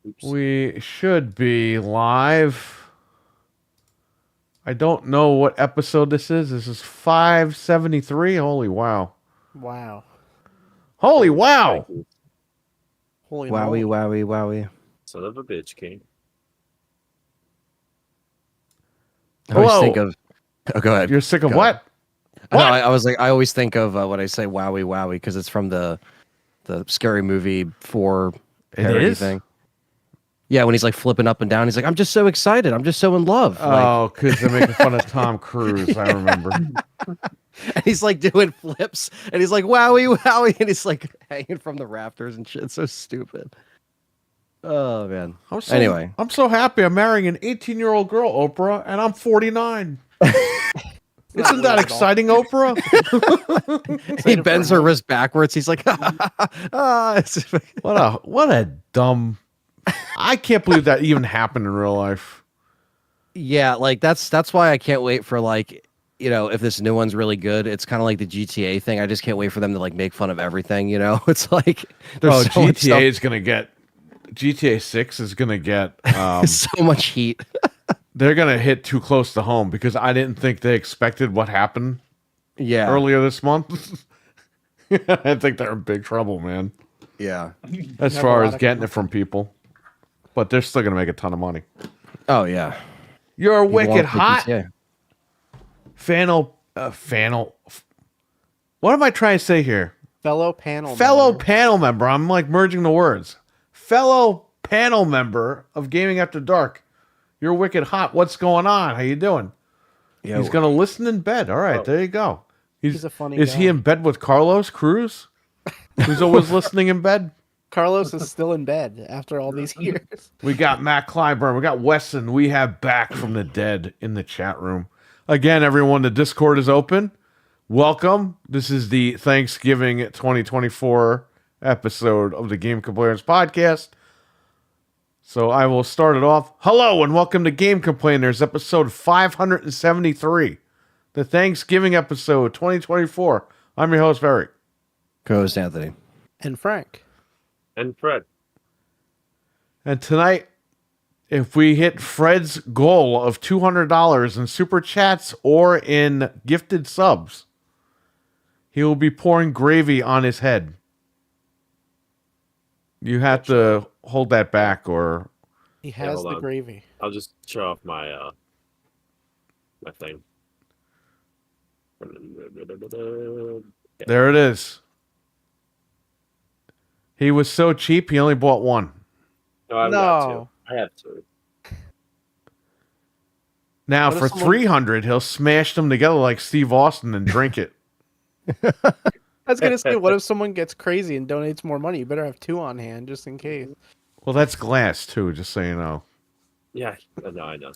Oops. We should be live. I don't know what episode this is. This is 573. Holy wow. Wow. Holy wow. Holy Wowie, moly. wowie, wowie. Son of a bitch, King. I always Hello. think of. Oh, go ahead. You're sick of Go ahead. what? No, What? I was like, I always think of when I say wowie, wowie, because it's from the Scary Movie 4 parody is? thing. Yeah, when he's like flipping up and down, he's like, I'm just so excited. I'm just so in love. Oh, because they're making fun of Tom Cruise. I remember. And he's like doing flips and he's like, wowie, wowie. And he's like hanging from the rafters and shit. It's so stupid. Oh, man. Anyway. I'm so happy I'm marrying an 18-year-old girl, Oprah, and I'm 49. Isn't that exciting, Oprah? He bends her wrist backwards. He's like, What a dumb. I can't believe that even happened in real life. Yeah, like that's why I can't wait for like, if this new one's really good. It's kind of like the GTA thing. I just can't wait for them to like make fun of everything, It's like there's so much GTA is gonna get GTA 6 is gonna get so much heat. They're gonna hit too close to home because I didn't think they expected what happened earlier this month. I think they're in big trouble, man. Yeah. As far as getting it from people. But they're still gonna make a ton of money. Oh yeah. You're People wicked want hot. GTA. Fanel. What am I trying to say here? Fellow panel member. I'm like merging the words. Fellow panel member of Gaming After Dark. You're wicked hot. What's going on? How you doing? Yo. He's gonna listen in bed. All right, there you go. He's a funny Is guy. he in bed with Carlos Cruz? Who's always listening in bed? Carlos is still in bed after all these years. We got Matt Clyburn. We got Weston. We have back from the dead in the chat room. Again, everyone, the Discord is open. Welcome. This is the Thanksgiving 2024 episode of the Game Complainers podcast. So I will start it off. Hello and welcome to Game Complainers, episode 573. The Thanksgiving episode 2024. I'm your host, Eric. Co-host Anthony. And Frank. And Fred. And tonight, if we hit Fred's goal of $200 in super chats or in gifted subs, he will be pouring gravy on his head. You have to hold that back, or he has the gravy. I'll just show off my my thing. there it is. He was so cheap, he only bought one. No, I've got two. I have two. Now, for $300, he'll smash them together like Steve Austin and drink it. I was going to say, what if someone gets crazy and donates more money? You better have two on hand just in case. Well, that's glass, too, just so you know. Yeah, no, I know.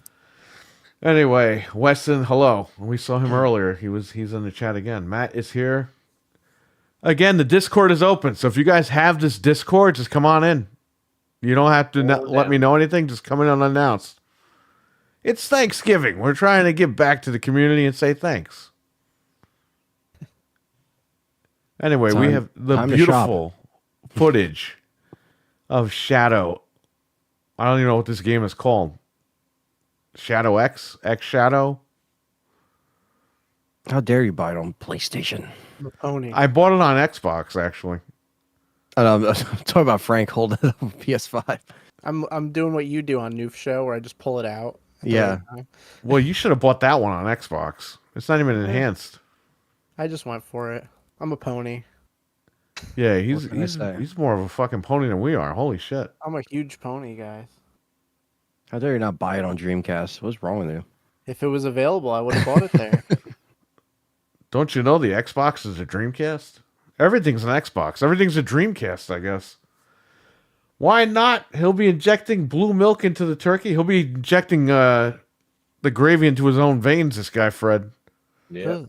Anyway, Weston, hello. We saw him earlier. He's in the chat again. Matt is here. Again, the Discord is open, so if you guys have this Discord, just come on in. You don't have to let me know anything. Just come in unannounced. It's Thanksgiving. We're trying to give back to the community and say thanks. Anyway, we have the beautiful footage of Shadow. I don't even know what this game is called. Shadow X? X Shadow? How dare you buy it on PlayStation? Pony. I bought it on Xbox, actually. I'm talking about Frank holding it on PS5. I'm doing what you do on Noof Show, where I just pull it out. Yeah. Well, you should have bought that one on Xbox. It's not even enhanced. I just went for it. I'm a pony. Yeah, he's more of a fucking pony than we are. Holy shit. I'm a huge pony, guys. How dare you not buy it on Dreamcast? What's wrong with you? If it was available, I would have bought it there. Don't you know the Xbox is a Dreamcast? Everything's an Xbox. Everything's a Dreamcast, I guess. Why not? He'll be injecting blue milk into the turkey. He'll be injecting the gravy into his own veins, this guy, Fred. Yeah.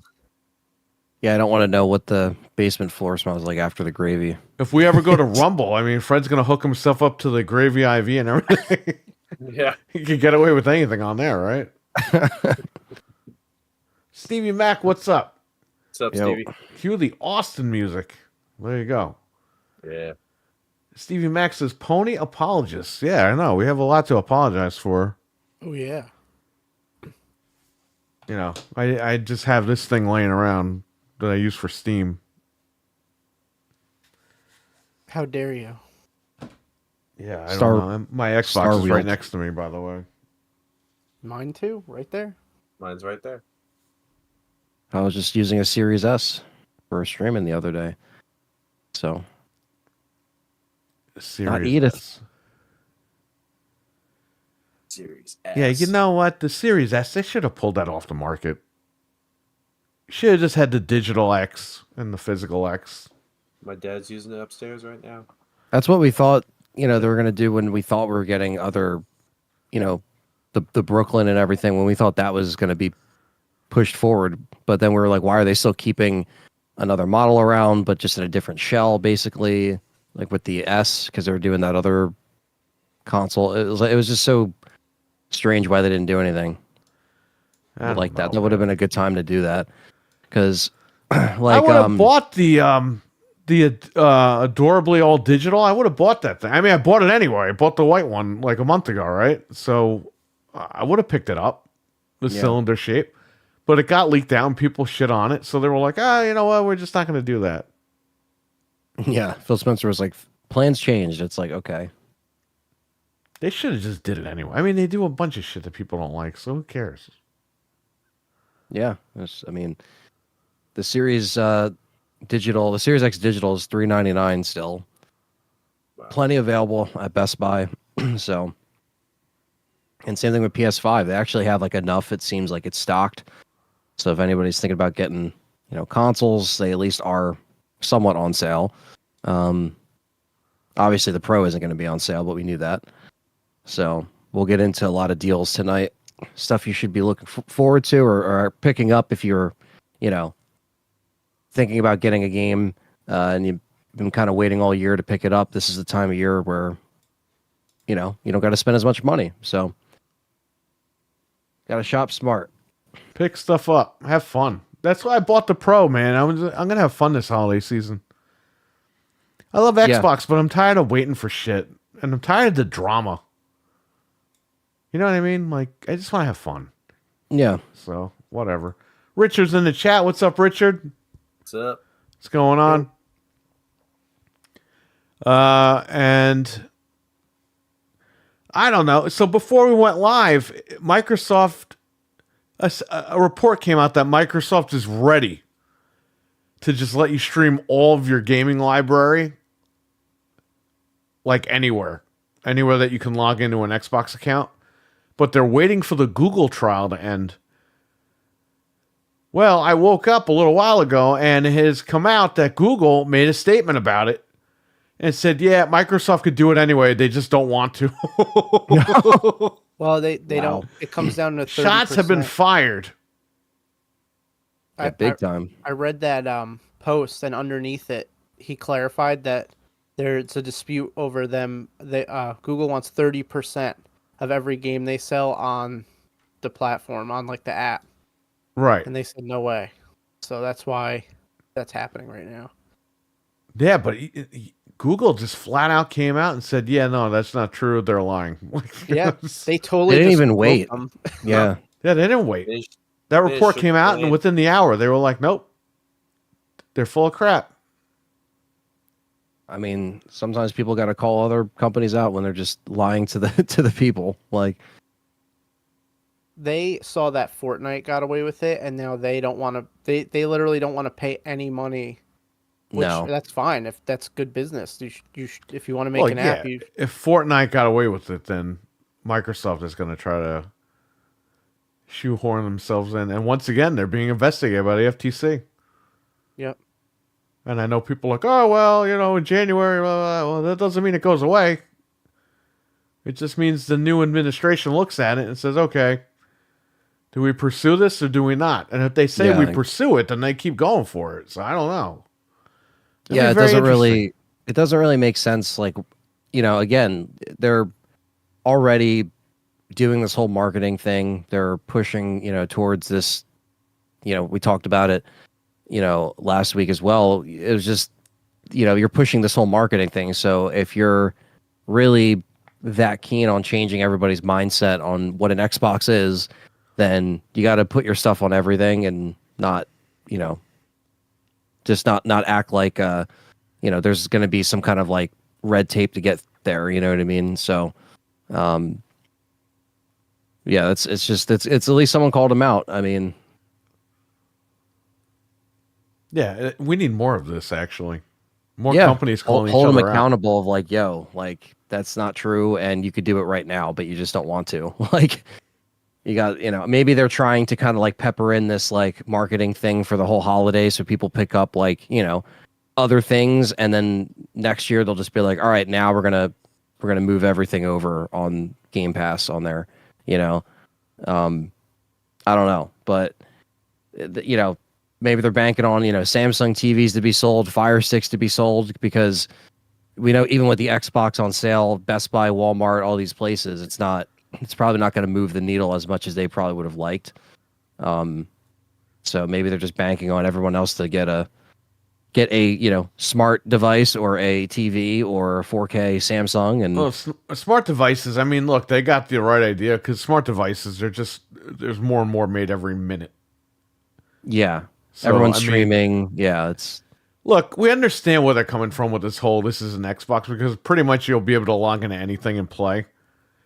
Yeah, I don't want to know what the basement floor smells like after the gravy. If we ever go to Rumble, I mean, Fred's going to hook himself up to the gravy IV and everything. Yeah. He could get away with anything on there, right? Stevie Mac, what's up? What's up, Stevie? Cue the Austin music. There you go. Yeah. Stevie Max says pony apologists. Yeah, I know. We have a lot to apologize for. Oh yeah. You know, I just have this thing laying around that I use for Steam. How dare you? Yeah, I don't know. My Xbox is right next to me, by the way. Mine too, right there. Mine's right there. I was just using a Series S for streaming the other day. So, not Edith. S. Series S. Yeah, you know what? The Series S, they should have pulled that off the market. Should have just had the digital X and the physical X. My dad's using it upstairs right now. That's what we thought, they were going to do when we thought we were getting other, the Brooklyn and everything, when we thought that was going to be pushed forward. But then we were like, why are they still keeping another model around, but just in a different shell, basically, like with the S, because they were doing that other console. It was just so strange why they didn't do anything like that. That would have been a good time to do that, because I would have bought the adorably all digital. I would have bought that thing. I mean, I bought it anyway. I bought the white one like a month ago, right? So I would have picked it up, the cylinder shape, but it got leaked out and people shit on it. So they were like, you know what? We're just not going to do that. Yeah. Phil Spencer was like, plans changed. It's like, okay. They should have just did it anyway. I mean, they do a bunch of shit that people don't like, so who cares? Yeah. The Series digital, the Series X digital is $399 still. Wow. Plenty available at Best Buy. So, and same thing with PS5. They actually have like enough. It seems like it's stocked. So if anybody's thinking about getting, consoles, they at least are somewhat on sale. Obviously the Pro isn't going to be on sale, but we knew that. So we'll get into a lot of deals tonight. Stuff you should be looking forward to or picking up if you're, thinking about getting a game and you've been kind of waiting all year to pick it up. This is the time of year where, you don't got to spend as much money. So got to shop smart. Pick stuff up. Have fun. That's why I bought the Pro, man. I'm going to have fun this holiday season. I love Xbox, but I'm tired of waiting for shit. And I'm tired of the drama. You know what I mean? Like, I just want to have fun. Yeah. So, whatever. Richard's in the chat. What's up, Richard? What's up? What's going on? And I don't know. So before we went live, Microsoft, a report came out that Microsoft is ready to just let you stream all of your gaming library, like anywhere that you can log into an Xbox account. But they're waiting for the Google trial to end. Well, I woke up a little while ago and it has come out that Google made a statement about it and said, yeah, Microsoft could do it anyway. They just don't want to. No. Well, they don't. It comes down to 30%. Shots have been fired. Big time. I read that post, and underneath it, he clarified that there's a dispute over them. Google wants 30% of every game they sell on the platform, on like the app. Right. And they said no way. So that's why that's happening right now. Yeah, but Google just flat out came out and said, yeah, no, that's not true. They're lying. Yeah, they totally didn't even wait. Yeah. Yeah, they didn't wait. That report came out, and within the hour, they were like, nope. They're full of crap. I mean, sometimes people got to call other companies out when they're just lying to the people. Like, they saw that Fortnite got away with it, and now they don't want to. They literally don't want to pay any money. Which, no, that's fine if that's good business. If you want to make an app, if Fortnite got away with it, then Microsoft is going to try to shoehorn themselves in, and once again, they're being investigated by the FTC. Yep. And I know people are like, oh well, in January, well, that doesn't mean it goes away. It just means the new administration looks at it and says, okay, do we pursue this or do we not? And if they say we pursue it, then they keep going for it. So I don't know. It doesn't really make sense. Like, again, they're already doing this whole marketing thing. They're pushing, towards this, we talked about it, last week as well. It was just you're pushing this whole marketing thing. So if you're really that keen on changing everybody's mindset on what an Xbox is, then you got to put your stuff on everything and not, just not act like, there's going to be some kind of like red tape to get there. You know what I mean? So, yeah, it's at least someone called him out. I mean, Yeah, we need more of this actually. More yeah, companies calling hold each them other out. accountable of like, yo, like that's not true, and you could do it right now, but you just don't want to. Like, you got, maybe they're trying to kind of like pepper in this like marketing thing for the whole holiday, so people pick up like other things, and then next year they'll just be like, all right, now we're gonna move everything over on Game Pass on there. I don't know, but maybe they're banking on Samsung TVs to be sold, Fire Sticks to be sold, because we know even with the Xbox on sale, Best Buy, Walmart, all these places, it's probably not going to move the needle as much as they probably would have liked. So maybe they're just banking on everyone else to get a smart device or a TV or a 4K Samsung. And Well, smart devices, I mean, look, they got the right idea because smart devices, there's more and more made every minute. yeah, So, everyone's I mean, streaming. Yeah, it's look, we understand where they're coming from with this is an Xbox, because pretty much you'll be able to log into anything and play,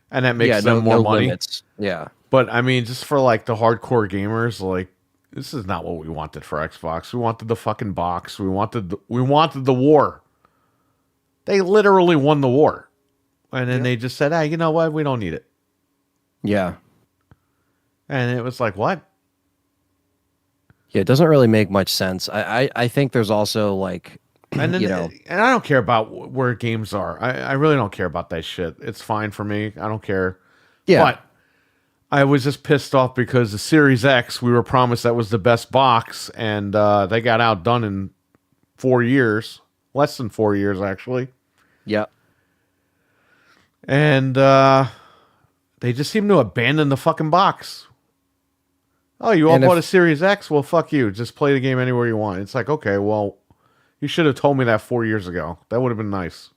and that makes them more money. limits. Yeah, But I mean, just for like the hardcore gamers, like this is not what we wanted for Xbox. We wanted the fucking box. We wanted the war. They literally won the war, and then they just said, "Hey, you know what? We don't need it." yeah. And it was like, what? Yeah, it doesn't really make much sense. I think there's also like, And then, and I don't care about where games are. I really don't care about that shit. It's fine for me. I don't care. yeah, But I was just pissed off because the Series X, we were promised that was the best box, and they got outdone in 4 years, less than 4 years actually. yeah. And they just seem to abandon the fucking box. Oh, you all bought a Series X? Well, fuck you. Just play the game anywhere you want. It's like, okay, well, you should have told me that 4 years ago. That would have been nice.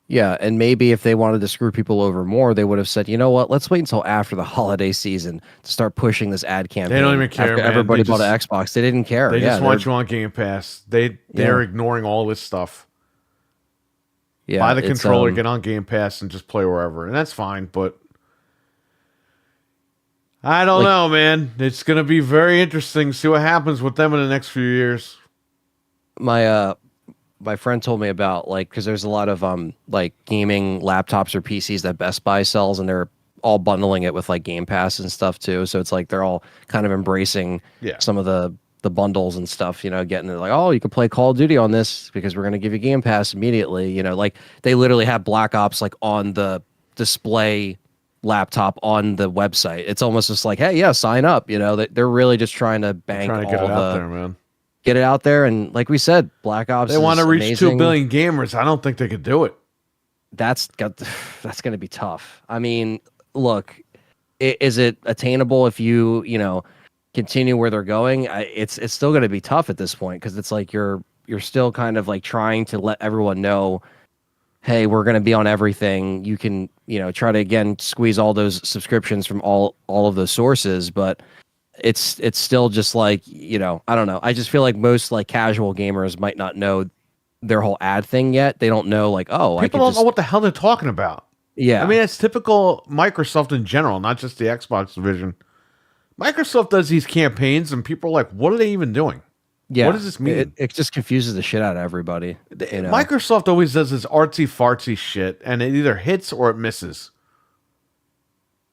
Yeah, and maybe if they wanted to screw people over more, they would have said, you know what, let's wait until after the holiday season to start pushing this ad campaign. They don't even care, after man. Everybody bought an Xbox. They didn't care. They just want you on Game Pass. They're ignoring all this stuff. Yeah, buy the controller, get on Game Pass, and just play wherever. And that's fine, but I don't know, man. It's going to be very interesting to see what happens with them in the next few years. My friend told me about, like, because there's a lot of like gaming laptops or PCs that Best Buy sells, and they're all bundling it with like Game Pass and stuff too. So it's like they're all kind of embracing some of the bundles and stuff, getting it like, oh, you can play Call of Duty on this because we're going to give you Game Pass immediately. Like they literally have Black Ops like on the display laptop on the website. It's almost just like, hey, yeah, sign up. They're really just trying to bank Trying to get it out there, man. Get it out there, and like we said, Black Ops. They want to reach amazing. 2 billion gamers. I don't think they could do it. That's going to be tough. I mean, look, is it attainable if you continue where they're going? It's still going to be tough at this point, because it's like you're still kind of like trying to let everyone know, hey, we're going to be on everything. You can try to again squeeze all those subscriptions from all of those sources, but it's still just like, I don't know. I just feel like most like casual gamers might not know their whole ad thing yet. They don't know like, oh, people don't know what the hell they're talking about. Yeah. I mean, it's typical Microsoft in general, not just the Xbox division. Microsoft does these campaigns and people are like, what are they even doing? Yeah. What does this mean? It just confuses the shit out of everybody. Microsoft always does this artsy fartsy shit, and it either hits or it misses.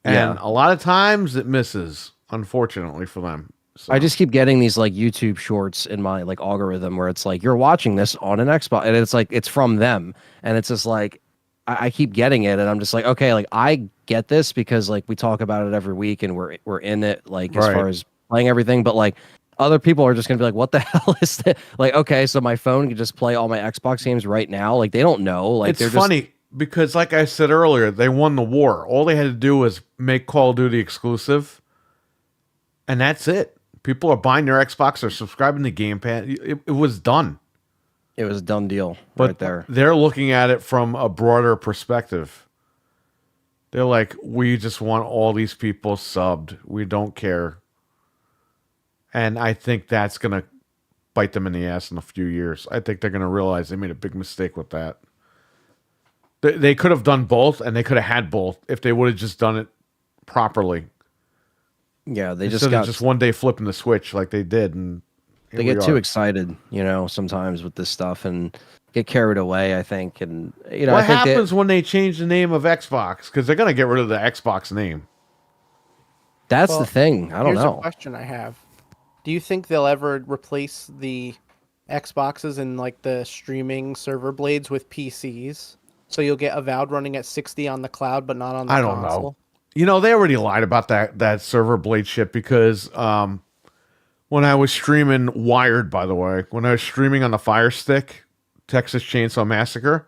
And a lot of times it misses, unfortunately for them. So. I just keep getting these like YouTube shorts in my like algorithm where it's like, you're watching this on an Xbox, and it's like, it's from them. And it's just like, I keep getting it, and I'm just like, okay, like I get this because like we talk about it every week and we're in it, like as far as playing everything, but like other people are just gonna be like, what the hell is that? Like, okay, so my phone can just play all my Xbox games right now. Like they don't know. Like it's funny because like I said earlier, they won the war. All they had to do was make Call of Duty exclusive, and that's it. People are buying their Xbox or subscribing to Game Pass. It was done. It was a done deal But right there. they're looking at it from a broader perspective. They're like, we just want all these people subbed. We don't care. And I think that's going to bite them in the ass in a few years. I think they're going to realize they made a big mistake with that. They could have done both, and they could have had both if they would have just done it properly. Yeah, they Instead just of just one day flipping the switch like they did. And they get too excited, sometimes with this stuff and get carried away, I think. And, What I think happens when they change the name of Xbox? Because they're going to get rid of the Xbox name. that's the thing. I don't Here's know. a question I have. Do you think they'll ever replace the Xboxes and like the streaming server blades with PCs? So you'll get Avowed running at 60 on the cloud, but not on the I don't console? know. They already lied about that server blade shit because when I was streaming wired, by the way, when I was streaming on the Fire Stick, Texas Chainsaw Massacre,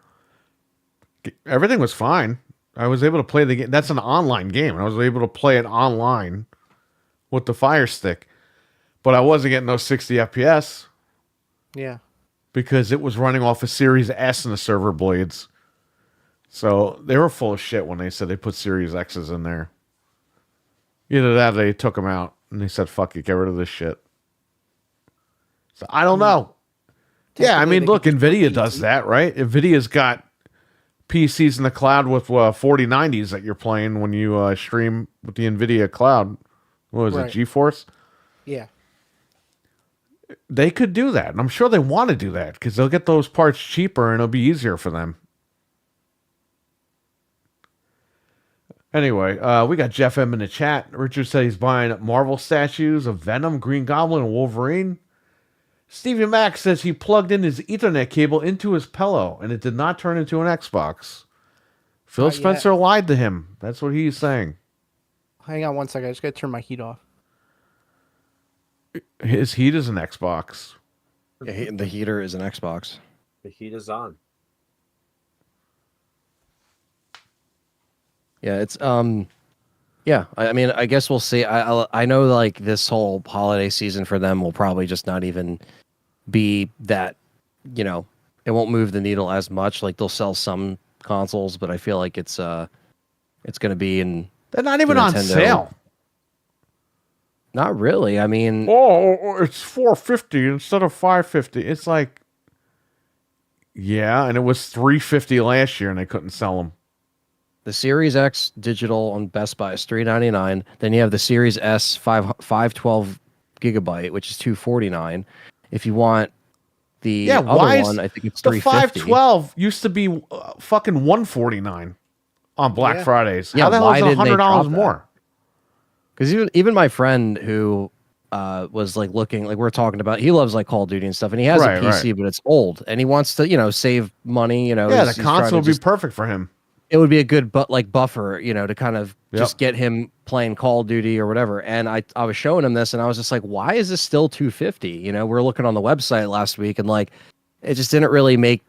everything was fine. I was able to play the game. That's an online game. I was able to play it online with the Fire Stick, but I wasn't getting those 60 FPS Yeah. because it was running off a Series S in the server blades. So they were full of shit when they said they put Series X's in there. Either that or they took them out and they said, fuck it, get rid of this shit. So I don't know. Yeah, I mean, look, NVIDIA does that, right? NVIDIA's got PCs in the cloud with 4090s that you're playing when you stream with the NVIDIA cloud. What was it, GeForce? Yeah. They could do that. And I'm sure they want to do that because they'll get those parts cheaper and it'll be easier for them. Anyway, we got Jeff M in the chat. Richard said he's buying Marvel statues of Venom, Green Goblin, and Wolverine. Stevie Mack says he plugged in his Ethernet cable into his pillow and it did not turn into an Xbox. Phil Spencer lied to him. That's what he's saying. Hang on one second. I just got to turn my heat off. His heat is an Xbox. Yeah, the heater is an Xbox. The heat is on. Yeah, it's yeah. I mean, I guess we'll see. I know like this whole holiday season for them will probably just not even be that. It won't move the needle as much. Like they'll sell some consoles, but I feel like it's going to be in. They're not even on sale. Not really. I mean, it's $450 instead of $550. It's like, yeah, and it was $350 last year, and they couldn't sell them. the Series X digital on Best Buy is $399. Then you have the Series S 512 gigabyte, which is $249. If you want the other one, I think it's $350. The 512 used to be fucking $149 on Black Fridays. How the hell is it $100 more? Because even my friend who was like looking, like we're talking about, he loves like Call of Duty and stuff, and he has a PC, but it's old, and he wants to save money. Yeah, the console would be perfect for him. It would be a good buffer, to kind of just get him playing Call of Duty or whatever. And I was showing him this, and I was just like, why is this still $250? We're looking on the website last week, and like it just didn't really make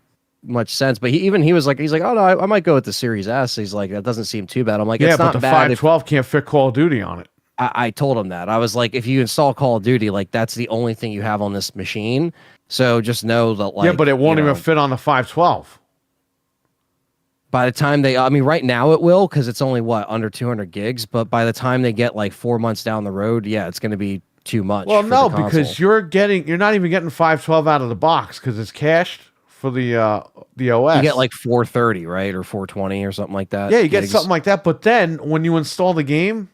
much sense. But he was like, oh no, I might go with the Series S. He's like, that doesn't seem too bad. I'm like, yeah, it's but not the bad 512 can't fit Call of Duty on it. I told him that. I was like, if you install Call of Duty, like that's the only thing you have on this machine. So just know that, like, yeah, but it won't even fit on the 512. By the time right now it will, because it's only under 200 gigs. But by the time they get like 4 months down the road, yeah, it's going to be too much. Well, no, because you're not even getting 512 out of the box because it's cached for the OS. You get like 430, right, or 420 or something like that. Yeah, you get something like that. But then when you install the game,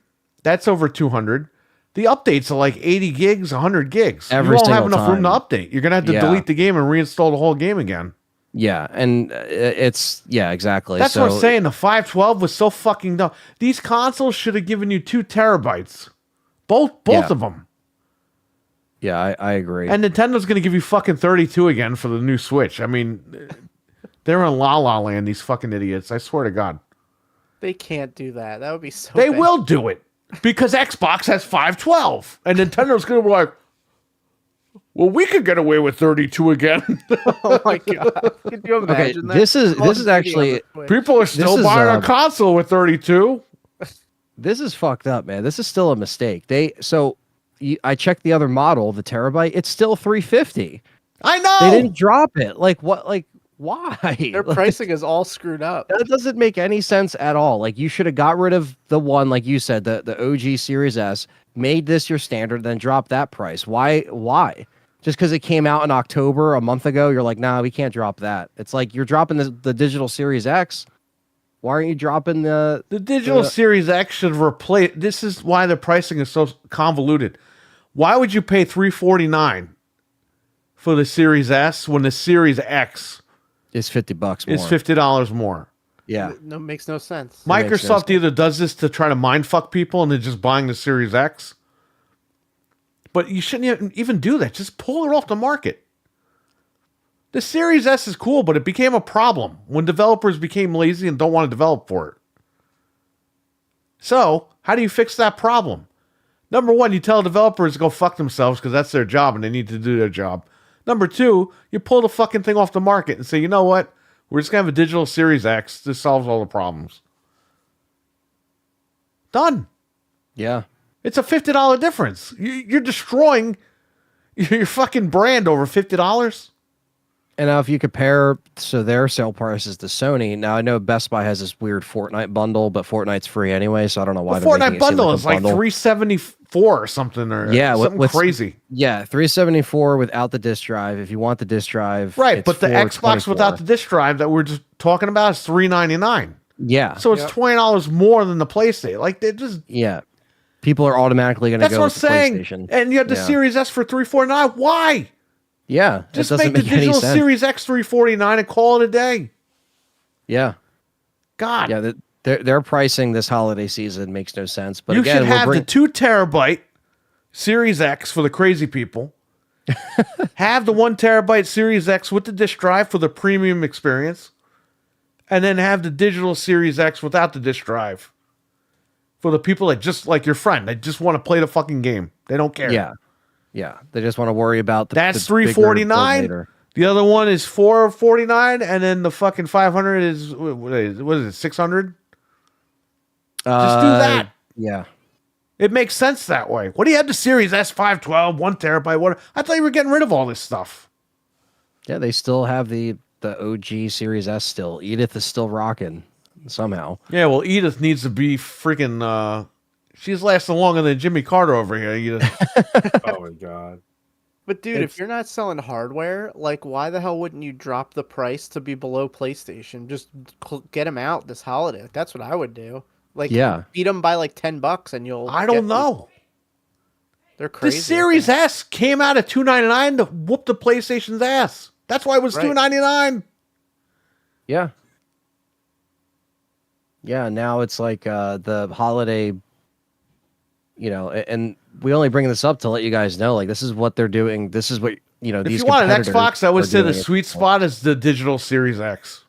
that's over 200. The updates are like 80 gigs, 100 gigs. You won't have enough room to update. You're going to have to delete the game and reinstall the whole game again. Yeah, and exactly. That's what I'm saying. The 512 was so fucking dumb. These consoles should have given you 2 terabytes. Both of them. Yeah, I agree. And Nintendo's going to give you fucking 32 again for the new Switch. I mean, they're in La La Land, these fucking idiots. I swear to God. They can't do that. That would be so They bad. will do it. Because Xbox has 512. And Nintendo's going to be like, well, we could get away with 32 again. Oh my God. Could you imagine that? This is actually... People are still buying a console with 32. This is fucked up, man. This is still a mistake. I checked the other model, the Terabyte. It's still $350. I know. They didn't drop it. Like what? Like why? Their Like, pricing is all screwed up. that doesn't make any sense at all. Like you should have got rid of the one, like you said, the OG Series S, made this your standard, then drop that price. Why? Why? Just because it came out in October a month ago, you're like, nah, we can't drop that. It's like you're dropping the digital Series X. Why aren't you dropping The digital Series X should replace. This is why the pricing is so convoluted. Why would you pay $349 for the Series S when the Series X is $50 more? is $50 more? Yeah. No, makes no sense. Microsoft makes no sense. either does this to try to mind fuck people and they're just buying the Series X. But you shouldn't even do that. Just pull it off the market. The Series S is cool, but it became a problem when developers became lazy and don't want to develop for it. So, how do you fix that problem? Number one, you tell developers to go fuck themselves because that's their job and they need to do their job. Number two, you pull the fucking thing off the market and say, you know what? We're just going to have a digital Series X. This solves all the problems. Done. Yeah. It's a $50 difference. You're destroying your fucking brand over $50. And now if you compare their sale prices to Sony, now I know Best Buy has this weird Fortnite bundle, but Fortnite's free anyway, so I don't know why The they're Fortnite making it seem bundle like a is like bundle. $374 or something, or something crazy. Yeah, $374 without the disc drive. If you want the disc drive, Right, it's but the Xbox $424. without the disc drive that we're just talking about is $399. Yeah. So it's $20 more than the PlayStation. Like they just Yeah. People are automatically going to that's go what I'm with the saying. PlayStation. And you have the Series S for $349. Why? Yeah. Just it doesn't make the any digital sense. Series X $349 and call it a day. Yeah. God. Yeah. Their pricing this holiday season makes no sense. But you again, should have the 2 terabyte Series X for the crazy people. Have the 1 terabyte Series X with the disc drive for the premium experience. And then have the digital Series X without the disc drive for the people that just like your friend. They just want to play the fucking game. They don't care. Yeah. Yeah. They just want to worry about That's the bigger build $349. later. The other one is $449, and then the fucking 500 is what is it? 600. Just do that. Yeah. It makes sense that way. What do you have the Series S 512, 1 terabyte? What? I thought you were getting rid of all this stuff. Yeah, they still have the OG Series S still. Edith is still rocking somehow. Yeah, well, Edith needs to be freaking. She's lasting longer than Jimmy Carter over here. Edith. Oh my god. But dude, if you're not selling hardware, like why the hell wouldn't you drop the price to be below PlayStation? Just get them out this holiday. Like, that's what I would do. Like, beat them by like $10 and you'll. I don't know. They're crazy. The Series S came out at $299 to whoop the PlayStation's ass. That's why it was $299. Yeah. Yeah, now it's like the holiday, and we only bring this up to let you guys know, like, this is what they're doing. This is what, If these you want an competitors Xbox, I would are say the doing. sweet spot is the digital Series X.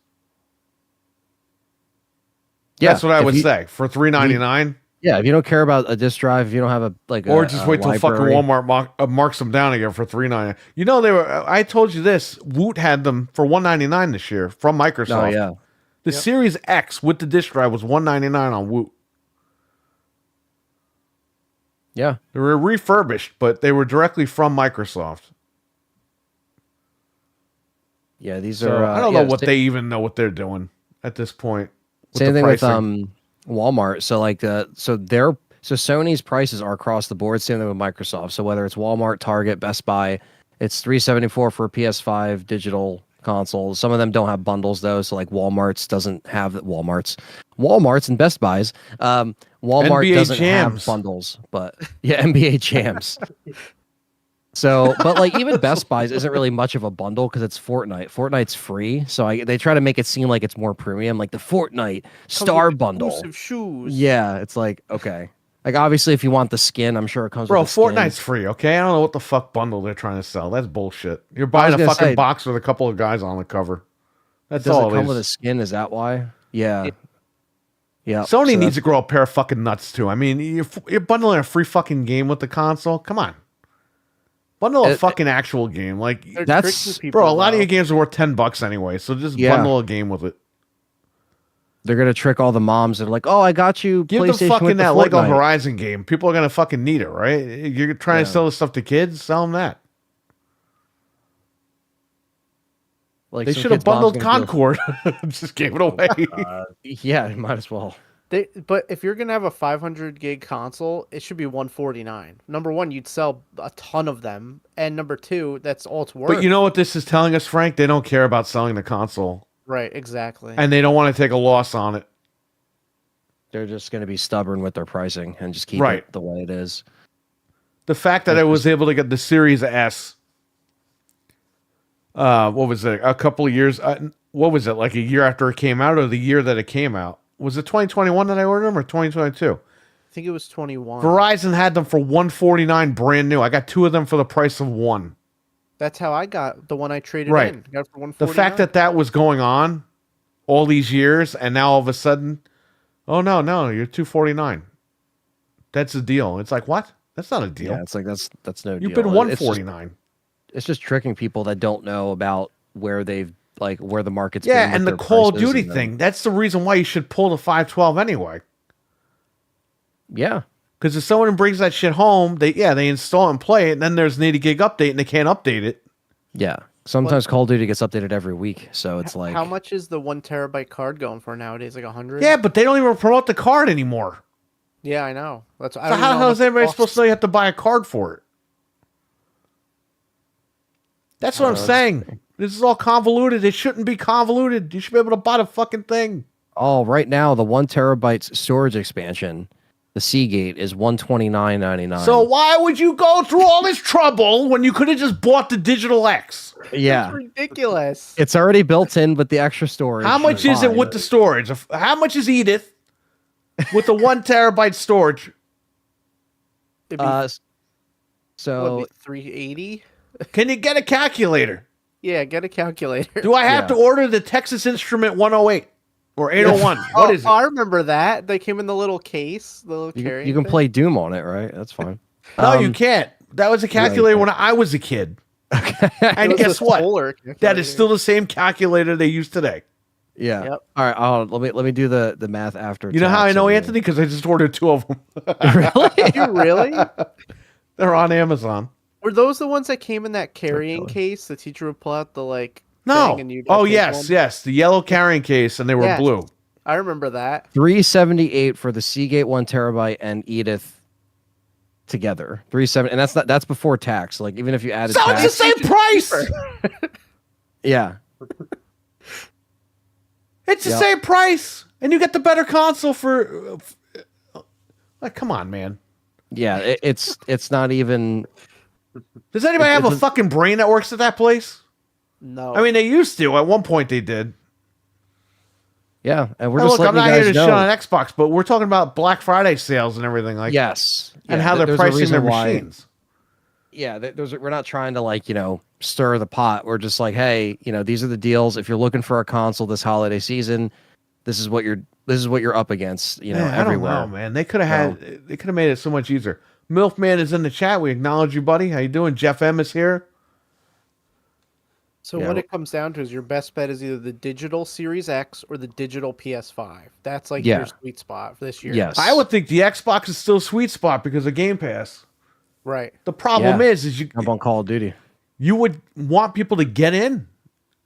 Yeah, That's what I would say for $399. Yeah, if you don't care about a disc drive, if you don't have Or just wait till fucking library. Walmart marks them down again for $399. You know they were. I told you this. Woot had them for $199 this year from Microsoft. Oh yeah, The Series X with the disc drive was $199 on Woot. yeah. They were refurbished, but they were directly from Microsoft. Yeah, these So are. I don't know what they even know what they're doing at this point. Same the thing with pricing. Walmart. So like so Sony's prices are across the board. Same thing with Microsoft. So whether it's Walmart, Target, Best Buy, it's $374 for a PS5 digital console. Some of them don't have bundles though. So like Walmart's doesn't have Walmart's and Best Buys. Walmart NBA doesn't Jams. have bundles, but yeah, NBA Jams. So, but like even Best Buys isn't really much of a bundle because it's Fortnite. Fortnite's free, so they try to make it seem like it's more premium, like the Fortnite Star Bundle. Exclusive shoes. Yeah, it's like okay, like obviously if you want the skin, I'm sure it comes. Bro, with the skin. Fortnite's free, okay? I don't know what the fuck bundle they're trying to sell. That's bullshit. You're buying a gonna fucking say- box with a couple of guys on the cover. That's Does all it come it with a is. skin? Is that why? Yeah. Yeah. Sony so needs to grow a pair of fucking nuts too. I mean, you're bundling a free fucking game with the console. Come on. Bundle a fucking actual game. Like, They're That's- tricking people, bro, a lot of though. your games are worth $10 anyway. So just Yeah. bundle a game with it. they're gonna trick all the moms that are like, "Oh, I got you Give PlayStation them fucking with the that Lego Fortnite." Horizon game. People are gonna fucking need it, right? You're trying to Yeah. sell this stuff to kids. Sell them that. Like They some should have kid's mom's bundled gonna do Concord. Just gave it away. Yeah, might as well. But if you're gonna have a 500 gig console, it should be 149. Number one, you'd sell a ton of them, and number two, that's all it's worth. But you know what this is telling us, Frank? They don't care about selling the console, right? Exactly. and they don't want to take a loss on it. They're just going to be stubborn with their pricing and just keep Right. it the way it is. The fact that I was able to get the Series S, what was it? A couple of years. What was it? Like a year after it came out, or the year that it came out? Was it 2021 that I ordered them, or 2022? I think it was 21. Verizon had them for $149 brand new. I got two of them for the price of one. That's how I got the one I traded Right. in. I got it for 149. The fact that that was going on all these years, and now all of a sudden, oh no, you're $249. That's a deal. It's like, what? That's not a deal. Yeah, it's like that's no deal. You've been $149. It's just tricking people that don't know about where they've where the market's Yeah, been with and the their Call of prices Duty and thing. That's the reason why you should pull the 512 anyway. Yeah. Because if someone brings that shit home, they install and play it, and then there's an 80 gig update, and they can't update it. Yeah. Sometimes Call of Duty gets updated every week, so it's like how much is the 1 terabyte card going for nowadays? Like 100? Yeah, but they don't even promote the card anymore. Yeah, I know. That's So how the hell is anybody supposed to know you have to buy a card for it? That's what I'm saying. This is all convoluted. It shouldn't be convoluted. You should be able to buy the fucking thing. Oh, right now the 1 terabyte storage expansion, the Seagate, is $129.99. So why would you go through all this trouble when you could have just bought the Digital X? yeah, That's ridiculous. it's already built in with the extra storage. How much is it with the storage? How much is Edith with the 1 terabyte storage? It'd be, So what, 380? Can you get a calculator? Yeah, get a calculator. Do I have to order the Texas Instrument 108 or 801? What is it? I remember that. They came in the little case, the little carrying you can thing. play Doom on it, right? That's fine. No, you can't. That was a calculator when I was a kid. And It was guess a what? solar That is calculator. still the same calculator they use today. Yeah. Yep. All right. Let me do the math after. You know how I tax know, and- Anthony? Because I just ordered 2 of them. Really? You really? They're on Amazon. Were those the ones that came in that carrying case? The teacher would pull out the No. thing and you'd Oh, take yes, one? yes. The yellow carrying case, and they were Yes. blue. I remember that. $378 for the Seagate 1 terabyte and Edith together. $370, and that's before tax. Like even if you added So tax, it's the same price. yeah. It's the Yep. same price. And you get the better console for like, come on, man. Yeah, it's not even. Does anybody have a fucking brain that works at that place? No. I mean, they used to. At one point, they did. Yeah, and we're Now, just look, I'm letting not you here to guys shit know. on Xbox, but we're talking about Black Friday sales and everything like. Yes, And Yeah, how they're there's a pricing reason their why- machines. Yeah, we're not trying to stir the pot. We're just like, hey, these are the deals. If you're looking for a console this holiday season, this is what you're up against. Man, I don't everywhere. know, man. They could have made it so much easier. Milfman is in the chat. We acknowledge you, buddy. How you doing? Jeff M is here. So Yeah. what it comes down to is your best bet is either the digital Series X or the digital PS5. That's like Yeah. your sweet spot for this year. Yes, I would think the Xbox is still a sweet spot because of Game Pass. Right. The problem Yeah. is Jump on Call of Duty. you would want people to get in.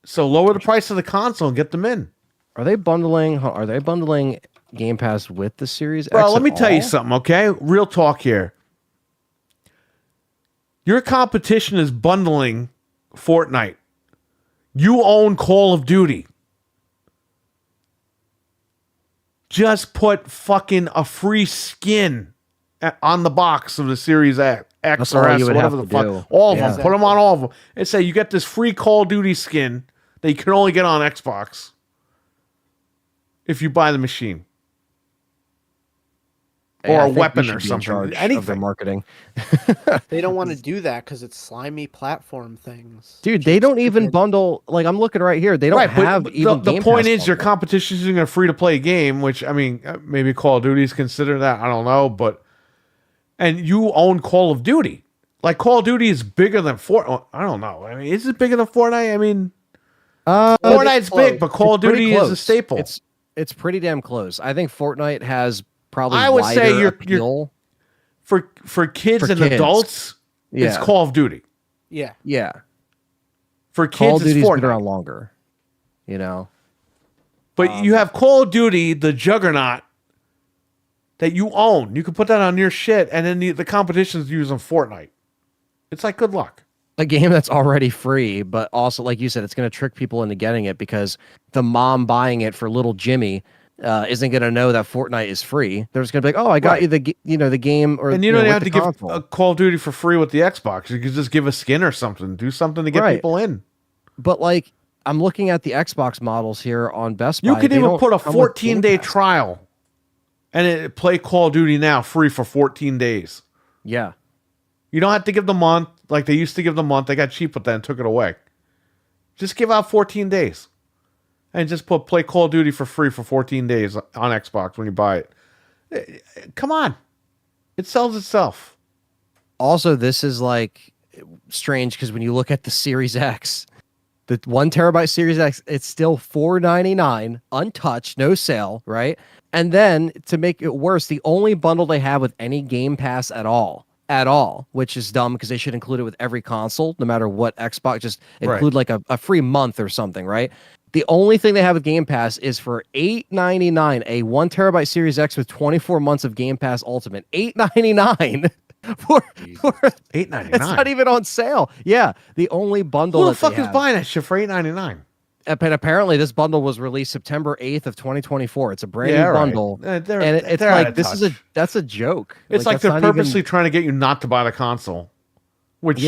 So lower the price of the console and get them in. Are they bundling Game Pass with the Series X? Well, let at me tell you all? something, okay? Real talk here. Your competition is bundling Fortnite. You own Call of Duty. Just put fucking a free skin on the box of the Series X That's or all S, you would whatever have the to fuck. do. All of Yeah. them. Put them on all of them. And say you get this free Call of Duty skin that you can only get on Xbox if you buy the machine. Yeah, Or I a think we weapon should or be in something. charge of their Anything. marketing. They don't want to do that because it's slimy platform things. Dude, they don't even bundle. Like I'm looking right here, they don't have but even. the Game point Pass is your bundle. competition is a free to play game, which I mean maybe Call of Duty is considered that, I don't know, but and you own Call of Duty. Like Call of Duty is bigger than Fortnite. I don't know. I mean, is it bigger than Fortnite? I mean, Fortnite's close. big, but Call of It's pretty Duty is a close. staple. It's pretty damn close. I think Fortnite has probably. I would say wider you're appeal. for kids For and kids. adults, Yeah. it's Call of Duty. Yeah. Yeah, For Call kids, of it's Duty's been Fortnite. around longer. you know. But you have Call of Duty, the juggernaut that you own. You can put that on your shit, and then the competition's using Fortnite. It's like, good luck. A game that's already free, but also, like you said, it's going to trick people into getting it because the mom buying it for little Jimmy isn't going to know that Fortnite is free. They're just going to be like, "Oh, I got you the the game," or and you don't have to give console. a Call of Duty for free with the Xbox. You could just give a skin or something, do something to get people in. But like, I'm looking at the Xbox models here on Best Buy. You could even put a come with 14-day Game Pass. trial, and play Call of Duty now free for 14 days. Yeah. You don't have to give the month like they used to give the month. They got cheap with that and took it away. Just give out 14 days. And just play Call of Duty for free for 14 days on Xbox when you buy it. Come on. It sells itself. Also, this is like strange because when you look at the Series X, the 1 terabyte Series X, it's still $499, untouched, no sale, right? And then to make it worse, the only bundle they have with any Game Pass at all, which is dumb because they should include it with every console, no matter what Xbox, just include like a free month or something, right? The only thing they have with Game Pass is for $899, a 1 terabyte Series X with 24 months of Game Pass Ultimate. $899 for $899. It's not even on sale. Yeah, the only bundle. Who the fuck is buying that shit for $899? But apparently, this bundle was released September 8th of 2024. It's a brand new bundle, and it's like that's a joke. It's like they're purposely trying to get you not to buy the console, which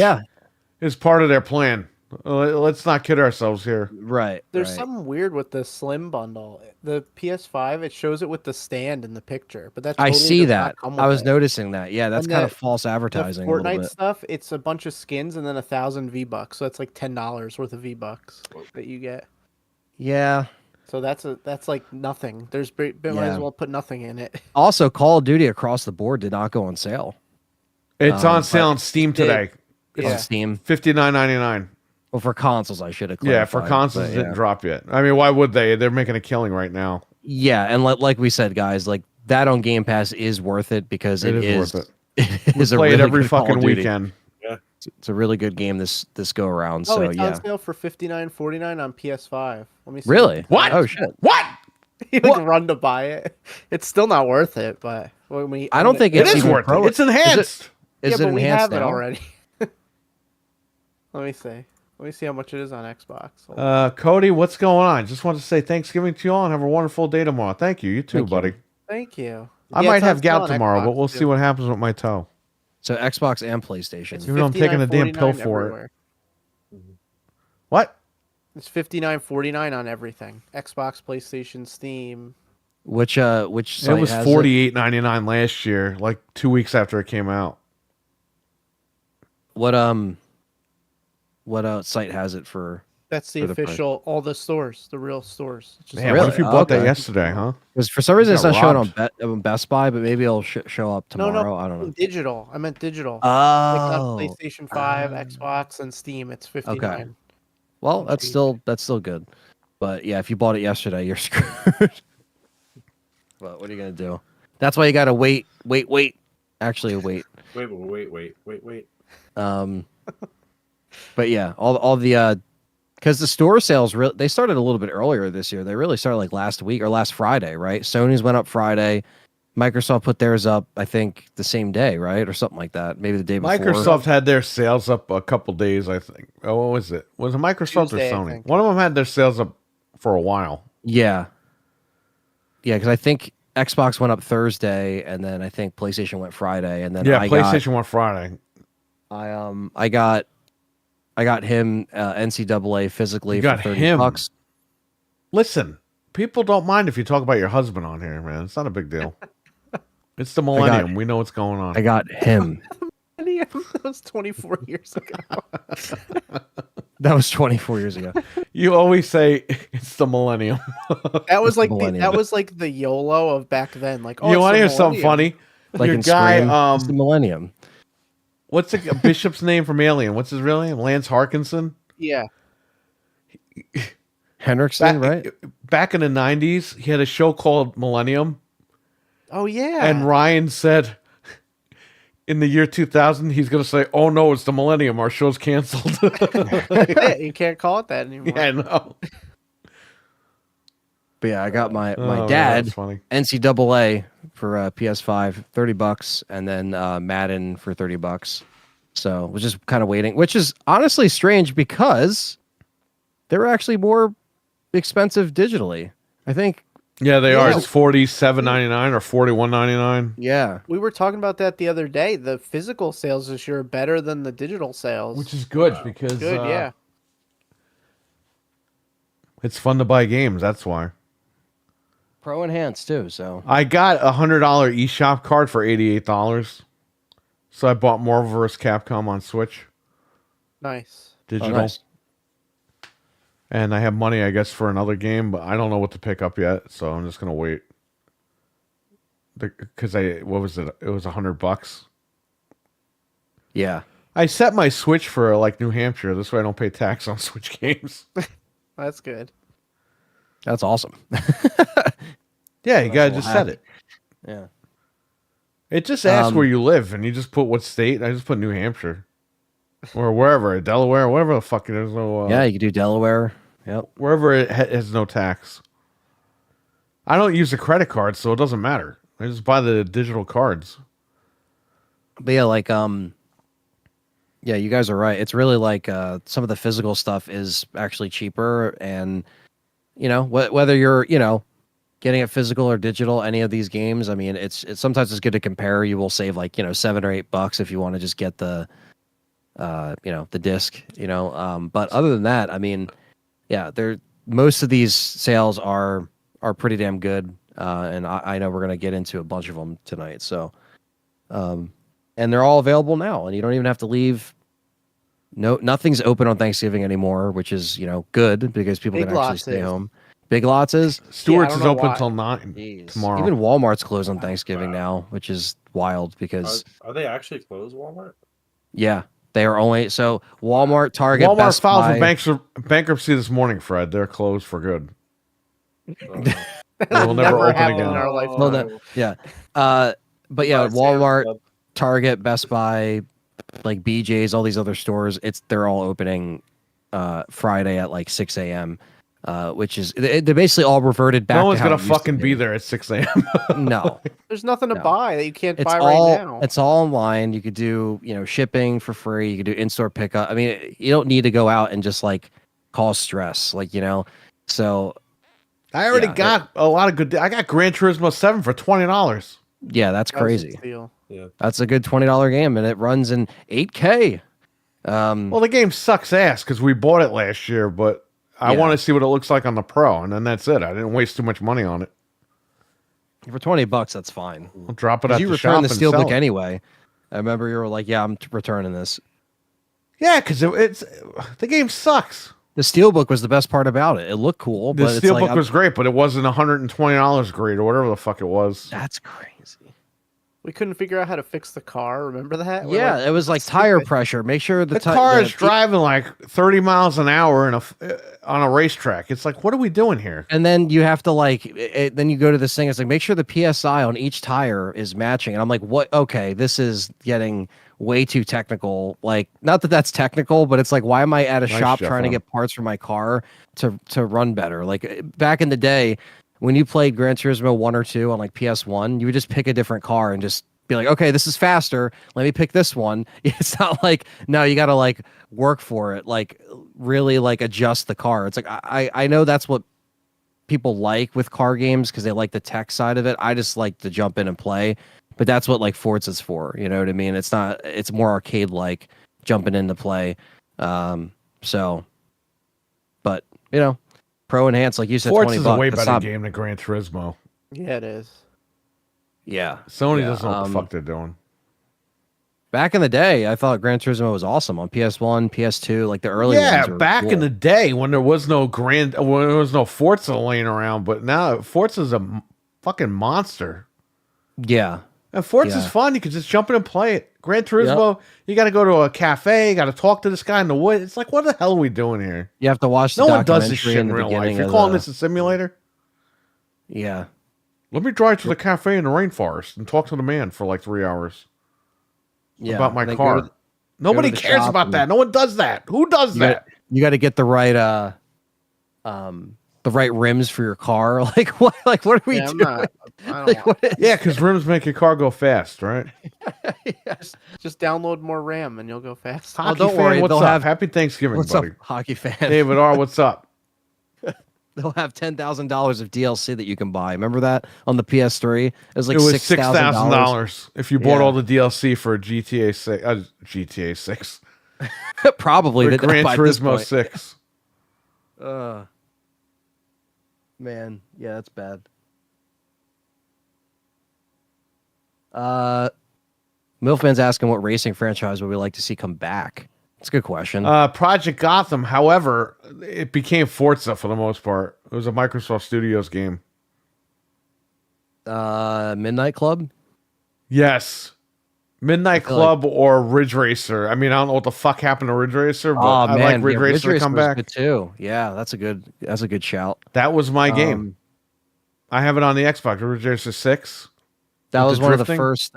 is part of their plan. Let's not kid ourselves here. Right. There's something weird with the Slim bundle. The PS5, it shows it with the stand in the picture, but that's I see that. I was noticing that. Yeah, that's kind of false advertising. The Fortnite stuff, it's a bunch of skins and then 1,000 V-Bucks, so that's like $10 worth of V-Bucks that you get. Yeah. So that's like nothing. Might as well put nothing in it. Also, Call of Duty across the board did not go on sale. It's on sale on Steam today. It's on Steam. $59.99. Well, for consoles, I should have clarified. Yeah, for consoles, it didn't drop yet. I mean, why would they? They're making a killing right now. Yeah, and like we said, guys, like that on Game Pass is worth it because it is worth it. It is play it every fucking weekend. Yeah, it's a really good game this go around. Oh, so it's on sale for $59.49 on PS5. Let me see. Really? What? Oh shit! What? You run to buy it. It's still not worth it, but when we I don't think it is worth it. It's enhanced. Is it we enhanced have it now? already. Let me see. Let me see how much it is on Xbox. Cody, what's going on? Just want to say Thanksgiving to you all and have a wonderful day tomorrow. Thank you. You too, buddy. Thank you. I might have gout tomorrow, but we'll see what happens with my toe. So Xbox and PlayStation. Even though I'm taking a damn pill for it. What? It's $59.49 on everything. Xbox, PlayStation, Steam. Which site it was $48.99 last year, like 2 weeks after it came out. What site has it for? That's the official, all the stores, the real stores. Man, what if you bought that yesterday, huh? Because for some reason it's not showing on Best Buy, but maybe it'll show up tomorrow. No, I don't know. Digital. I meant digital. Oh. Like on PlayStation 5, Xbox, and Steam, it's $59. Okay. Well, that's still good. But yeah, if you bought it yesterday, you're screwed. But what are you gonna do? That's why you gotta wait. Actually, wait. Wait. But yeah, all the because the store sales they started a little bit earlier this year. They really started like last week or last Friday, right? Sony's went up Friday. Microsoft put theirs up, I think, the same day, right, or something like that. Maybe the day before. Microsoft had their sales up a couple days, I think. Oh, what was it? Was it Microsoft Tuesday, or Sony? One of them had their sales up for a while. Yeah, because I think Xbox went up Thursday, and then I think PlayStation went Friday, and then PlayStation went Friday. I got him NCAA physically for $30. Listen, people don't mind if you talk about your husband on here, man. It's not a big deal. It's the millennium. We know what's going on. I got him. That was 24 years ago. That was 24 years ago. You always say it's the millennium. That was like the YOLO of back then. Like, you want to hear something funny? Like your in guy, Scream, it's the millennium. What's the Bishop's name from Alien? What's his real name? Lance Harkinson? Yeah. Henriksen, right? Back in the 90s, he had a show called Millennium. Oh, yeah. And Ryan said in the year 2000, he's going to say, oh, no, it's the Millennium. Our show's canceled. You can't call it that anymore. Yeah, I know. But yeah, I got my Oh, yeah, dad that's funny. NCAA for PS5, $30, and then Madden for $30. So was just kind of waiting, which is honestly strange because they were actually more expensive digitally. I think. Yeah, they are. Yeah. It's $47.99 or $41.99, Yeah. We were talking about that the other day. The physical sales this year are better than the digital sales. which is good because good, yeah. it's fun to buy games. That's why. Pro enhanced too. So I got a $100 eShop card for $88. So I bought Marvel vs. Capcom on Switch Nice. digital. nice. And I have money, I guess, for another game, but I don't know what to pick up yet, so I'm just gonna wait. Because what was it? It was $100. Yeah. I set my Switch for like New Hampshire. This way, I don't pay tax on Switch games. That's good. That's awesome. Yeah, you gotta little just set hack. it. Yeah. It just asks where you live, and you just put what state. I just put New Hampshire or wherever, Delaware, whatever the fuck. There's no Yeah, you could do Delaware. Yep. wherever it has no tax. I don't use a credit card, so it doesn't matter. I just buy the digital cards. But yeah, like yeah, you guys are right. It's really like some of the physical stuff is actually cheaper, and whether you're getting it physical or digital, any of these games, I mean, it's sometimes it's good to compare. You will save like $7 or $8 if you want to just get the the disc. But other than that, I mean, yeah, most of these sales are pretty damn good, and I know we're gonna get into a bunch of them tonight. So, and they're all available now, and you don't even have to leave. No, nothing's open on Thanksgiving anymore, which is good because people Big can actually Lots stay is. home. Big Lots is. Stewart's I don't is know open why. till 9 Jeez. tomorrow. Even Walmart's closed on Thanksgiving now, which is wild because Are they actually closed, Walmart? yeah, they are only so Walmart, Target, Walmart Best filed Buy. for bankruptcy this morning, Fred. They're closed for good. Uh, They will never open happened again. in our life. Well, no, yeah, but yeah, Buy Sam's Walmart, Club. Target, Best Buy, like BJ's, all these other stores, they're all opening Friday at like 6 a.m. Which is they basically all reverted back. No one's to how gonna it used to fucking be there at 6 a.m. No, There's nothing to No. buy that you can't it's buy all right now. it's all online. You could do shipping for free. You could do in-store pickup. I mean, you don't need to go out and just like cause stress, So I already Yeah, got a lot of good. I got Gran Turismo 7 for $20. yeah, that's That was a crazy. steal. That's a good $20 game, and it runs in 8K. Well, the game sucks ass because we bought it last year, but I Yeah. want to see what it looks like on the Pro, and then that's it. I didn't waste too much money on it. For $20, that's fine. I'll drop it 'Cause at you the shop returned the and sell steelbook it. anyway. I remember you were like, "Yeah, I'm returning this." Yeah, because it's the game sucks. The steelbook was the best part about it. It looked cool, The but it's like, steelbook was great, but it wasn't $120 great or whatever the fuck it was. that's crazy. We couldn't figure out how to fix the car. Remember that? We're Yeah, like, it was like stupid. tire pressure. Make sure The car is driving. driving like 30 miles an hour on a racetrack. It's like, what are we doing here? And then you have to then you go to this thing. It's like, make sure the PSI on each tire is matching. And I'm like, what? Okay, this is getting way too technical. Like, not that that's technical, but it's like, why am I at a Nice, shop Jeff, trying to on. get parts for my car to run better? Like back in the day, when you played Gran Turismo 1 or 2 on like PS1, you would just pick a different car and just be like, okay, this is faster. Let me pick this one. It's not like, no, you got to like work for it. Like really like adjust the car. It's like, I know that's what people like with car games because they like the tech side of it. I just like to jump in and play, but that's what like Forza's for. You know what I mean? It's more arcade like jumping into play. So, but Pro Enhanced, like you said, Forza $20. is a way That's better not- game than Gran Turismo. Yeah, it is. Yeah. Sony Yeah, doesn't know what the fuck they're doing. Back in the day, I thought Gran Turismo was awesome on PS1, PS2, like the early ones. Yeah, were back cool. in the day when there was no when there was no Forza laying around, but now Forza's a fucking monster. Yeah. And Forza's Yeah. fun. You can just jump in and play it. Gran Turismo, you got to go to a cafe. You got to talk to this guy in the woods. It's like, what the hell are we doing here? You have to watch the No one does this documentary shit in the real life. beginning You're of calling the- this a simulator? Yeah. Let me drive to the cafe in the rainforest and talk to the man for like 3 hours Yeah. about my Then car. go to Nobody the cares shop about and- that. No one does that. Who does You that? got to get the right the right rims for your car. Like what? Like what are we Yeah, I'm doing? not. I don't Like want. what is Yeah, because rims make your car go fast, right? yes. Just download more RAM and you'll go fast. Hockey don't fan, worry, what's they'll up? have- Happy Thanksgiving, What's buddy. up, hockey fan? David R, what's up? They'll have $10,000 of DLC that you can buy. Remember that on the PS3? It was like It was $6,000. $6,000 if you bought Yeah. all the DLC for GTA 6. GTA 6. Probably For that Gran by this Turismo point. 6. Man, yeah, that's bad. Milfman's asking what racing franchise would we like to see come back. It's a good question. Project Gotham, however, it became Forza for the most part. It was a Microsoft Studios game. Midnight Club. Yes. Midnight feel Club or Ridge Racer. I mean, I don't know what the fuck happened to Ridge Racer, but Oh I man, like Ridge yeah, Racer to come was back. good too. Yeah, that's a good shout. That was my game. I have it on the Xbox. Ridge Racer 6. That With was the one of the drifting? first.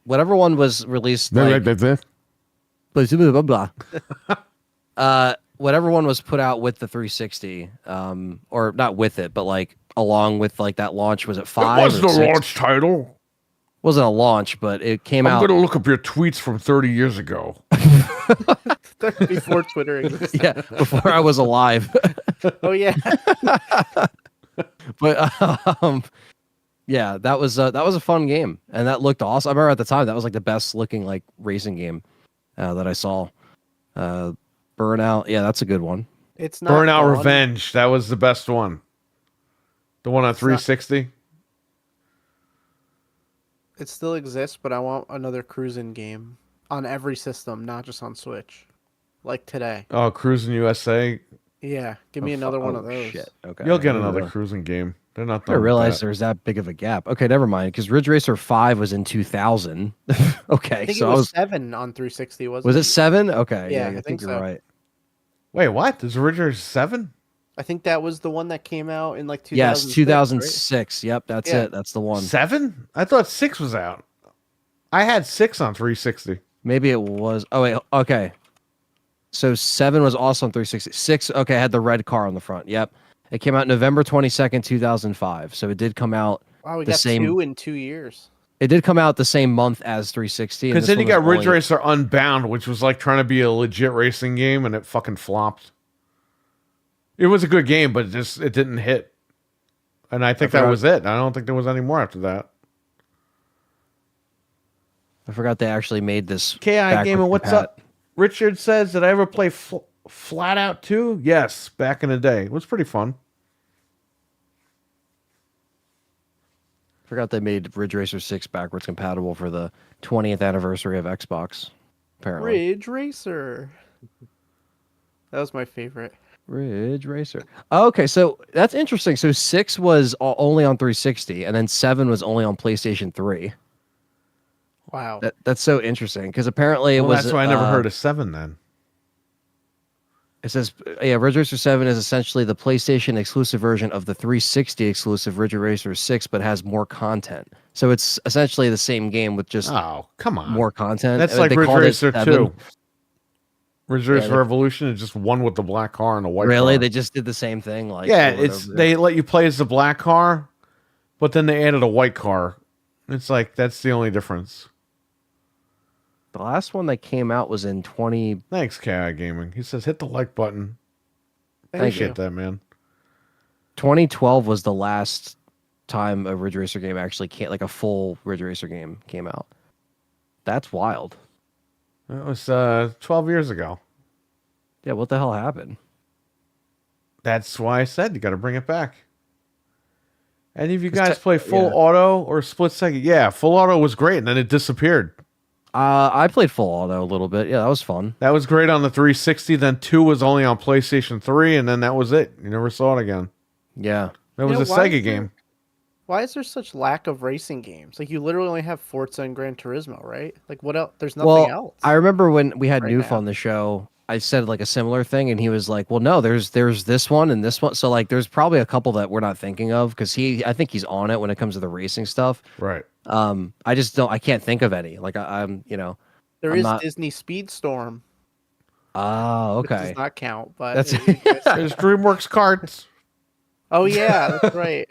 Whatever one was released. Like, blah, blah, blah, blah. Whatever one was put out with the 360, or not with it, but like along with like that launch. Was it 5? It was or the 6? launch title. Wasn't a launch, but it came I'm out. going to look up your tweets from 30 years ago. Before Twitter existed. Yeah, before I was alive. Oh yeah. But yeah, that was a fun game, and that looked awesome. I remember at the time that was like the best looking like racing game that I saw. Burnout, yeah, that's a good one. It's not Burnout fun. Revenge. That was the best one. The one on 360. It still exists, but I want another cruising game on every system, not just on Switch. Like today. Oh, Cruising USA. Yeah, give me another one of those. Shit. Okay, You'll get I didn't another realize- cruising game. They're not I done with realized that. there was that big of a gap. Okay, never mind. Because Ridge Racer 5 was in 2000. Okay, I think so it I was was 7 on 360, wasn't was it 7? Okay, Yeah, I I think think you're so. right. Wait, what? There's Original 7? I think that was the one that came out in like 2006. Yes, right? 2006. Yep, that's Yeah. it. That's the one. 7? I thought 6 was out. I had 6 on 360. Maybe it was. Oh wait, okay. So 7 was also on 360. 6, okay, had the red car on the front. Yep. It came out November 22nd, 2005. So it did come out Wow, we the got same- 2 in 2 years. It did come out the same month as 360. and Because this then you one got was Ridge only- Racer Unbound, which was like trying to be a legit racing game, and it fucking flopped. It was a good game, but it didn't hit. And I think that forgot- was it. I don't think there was any more after that. I forgot they actually made this. KI backwards Gaming, what's compat. up? Richard says, did I ever play Flat Out 2? Yes, back in the day. It was pretty fun. Forgot they made Ridge Racer 6 backwards compatible for the 20th anniversary of Xbox. Apparently. Ridge Racer. That was my favorite. Ridge Racer. Oh, okay, so that's interesting. So 6 was only on 360, and then 7 was only on PlayStation 3. Wow. That's so interesting because apparently it Well, was. that's why I never heard of 7 then. It says, yeah, Ridge Racer 7 is essentially the PlayStation exclusive version of the 360 exclusive Ridge Racer 6, but has more content. So it's essentially the same game with just Oh, come on. more content. That's They like Ridge called it Racer 7. 2. Ridge Racer they- Revolution is just one with the black car and a white Really? car. They just did the same thing? Like Yeah, over and it's over. they let you play as the black car, but then they added a white car. It's like that's the only difference. The last one that came out was in 20. Thanks, KI Gaming. He says hit the like button. Thank Appreciate you. that, man. 2012 was the last time a Ridge Racer game actually came, like a full Ridge Racer game came out. That's wild. That was 12 years ago. Yeah, what the hell happened? That's why I said you got to bring it back. Any of you 'Cause guys play full auto or split second? Yeah, full auto was great, and then it disappeared. I played full auto a little bit. Yeah, that was fun. That was great on the 360. Then 2 was only on PlayStation 3, and then that was it. You never saw it again. Yeah. That was know, a why Sega is there- game. Why is there such lack of racing games? Like you literally only have Forza and Gran Turismo, right? Like what else? There's nothing Well, else. I remember when we had right Noof now. on the show, I said like a similar thing, and he was like, "Well, no, there's this one and this one." So like, there's probably a couple that we're not thinking of because I think he's on it when it comes to the racing stuff. Right. I can't think of any. Like I'm, There I'm is not- Disney Speedstorm. oh, Which okay. does not count, but That's- it exists. There's DreamWorks carts. Oh yeah, that's right.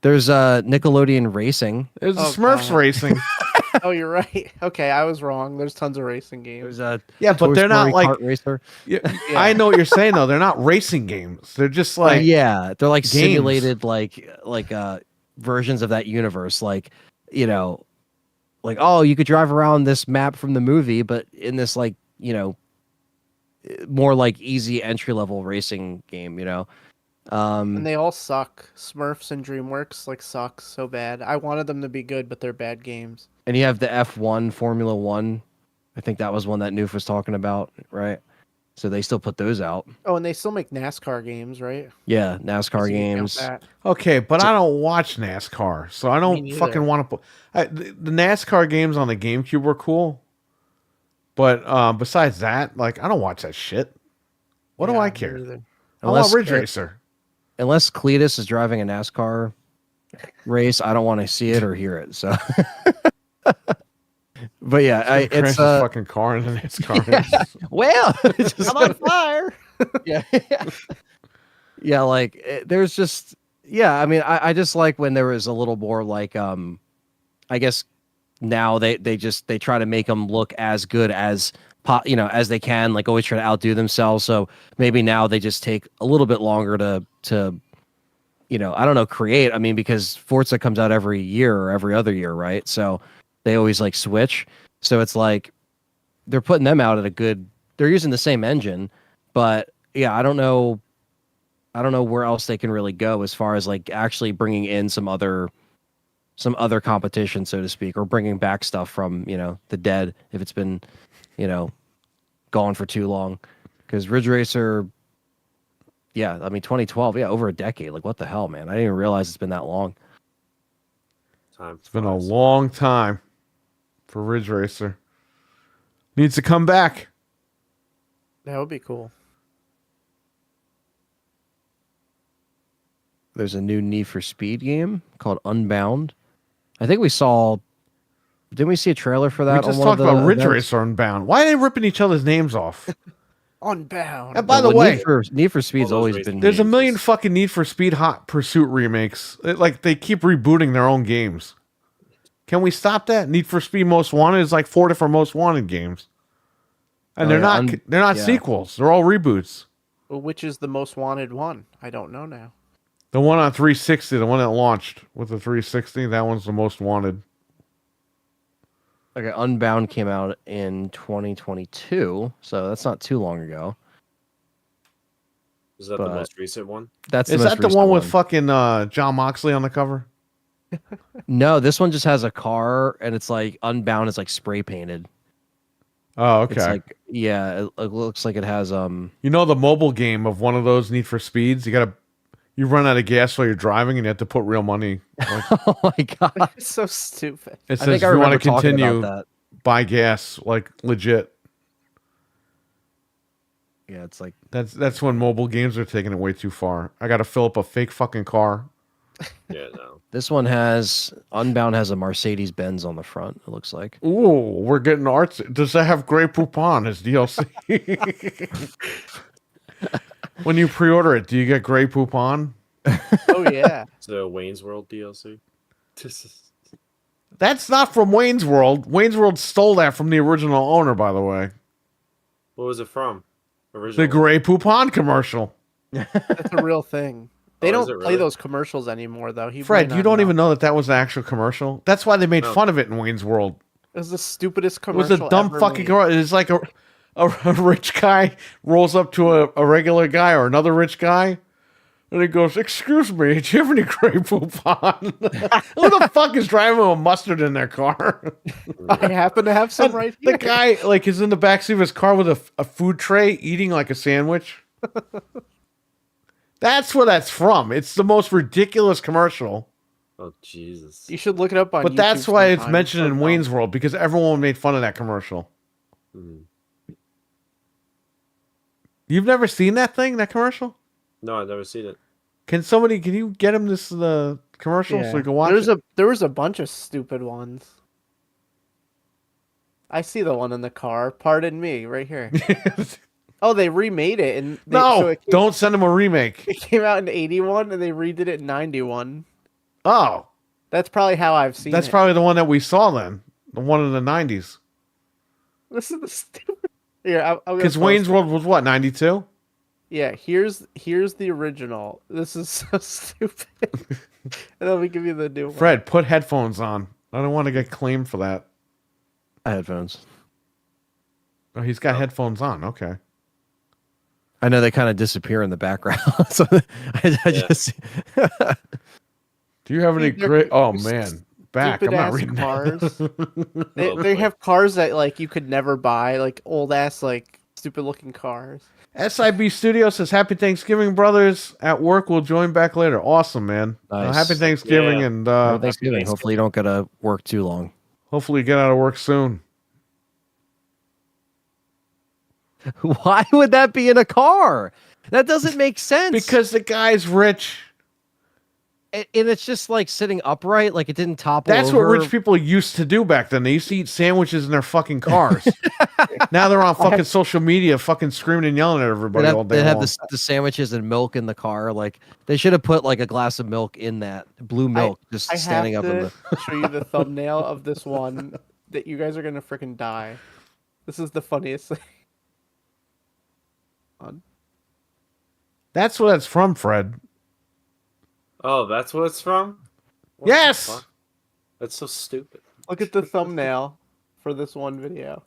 There's Nickelodeon Racing. There's Oh, Smurfs God. racing. Oh, you're right. Okay, I was wrong. There's tons of racing There's games. a Yeah, but Toy they're not Story like. Kart Racer. Yeah, Yeah. I know what you're saying though. They're not racing games. They're just like Yeah, they're like games. simulated versions of that universe. Like, you know, like, oh, you could drive around this map from the movie, but in this like, more like easy entry level racing game. And they all suck. Smurfs and DreamWorks like suck so bad. I wanted them to be good, but they're bad games. And you have the F1 Formula One. I think that was one that Noof was talking about, right? So they still put those out. Oh, and they still make NASCAR games, right? Yeah, NASCAR So you count games. that. Okay, but I don't watch NASCAR, so I Me don't neither. fucking want to. The NASCAR games on the GameCube were cool, but besides that, like I don't watch that shit. What do Yeah, I me care? neither. I want Ridge Racer. Unless Cletus is driving a NASCAR race, I don't want to see it or hear it. So, but yeah, Crash it's his fucking car in the NASCAR race. well, I'm on fire. yeah, yeah. Like there's just I mean, I just like when there was a little more like I guess now they try to make them look as good as as they can, like always try to outdo themselves. So maybe now they just take a little bit longer to I don't know, create. I mean, because Forza comes out every year or every other year, right? So they always like switch. So it's like they're putting them out at a good. They're using the same engine, but yeah, I don't know where else they can really go as far as like actually bringing in some other competition, so to speak, or bringing back stuff from the dead if it's been gone for too long. Because Ridge Racer, yeah, I mean 2012, yeah, over a decade. Like what the hell, man? I didn't even realize it's been that long. It's been a long time for Ridge Racer. Needs to come back. That would be cool. There's a new Need for Speed game called Unbound. I think we saw. Didn't we see a trailer for that? We just on one talked of the about Ridge events? Racer Unbound. Why are they ripping each other's names off? Unbound. And by the Well, way, Need for Speed's All those always racing been. there's a games million is- fucking Need for Speed Hot Pursuit remakes. Like they keep rebooting their own games. Can we stop that? Need for Speed Most Wanted is like 4 different Most Wanted games, and Oh, they're yeah, not yeah. sequels. They're all reboots. Well, which is the most wanted one? I don't know now. The one on 360, the one that launched with the 360, that one's the most wanted. Okay, Unbound came out in 2022, so that's not too long ago. Is that but- the most recent one? That's Is the most that the recent one with fucking John Moxley on the cover? No, this one just has a car, and it's like Unbound is like spray painted. Oh, okay. It's like it looks like it has You know the mobile game of one of those Need for Speeds? You run out of gas while you're driving and you have to put real money. Like, Oh my god! It's so stupid. it I says think I if you want remember to talking continue, about that. buy gas, like legit. Yeah, it's like That's when mobile games are taking it way too far. I got to fill up a fake fucking car. Yeah, no. this one has Unbound has a Mercedes Benz on the front. It looks like. Ooh, we're getting arts. Does that have Grey Poupon as DLC? When you pre-order it, do you get Grey Poupon? Oh yeah. It's the Wayne's World DLC. That's not from Wayne's World. Wayne's World stole that from the original owner, by the way. What was it from? Original. The Grey Poupon commercial. That's a real thing. They Oh, is don't it play really? those commercials anymore, though. He Fred, might you not don't even know that was an actual commercial. That's why they made No. fun of it in Wayne's World. It was the stupidest It was commercial. a dumb ever fucking made. commercial. It's like a rich guy rolls up to a regular guy or another rich guy, and he goes, "Excuse me, do you have any Grey Poupon?" Who the fuck is driving with mustard in their car? I happen to have some And right here. the guy like is in the backseat of his car with a food tray, eating like a sandwich. That's where that's from. It's the most ridiculous commercial. Oh Jesus. You should look it up on. But that's YouTube why it's sometime. mentioned So in dumb. Wayne's World, because everyone made fun of that commercial. Mhm. You've never seen that thing, that commercial? No, I've never seen it. Can you get him the commercial so Yeah. you can watch it? There was a bunch of stupid ones. I see the one in the car. Pardon me, right here. Oh, they remade it, and No, don't send them a remake. It came out in 81, and they redid it in 91. Oh, That's probably how I've seen it. that's probably the one that we saw then. The one in the 90s. This is the stupid. Here, Because Wayne's World was what, 92? Yeah, here's the original. This is so stupid. And then we give you the new one. Fred, put headphones on. I don't want to get claimed for that. Headphones. Oh, he's got headphones on. Okay. I know they kind of disappear in the background. So I just. Do you have any They're great? Oh man, back. I'm not stupid-ass reading cars. that. They have cars that like you could never buy, like old ass like stupid looking cars. SIB Studio says, "Happy Thanksgiving, brothers. At work, we'll join back later." Awesome, man. Nice. Happy Thanksgiving, Yeah. and Thanksgiving. Hopefully, you don't gotta work too long. hopefully you get out of work soon. Why would that be in a car? That doesn't make sense. Because the guy's rich. And it's just like sitting upright, like it didn't topple That's over. what rich people used to do back then. They used to eat sandwiches in their fucking cars. Now they're on fucking social media, fucking screaming and yelling at everybody all day They have long. the sandwiches and milk in the car. Like they should have put like a glass of milk in that blue milk, just I standing have up in to the. show you the thumbnail of this one that you guys are gonna freaking die. This is the funniest thing. That's what it's from, Fred. Oh, that's what it's from? What Yes! the fuck? That's so stupid. Look at the thumbnail for this one video.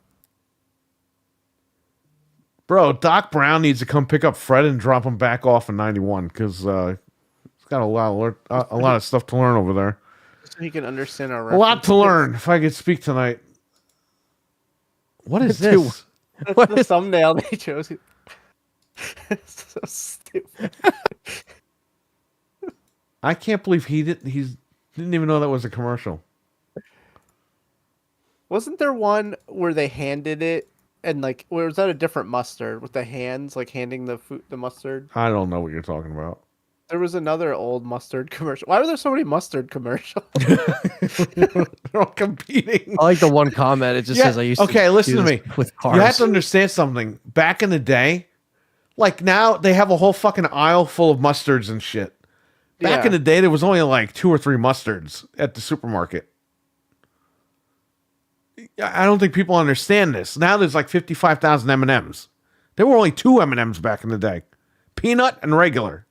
Bro, Doc Brown needs to come pick up Fred and drop him back off in 91 because he's got a lot of stuff to learn over there. So he can understand our A lot to references. learn if I could speak tonight. What is this? That's the thumbnail they chose. It's so stupid. I can't believe he didn't even know that was a commercial. Wasn't there one where they handed it and like where was that a different mustard with the hands like handing the mustard? I don't know what you're talking about. There was another old mustard commercial. Why were there so many mustard commercials? They're all competing. I like the one comment. It just says I used to. Okay, listen do to this me. with cars. You have to understand something. Back in the day, like now they have a whole fucking aisle full of mustards and shit. Back in the day, there was only like 2 or 3 mustards at the supermarket. I don't think people understand this. Now there's like 55,000 M&Ms. There were only 2 M&Ms back in the day. Peanut and regular.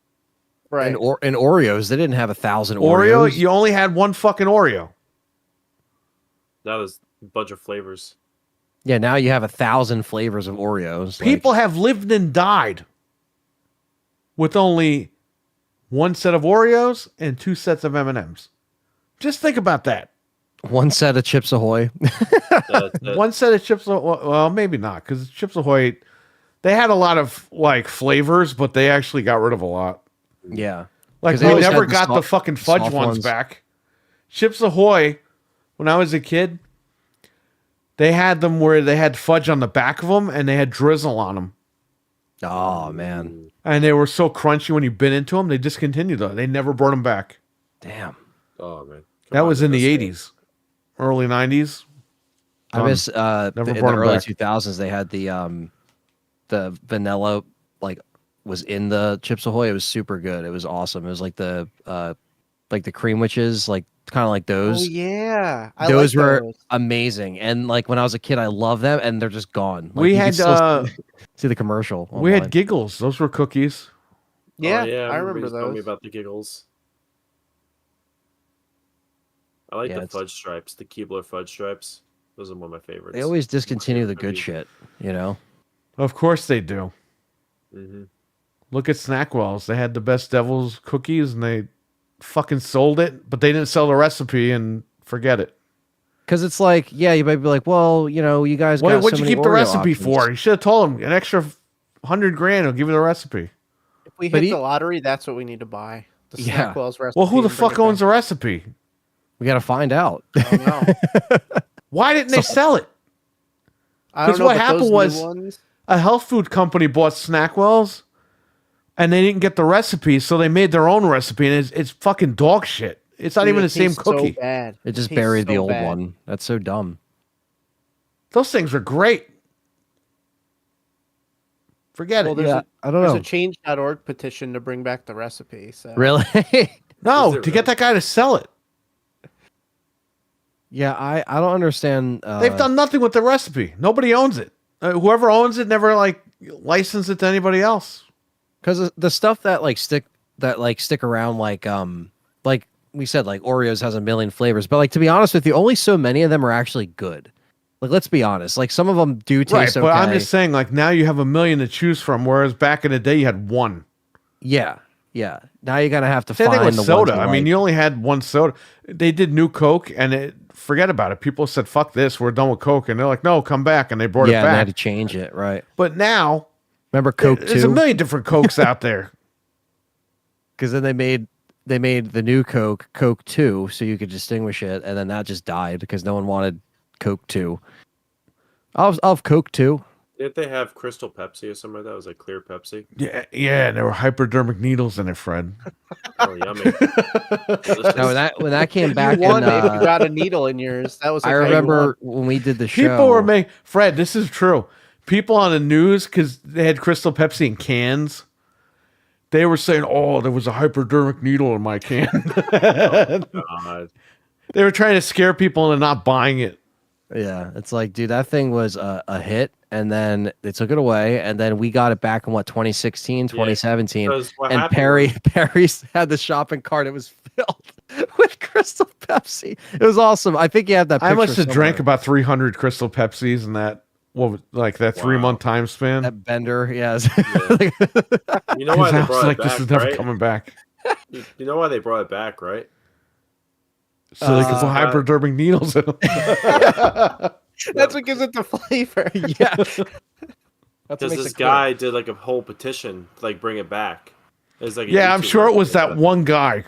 Right. And Oreos, they didn't have 1,000 Oreo, Oreos. you only had one fucking Oreo. That was a bunch of flavors. Yeah, now you have 1,000 flavors of Oreos. People have lived and died with only 1 set of Oreos and 2 sets of M&Ms. Just think about that. One set of Chips Ahoy. One set of Chips Ahoy, well, maybe not, because Chips Ahoy, they had a lot of like flavors, but they actually got rid of a lot. Yeah. Like 'Cause they we always never had the got the soft- fucking fudge soft ones ones. back. Chips Ahoy, when I was a kid, they had them where they had fudge on the back of them and they had drizzle on them. Oh, man. And they were so crunchy when you bit into them, they discontinued them. They never brought them back. Damn. Oh man, That was in the 80s, early 90s. I miss Never in the brought 'em early back. 2000s they had the vanilla like was in the Chips Ahoy. It was super good. It was awesome. It was like the cream witches, like kind of like Oh those. yeah. I Those like were those. amazing. And like when I was a kid, I loved them, and they're just gone. Like, We you can had still see the commercial. we online. had Giggles. Those were cookies. Yeah, Oh, yeah, I remember you told me those. about the giggles. I like Yeah, the it's- fudge stripes, the Keebler fudge stripes. Those are one of my favorites. They always discontinue the good shit, you know. Of course they do. Mm-hmm. Look at Snackwells. They had the best Devil's cookies and they fucking sold it, but they didn't sell the recipe and forget it. Because it's like, yeah, you might be like, well, you know, you guys. got What'd so you many keep the Oreo recipe options. for? You should have told them an extra $100,000 will give you the recipe. If we But hit he- the lottery, that's what we need to buy. The Yeah. Snackwell's recipe. Well, who the and bring fuck it owns back. the recipe? We got to find out. I don't know. Why didn't they sell it? I don't 'Cause know. what but happened those was- new ones, A health food company bought Snackwells and they didn't get the recipe, so they made their own recipe and it's fucking dog shit. It's not dude, even it the same tastes so cookie. bad. It just tastes buried the so old bad. one. That's so dumb. Those things are great. Forget Well, it. there's Yeah, I don't there's know. a change.org petition to bring back the recipe. So Really? No, Is to it get really? that guy to sell it. Yeah, I don't understand. They've done nothing with the recipe. Nobody owns it. Whoever owns it never like licensed it to anybody else. because the stuff that stick around like we said, like Oreos has a million flavors, but like to be honest with you, only so many of them are actually good. Like let's be honest, like some of them do Right, taste but okay. I'm just saying, like now you have a million to choose from, whereas back in the day you had one. Yeah. Now you're gonna have to Same find thing with the soda. ones I mean, you only had one soda. They did New Coke, and forget about it. People said, "Fuck this, we're done with Coke," and they're like, "No, come back," and they brought it and they had back. to change it, right? But now Remember Coke there's a 2? million different Cokes out there. Because then they made the new Coke 2, so you could distinguish it, and then that just died because no one wanted Coke 2. I'll have Coke 2. Didn't they have Crystal Pepsi or something like that? It was like clear Pepsi. Yeah, and there were hypodermic needles in it, Fred. Oh, yummy. Now when that came back, you won in, if you got a needle in yours. That was I like how you won. remember when we did the show. People were making Fred. This is true. People on the news, because they had Crystal Pepsi in cans. They were saying, "Oh, there was a hypodermic needle in my can." God. They were trying to scare people into not buying it. Yeah, it's like, dude, that thing was a hit, and then they took it away, and then we got it back in 2016, 2017, Because what and happened Perry's had the shopping cart. It was filled with Crystal Pepsi. It was awesome. I think you have that. I must have picture drank somewhere. about 300 Crystal Pepsis in that like that 3-month time span. That bender. Yes. You know why I they was brought like, it this back, is never right? coming back. You know why they brought it back, right? So they could put hypodermic needles in them. That's what gives it the flavor. Yeah. That's what Because makes this it cool. guy did like a whole petition to like bring it back. It's like a Yeah, I'm YouTuber sure it was did that one guy.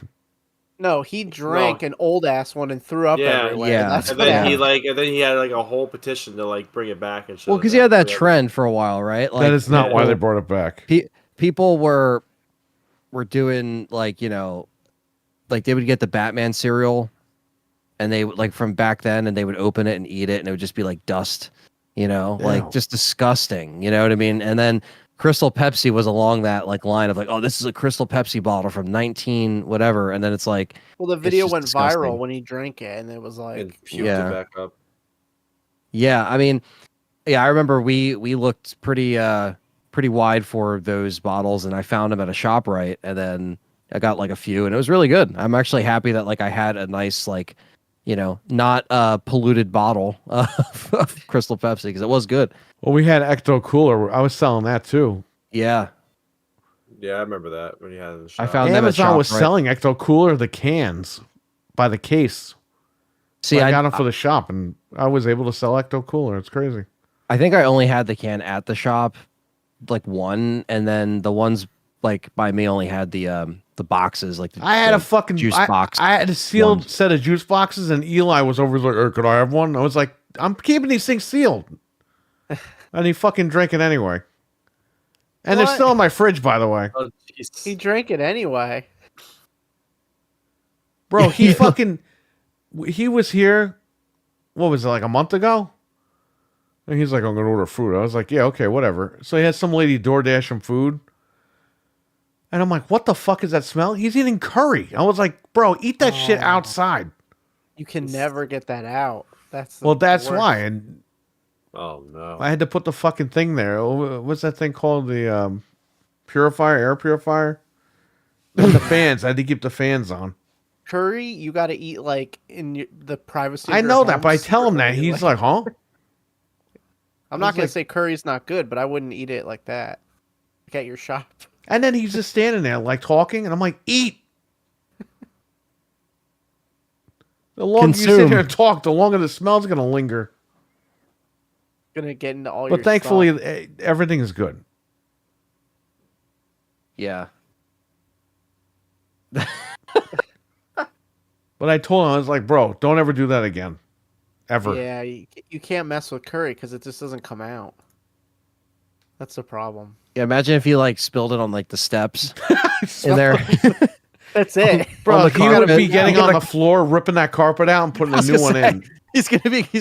No, he drank an old ass one and threw up Yeah, everywhere. yeah. That's And what then happened. he had like a whole petition to like bring it back and shit. Well, like because you had that Yeah. trend for a while, right? Like That is not yeah. why they brought it back. people were doing like like they would get the Batman cereal, and they like from back then, and they would open it and eat it, and it would just be like dust, like Ew. just disgusting. You know what I mean? And then Crystal Pepsi was along that like line of like, oh, this is a Crystal Pepsi bottle from 19 whatever, and then it's like, Well, the video just went disgusting. viral when he drank it, and it was like, And puked Yeah. it back up. yeah, I mean, yeah, I remember we looked pretty wide for those bottles, and I found them at a ShopRite, and then I got like a few, and it was really good. I'm actually happy that like I had a nice like, not polluted bottle of Crystal Pepsi because it was good. Well, we had Ecto Cooler. I was selling that too. Yeah, Yeah, I remember that when you had it in the shop. I found them at Amazon was ShopRite. selling Ecto Cooler, the cans, by the case. See, I got them for the shop, and I was able to sell Ecto Cooler. It's crazy. I think I only had the can at the shop, like one, and then the ones like by me only had the boxes, like I had the a fucking juice I, box. I had a sealed ones. set of juice boxes, and Eli was over like, could I have one? I was like, I'm keeping these things sealed. And he fucking drank it anyway. And they're What? still in my fridge, by the way. Oh, jeez. he drank it anyway. Bro, he fucking he was here, what was it, like a month ago? And he's like, I'm gonna order food. I was like, yeah, okay, whatever. So he had some lady DoorDash him food. And I'm like, what the fuck is that smell? He's eating curry. I was like, bro, eat that shit outside. You can never get that out. That's the Well, that's worst. why. And Oh no. I had to put the fucking thing there. What's that thing called? The purifier, air purifier? And the fans. I had to keep the fans on. Curry, you got to eat like in the privacy. I of your know that, but I home tell him that. secretly, He's like, huh? I'm not He's gonna like- say curry's not good, but I wouldn't eat it like that. Like at your shop. And then he's just standing there, like talking, and I'm like, eat. The longer you sit Consume. here and talk, the longer the smell's gonna linger. Gonna get into all your But thankfully, stuff. everything is good. Yeah. But I told him, I was like, bro, don't ever do that again, ever. Yeah, you can't mess with curry because it just doesn't come out. That's the problem. Yeah, imagine if you like spilled it on like the steps in there. That's it. Bro, the he would carpet. be getting Yeah. on the floor, ripping that carpet out, and putting I a was new gonna one say, in. He's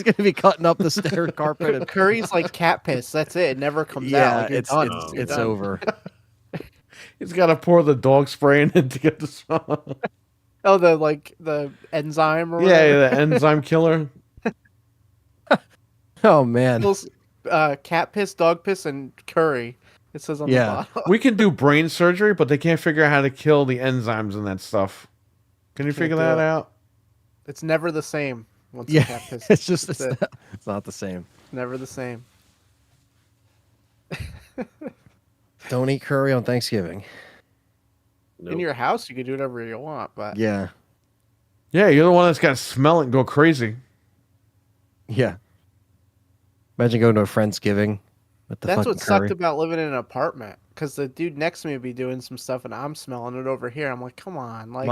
gonna be cutting up the stair carpet. And, Curry's like cat piss. That's it. It never comes out. yeah, Like, you're it's done. it's You're it's done. over. He's got to pour the dog spray in it to get the smell. Oh, the enzyme or Yeah, whatever. the enzyme killer. Oh man. Those, cat piss, dog piss, and curry. It says on Yeah. the bottom. We can do brain surgery, but they can't figure out how to kill the enzymes in that stuff. Can you Can't figure do that it. out? It's never the same. Once Yeah, the cat piss. it's just That's it's it. not the same. Never the same. Don't eat curry on Thanksgiving. Nope. In your house, you can do whatever you want, but Yeah, Yeah, you're the one that's got to smell it and go crazy. yeah. Imagine going to a Friendsgiving with the that's fucking what sucked curry. about living in an apartment. Because the dude next to me would be doing some stuff, and I'm smelling it over here. I'm like, come on, like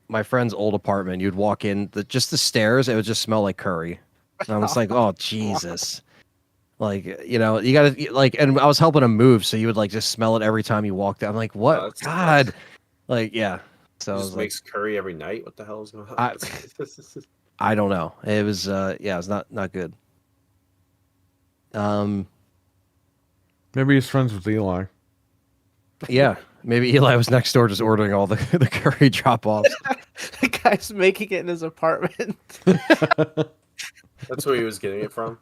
My friend's old apartment. You'd walk in, just the stairs. It would just smell like curry. And I was like, oh Jesus. Like, you gotta like, and I was helping him move, so you would like just smell it every time you walked out. I'm like, what? that's God, like, yeah. So I He was just like, makes curry every night. What the hell is going on? I don't know. It was, yeah, it was not good. Maybe he's friends with Eli. Yeah, maybe Eli was next door just ordering all the curry drop offs. the guy's making it in his apartment. That's where he was getting it from.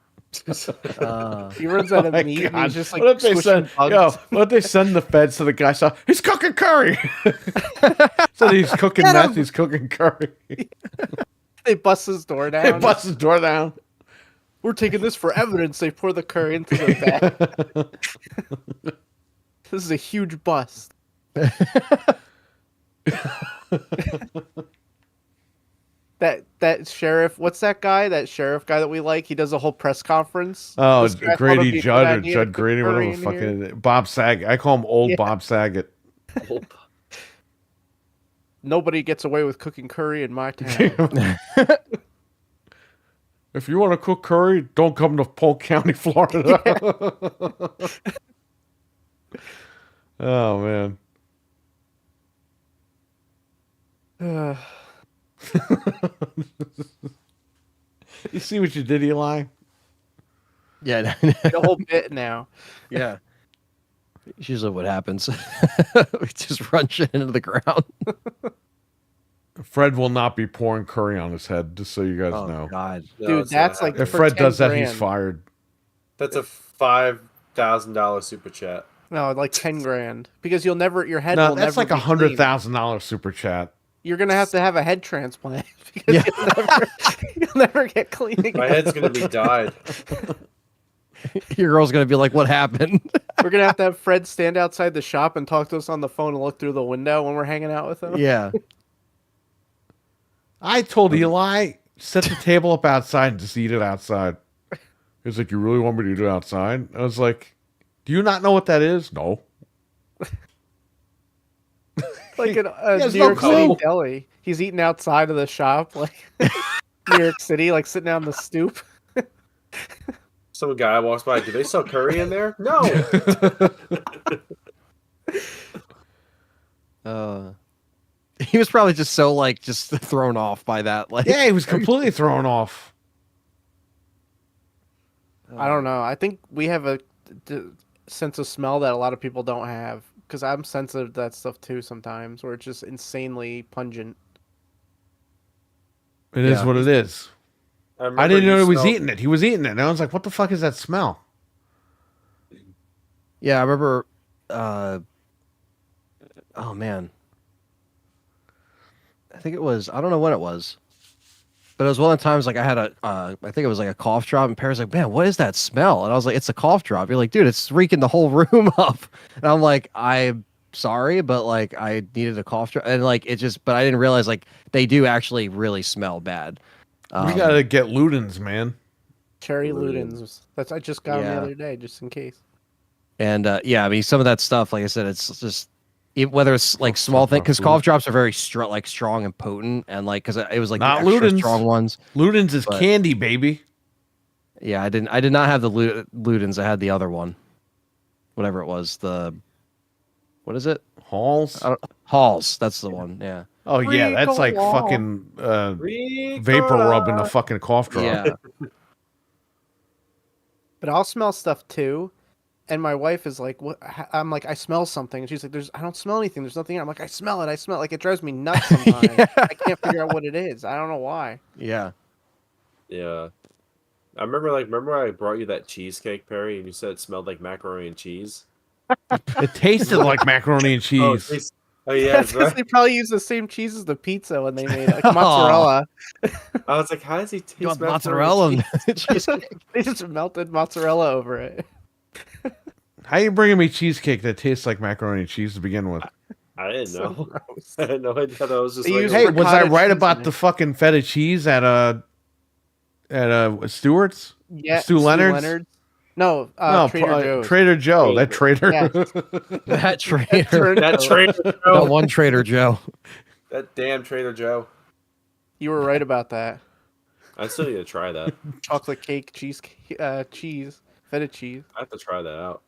He runs out of My meat, and God. he's just like what if they squishing send? bugs. Yo, what if they send the feds to the guy? So he's cooking curry. So he's cooking Get meth. him! He's cooking curry. They bust his door down. They bust his door down. We're taking this for evidence. They pour the curry into the bag. This is a huge bust. That sheriff, what's that guy? That sheriff guy that we like? He does a whole press conference. Oh, This guy thought it'd Grady be a good Judd or idea to Judd put Grady, curry whatever in fucking here. it is. Bob Saget. I call him old Yeah. Bob Saget. Nobody gets away with cooking curry in my town. If you want to cook curry, don't come to Polk County, Florida. Oh man. You see what you did, Eli? Yeah, The whole bit now. yeah. It's usually what happens. We just run shit into the ground. Fred will not be pouring curry on his head, just so you guys Oh know. God. No, Dude, it's that's not like- If happening. for Fred does 10 that, he's grand. fired. That's a $5,000 super chat. No, like 10 grand. Because your head No, will that's never like be clean. $100,000 super chat. You're gonna have to have a head transplant because Yeah. you'll never get clean again. My head's gonna be dyed. Your girl's gonna be like, "What happened?" We're gonna have to have Fred stand outside the shop and talk to us on the phone and look through the window when we're hanging out with him. Yeah. I told Eli, set the table up outside and just eat it outside. He's like, you really want me to eat it outside? I was like, do you not know what that is? No. Like in He a has New no York City clue. deli. He's eating outside of the shop, like New York City, like sitting on the stoop. Some guy walks by. Do they sell curry in there? No. He was probably just so like just thrown off by that. Like, Yeah, he was completely thrown off. I don't know. I think we have a sense of smell that a lot of people don't have. Because I'm sensitive to that stuff too sometimes, where it's just insanely pungent. It is Yeah. what it is. I remember didn't know you he was smelled- eating it. He was eating it. And I was like, what the fuck is that smell? Yeah, I remember. Oh man, I think it was. I don't know when it was, but it was one of the times like I had I think it was like a cough drop, and Perry's like, "Man, what is that smell?" And I was like, "It's a cough drop." You're like, "Dude, it's reeking the whole room up." And I'm like, "I'm sorry, but like I needed a cough drop," and like it just, but I didn't realize like they do actually really smell bad. We gotta get Ludens, man. Cherry Ludens. Ludens. That's I just got them Yeah. the other day, just in case. And yeah, I mean, some of that stuff, like I said, it's just whether it's like small thing, because food. cough drops are very strong and potent, and like because it was like Not the extra Ludens. strong ones. Ludens is But- candy, baby. Yeah, I did not have the Ludens. I had the other one, whatever it was. What is it? Halls. Halls. That's the one. Yeah. Oh yeah, that's like Ricola. fucking vapor rub in a fucking cough drop. Yeah. But I'll smell stuff too. And my wife is like, "What?" I'm like, "I smell something," and she's like, I don't smell anything. There's nothing here." I'm like, "I smell it. I smell it." Like it drives me nuts sometimes. Yeah. I can't figure out what it is. I don't know why. Yeah. Yeah. I remember I brought you that cheesecake, Perry, and you said it smelled like macaroni and cheese. It tasted like macaroni and cheese. Oh yeah, That's because they probably use the same cheese as the pizza when they made it, like mozzarella. I was like, how does he taste You want macaroni mozzarella and cheese? and cheesecake? They just melted mozzarella over it. How you bringing me cheesecake that tastes like macaroni and cheese to begin with? I didn't So know. gross. I had no idea. That was just They like, use Hey, for was I cottage right cheese about in the it. fucking feta cheese at Stewart's? Yeah, Stu Leonard's? No, No, Trader Joe's. Trader Joe. That traitor. Yes. That Trader. that Trader That Joe. one Trader Joe. That damn Trader Joe. You were right about that. I still need to try that. Chocolate cake, cheese, feta cheese. I have to try that out.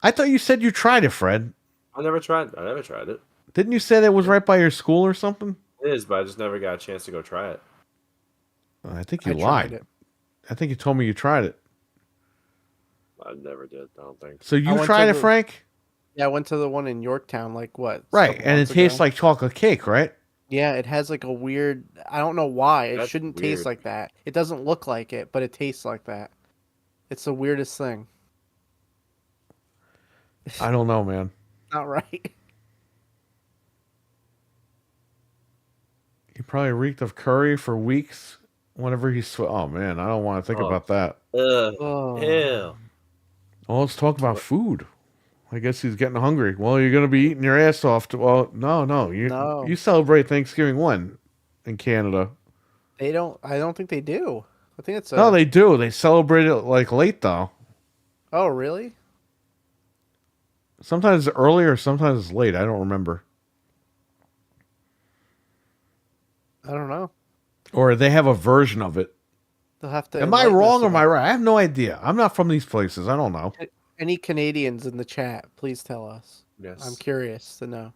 I thought you said you tried it, Fred. I never tried it. Didn't you say that was right by your school or something? It is, but I just never got a chance to go try it. I think you I tried lied. it. I think you told me you tried it. I never did. I don't think. So you went tried to it, the- Frank? Yeah, I went to the one in Yorktown, like what? Right, couple and it months tastes ago. like chocolate cake, right? Yeah, it has like a weird. I don't know why. It That's shouldn't weird. taste like that. It doesn't look like it, but it tastes like that. It's the weirdest thing. I don't know, man. Not right. He probably reeked of curry for weeks whenever oh man, I don't want to think Oh. about that. Ugh. Oh. Ew. Well, let's talk about food. I guess he's getting hungry. Well, you're gonna be eating your ass off. Well, no. No. You celebrate Thanksgiving when in Canada? They don't. I don't think they do. I think it's a. No, they do. They celebrate it like late though. Oh, really? Sometimes it's early or sometimes it's late. I don't remember. I don't know. Or they have a version of it. They'll have to. Am I enlighten wrong us or am I about right? I have no idea. I'm not from these places. I don't know. it. Any Canadians in the chat, please tell us. Yes. I'm curious to know.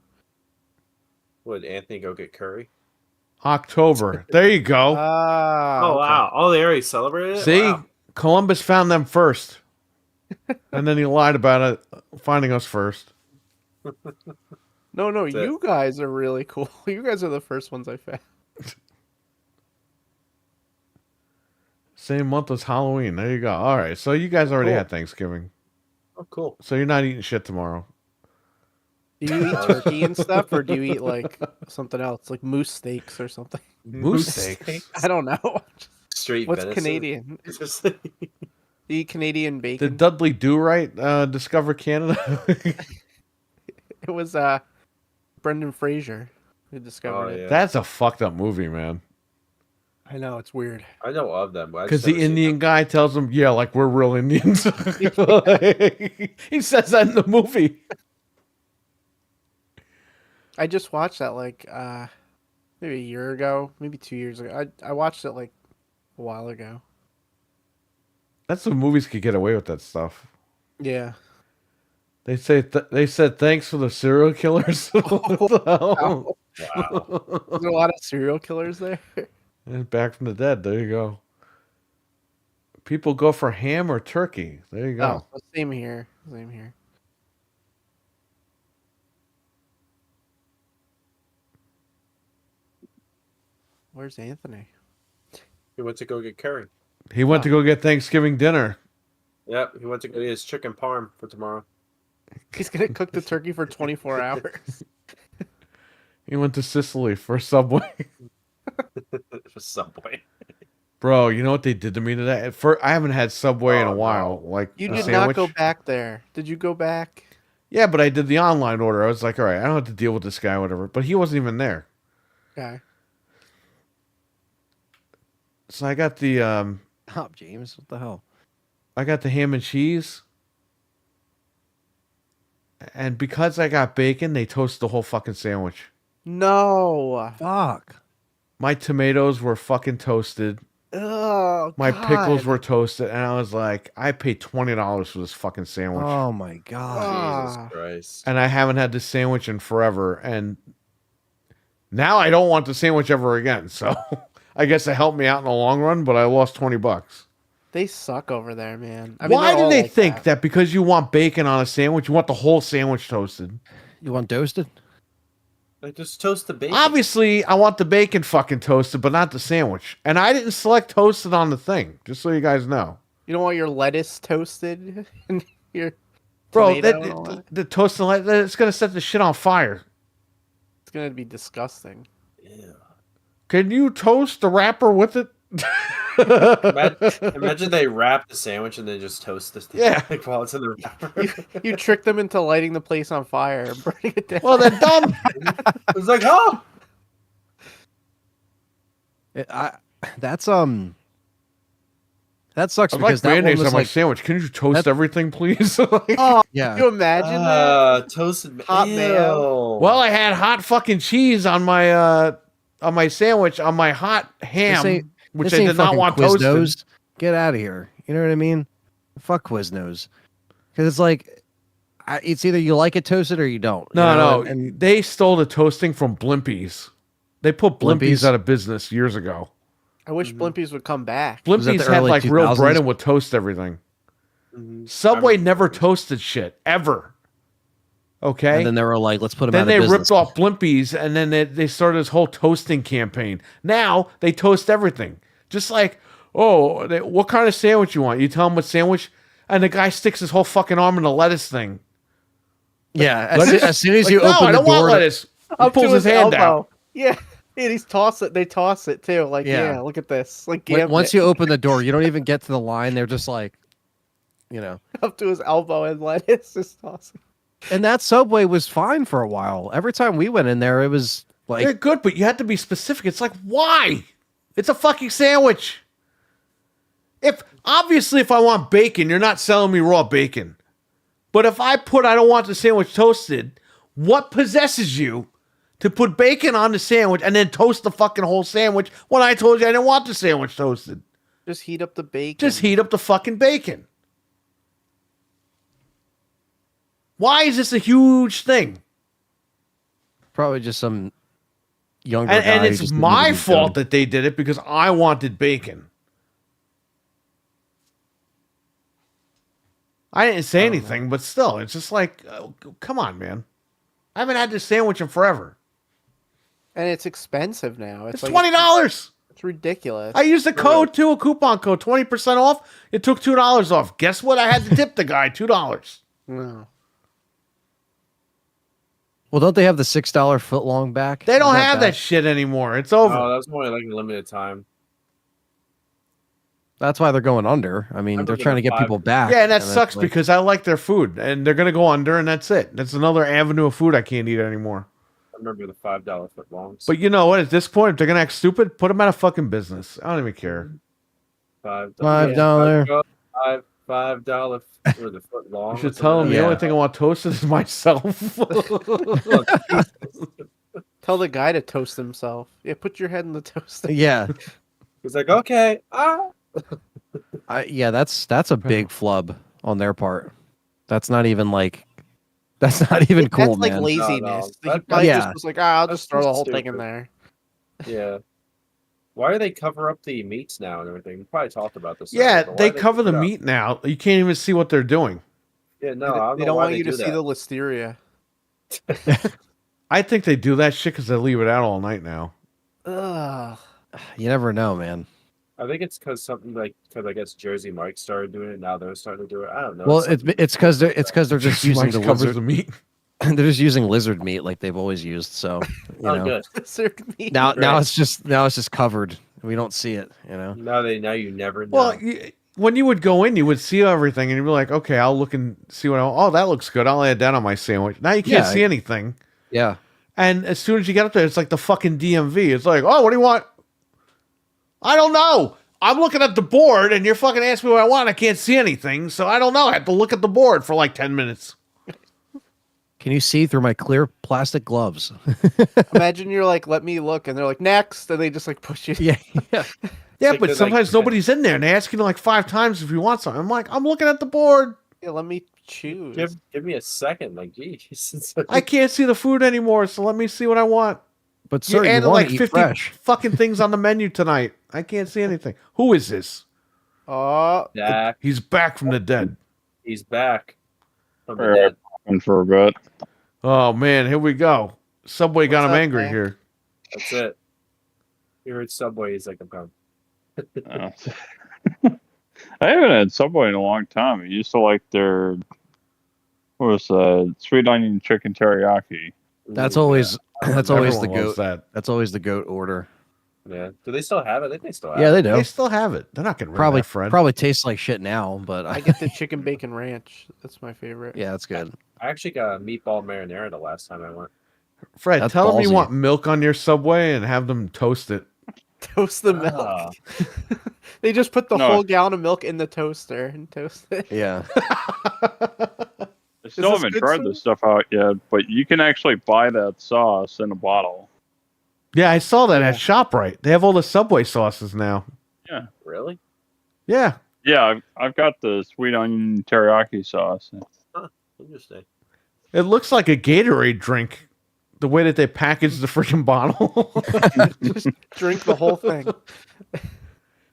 Would Anthony go get curry? October. There you go. Ah. Oh okay. wow! Oh, they already celebrated it. See, Wow. Columbus found them first, and then he lied about it, finding us first. No, That's it. you guys are really cool. You guys are the first ones I found. Same month as Halloween. There you go. All right, so you guys already Cool. had Thanksgiving, Oh, cool. so you're not eating shit tomorrow. Do you eat turkey and stuff, or do you eat like something else, like moose steaks or something? Moose steaks. I don't know. Straight What's venison. Canadian? Just- Do you eat Canadian bacon? Did Dudley Do Right discover Canada? It was Brendan Fraser who discovered Oh, it. yeah. That's a fucked up movie, man. I know it's weird. I know of them, but I Because just the never seen Indian them. guy tells him, "Yeah, like we're real Indians." He says that in the movie. I just watched that like maybe a year ago, maybe 2 years ago. I watched it like a while ago. That's when movies could get away with that stuff. Yeah. They said thanks for the serial killers. What the hell? Wow. Wow. There's a lot of serial killers there. And Back from the Dead. There you go. People go for ham or turkey. There you go. Oh, same here. Same here. Where's Anthony? He went to go get curry. He went to go get Thanksgiving dinner. Yep, he went to get his chicken parm for tomorrow. He's gonna cook the turkey for 24 hours. He went to Sicily for Subway. For Subway. Bro, you know what they did to me today? I haven't had Subway in a Oh, while. Like You a did sandwich. not go back there. Did you go back? Yeah, but I did the online order. I was like, all right, I don't have to deal with this guy, whatever. But he wasn't even there. Okay. So I got the Stop, James. What the hell? I got the ham and cheese. And because I got bacon, they toast the whole fucking sandwich. No. Fuck. My tomatoes were fucking toasted. Oh, My pickles God. were toasted, and I was like, I paid $20 for this fucking sandwich, Oh my god. Jesus Ah. Christ. and I haven't had this sandwich in forever. And now I don't want the sandwich ever again. So I guess it helped me out in the long run, but I lost $20. They suck over there, man. I mean, Why they're do all they like think that because you want bacon on a sandwich, you want the whole sandwich toasted? You want toasted? Like, just toast the bacon. Obviously, I want the bacon fucking toasted, but not the sandwich. And I didn't select toasted on the thing, just so you guys know. You don't want your lettuce toasted and your Bro, tomato and all that? the toasted, it's going to set the shit on fire. It's gonna be disgusting. Yeah. Can you toast the wrapper with it? Imagine they wrap the sandwich and then just toast this thing Yeah. like, while it's in the wrapper. You trick them into lighting the place on fire and burning it down. Well, they're dumb. It's like, oh! That's that sucks I because like that one mayonnaise was on my like sandwich. Can you toast everything, please? Oh, yeah. can you imagine that? Toasted Hot mayo. Ew. Well, I had hot fucking cheese on my sandwich on my hot ham, which I This ain't did not fucking want Quiznos. toasted. Get out of here. You know what I mean? Fuck Quiznos. Because it's like, it's either you like it toasted or you don't. you No, know? no, And they stole the toasting from Blimpies. They put Blimpies Blimpies? out of business years ago. I wish Blimpies would come back. Was that Blimpies the had early like real bread 2000s? and would toast everything. Mhm. Subway I remember never those. toasted shit ever. Okay. and then they were like, let's put them Then out they of business. ripped off Blimpies, and then they started this whole toasting campaign. Now they toast everything. Just like, oh, what kind of sandwich you want? You tell them what sandwich, and the guy sticks his whole fucking arm in the lettuce thing. Yeah, Lettuce? as soon as Like, you no, open I the don't want door, to- lettuce. He Up pulls to his hand out. Yeah. And he's toss it. They toss it too. Like, Yeah. yeah, look at this. Like, once Gambit. you open the door, you don't even get to the line. They're just like, you know. Up to his elbow and lettuce, just toss it. And that Subway was fine for a while. Every time we went in there, it was like, They're good, but you have to be specific. It's like, why? It's a fucking sandwich. If I want bacon, you're not selling me raw bacon. But if I don't want the sandwich toasted, what possesses you to put bacon on the sandwich and then toast the fucking whole sandwich when I told you I didn't want the sandwich toasted? Just heat up the bacon. Just heat up the fucking bacon. Why is this a huge thing? probably just some younger And, guy. and who it's just didn't know what my he was fault doing. that they did it because I wanted bacon. I didn't say anything, but still, it's just like, come on, man. I haven't had this sandwich in forever. And it's expensive now. It's like, $20. It's ridiculous. I used a code too, a coupon code, 20% off. It took $2 off. Guess what? I had to tip the guy $2. No. Well, don't they have the $6 foot long back? They don't Is have back? that shit anymore. It's over. Oh, that was only like a limited time. That's why they're going under. I mean, I they're remember trying to the get people 5. back. Yeah, and that it's sucks like- because I like their food, and they're gonna go under, and that's it. That's another avenue of food I can't eat anymore. I remember the $5 foot longs. But you know what? At this point, if they're gonna act stupid, put them out of fucking business. I don't even care. $5. $5. $5 for the foot long. You should tell them the Yeah. only thing I want toasted is myself. Tell the guy to toast himself. Yeah, put your head in the toaster. Yeah, He's like, okay, yeah. That's a big flub on their part. That's not even like. That's not even cool, That's like man. laziness. No, He probably yeah. just was like, I'll That's just throw the just whole thing in stupid. there. Yeah. Why do they cover up the meats now and everything? We probably talked about this. Yeah, already, but why they do cover the do that? meat now. You can't even see what they're doing. Yeah, no, I They don't know don't why want they you to do see that. the listeria. I think they do that shit because they leave it out all night now. Ugh. You never know, man. I think it's because I guess Jersey Mike started doing it. Now they're starting to do it. I don't know. Well, something- it's because they're just using Mike's the covers lizard. the meat. They're just using lizard meat like they've always used. So you oh, know. good. Lizard meat. Now Right. it's just covered. We don't see it. You know. Now you never know. Well, when you would go in, you would see everything, and you'd be like, "Okay, I'll look and see what. Oh, that looks good. I'll add that on my sandwich." Now you can't Yeah, see anything, Yeah. and as soon as you get up there, it's like the fucking DMV. It's like, "Oh, what do you want?" I don't know. I'm looking at the board, and you're fucking asking me what I want. I can't see anything, so I don't know. I have to look at the board for like 10 minutes. Can you see through my clear plastic gloves? Imagine you're like, let me look, and they're like, next, and they just like push you. Yeah. Yeah, like but they're, sometimes like, nobody's in there, and they ask you like 5 times if you want something. I'm like, I'm looking at the board. Yeah, let me choose. Give me a second. Like, geez. It's like- I can't see the food anymore, so let me see what I want. But sir, you added want like to eat 50 fresh. fucking things on the menu tonight. I can't see anything. Who is this? Oh, Dak, He's back from the dead. he's back from the All right, dead. for a bit. Oh man, here we go. Subway got him What's up, angry Dak? here. That's it. You heard Subway. He's like, I'm coming. Uh, I haven't had Subway in a long time. I used to like their sweet onion chicken teriyaki. That's Ooh, always that's always the Everyone loves goat. that. That's always the goat order. Yeah. Do they still have it? I think they still have Yeah, it. they They do. still have it. They're not getting rid Probably of that, Fred. probably tastes like shit now, but I get the chicken bacon ranch. That's my favorite. yeah, that's good. I actually got a meatball marinara the last time I went. Fred, That's tell them you ballsy. want milk on your Subway and have them toast it. Toast the milk. Ah. They just put the No. whole gallon of milk in the toaster and toast it. Yeah. I still this haven't good tried sauce? this stuff out yet, but you can actually buy that sauce in a bottle. Yeah, I saw that at ShopRite. They have all the Subway sauces now. Really? Yeah. Yeah, I've got the sweet onion teriyaki sauce. Interesting. It looks like a Gatorade drink. The way that they package the freaking bottle. Just drink the whole thing.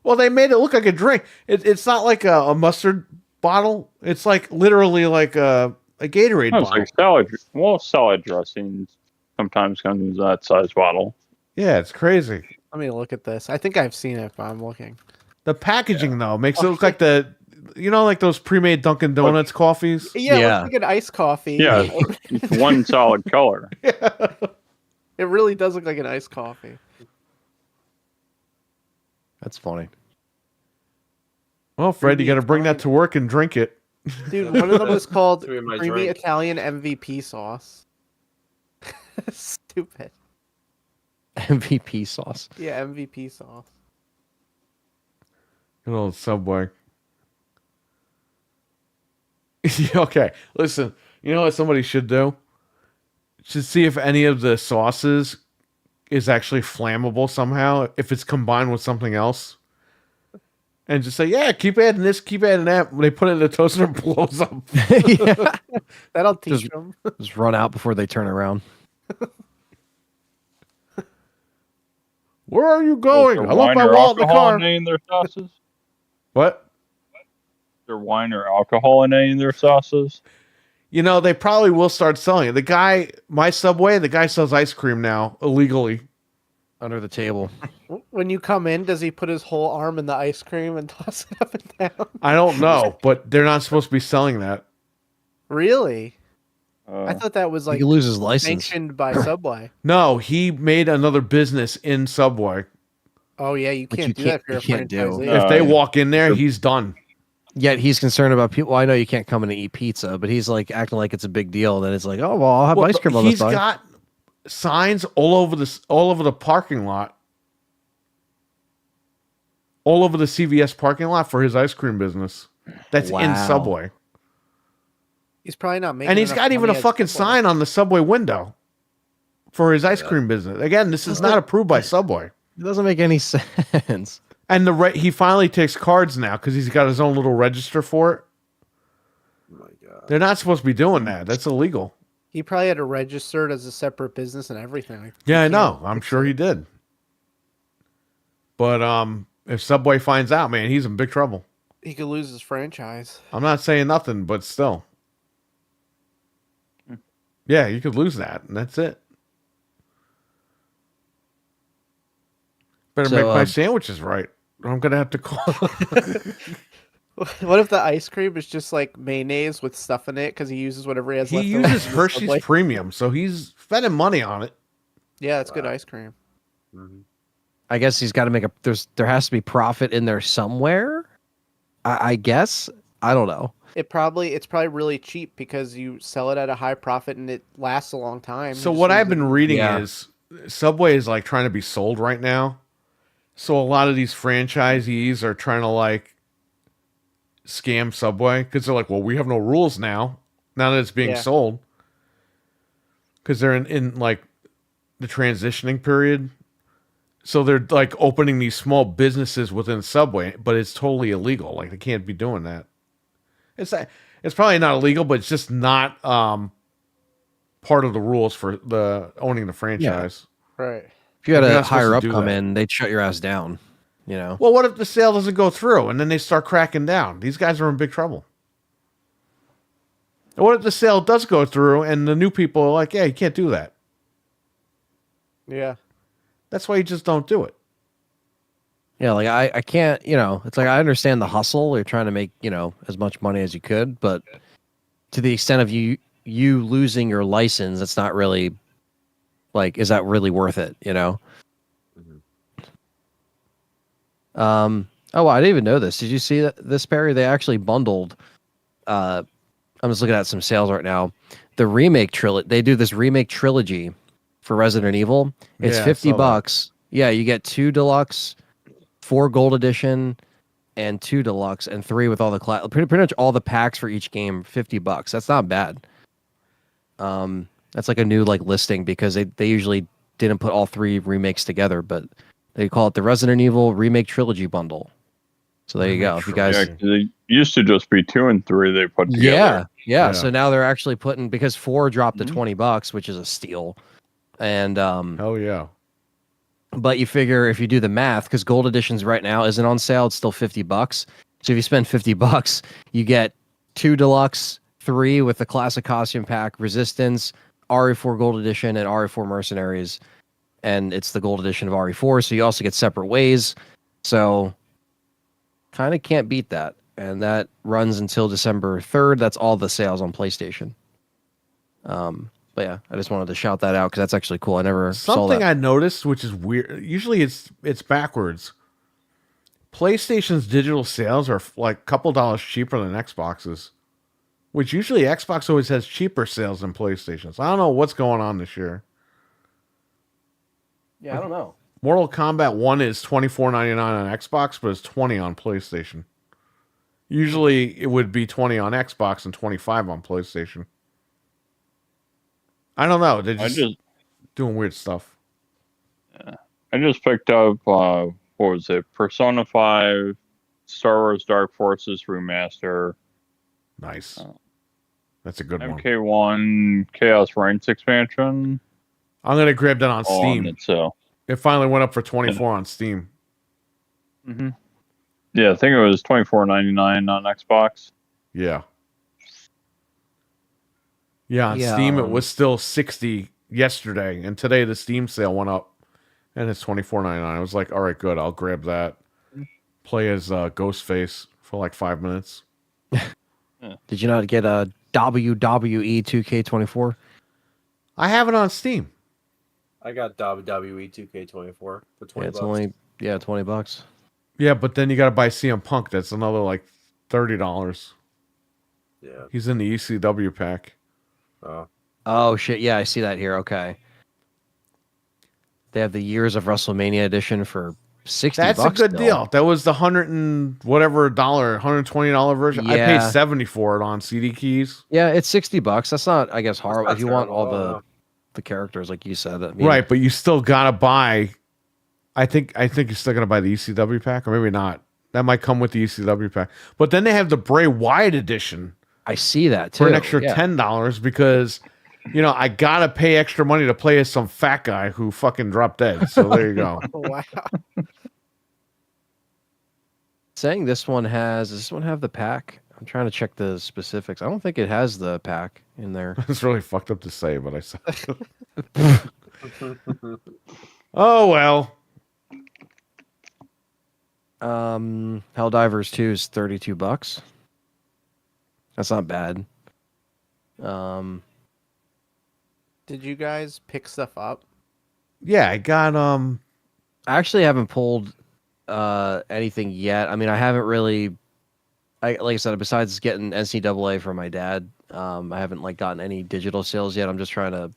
Well, they made it look like a drink. It's not like a mustard bottle. It's like literally like a Gatorade No, it's bottle. like salad. Well, salad dressing sometimes comes in that size bottle. Yeah, it's crazy. Let me look at this. I think I've seen it, but I'm looking. The packaging though makes it look like like those pre-made Dunkin' Donuts coffees. Yeah, it Yeah. looks like an iced coffee. Yeah, it's one solid color. It really does look like an iced coffee. That's funny. Well, Fred, you got to bring that to work and drink it. Dude, one of them is called Through my creamy drink. Italian MVP sauce. Stupid. MVP sauce. Yeah, MVP sauce. Good old Subway. Okay, listen. You know what somebody should do? Should see if any of the sauces is actually flammable somehow. If it's combined with something else, and just say, "Yeah, keep adding this, keep adding that." When they put it in the toaster, it blows up. Yeah. That'll teach Just- them. Just run out before they turn around. Where are you Is going? there I left wine my or wallet in the alcohol car. in any of their sauces? Is What? there wine or alcohol in any of their sauces? You know, they probably will start selling it. The guy, my Subway, the guy sells ice cream now illegally. Under the table. When you come in, does he put his whole arm in the ice cream and toss it up and down? I don't know, but they're not supposed to be selling that. Really? I thought that was He like could lose his license. sanctioned by Subway. No, he made another business in Subway. Oh yeah, you Which can't you do that if can't- you're a you can't do. franchisee. If they yeah. walk in there, he's done. Yet he's concerned about people. Well, I know you can't come in and eat pizza, but he's like acting like it's a big deal. Then it's like, oh well, I'll have ice cream on the He's side. got signs all over the parking lot, all over the CVS parking lot for his ice cream business. That's in Wow. Subway, He's probably not making. and he's enough got even a money at fucking Subway. sign on the Subway window for his ice cream business. Again, this is not approved by Subway. It doesn't make any sense. And he finally takes cards now because he's got his own little register for it. Oh my god. They're not supposed to be doing that. That's illegal. He probably had to register it as a separate business and everything. Like, Yeah, I you know. can't I'm fix sure it. he did. But if Subway finds out, man, he's in big trouble. He could lose his franchise. I'm not saying nothing, but still. Yeah, you could lose that, and that's it. Better So, make my sandwiches right, or I'm gonna have to call. What if the ice cream is just like mayonnaise with stuff in it because he uses whatever he has He left over uses from the Hershey's Subway? Premium, so he's spending money on it. Yeah, it's good ice cream. Mhm. I guess he's got to make a. There has to be profit in there somewhere. I guess. I don't know. It's probably really cheap because you sell it at a high profit and it lasts a long time. So You just what use I've it- been reading Yeah. is Subway is like trying to be sold right now. So a lot of these franchisees are trying to like scam Subway because they're like, well, we have no rules now. Now that it's being Yeah. sold. because they're in like the transitioning period. So they're like opening these small businesses within Subway, but it's totally illegal. Like they can't be doing that. It's probably not illegal, but it's just not part of the rules for the owning the franchise. Right. If you had You're a not supposed higher to up do come that. in, they'd shut your ass down. You know. Well, what if the sale doesn't go through and then they start cracking down? These guys are in big trouble. And what if the sale does go through and the new people are like, yeah, you can't do that? Yeah. That's why you just don't do it. Yeah, like I can't, it's like I understand the hustle. You're trying to make, as much money as you could, but to the extent of you losing your license, it's not really like, is that really worth it, Oh, I didn't even know this. Did you see this, Perry? They actually bundled I'm just looking at some sales right now. The remake trilogy, they do this remake trilogy for Resident Evil. It's Yeah, I $50. saw that. Yeah, you get 2 deluxe, 4 gold edition, and 2 deluxe, and 3 with all the pretty much all the packs for each game. $50. That's not bad. That's like a new like listing because they usually didn't put all 3 remakes together, but they call it the Resident Evil remake trilogy bundle. So there you go. If you guys, Yeah, 'cause they used to just be 2 and 3 they put together. yeah. Yeah. So now they're actually putting, because 4 dropped to $20, which is a steal, and Hell yeah. but you figure if you do the math, because gold editions right now isn't on sale, it's still $50. So if you spend $50, you get 2 deluxe, 3 with the classic costume pack, Resistance, RE4 gold edition, and RE4 Mercenaries, and it's the gold edition of RE4. So you also get separate ways. So kind of can't beat that, and that runs until December 3rd. That's all the sales on PlayStation. But yeah, I just wanted to shout that out because that's actually cool. I never saw Something that. I noticed, which is weird. Usually it's backwards. PlayStation's digital sales are like a couple dollars cheaper than Xbox's, which usually Xbox always has cheaper sales than PlayStation's. I don't know what's going on this year. Yeah, I don't know. Mortal Kombat 1 is $24.99 on Xbox, but it's $20 on PlayStation. Usually it would be 20 on Xbox and 25 on PlayStation. I don't know. They're just doing weird stuff. I just picked up what was it? Persona 5, Star Wars Dark Forces Remaster, Nice. That's a good one. MK1 Chaos Reigns expansion. I'm going to grab that on All Steam. on its sale. It finally went up for 24 on Steam. Mm-hmm. Yeah, I think it was $24.99 on Xbox. Yeah. Yeah, on Yeah, Steam it was still 60 yesterday, and today the Steam sale went up, and it's $24.99. I was like, all right, good, I'll grab that. Play as Ghostface for like 5 minutes. Did you not get a WWE 2K24? I have it on Steam. I got WWE 2K24 for 20 Yeah, it's bucks. only $20. Yeah, but then you got to buy CM Punk. That's another like $30. Yeah. He's in the ECW pack. Oh shit! Yeah, I see that here. Okay, they have the Years of WrestleMania edition for $60. That's a good still. deal. That was the $120 version. I Yeah. paid 70 for it on CD keys. Yeah, it's $60. That's not, I guess, horrible not if you want terrible, all no. the characters like you said. I mean, Right, but you still gotta buy. I think you're still gonna buy the ECW pack, or maybe not. That might come with the ECW pack. But then they have the Bray Wyatt edition I see that too. for an extra yeah. $10 because I gotta pay extra money to play as some fat guy who fucking dropped dead. So there you go. Wow. Saying this one does this one have the pack? I'm trying to check the specifics. I don't think it has the pack in there. It's really fucked up to say, but I said. Oh well. Helldivers 2 is $32. That's not bad. Did you guys pick stuff up? Yeah, I got I actually haven't pulled anything yet. I mean, I haven't really. Like I said, besides getting NCAA from my dad, I haven't like gotten any digital sales yet. I'm just trying to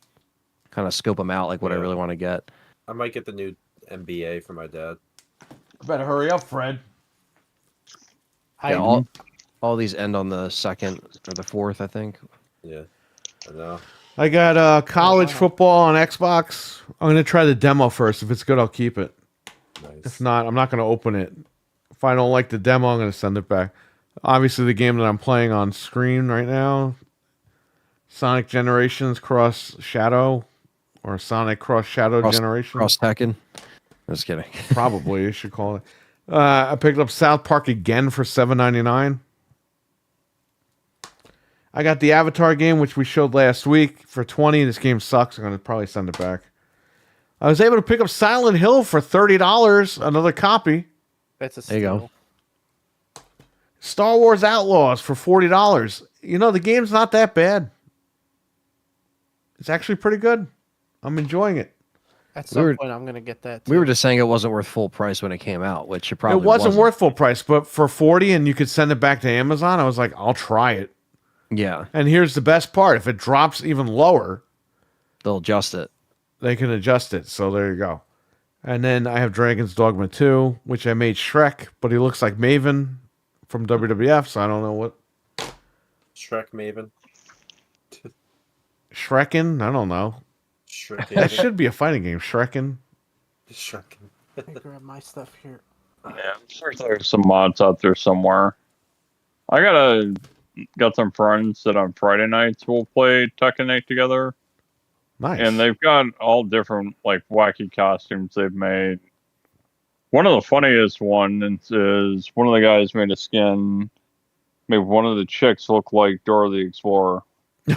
kind of scope them out, like what I Yeah. really want to get. I might get the new NBA for my dad. better hurry up, Fred. All these end on the 2nd or the 4th, I think. Yeah, I know. I got college wow. football on Xbox. I'm gonna try the demo first. If it's good, I'll keep it. Nice. If not, I'm not gonna open it. If I don't like the demo, I'm gonna send it back. Obviously, the game that I'm playing on screen right now, Sonic Generations Cross Shadow, or Sonic Cross Shadow Generation. Cross Tekken. Just kidding. Probably you should call it. I picked up South Park again for $7.99. I got the Avatar game, which we showed last week, for $20. This game sucks. I'm gonna probably send it back. I was able to pick up Silent Hill for $30, another copy. That's a There you steal. go. Star Wars Outlaws for $40. You know, the game's not that bad. It's actually pretty good. I'm enjoying it. At some point, I'm gonna get that. Too. We were just saying it wasn't worth full price when it came out, which it probably It wasn't worth full price, but for $40 and you could send it back to Amazon, I was like, I'll try it. Yeah, And here's the best part. If it drops even lower, they'll adjust it. they can adjust it. So there you go. And then I have Dragon's Dogma 2, which I made Shrek, but he looks like Maven from WWF, so I don't know what. Shrek Maven. Shrekin? I don't know. Shrek. That should be a fighting game. Shrekin. Shrek. Let me grab my stuff here. Yeah, I'm sure there's some mods out there somewhere. I got some friends that on Friday nights will play Tekken 8 together, Nice. and they've got all different like wacky costumes they've made. One of the funniest ones is one of the guys made a skin, made one of the chicks look like Dora the Explorer.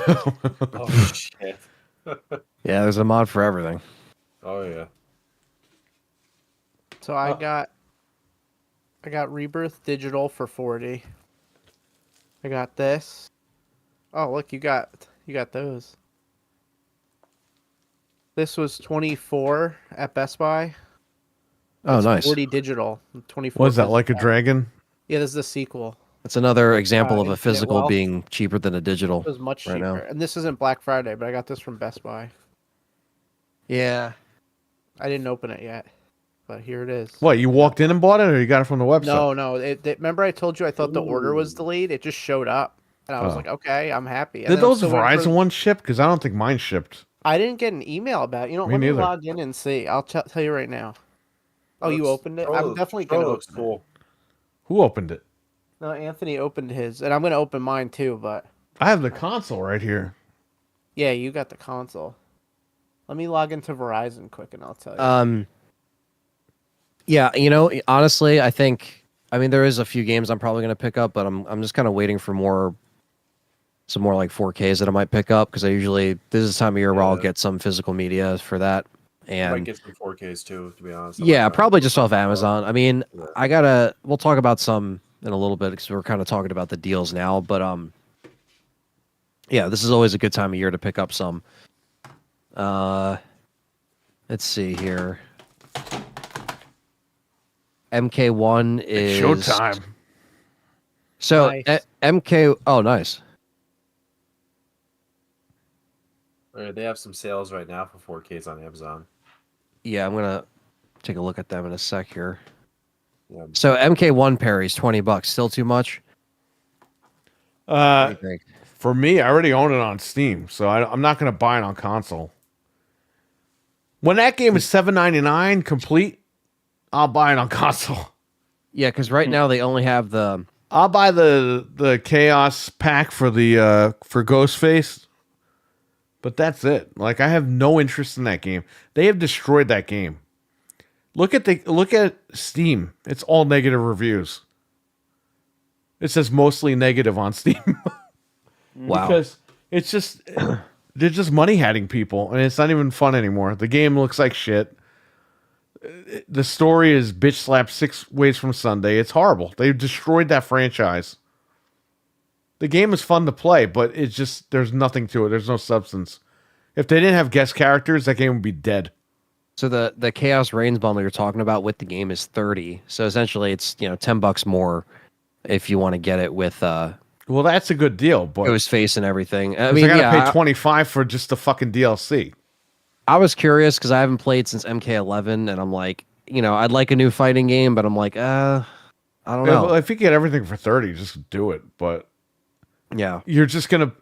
Oh shit. Yeah, there's a mod for everything. Oh yeah. So I got Rebirth Digital for $40. I got this. Oh look, you got those. This was $24 at Best Buy. Oh, It's nice. $40 digital. 24. Was that like a dragon? Yeah, this is the sequel. That's another example of a Infinite physical Wealth. being cheaper than a digital. It was much Right cheaper. now. And this isn't Black Friday, but I got this from Best Buy. Yeah. I didn't open it yet, but here it is. What, you walked in and bought it, or you got it from the website? No. Remember I told you I thought the order was delayed? It just showed up. And I was Oh. like, okay, I'm happy. And Did then I'm those still waiting Verizon for- ones ship? Because I don't think mine shipped. I didn't get an email about it. You know, Me let neither. me log in and see. I'll tell you right now. Oh, you opened it? I'm definitely going to looks open it. cool. Who opened it? No, Anthony opened his, and I'm going to open mine too, but I have the console right here. yeah, you got the console. Let me log into Verizon quick and I'll tell you. Yeah, you know, honestly, I mean, there is a few games I'm probably going to pick up, but I'm just kind of waiting for some more like 4Ks that I might pick up, because this is the time of year where I'll Yeah. get some physical media for that. I might And get some 4Ks too, to be honest. yeah, probably just off Amazon. I mean, Yeah. we'll talk about some in a little bit, because we're kind of talking about the deals now, but yeah, this is always a good time of year to pick up some. Let's see here. MK1 is Showtime. So Nice. MK. Oh, nice. They have some sales right now for 4Ks on Amazon. Yeah, I'm gonna take a look at them in a sec here. Yeah. So MK1 parries $20. Still too much? What do you think? For me, I already own it on Steam, so I'm not going to buy it on console. When that game is $7.99 complete, I'll buy it on console. Yeah, because right now they only have the. I'll buy the Chaos pack for the for Ghostface, but that's it. Like, I have no interest in that game. They have destroyed that game. Look at Steam. It's all negative reviews. It says mostly negative on Steam. Wow. Because it's just they're just money hatting people, and it's not even fun anymore. The game looks like shit. The story is bitch slap 6 ways from Sunday. It's horrible. They've destroyed that franchise. The game is fun to play, but it's just there's nothing to it. There's no substance. If they didn't have guest characters, that game would be dead. So the Chaos Reigns bundle you're talking about with the game is $30. So essentially, it's $10 more if you want to get it with Well, that's a good deal, but Ghostface and everything. I I mean, gotta pay $25 for just the fucking DLC. I was curious because I haven't played since MK11, and I'm like, I'd like a new fighting game, but I'm like, I don't know. If you get everything for $30, just do it. But Yeah. you're just gonna.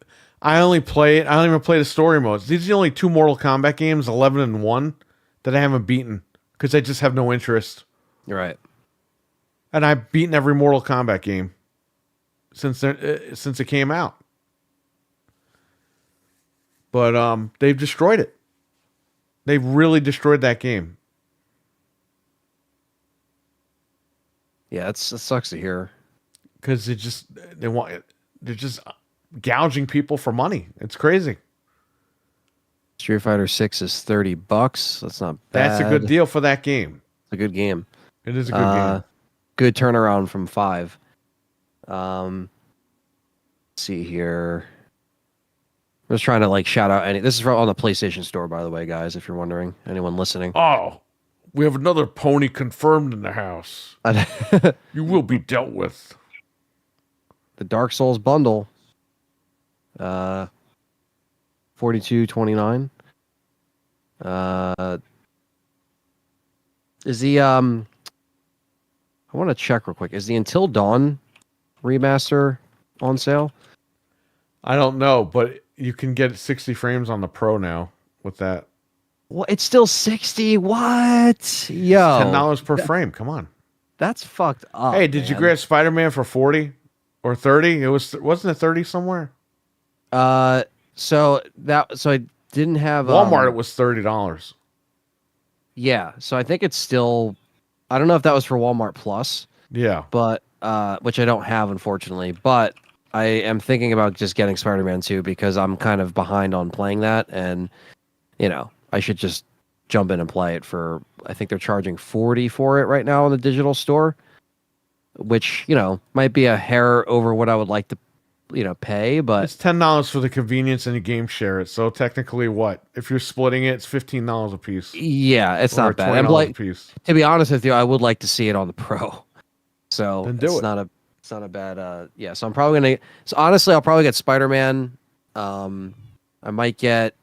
I only play it. I don't even play the story modes. These are the only 2 Mortal Kombat games, 11 and 1, that I haven't beaten because I just have no interest. You're right. And I've beaten every Mortal Kombat game since it came out. But they've destroyed it. They've really destroyed that game. Yeah, that sucks to hear. Because they're just gouging people for money. It's crazy. Street Fighter 6 is $30. That's not bad. That's a good deal for that game. It's a good game. It is a good game. Good turnaround from 5. Let's see here. I'm just trying to like shout out any. This is on the PlayStation Store, by the way, guys. If you're wondering, anyone listening. Oh, we have another pony confirmed in the house. You will be dealt with. The Dark Souls bundle. $42.29. Is the I want to check real quick. Is the Until Dawn remaster on sale? I don't know, but you can get 60 frames on the Pro now with that. Well, it's still 60. What? Yo, $10 per frame. Come on. That's fucked up. Hey, did you grab Spider-Man for 40 or 30? Wasn't it 30 somewhere? So I didn't have Walmart. It was $30. Yeah, so I think it's still. I don't know if that was for Walmart Plus. Yeah, but which I don't have, unfortunately. But I am thinking about just getting Spider-Man 2 because I'm kind of behind on playing that, and I should just jump in and play it for. I think they're charging $40 for it right now in the digital store, which might be a hair over what I would like to pay, but it's $10 for the convenience and the game share it. So technically, what if you're splitting it? It's $15 a piece. Yeah, it's or not bad. $20 I'm like, a piece. to be honest with you, I would like to see it on the Pro. So Then do it. It's not a bad. Yeah, so I'm probably gonna. So honestly, I'll probably get Spider-Man. I might get.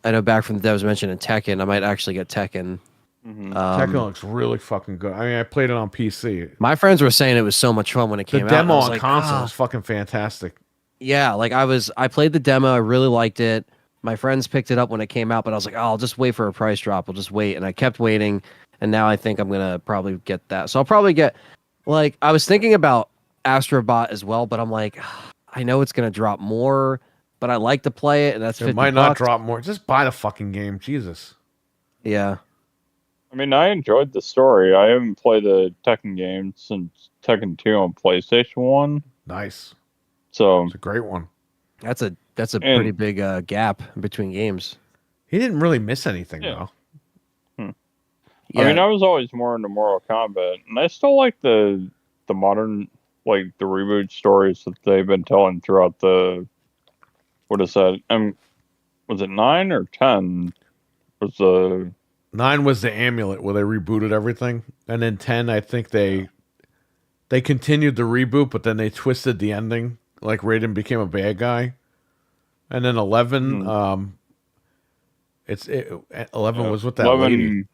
I know back from the devs mentioned Tekken. I might actually get Tekken. Mhm. Tekken looks really fucking good. I mean, I played it on PC. My friends were saying it was so much fun when it The came out. demo I was on like, console "Ah." was fucking fantastic. Yeah, like I played the demo. I really liked it. My friends picked it up when it came out, but I was like, oh, I'll just wait for a price drop. I'll just wait. And I kept waiting. And now I think I'm going to probably get that. So I'll probably get, like, I was thinking about Astrobot as well, but I'm like, I know it's going to drop more, but I like to play it. And that's $50. It might not drop more. Just buy the fucking game. Jesus. Yeah. I mean, I enjoyed the story. I haven't played the Tekken game since Tekken 2 on PlayStation 1. Nice. So It's a great one. That's a pretty big gap between games. He didn't really miss anything, Yeah. though. Yeah. I mean, I was always more into Mortal Kombat, and I still like the modern, like the reboot stories that they've been telling throughout the. What is that? Was it 9 or 10? Was the 9 was the amulet where they rebooted everything, and then 10, I think they continued the reboot, but then they twisted the ending, like Raiden became a bad guy, and then 11, 11 was with that 11? lady.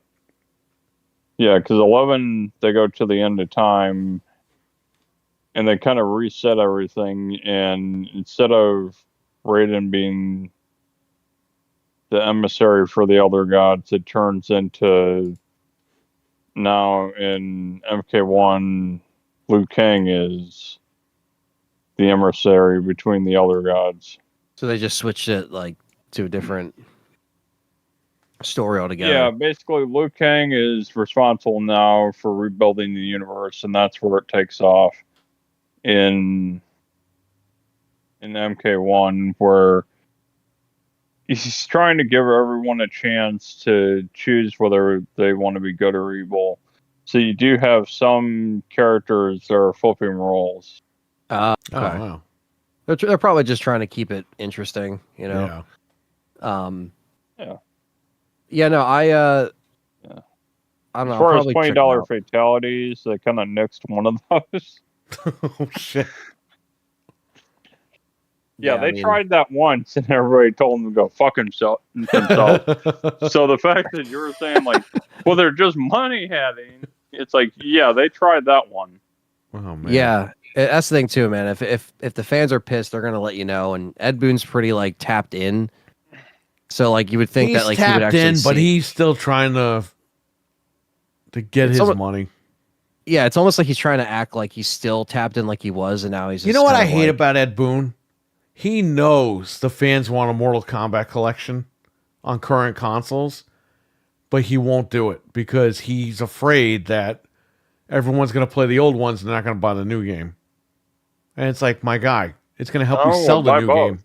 Yeah, because 11 they go to the end of time, and they kind of reset everything, and instead of Raiden being the emissary for the Elder Gods, it turns into now in MK1, Liu Kang is the emissary between the Elder Gods. So they just switched it like to a different story altogether. Yeah, basically Liu Kang is responsible now for rebuilding the universe, and that's where it takes off in MK1, where he's trying to give everyone a chance to choose whether they want to be good or evil. So you do have some characters that are flipping roles. Oh, Okay. wow. They're probably just trying to keep it interesting, Yeah. Yeah. Yeah, no, I Yeah. I don't know. As far I'll as probably check it $20 out. fatalities, they kind of nixed one of those. Oh, shit. Yeah, I they mean, tried that once, and everybody told them to go fuck himself. So the fact that you were saying like, well, they're just money having, it's like, yeah, they tried that one. Oh, man. Yeah, That's the thing too, man. If the fans are pissed, they're gonna let you know. And Ed Boon's pretty like tapped in, so like you would think He's that like he would tapped actually in, but see. he's still trying to get It's his almo- money. Yeah, it's almost like he's trying to act like he's still tapped in, like he was, and now he's. Just You know what I kind of hate like, about Ed Boon? He knows the fans want a Mortal Kombat collection on current consoles, but he won't do it because he's afraid that everyone's going to play the old ones and they're not going to buy the new game. And it's like, my guy, it's going to help you sell the buy new both. game.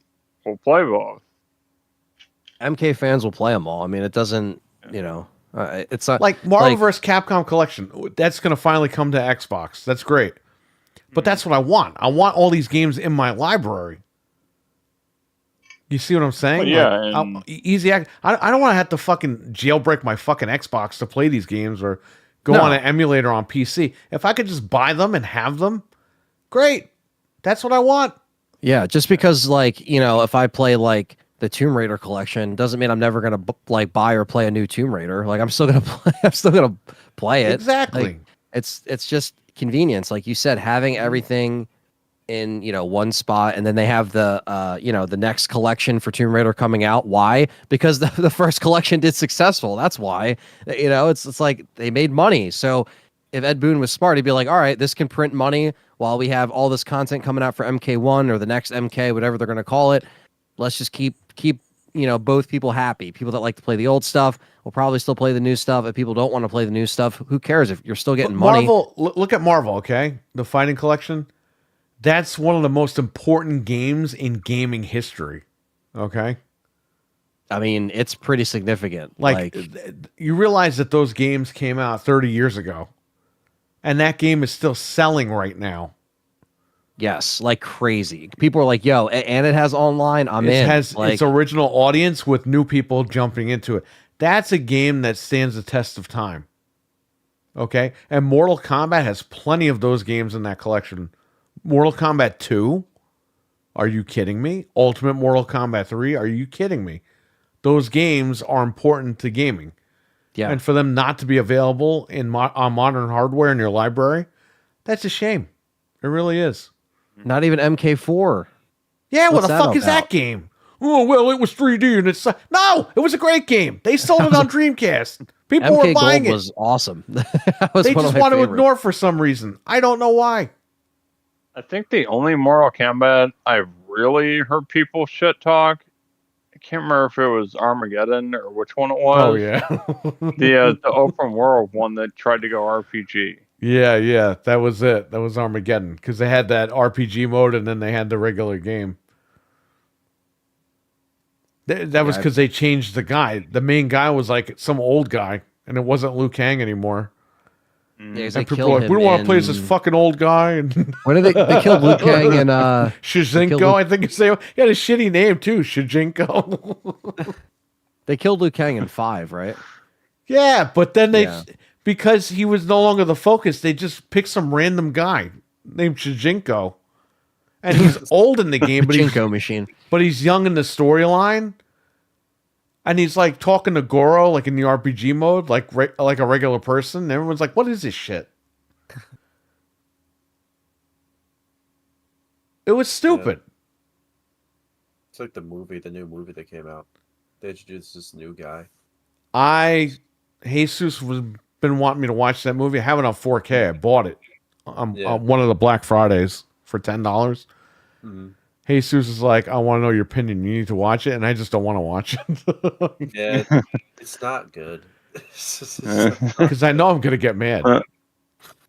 We'll play both. MK fans will play them all. I mean, it doesn't, it's not Like Marvel vs. Capcom collection, that's going to finally come to Xbox. That's great. But that's what I want. I want all these games in my library. You see what I'm saying? Well, yeah, Like, and- easy. I don't want to have to fucking jailbreak my fucking Xbox to play these games or go No. on an emulator on PC. If I could just buy them and have them, great. That's what I want. Yeah, just because if I play like the Tomb Raider collection doesn't mean I'm never gonna buy or play a new Tomb Raider. Like I'm still gonna play. I'm still gonna play it. Exactly. Like, it's just convenience, like you said, having everything in one spot, and then they have the the next collection for Tomb Raider coming out. Why? Because the first collection did successful. That's why. It's like they made money. So if Ed Boon was smart, he'd be like, all right, this can print money while we have all this content coming out for MK1 or the next MK, whatever they're going to call it. Let's just keep both people happy. People that like to play the old stuff will probably still play the new stuff. If people don't want to play the new stuff, who cares if you're still getting money? Marvel, look at Marvel, okay? The fighting collection. That's one of the most important games in gaming history. Okay? I mean, it's pretty significant. Like you realize that those games came out 30 years ago. And that game is still selling right now. Yes, like crazy. People are like, "Yo," and it has online. I'm It in. has Like, its original audience with new people jumping into it. That's a game that stands the test of time. Okay? And Mortal Kombat has plenty of those games in that collection. Mortal Kombat 2? Are you kidding me? Ultimate Mortal Kombat 3? Are you kidding me? Those games are important to gaming. yeah, And for them not to be available on modern hardware in your library, that's a shame. It really is. not even MK4. Yeah, what What's the that fuck is about? that game? Oh, well, it was 3D and it's... No, it was a great game. They sold it on Dreamcast. People were MK buying Gold it. was awesome. That was They one just of my want to favorites. ignore for some reason. I don't know why. I think the only Mortal Kombat I've really heard people shit talk, I can't remember if it was Armageddon or which one it was. Oh, yeah. The open world one that tried to go RPG. Yeah, that was it. That was Armageddon. Because they had that RPG mode and then they had the regular game. That was because they changed the guy. The main guy was like some old guy, and it wasn't Liu Kang anymore. Yeah, 'cause And they people were killed like, we him don't want to play as this in- fucking old guy. And What did they killed Liu Kang and Shijinko, Liu- I think it's name. He had a shitty name too, Shijinko. they killed Liu Kang in 5, right? Yeah, but then they, Yeah. because he was no longer the focus, they just picked some random guy named Shijinko. And he's old in the game, but Pachinko machine. he's young in the storyline. And he's like talking to Goro, like in the RPG mode, like a regular person. And everyone's like, "What is this shit?" It was stupid. It's like the new movie that came out. They introduced this new guy. Jesus was been wanting me to watch that movie. I have it on 4K. I bought it on Yeah. one of the Black Fridays for $10. Mhm. Jesus is like, "I want to know your opinion. You need to watch it," and I just don't want to watch it Yeah, it's not good. because I know I'm gonna get mad.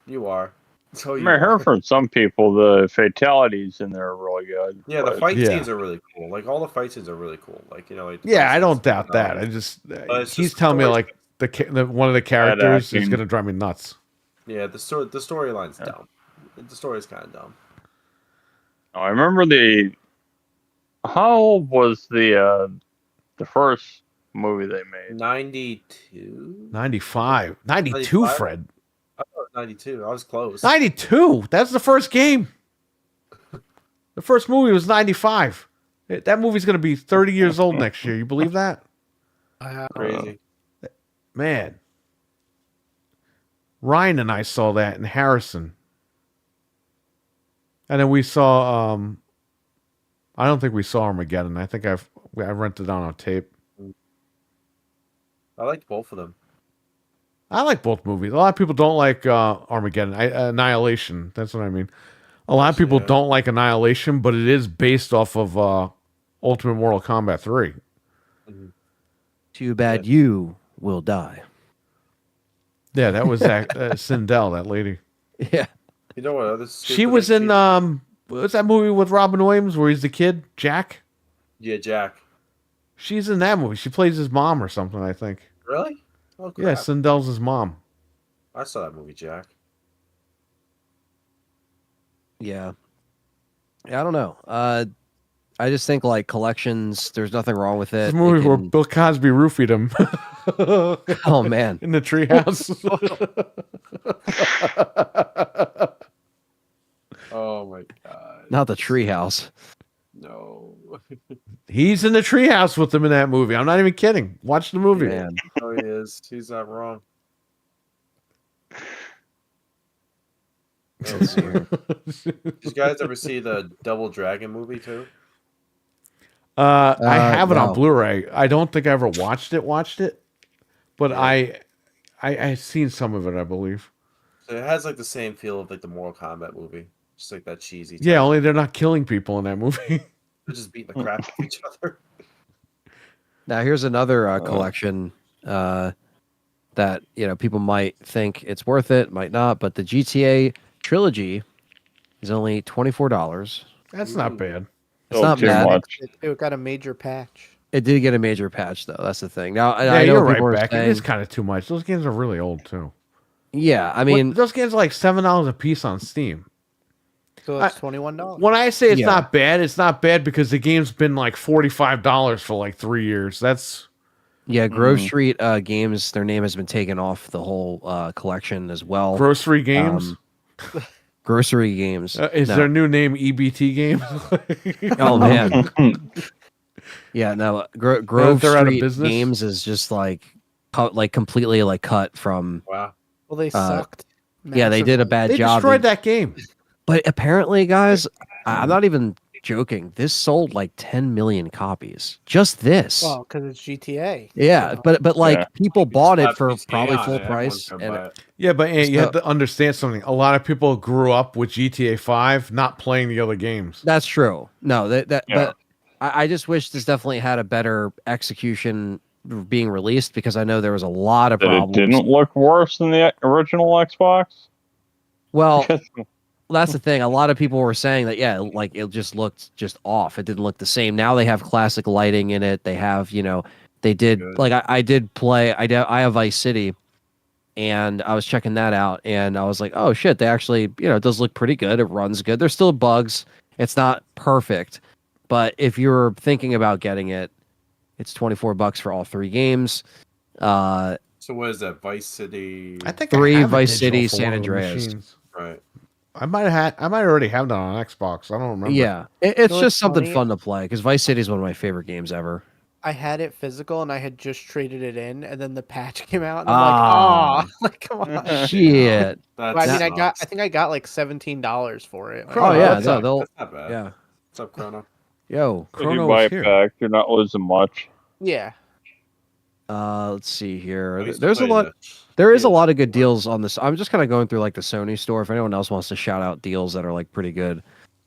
You are. So you I are. heard from some people the fatalities in there are really good. Yeah, the but- fight Yeah. scenes are really cool. Like all the fight scenes are really cool. Like like the Yeah, fight I don't scenes, doubt that. I just it's he's just telling me stories. like the one of the characters is acting. gonna drive me nuts. Yeah, the storyline's dumb. The story's kind of dumb. I remember how old was the first movie they made? 92. 95, 92, 95? Fred. I thought it was 92. I was close. 92. That's the first game. The first movie was 95. That movie's gonna be 30 years old next year. You believe that? Crazy. Man. Ryan and I saw that in Harrison. And then we saw. I don't think we saw Armageddon. I think I rented it on tape. I liked both of them. I like both movies. A lot of people don't like Armageddon. Annihilation. That's what I mean. A lot of people Yeah. don't like Annihilation, but it is based off of Ultimate Mortal Kombat 3. Mhm. Too bad you will die. Yeah, that was that Sindel, that lady. Yeah. You know what other? She was in what's that movie with Robin Williams where he's the kid, Jack? Yeah, Jack. She's in that movie. She plays his mom or something, I think. Really? Oh crap! Yeah, Sindel's his mom. I saw that movie, Jack. Yeah. I don't know. I just think like collections, there's nothing wrong with it. This movie where Bill Cosby roofied him Oh man. in the treehouse. Oh my god! Not the treehouse. No. He's in the treehouse with them in that movie. I'm not even kidding. Watch the movie. Man. Oh, he is. He's not wrong. Oh, dear. Did you guys ever see the Double Dragon movie too? I have it no. on Blu-ray. I don't think I ever watched it, but Yeah. I seen some of it, I believe. So it has like the same feel of like the Mortal Kombat movie, just like that cheesy. Yeah, type. only they're not killing people in that movie. They're just beating the crap out of each other. Now here's another collection that people might think it's worth it, might not, but the GTA trilogy is only $24. That's not bad. It's Oh, not too bad. much. It got a major patch. It did get a major patch though. That's the thing. Now Yeah, I know you're people right are back. It saying, is kind of too much. Those games are really old too. yeah, I mean, Those games are like $7 a piece on Steam. So it's $21. When I say it's Yeah. not bad, it's not bad because the game's been like $45 for like 3 years. That's yeah, Grove Street Games, their name has been taken off the whole collection as well. grocery games. Grocery Games. Is No. their new name EBT Games? Oh man. Yeah, no. Grove they're out of Street business? Games is just like completely like cut from. Wow. Well, they sucked. Yeah, they did a massively. bad They job. destroyed that game. But apparently, guys, I'm not even joking. This sold like 10 million copies. Just this. Well, because it's GTA. Yeah, So- but like Yeah. people bought it Slap for GTA probably on full it, everyone's price. gonna And buy it. Yeah, but you So- have to understand something. A lot of people grew up with GTA 5, not playing the other games. that's true. No, Yeah. but I just wish this definitely had a better execution being released because I know there was a lot of That it problems. didn't look worse than the original Xbox. Well, that's the thing. A lot of people were saying that, yeah, like it just looked just off. It didn't look the same. Now they have classic lighting in it. They have, they did Good. like I did play. I have Vice City, and I was checking that out, and I was like, oh shit, they actually, it does look pretty good. It runs good. There's still bugs. It's not perfect, but if you're thinking about getting it, it's $24 for all 3 games. So what is that? Vice City. I think 3 I have a Vice digital City, for San one of the Andreas. machines. Right. I might already have that on Xbox. I don't remember. Yeah, it's So just it's something funny. fun to play because Vice City is one of my favorite games ever. I had it physical and I had just traded it in, and then the patch came out, and Ah. I'm like, oh, like come on. Shit. That's Well, I mean, I sucks. think I got like $17 for it. Oh, yeah, that's no, not- they'll. That's not bad. Yeah. What's up, Chrono? Yo. If you Chrono buy is it here. back, you're not losing much. Yeah. Let's see here. I used to There's a play lot. the- There is a Yeah. lot of good deals on this. I'm just kind of going through like the Sony store. If anyone else wants to shout out deals that are like pretty good,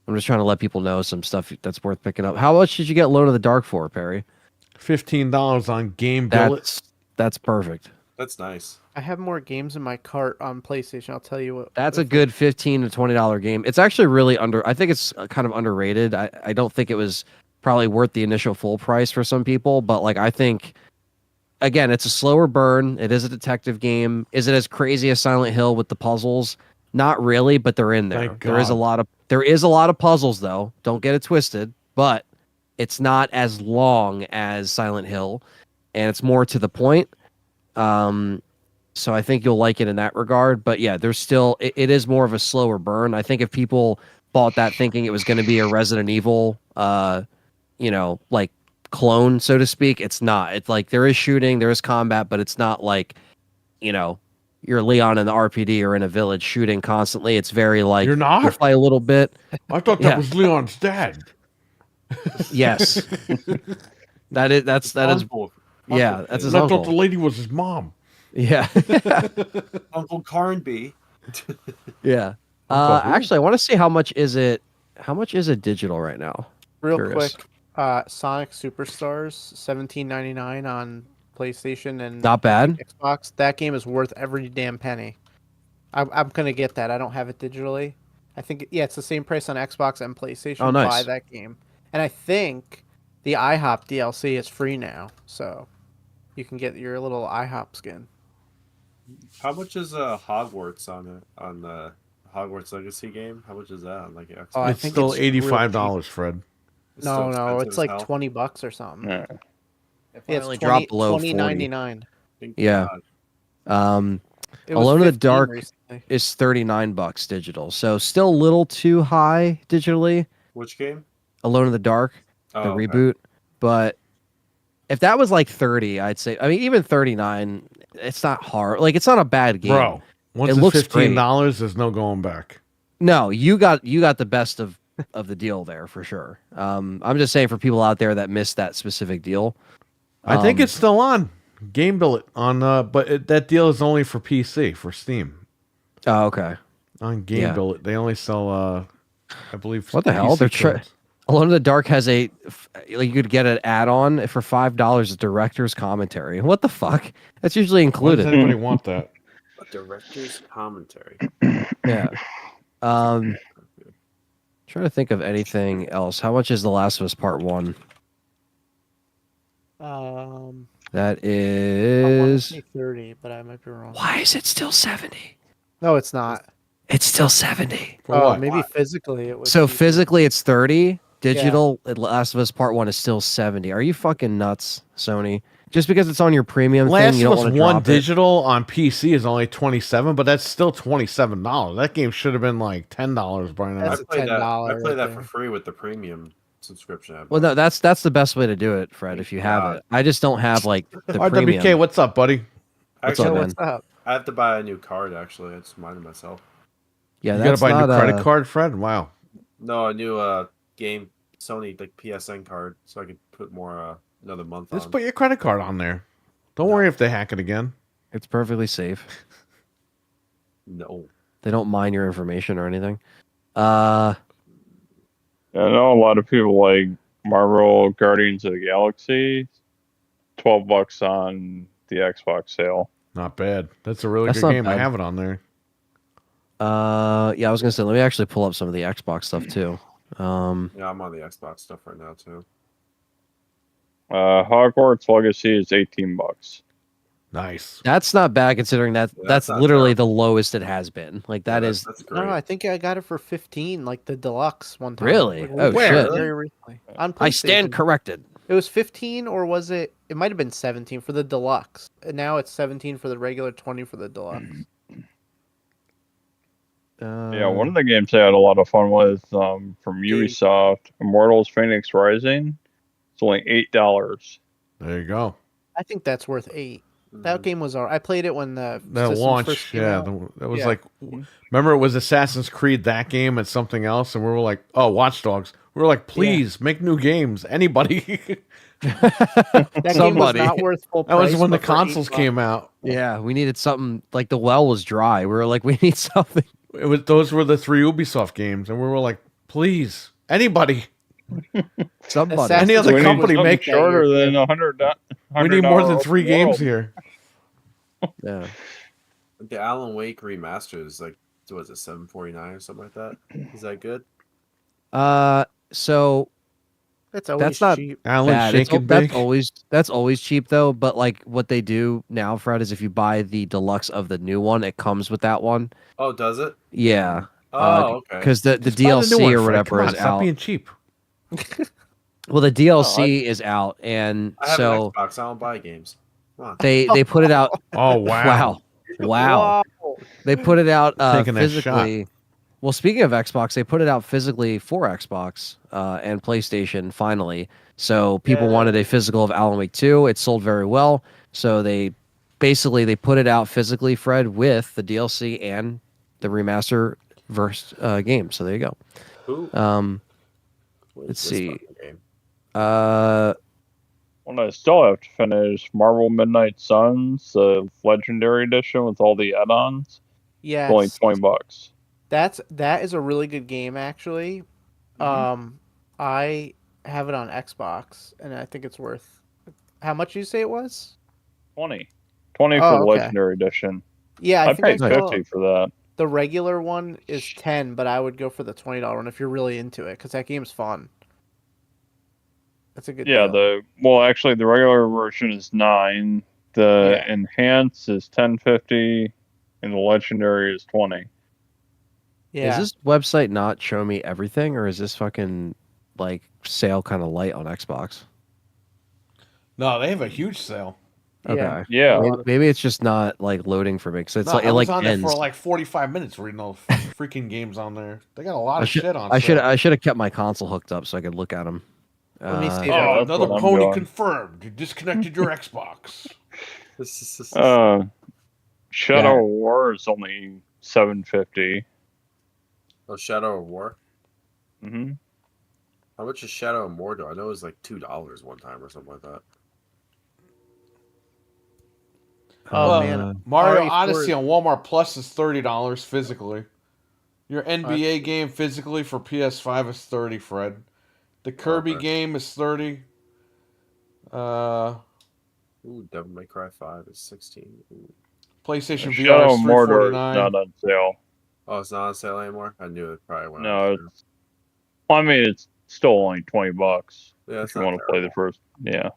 I'm just trying to let people know some stuff that's worth picking up. How much did you get Loan of the Dark for, Perry? $15 on Game Billet. That's perfect. That's nice. I have more games in my cart on PlayStation. I'll tell you what. That's a good $15 to $20 game. It's actually really I think it's kind of underrated. I don't think it was probably worth the initial full price for some people, but like I think, again, it's a slower burn. It is a detective game. Is it as crazy as Silent Hill with the puzzles? Not really, but they're in there. Thank There is a God. lot of puzzles though. Don't get it twisted, but it's not as long as Silent Hill, and it's more to the point. So I think you'll like it in that regard. But yeah, there's still it is more of a slower burn. I think if people bought that thinking it was going to be a Resident Evil, like clone, so to speak, it's not. It's like there is shooting, there is combat, but it's not like, you're Leon in the RPD or in a village shooting constantly. It's very like You're not? you'll fight a little bit. I thought Yeah. that was Leon's dad. Yes, that is Uncle. yeah, that's his And I thought uncle. the lady was his mom. Yeah, Uncle Carnby. yeah. Uncle who? Actually, I want to see how much is it. How much is it digital right now? Real Curious. quick, Sonic Superstars, $17.99 on PlayStation and Not bad. Xbox. That game is worth every damn penny. I'm gonna get that. I don't have it digitally. I think it's the same price on Xbox and PlayStation. Oh, nice. Buy that game, and I think the IHOP DLC is free now, so you can get your little IHOP skin. How much is Hogwarts on the Hogwarts Legacy game? How much is that on like Xbox? Oh, I It's think still it's real $85, Fred. It's still No, expensive it's as like hell. $20 or something. Yeah. Yeah, Finally dropped below 40. $20.99. Thank Yeah. God. It was Alone in the 15 Dark recently. is $39 digital, so still a little too high digitally. Which game? Alone in the Dark, the Oh, okay. reboot, but if that was like 30, I'd say. I mean, even 39, it's not hard. Like it's not a bad game, Bro, once It it's looks $15, there's no going back. No, you got the best of the deal there for sure. I'm just saying for people out there that missed that specific deal. I think it's still on. Game Billet on, that deal is only for PC, for Steam. Oh, okay. On Game Yeah. Billet, they only sell, I believe. What the hell? PC They're codes. Alone in the Dark has like you could get an add-on for $5. Director's commentary. What the fuck? That's usually Why does included. anybody want that? A director's commentary. Yeah. Trying to think of anything else. How much is The Last of Us Part 1? That I want to is. say 30, but I might be wrong. Why is it still 70? No, it's not. It's still 70. For Oh, what? maybe physically it was. So cheaper. physically it's 30. Digital, Last of Us Part 1 is still 70. Are you fucking nuts, Sony? Just because it's on your premium thing, Last you of don't Us want to 1 drop it? digital on PC is only $27, but that's still $27. That game should have been like $10 by now. I That's a played that. I $10 played that right for there. free with the premium subscription. I Well, bought. no, that's the best way to do it, Fred, if you have God. it. I just don't have like the premium. RWK, what's up, buddy? What's Actually, up, So man? what's up? I have to buy a new card. Actually, I just reminded myself. Yeah, You gotta that's buy a new not, credit card, Fred? Wow. No, a new game Sony like PSN card, so I could put more another month Just on. put your credit card on there. Don't worry if they hack it again. It's perfectly safe. No. They don't mine your information or anything. I know a lot of people like Marvel Guardians of the Galaxy. $12 on the Xbox sale. Not bad. That's a really That's good not game. I bad. have it on there. Yeah, I was gonna say let me actually pull up some of the Xbox stuff too. Yeah, I'm on the Xbox stuff right now too. Hogwarts Legacy is $18. Nice. That's not bad considering that Yeah, that's that's not literally terrible. the lowest it has been. Like that Yeah, is that's great. No, I think I got it for 15, like the deluxe one time. Really? Like, Oh, very- shit. Very recently. On I stand PlayStation. corrected. It was 15, or was it? It might have been 17 for the deluxe. And now it's 17 for the regular, 20 for the deluxe. Yeah, one of the games I had a lot of fun with from Ubisoft, Immortals Phoenix Rising. It's only $8. There you go. I think that's worth 8. That Mhm. game was alright. I played it when the That system launch, first came yeah, out. that was Yeah. like, remember it was Assassin's Creed, that game, and something else, and we were like, oh, Watch Dogs. We were like, please make new games, anybody. That game was Somebody. not worth full That price. was when the but for $8 consoles came out. Yeah, we needed something like the well was dry. We were like, we need something. It was those were the 3 Ubisoft games, and we were like, please, anybody, Somebody. Assassin's any other We need company something make shorter than 100. We need more than 3 games here. Yeah. The Alan Wake remaster is like, what was it, $7.49 or something like that? Is that good? So It's always not cheap. Alan bad. Shake and Bake. That's always cheap though. But like what they do now, Fred, is if you buy the deluxe of the new one, it comes with that one. Oh, does it? Yeah. Oh, okay. Because the Just buy the new DLC one, or Fred. whatever Come on, is stop out. being cheap. Well, the DLC is out, and I have so an Xbox. I don't buy games. Come on. they put it out. Oh wow. Wow. They put it out Taking that shot. physically. Well, speaking of Xbox, they put it out physically for Xbox and PlayStation finally. So people wanted a physical of Alan Wake 2. It sold very well, so they basically they put it out physically, Fred, with the DLC and the remaster verse game. So there you go. Who? What Let's is this see. fucking game? Well, I still have to finish Marvel Midnight Suns, Legendary Edition with all the add-ons. It's only Yes, $20. that is a really good game actually. I have it on Xbox, and I think it's worth. How much did you say it was? 20 Oh, for the okay. Legendary Edition. Yeah, I I think I paid saw 50 for that. the regular one is 10, but I would go for the $20 one if you're really into it, because that game's fun. That's a good Yeah, deal. actually the regular version is 9. The enhanced is 10.50, and the Legendary is 20. Yeah. Is this website not showing me everything, or is this fucking like sale kind of light on Xbox? No, they have a huge sale. Okay. Yeah. Maybe it's just not like loading for me because it's No, like I it was like on there ends. for like 45 minutes reading all the freaking games on there. They got a lot I of should shit on I should sale. I should have kept my console hooked up so I could look at them. Let me see. Yeah, Oh, that's another what I'm pony doing. confirmed. You disconnected your Xbox. Shadow of War is only $7.50. Oh, Shadow of War. Mm-hmm. How much is Shadow of War? I know it was like $2 one time or something like that. Oh man, Mario RE4 Odyssey on Walmart Plus is $30 physically. Your NBA game physically for PS5 is 30, Fred. The Kirby game is 30. Ooh, Devil May Cry 5 is 16. Ooh. PlayStation VR Shadow is of Mordor is $349. not on sale. Oh, it's not on sale anymore? I knew it probably went on No, sale. I mean it's still only $20 Yeah, if it's you not want to play the terrible. first. Yeah.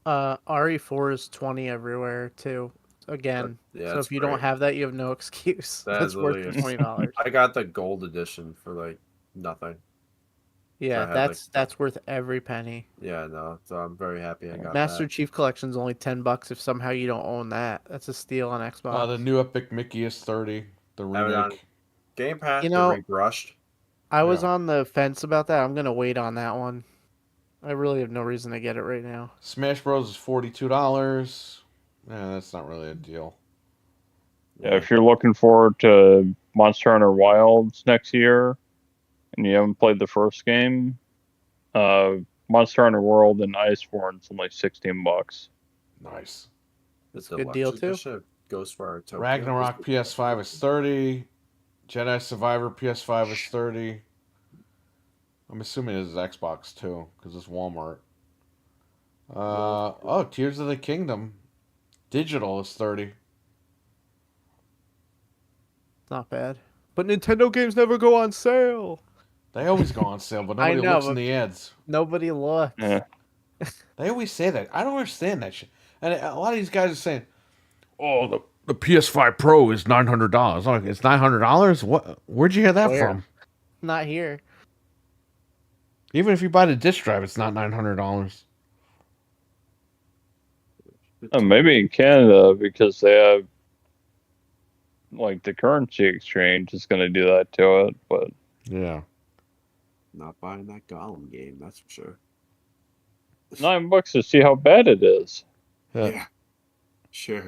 RE4 is 20 everywhere too. Again, Yeah, so that's if you don't great. have that, you have no excuse. That That's is worth the literally $20. I got the gold edition for like nothing. Yeah, I had, that's worth every penny. Yeah, no. So I'm very happy I got Master that. Chief Collection's only $10 if somehow you don't own that. That's a steal on Xbox. The new Epic Mickey is 30. The Have it on remake. Game Pass, You the know, rebrushed. I was Yeah. on the fence about that. I'm gonna wait on that one. I really have no reason to get it right now. Smash Bros is $42. Yeah, that's not really a deal. Yeah, if you're looking forward to Monster Hunter Wilds next year and you haven't played the first game, Monster Hunter World and Iceborne is only $16. Nice. That's a good deal too. Ghostwire Tokyo. Ragnarok PS5 is 30. Jedi Survivor PS5 is 30. I'm assuming it is Xbox too, because it's Walmart. Tears of the Kingdom digital is 30. Not bad. But Nintendo games never go on sale. They always go on sale, but I nobody know, looks in but- the ads. Nobody looks. Yeah. They always say that. I don't understand that shit. And a lot of these guys are saying, "Oh, the PS5 Pro is $900." I'm like, it's $900? What? Where'd you hear that Where? from? Not here. Even if you buy the disc drive, it's not $900. Maybe in Canada because they have like the currency exchange is going to do that to it, but Yeah. Not buying that Gollum game, that's for sure. $9 to see how bad it is. Yeah. Sure.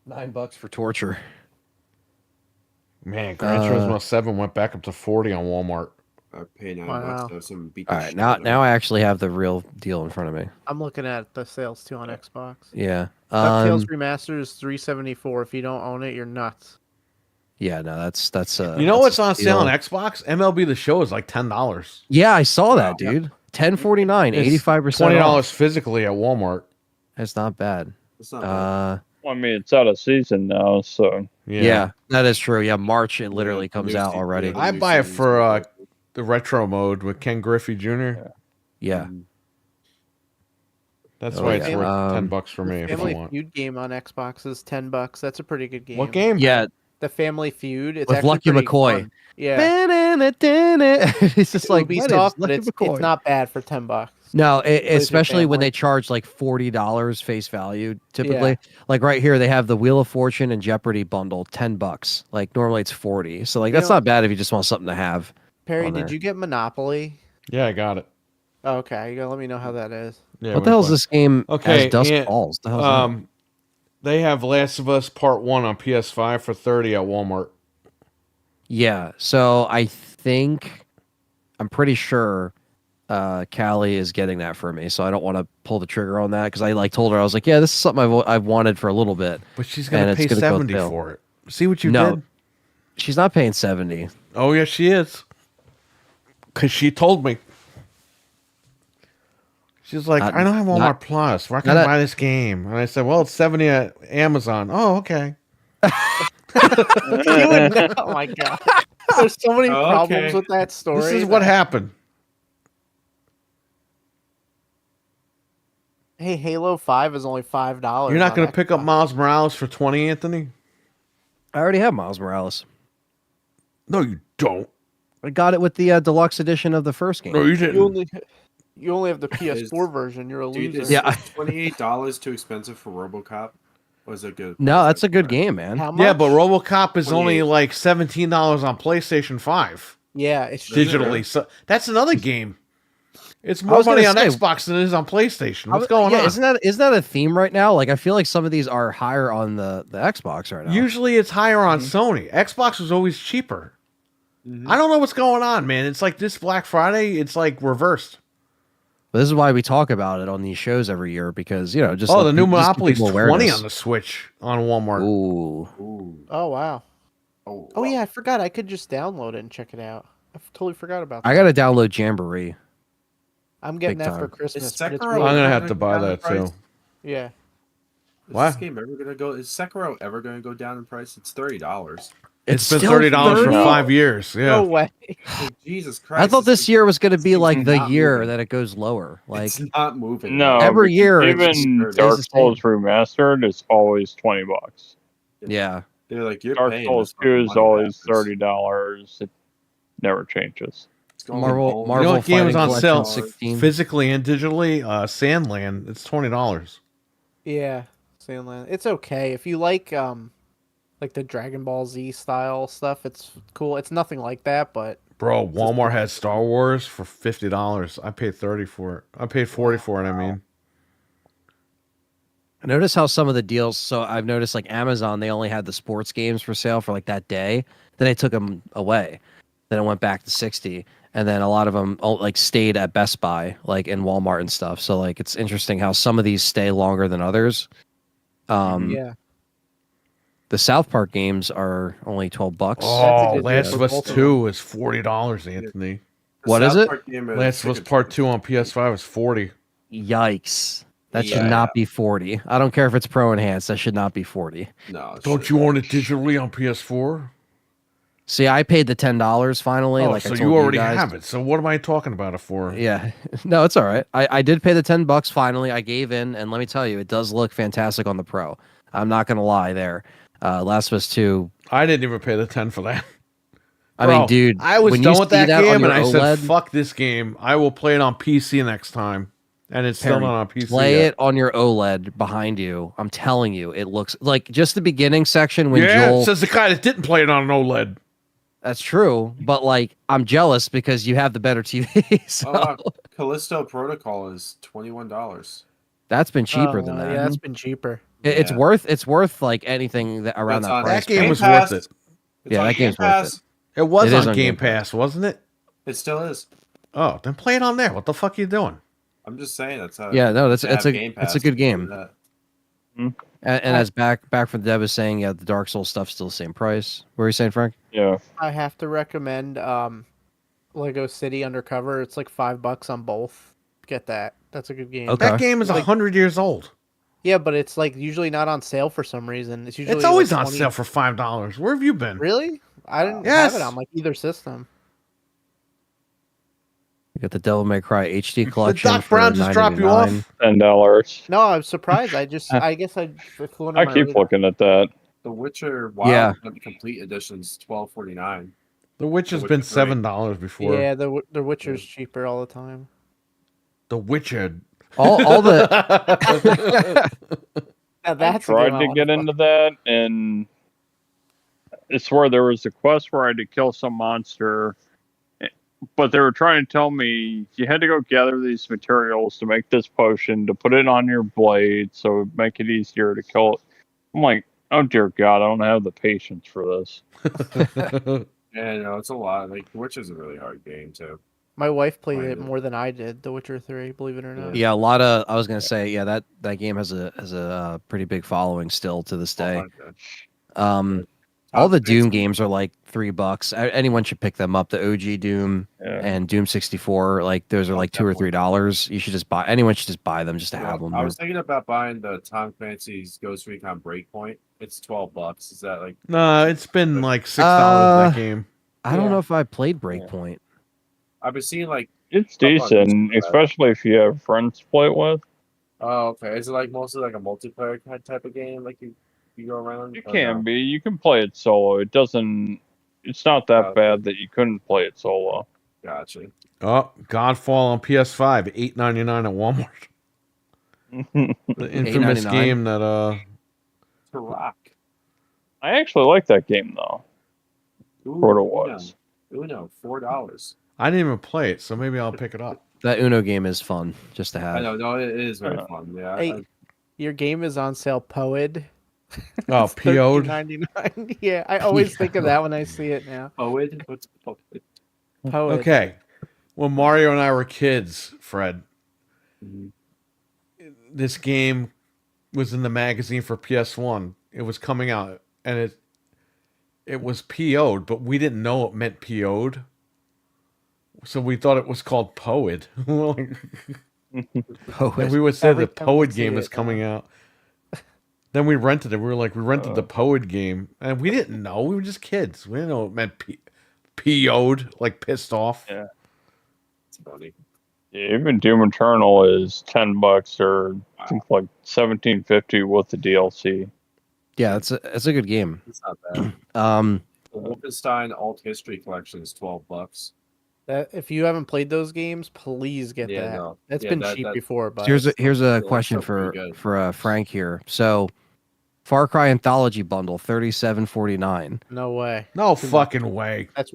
$9 for torture. Man, Gran Turismo 7 went back up to 40 on Walmart. I pay $9 Wow. to have someone beat the All right, shit now out of now me. I actually have the real deal in front of me. I'm looking at the sales too on Xbox. Yeah. DuckTales Remastered is $374. If you don't own it, you're nuts. Yeah, no, that's You know what's on sale on deal. Xbox? MLB The Show is like $10. Yeah, I saw that, dude. $10.49, It's 85% $20 off. physically at Walmart. That's not bad. It's not bad. I mean, it's out of season now, so Yeah, that is true. Yeah, March it literally Yeah, comes new out se- already. yeah, the I new buy it season's for gonna be the retro mode with Ken Griffey Jr. Yeah. That's Oh, why yeah. it's worth $10 for me if I Family want. Feud game on Xbox is $10. That's a pretty good game. What game? Yeah, The Family Feud. It's with actually Lucky pretty McCoy. fun. Yeah. It's just like Ubisoft, but Lucky it's McCoy. not bad for $10. No, with your especially when family. they charge like $40 face value. Typically, like right here, they have the Wheel of Fortune and Jeopardy bundle, $10. Like normally it's 40. So like You that's know- not bad if you just want something to have. Perry, on did there. you get Monopoly? Yeah, I got it. Oh, okay, you gotta let me know how that is. Yeah, What the hell's this game? Okay, As Dusk and, Falls. The hell's that? They have Last of Us Part 1 on PS5 for $30 at Walmart. Yeah. So I'm pretty sure Callie is getting that for me. So I don't want to pull the trigger on that because I like told her I was like, yeah, this is something I've wanted for a little bit. But she's going to And pay it's gonna go 70 fail. for it. See what you No. did? She's not paying 70. Oh, yes, she is. Because she told me. She's like, I don't have Walmart Plus. Where can I buy this game? And I said, well, it's 70 at Amazon. Oh, okay. Oh my god. There's so many Oh, problems okay. with that story. This is what happened. Hey, Halo 5 is only $5. You're not on going to pick up Xbox. Miles Morales for 20, Anthony? I already have Miles Morales. No, you don't. I got it with the deluxe edition of the first game. No, you didn't. You only have the PS4 version. You're a Dude, loser. is Yeah. $28 too expensive for RoboCop? Or is it good? No, that's a good game, man. How much? Yeah, but RoboCop is only 28. like $17 on PlayStation 5 Yeah, it's digitally. So that's another game. It's I more was money on gonna say- Xbox than it is on PlayStation. What's going on? Isn't that a theme right now? Like I feel like some of these are higher on the Xbox right now. Usually it's higher on Sony. Xbox was always cheaper. I don't know what's going on, man. It's like this Black Friday, it's like reversed. But this is why we talk about it on these shows every year because just Oh, the new just give Monopoly's people 20 awareness. on the Switch on Walmart. Ooh. Ooh. Oh wow. Oh, Oh yeah, I forgot. I could just download it and check it out. I totally forgot about that. I gotta download Jamboree. I'm getting big that for time. Christmas. Is but it's Sekiro really- I'm gonna ever have to buy go down that in price? too. Yeah. Is What? this game ever gonna go? Is Sekiro ever gonna go down in price? It's $30. It's been still $30 for 30? 5 years. Yeah. No way. Like, Jesus Christ! I thought this year was gonna be it's like the not year moving. that it goes lower. Like It's not moving. No, Every because year it's even just- Dark it's the Souls Remastered is always $20. yeah. They're like, you're Dark paying Souls this 2 is money always back. $30. It never changes. It's going Marvel home. You know Marvel what game is Fighting on Collection sale 16. physically and digitally? Sandland. It's $20. Yeah. Sandland. It's okay if you like the Dragon Ball Z style stuff. It's cool. It's nothing like that, but Bro, Walmart has Star Wars for $50. I paid 30 for it. I paid 40 for it, I mean. I notice how some of the deals. So I've noticed like Amazon, they only had the sports games for sale for like that day. Then they took them away. Then it went back to 60, and then a lot of them like stayed at Best Buy, like in Walmart and stuff. So like it's interesting how some of these stay longer than others. yeah. The South Park games are only $12. Oh, good Last deal of for Us both of 2 is $40, Anthony. The What is South it? Park game is Last of Us ticket- Part 2 on PS5 is 40. Yikes! That should Yeah. not be 40. I don't care if it's Pro Enhanced. That should not be 40. No. it Don't shouldn't. you own it digitally on PS4? See, I paid the $10 finally. Oh, like I so told you already guys. have it. So what am I talking about it for? Yeah, no, it's all right. I did pay the $10 finally. I gave in, and let me tell you, it does look fantastic on the Pro. I'm not gonna lie there. Last of Us 2. I didn't even pay the 10 for that. I mean, Bro, dude, I was when done you with see that on game, your and I said, OLED, "Fuck this game! I will play it on PC next time." And it's still Perry, not on PC. play yet. it on your OLED behind you. I'm telling you, it looks like just the beginning section when Yeah, Joel. says the guy that didn't play it on an OLED. That's true, but like I'm jealous because you have the better TV. So Oh, wow. Callisto Protocol is $21. that's been cheaper Oh, than that. Yeah, that's been cheaper. It's Yeah. worth like anything that around It's that on price. That game Game was Pass. worth it. It's Yeah, on that Game game's worth Pass. It was It is on on Game Game Pass, wasn't it? It still is. Oh, then play it on there. What the fuck are you doing? I'm just saying that's how. Yeah, no, it's to it's have a Game it's a Pass good to do game. that. And as back from the dev is saying, yeah, the Dark Souls stuff's still the same price. What were you saying, Frank? Yeah. I have to recommend Lego City Undercover. It's like $5 on both. Get that. That's a good game. Okay. That game is Like- 100 years old. Yeah, but it's like usually not on sale for some reason. It's usually It's always like on 20 sale for $5. Where have you been? Really? I didn't Yes. have it on like either system. You got the Devil May Cry HD collection. Doc for Brown just drop you off? $9.99. $10. No, I'm surprised. I guess I flew under I my keep radar. looking at that. The Witcher Wild Yeah. Hunt Complete Edition's $12.49. The Witch has The been Witcher 3. $7 before. Yeah, the Witcher's cheaper all the time. The Witcher. All the Now, I that's a tried game I to wanna get play. into that, and it's where there was a quest where I had to kill some monster, but But they were trying to tell me you had to go gather these materials to make this potion to put it on your blade so it would make it easier to kill it. I'm like, oh dear God, I don't have the patience for this. Yeah, no, it's a lot. Like, Witch is a really hard game too. My wife played Played it it. more than I did. The Witcher 3, believe it or not. Yeah, a lot of. I was gonna say, yeah, that game has a pretty big following still to this day. All the Doom games are like $3. Anyone should pick them up. The OG Doom and Doom 64, like those are like $2 or $3. You should just buy. Anyone should just buy them just to have them. I was thinking about buying the Tom Clancy's Ghost Recon Breakpoint. It's $12. Is that like? No, it's been like $6 that game. I don't know if I played Breakpoint. I've been seeing like It's Stuff on decent, Instagram. especially if you have friends to play it with. Oh, okay. Is it like mostly like a multiplayer type of game? Like you go around? It or can no? be. You can play it solo. It doesn't. It's not that Okay. bad that you couldn't play it solo. Gotcha. Oh, Godfall on PS5, $8.99 at Walmart. The infamous $8.99? game that To rock. I actually like that game though. Ooh, For what it was. Uno, $4. I didn't even play it, so maybe I'll pick it up. That Uno game is fun just to have. I know, no, it is very Uh, fun. Yeah. Hey, your game is on sale, Poed. Oh, It's PO'd? $13.99. Yeah, I always think of that when I see it now. Poed? What's Poed? Poed. Okay. When Mario and I were kids, Fred, Mhm. this game was in the magazine for PS1. It was coming out, and it was PO'd, but we didn't know it meant PO'd. So we thought it was called Poed. Poet. We would say Every the time we Poed see game is it, coming out. Then we rented it. We were like, we rented the Poed game, and we didn't know. We were just kids. We didn't know it meant PO'd, like pissed off. Yeah. It's funny. Yeah, even Doom Eternal is $10 or I think like $17.50 with the DLC. Yeah, it's a good game. It's not bad. The Wolfenstein Alt History Collection is $12. That if you haven't played those games, please get Yeah, that. no. That's Yeah, been that- cheap that- before, but Here's a still question pretty good. for Frank here. So, Far Cry Anthology bundle $37.49. no way. No fucking way. That's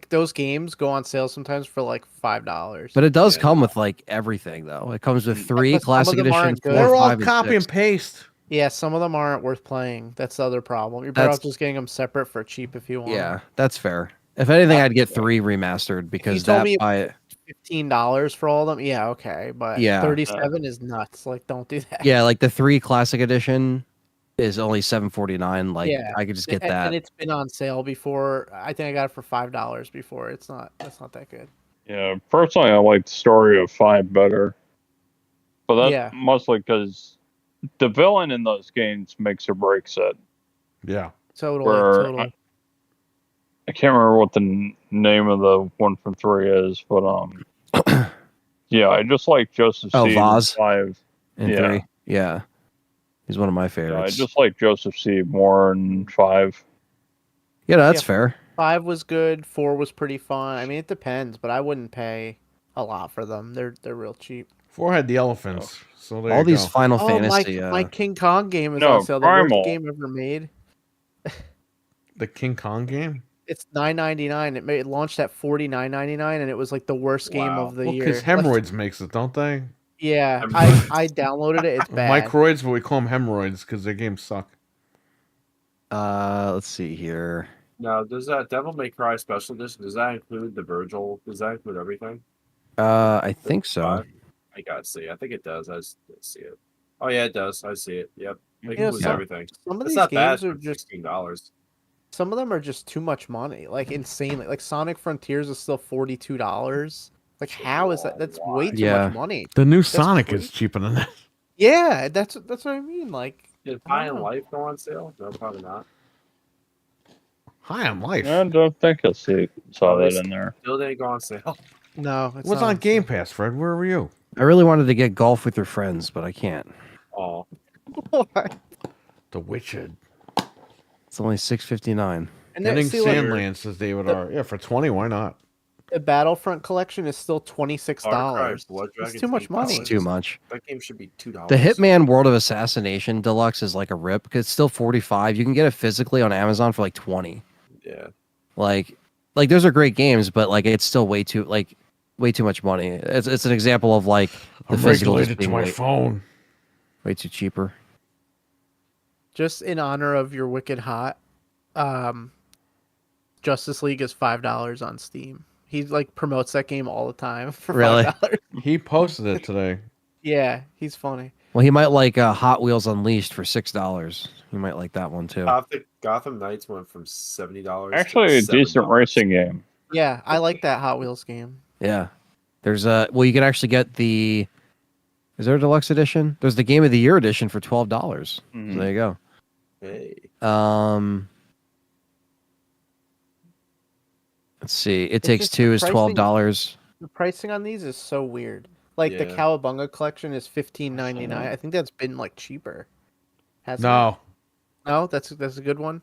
those games go on sale sometimes for like $5. But it does Yeah. come with like everything though. It comes with 3 But some classic of them edition, aren't good. 4, They're all 5, and copy 6. and paste. Yeah, some of them aren't worth playing. That's the other problem. You're better That's- off just getting them separate for cheap if you want. Yeah, that's fair. If anything, I'd get 3 remastered because told that me- by $15 for all of them. Yeah, okay, but Yeah. 37 is nuts. Like, don't do that. yeah, like the 3 classic edition is only $7.49. Like Yeah. I could just get And that. it's been on sale before. I think I got it for $5 before. That's not that good. Yeah, personally, I like the story of 5 better. But that's Yeah. mostly because the villain in those games makes or breaks it. Yeah. Totally. I can't remember what the name of the one from 3 is, but yeah, I just like Joseph Oh, Seed Vaz? in 5. in yeah. 3. Yeah. He's one of my Yeah, I favorites. just like Joseph Seed more in 5. Yeah, no, that's Yeah. fair. 5 was good. 4 was pretty fun. I mean, it depends, but I wouldn't pay a lot for them. They're real cheap. 4 had the elephants. So there All you these go. Final Oh, Fantasy my King Kong game is No, on sale. The Primal. worst game ever made. The King Kong game? It's $9.99. It launched at $49.99, and it was like the worst game Wow. of the Well, year. because Like, Hemorrhoids makes it, don't they? yeah, Hemorrhoids. I downloaded it. It's bad. Microids, but we call them hemorrhoids because their games suck. let's see here. Now, does that Devil May Cry Special Edition, does that include the Virgil? Does that include everything? I think so. I gotta see. I think it does. I just didn't see it. Oh yeah, it does. I see it. Yep. It know, includes some- everything. Some of It's these not bad games are for just $16. some of them are just too much money, like insanely. Like Sonic Frontiers is still $42. Like, how is that? That's way too Yeah. much money. The new Sonic crazy. is cheaper than that. Yeah, that's what I mean. Like, Did I High don't and know. Life go on sale? No, probably not. High on life. I don't think I saw that it's- in there. Still didn't go on sale. no, it's What's not on Game Pass, Fred? Where were you? I really wanted to get Golf with Your Friends, but I can't. Oh, The Witcher. It's only $6.59. And then Getting see, like, Sandland, says David R. Yeah, for 20, why not? the Battlefront collection is still $26. Far Cry Blood It's Dragon's too much $8. money. It's too much. that game should be $2. The Hitman World of Assassination Deluxe is like a rip because it's still 45. You can get it physically on Amazon for like 20. Yeah. Like like those are great games, but like it's still way too much money. It's an example of like the I'm physical just regulated to being my way, phone. way too cheaper. Just in honor of your Wicked Hot, Justice League is $5 on Steam. He like promotes that game all the time for Really? $5. He posted it today. Yeah, he's funny. Well, he might like Hot Wheels Unleashed for $6. You might like that one too. Gotham Knights went from $70. Actually, a to decent $7. racing game. Yeah, I like that Hot Wheels game. Yeah. There's well, you can actually get the. Is there a deluxe edition? There's the Game of the Year edition for $12. Mhm. So there you go. Hey, Let's see. It It's Takes just Two the is pricing- $12. The pricing on these is so weird. Like the Yeah. Cowabunga collection is $15.99. I think that's been like cheaper. Hasn't it? No, No, that's a good one.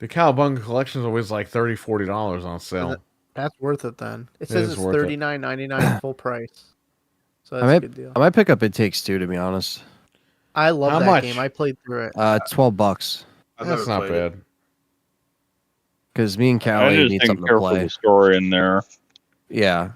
the Cowabunga collection is always like $30, $40 on sale. That's worth it then. It It says is it's worth it. $39.99 full price. So I that's a might, good deal. I might pick up It Takes Two, to be honest. I love How that much? game. I played through it. $12. I've That's never not played it. bad. Because me and I Callie just need didn't something care to for play. the story in there. Yeah.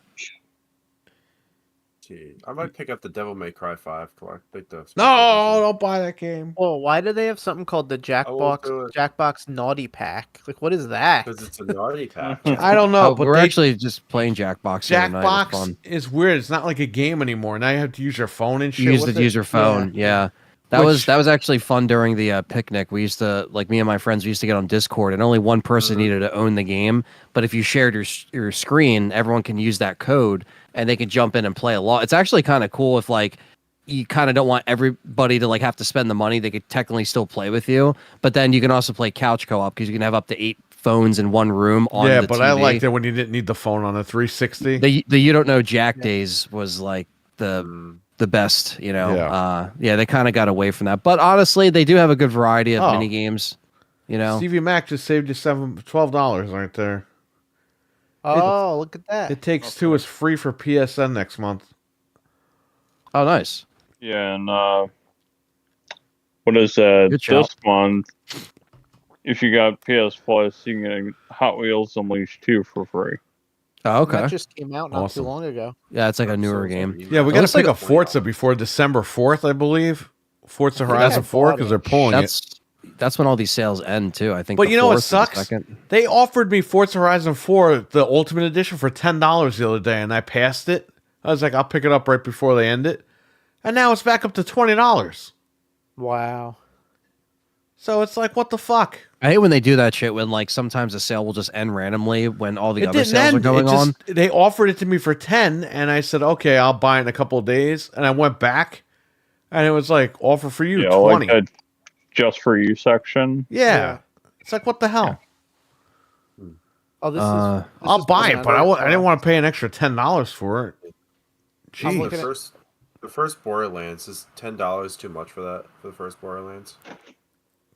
Gee, I might pick up the Devil May Cry 5 collect. Like the No, don't buy that game. Well, why do they have something called the won't do it. Jackbox Naughty Pack? Like, what is that? because it's a naughty pack. I don't know, but we're they, actually just playing Jackbox. the other night. It was Jackbox fun. is weird. It's not like a game anymore. Now you have to use your phone and shit. You use with the it. use your phone. Yeah. That Which- was actually fun during the picnic. We used to, like, me and my friends, we used to get on Discord, and only one person needed to own the game. But if you shared your screen, everyone can use that code, and they can jump in and play a lot. It's actually kind of cool if like you kind of don't want everybody to like have to spend the money. They could technically still play with you, but then you can also play couch co-op because you can have up to 8 phones in one room on Yeah, the but TV. I liked it when you didn't need the phone on a 360. The You Don't Know Jack days was like the best, you know. Yeah. They kind of got away from that, but honestly, they do have a good variety of Oh. mini games. You know, Stevie Mac just saved you $12 right there. Oh, look at that. It Takes Two is free for PSN next month. oh nice. Yeah, and what is that? Good job. This month, if you got PS Plus, you can get Hot Wheels Unleashed 2 for free. Oh, okay. That just came out not Awesome. too long ago. Yeah, it's like a newer game. Yeah, we got to looks like pick up Forza before December 4th, I believe. Forza Horizon 4 because they're pulling it. That's when all these sales end too. I think. But the you know what 4th or the sucks? 2nd. They offered me Forza Horizon 4, the Ultimate Edition, for $10 the other day, and I passed it. I was like, I'll pick it up right before they end it. And now it's back up to $20. Wow. So it's like, what the fuck? I hate when they do that shit. When like sometimes the sale will just end randomly when all the It other didn't sales end. are going It on. just, they offered it to me for 10, and I said, okay, I'll buy it in a couple of days. And I went back, and it was like, offer for you, Yeah, 20. like that just for you section. Yeah. It's like, what the hell? Oh, this Uh, is. this I'll is buy going it, but under- I didn't want to pay an extra $10 for it. I'm Jeez. looking at- The first Borderlands is $10 too much for that for the first Borderlands.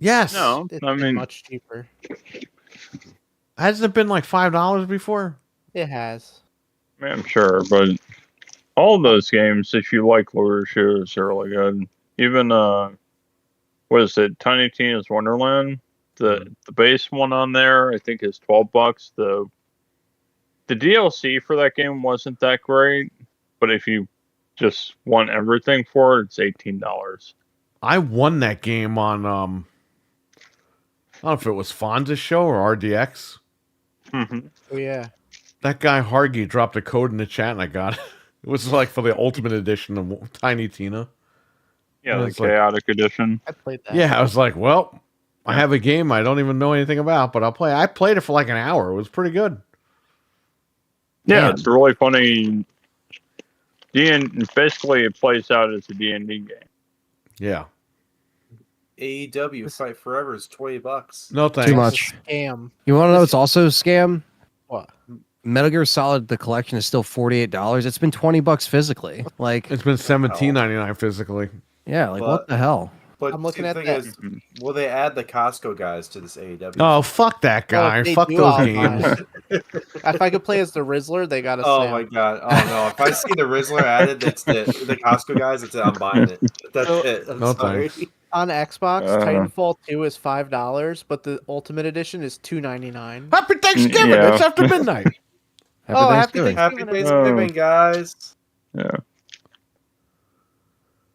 Yes. No, It's I mean, much cheaper. Hasn't it been like $5 before? It has. I'm sure, but all of those games, if you like looter shooters, are really good. Even what is it, Tiny Tina's Wonderland? The base one on there, I think, is $12. The DLC for that game wasn't that great, but if you just want everything for it, it's $18. I won that game on I don't know if it was Fonz's show or RDX. Mhm. Oh yeah. That guy Hargy dropped a code in the chat and I got it. It was like for the Ultimate Edition of Tiny Tina. Yeah, the It's like- Chaotic Edition. I played that. Yeah, I was like, well, I have a game I don't even know anything about, but I'll play. I played it for like an hour. It was pretty good. Yeah, Yeah. it's really funny. Basically, it plays out as a D&D game. Yeah. AEW Fight Forever is $20. No thanks. Too It's much. a scam. You want to know? It's also a scam. What? Metal Gear Solid: The Collection is still $48. It's been $20 physically. Like, It's been $17.99 physically. yeah, like But- what the hell? But I'm looking the at thing that. is, will they add the Costco guys to this AEW? Oh, fuck that guy. if they Fuck do, those I'll games. buy it. If I could play as the Rizzler, they got to Oh my god! Oh no! If I see the Rizzler added, it's the Costco guys. I'm buying it. That's it. I'm No sorry. thanks. On Xbox, Uh. Titanfall 2 is $5, but the Ultimate Edition is $2.99. Happy Thanksgiving! Yeah. It's after midnight. Happy Oh, Thanksgiving. Happy Thanksgiving. Thanksgiving, guys. Yeah.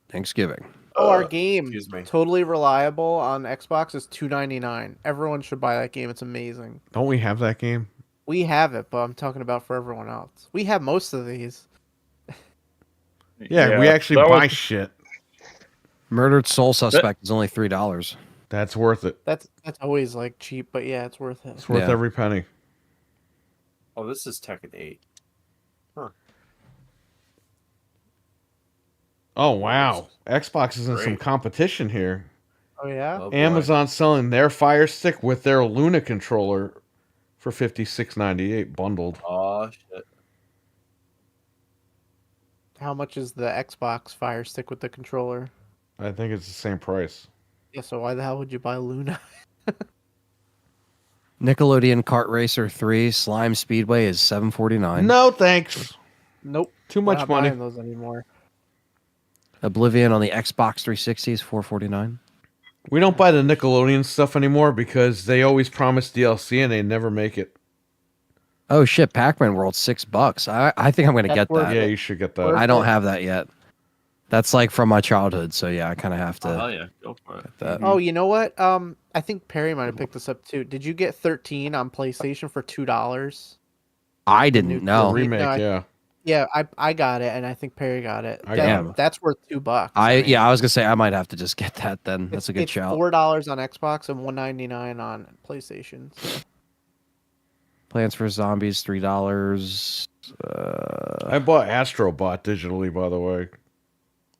Thanksgiving. Oh, our game, Excuse me. totally reliable on Xbox, is $2.99. Everyone should buy that game. It's amazing. Don't we have that game? We have it, but I'm talking about for everyone else. We have most of these. Yeah, we actually that buy was- shit. Murdered Soul Suspect is only $3. That's worth it. That's always like cheap, but yeah, it's worth it. It's worth Yeah. every penny. Oh, this is Tekken 8. Oh wow, Xbox is in some Great. competition here. Oh yeah. Oh, boy. Amazon selling their Fire Stick with their Luna controller for $56.98 bundled. Oh, shit. How much is the Xbox Fire Stick with the controller? I think it's the same price. Yeah, so why the hell would you buy Luna? Nickelodeon Kart Racer 3 Slime Speedway is $7.49. No thanks. Nope. Too We're much not money. buying those anymore. Oblivion on the Xbox 360 is $4.49. We don't buy the Nickelodeon stuff anymore because they always promise DLC and they never make it. Oh shit, Pac-Man World $6. I think I'm gonna That's get worth that. Yeah, you should get that. Worth I don't it. have that yet. That's like from my childhood, so yeah, I kind of have to Oh, hell yeah. Go for it. get that. Oh, you know what? I think Perry might have picked this up too. Did you get 13 on PlayStation for $2? I new- didn't The know. remake, No, yeah. Yeah, I got it, and I think Perry got it. I got it. That's worth $2. Yeah, I was gonna say I might have to just get that then. That's a good it's shout. $4 on Xbox and $1.99 on PlayStation. So. Plants vs Zombies $3. I bought Astrobot digitally, by the way.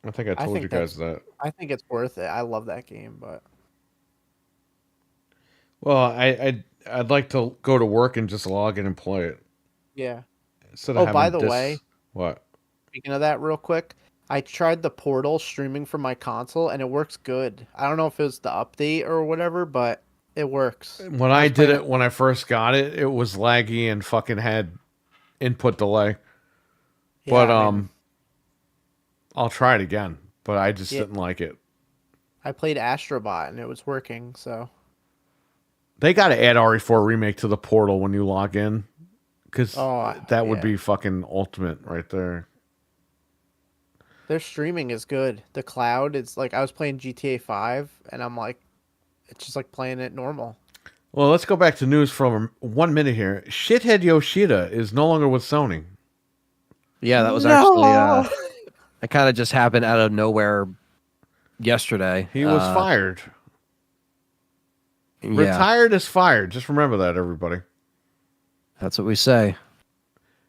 I think I I told think you guys that. I think it's worth it. I love that game, but Well, I'd like to go to work and just log in and play it yeah. instead of Oh, having by the dis- way- what? Speaking of that, real quick, I tried the Portal streaming from my console, and it works good. I don't know if it was the update or whatever, but it works. When I was did playing it when I first got it, it was laggy and fucking had input delay. Yeah, But I mean, I'll try it again. But I just Yeah. didn't like it. I played Astrobot, and it was working. So They got to add RE4 remake to the portal when you log in, because that would yeah. be fucking ultimate right there. Their streaming is good. The cloud, it's like I was playing GTA 5, and I'm like, it's just like playing it normal. Well, let's go back to news for 1 minute here. Shithead Yoshida is no longer with Sony. Yeah, that was actually it kind of just happened out of nowhere yesterday. He was fired. Yeah, Retired is fired. Just remember that, everybody. that's what we say.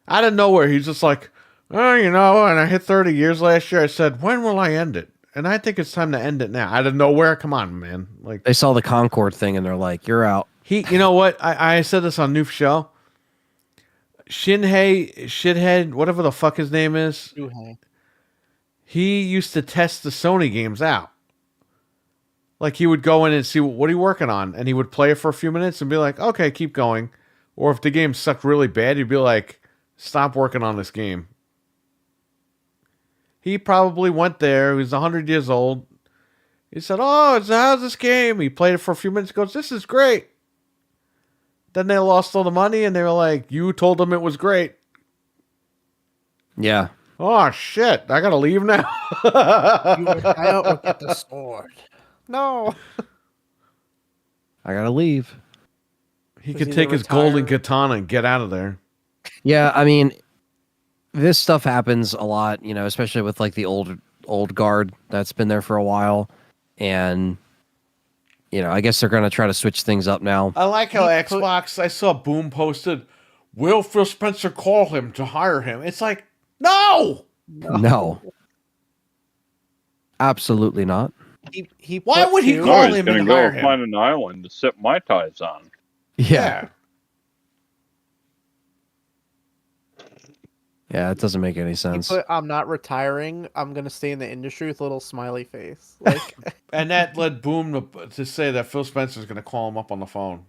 Out of nowhere, he's just like, oh, you know, and I hit 30 years last year. I said, when will I end it? And I think it's time to end it now. Out of nowhere, come on, man. Like, They saw the Concord thing and they're like, "You're out." you know what? I said this on Noof Show. Shithead, whatever the fuck his name is, he used to test the Sony games out. Like, he would go in and see what are you working on, and he would play it for a few minutes and be like, okay, keep going. Or if the game sucked really bad, he'd be like, stop working on this game. He probably went there. He was 100 years old. He said, oh, how's this game? He played it for a few minutes, goes, this is great. Then they lost all the money, and they were like, you told them it was great. Yeah, Oh, shit. I got to leave now. You retire or get the sword. No. I gotta leave. He Was could he take the his golden retire- katana and get out of there. Yeah, I mean, this stuff happens a lot, you know, especially with like the old guard that's been there for a while, and you know, I guess they're gonna try to switch things up now. I like how Xbox, I saw Boom posted, will Phil Spencer call him to hire him? It's like, no! No, absolutely not. He Why put would he two- call No, he's him gonna and go hire him? find an island to sip Mai Tais on. Yeah, yeah, it doesn't make any He sense. put, I'm not retiring. I'm gonna stay in the industry with a little smiley face. Like, And that led Boom to say that Phil Spencer's going to call him up on the phone.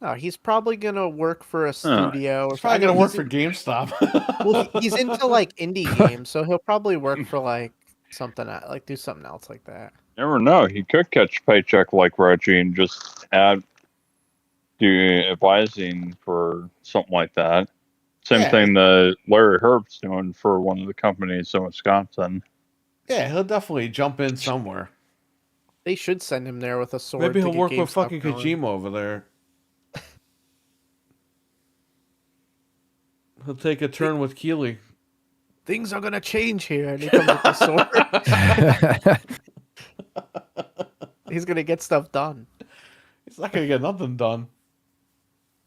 no, he's probably gonna work for a studio. He's probably going to work he's for GameStop. Well, he's into like indie games, so he'll probably work for like something like do something else like that. Never know. He could catch a paycheck like Reggie and just do advising for something like that. Same Yeah. thing that Larry Herb's doing for one of the companies in Wisconsin. Yeah, he'll definitely jump in somewhere. They should send him there with a sword. Maybe to he'll get work with GameStop fucking going. Kojima over there. He'll take a turn with Keeley. Things are gonna change here, and he comes with the sword. He's gonna get stuff done. He's not gonna get nothing done.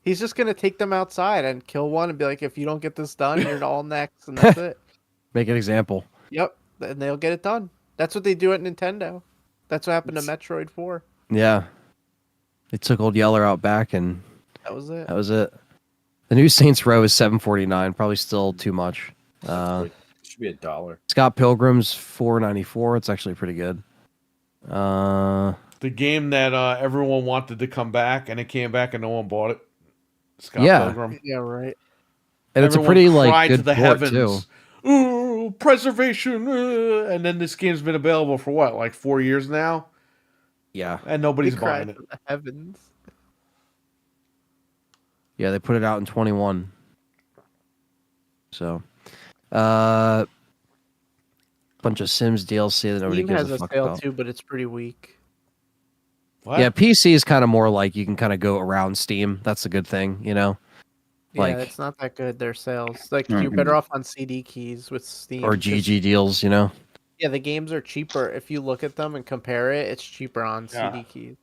He's just gonna take them outside and kill one and be like, "If you don't get this done, you're all next," and that's it. Make an example. Yep, and they'll get it done. That's what they do at Nintendo. That's what happened to Metroid 4. Yeah. They took old Yeller out back, and That was it. that was it. The new Saints Row is $7.49. Probably still too much. It should be $1. Scott Pilgrim's $4.94. It's actually pretty good. The game that everyone wanted to come back, and it came back, and no one bought it. Scott Yeah. Pilgrim. Yeah, right. And it's a Everyone pretty cried like to good the port heavens. too. Ooh, preservation. And then this game's been available for what, like 4 years now? Yeah. And nobody's They cried buying it. to the heavens. Yeah, they put it out in 21. So, bunch of Sims DLC that nobody Steam gives has a a fuck sale about. too, but it's pretty weak. What? Yeah, PC is kind of more like you can kind of go around Steam. That's a good thing, you know, Like- Yeah, it's not that good. Their sales, like you're Mhm. better off on CD keys with Steam. or 'cause- GG deals, you know. Yeah, the games are cheaper. If you look at them and compare it, it's cheaper on Yeah. CD keys.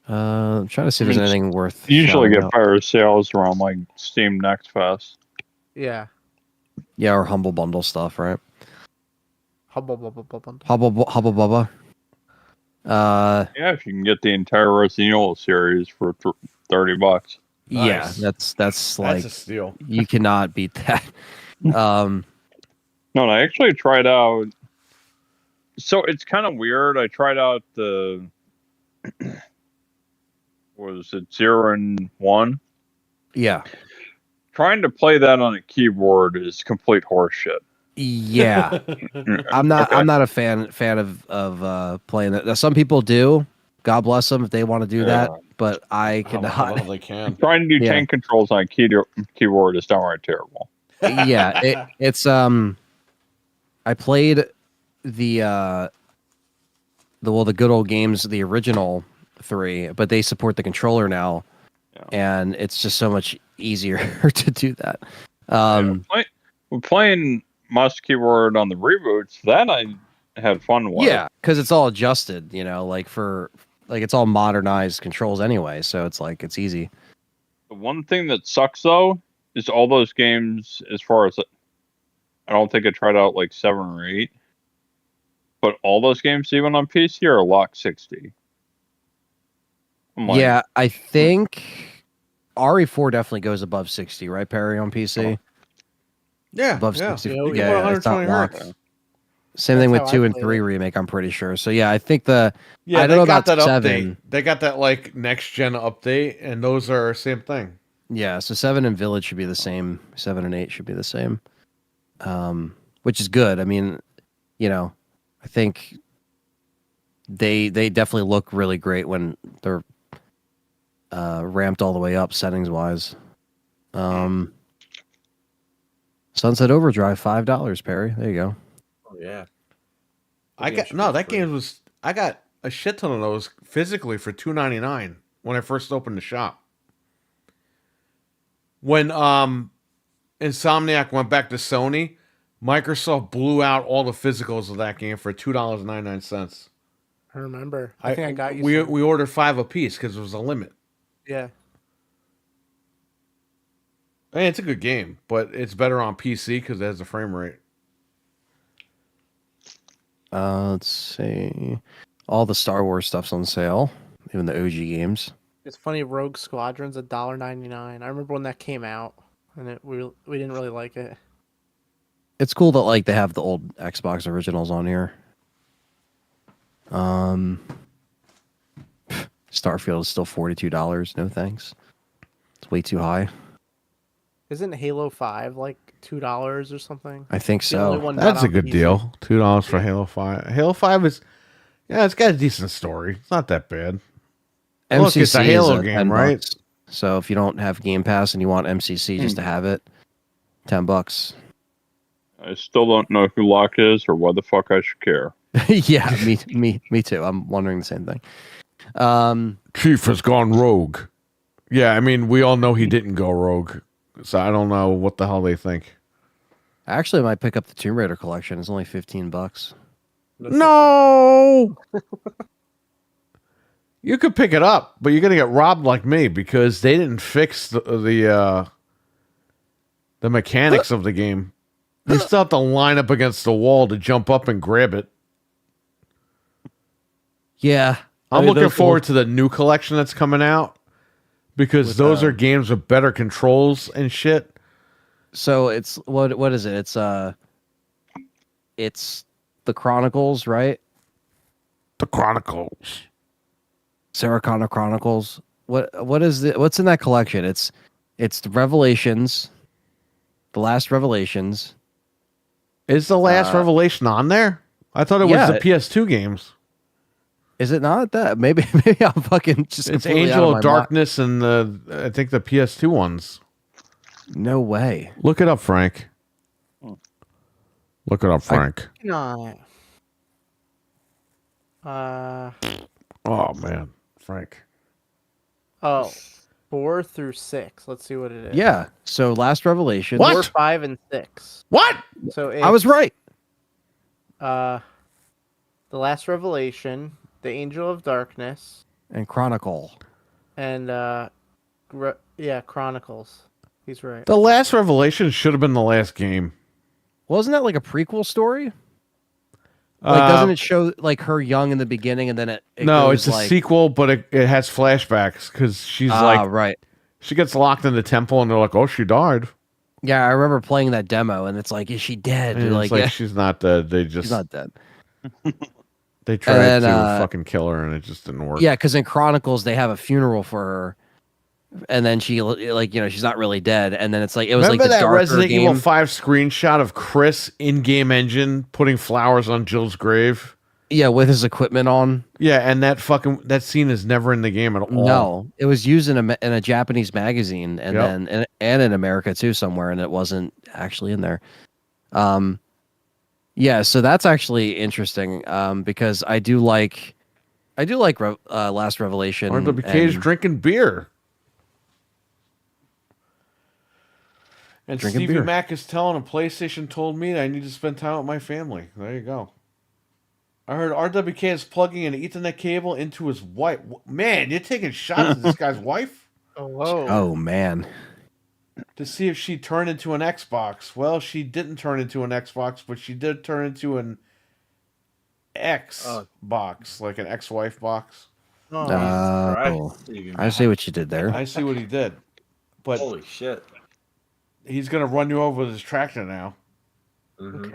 I'm trying to see if there's I mean, anything worth. You usually shouting get out. better sales around like Steam Next Fest. Yeah. Yeah, or Humble Bundle stuff, right? Hubble, bubble, bubble. Hubble Bubba. Yeah, if you can get the entire Resident Evil series for $30. Yeah, Nice. that's like That's a steal. you cannot beat that. No, I actually tried out. So it's kind of weird. I tried out the. What was it 0 and 1? Yeah, Trying to play that on a keyboard is complete horseshit. yeah. I'm not. Okay. I'm not a fan of playing that. Now, some people do. God bless them if they want to do that. But I How cannot. well they can. Trying to do Yeah. tank controls on a keyboard is downright terrible. Yeah, it's I played the good old games, the original 3, but they support the controller now, Yeah. and it's just so much easier to do that. Playing mouse keyboard on the reboots, that I had fun with. Yeah, because it's all adjusted, you know, like it's all modernized controls anyway, so it's like it's easy. The one thing that sucks though is all those games. As far as I don't think I tried out like 7 or 8, but all those games, even on PC, are lock 60. I'm like, Yeah, I think RE4 definitely goes above 60, right, Perry, on PC? Yeah, Above yeah. 60. Yeah, You we can got put it's not 120 locked. hertz. Same That's thing with how I 2 and played 3 it. remake, I'm pretty sure. So yeah, I think I Yeah, don't they know got about that 7. update. They got that like next gen update, and those are same thing. Yeah, so 7 and Village should be the same. 7 and 8 should be the same. Which is good. I mean, you know, I think they definitely look really great when they're ramped all the way up settings wise. Sunset Overdrive, $5, Perry. There you go. Oh yeah. I game got should no. be That free. game was. I got a shit ton of those physically for $2.99 when I first opened the shop. When Insomniac went back to Sony, Microsoft blew out all the physicals of that game for $2.99. I remember. I think I got you. We some. we ordered 5 apiece because there was a limit. Yeah. And it's a good game, but it's better on PC because it has a frame rate. Let's see. All the Star Wars stuff's on sale, even the OG games. It's funny. Rogue Squadron's $1.99. I remember when that came out, and we didn't really like it. It's cool that like they have the old Xbox originals on here. Starfield is still $42. No thanks. It's way too high. Isn't Halo 5 like $2 or something? I think The only so. one not That's a on good PC. deal. $2 for Halo 5. Halo 5 is, yeah, it's got a decent story. It's not that bad. Look, MCC it's a Halo is game, 10 right? bucks. So if you don't have Game Pass and you want MCC just to have it, $10. I still don't know who Locke is or why the fuck I should care. Yeah, me too. I'm wondering the same thing. Chief has gone rogue. Yeah, I mean, we all know he didn't go rogue. So I don't know what the hell they think. Actually, I might pick up the Tomb Raider collection. It's only $15. No! You could pick it up, but you're going to get robbed like me because they didn't fix the mechanics of the game. You still have to line up against the wall to jump up and grab it. Yeah. I'm looking forward to the new collection that's coming out because With, those are games with better controls and shit. So it's what is it? It's the Chronicles, right? The Chronicles. Sarah Connor Chronicles. What's in that collection? It's the Revelations, the last Revelations. Is the last Revelation on there? I thought it was the PS2 games. Is it not that? Maybe I'm fucking just. It's completely out Angel my of Darkness and I think the PS2 ones. No way. Look it up, Frank. Look it up, Frank. No. Oh man, Frank. Oh, 4 through 6. Let's see what it is. Yeah. So last Revelation. What? 4, 5, and 6. What? So I was right. The Last Revelation, The Angel of Darkness, And Chronicle. and Chronicles. He's right. The last Revelation should have been the last game. Wasn't that like a prequel story? Like, doesn't it show like her young in the beginning, and then it No, goes, it's a like, sequel, but it has flashbacks because she's right. she gets locked in the temple, and they're like, "Oh, she died." Yeah, I remember playing that demo, and it's like, is she dead? And You're it's like yeah, she's not dead. They just she's not dead. they tried And then, to fucking kill her, and it just didn't work. Yeah, because in Chronicles they have a funeral for her, and then she she's not really dead, and then it's like it was Remember like the that darker Resident game. Evil 5 screenshot of Chris in-game engine putting flowers on Jill's grave? Yeah, with his equipment on. Yeah, and that scene is never in the game at all. No, it was used in a Japanese magazine, and Yep. then and in America too somewhere, and it wasn't actually in there. Yeah, so that's actually interesting. Because I do like Last Revelation. RWK's and drinking beer. And Drinking Stevie beer. Mac is telling him PlayStation told me that I need to spend time with my family. There you go. I heard RWK is plugging an Ethernet cable into his wife. Man, you're taking shots at this guy's wife? Oh, whoa. Oh man, To see if she turned into an Xbox. Well, she didn't turn into an Xbox, but she did turn into an X box, like an ex-wife box. Oh, Christ, Stevie, I see what you did there. I see what he did. But Holy shit. he's going to run you over with his tractor now. Mm-hmm.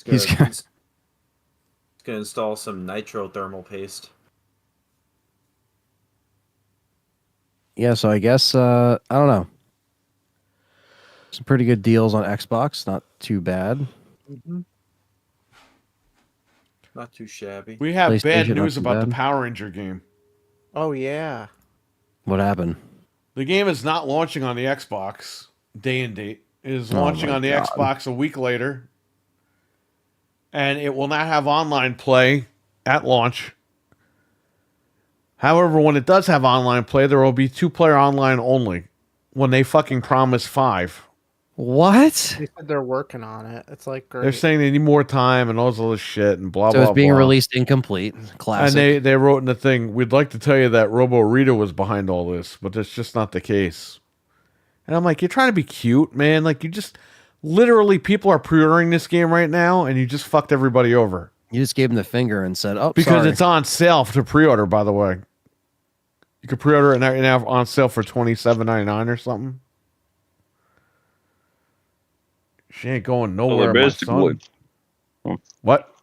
He's He's gonna install some nitro thermal paste. Yeah, so I guess I don't know. Some pretty good deals on Xbox, not too bad. Not too shabby. We have bad PlayStation, news not too about the bad. Power Ranger game. Oh, yeah. What happened? The game is not launching on the Xbox day and date. It is Oh launching my on the God. Xbox a week later. And it will not have online play at launch. However, when it does have online play, there will be 2-player online only. When they fucking promise 5. What? They said they're working on it. It's like great. They're saying they need more time and all this other shit and blah, So blah, it's being blah. released incomplete. Classic. And they wrote in the thing, we'd like to tell you that Robo Rita was behind all this, but that's just not the case. And I'm like, you're trying to be cute, man. Like, you just literally, people are pre-ordering this game right now, and you just fucked everybody over. You just gave him the finger and said, "Oh, Because sorry." it's on sale to pre-order, by the way. You can pre-order it now on sale for $27.99 or something. She ain't going nowhere, my son. What?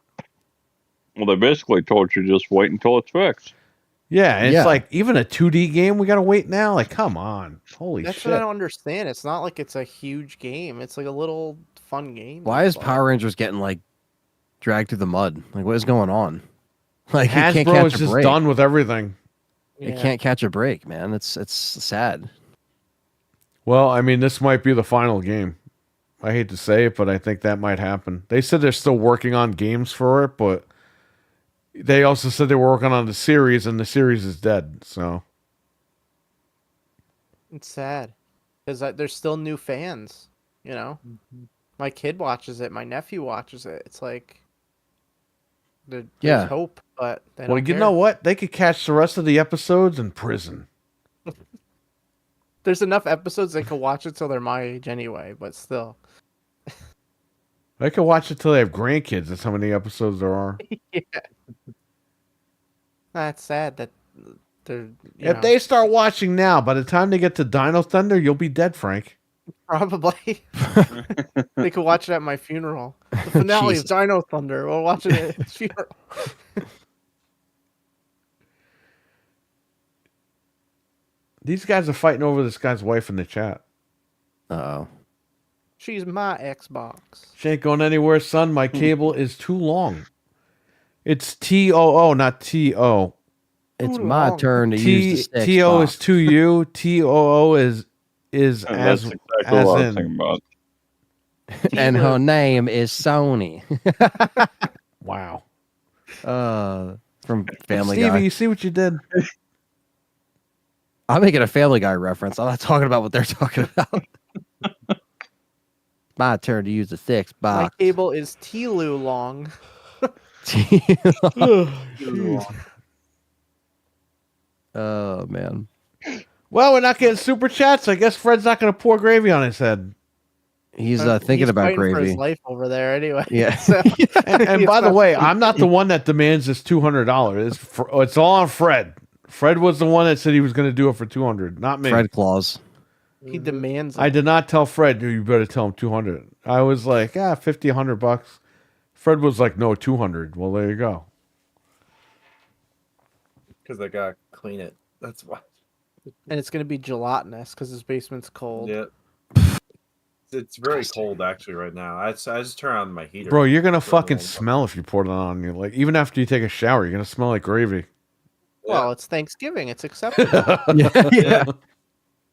Well, they basically told you just wait until it's fixed. Yeah, and Yeah. it's like even a 2D game, we gotta wait now. Like, come on, holy That's shit! what I don't understand. It's not like it's a huge game. It's like a little fun game. Why to is play. Power Rangers getting like dragged through the mud? Like, what is going on? Like, it can't Hasbro is catch a just break. done with everything. It Yeah. can't catch a break, man. It's sad. Well, I mean, this might be the final game. I hate to say it, but I think that might happen. They said they're still working on games for it, but they also said they were working on the series, and the series is dead. So It's sad because there's still new fans. You know, my kid watches it. My nephew watches it. It's like there's Yeah. hope, but they well, don't you care. know what? They could catch the rest of the episodes in prison. There's enough episodes they could watch it till they're my age anyway. But still, They could watch it till they have grandkids. That's how many episodes there are. yeah, that's sad that they're. You If know, they start watching now, by the time they get to Dino Thunder, you'll be dead, Frank. probably they could watch it at my funeral. The finale Jesus. of Dino Thunder. We'll watch it at his funeral. These guys are fighting over this guy's wife in the chat. Oh. She's my Xbox. She ain't going anywhere, son. My cable is too long. It's TOO, not TO. It's Too my long. turn to use the six TO box. is to you. TOO is And as that's exactly what I was in. thinking about. And her name is Sony. Wow. From Family Stevie, Guy. you see what you did? I'm making a Family Guy reference. I'm not talking about what they're talking about. My turn to use the six My box. cable is Tlu long. Oh man. Well, we're not getting super chats. I guess Fred's not going to pour gravy on his head. He's thinking He's about fighting for gravy. his life over there anyway. Yeah. So, And by the way, I'm not the one that demands this $200. It's all on Fred. Fred was the one that said he was going to do it for $200, not me. Fred Claus. he demands. I it. did not tell Fred, you better tell him 200. I was like, 50, $100. Fred was like, no, 200. Well, there you go. Because they gotta clean it. That's why. and it's gonna be gelatinous because his basement's cold. Yeah. It's very cold actually right now. I just turn on my heater. Bro, you're going to for a fucking little bit. smell if you pour it on you. Like, even after you take a shower, you're going to smell like gravy. Well, it's Thanksgiving. It's acceptable. Yeah.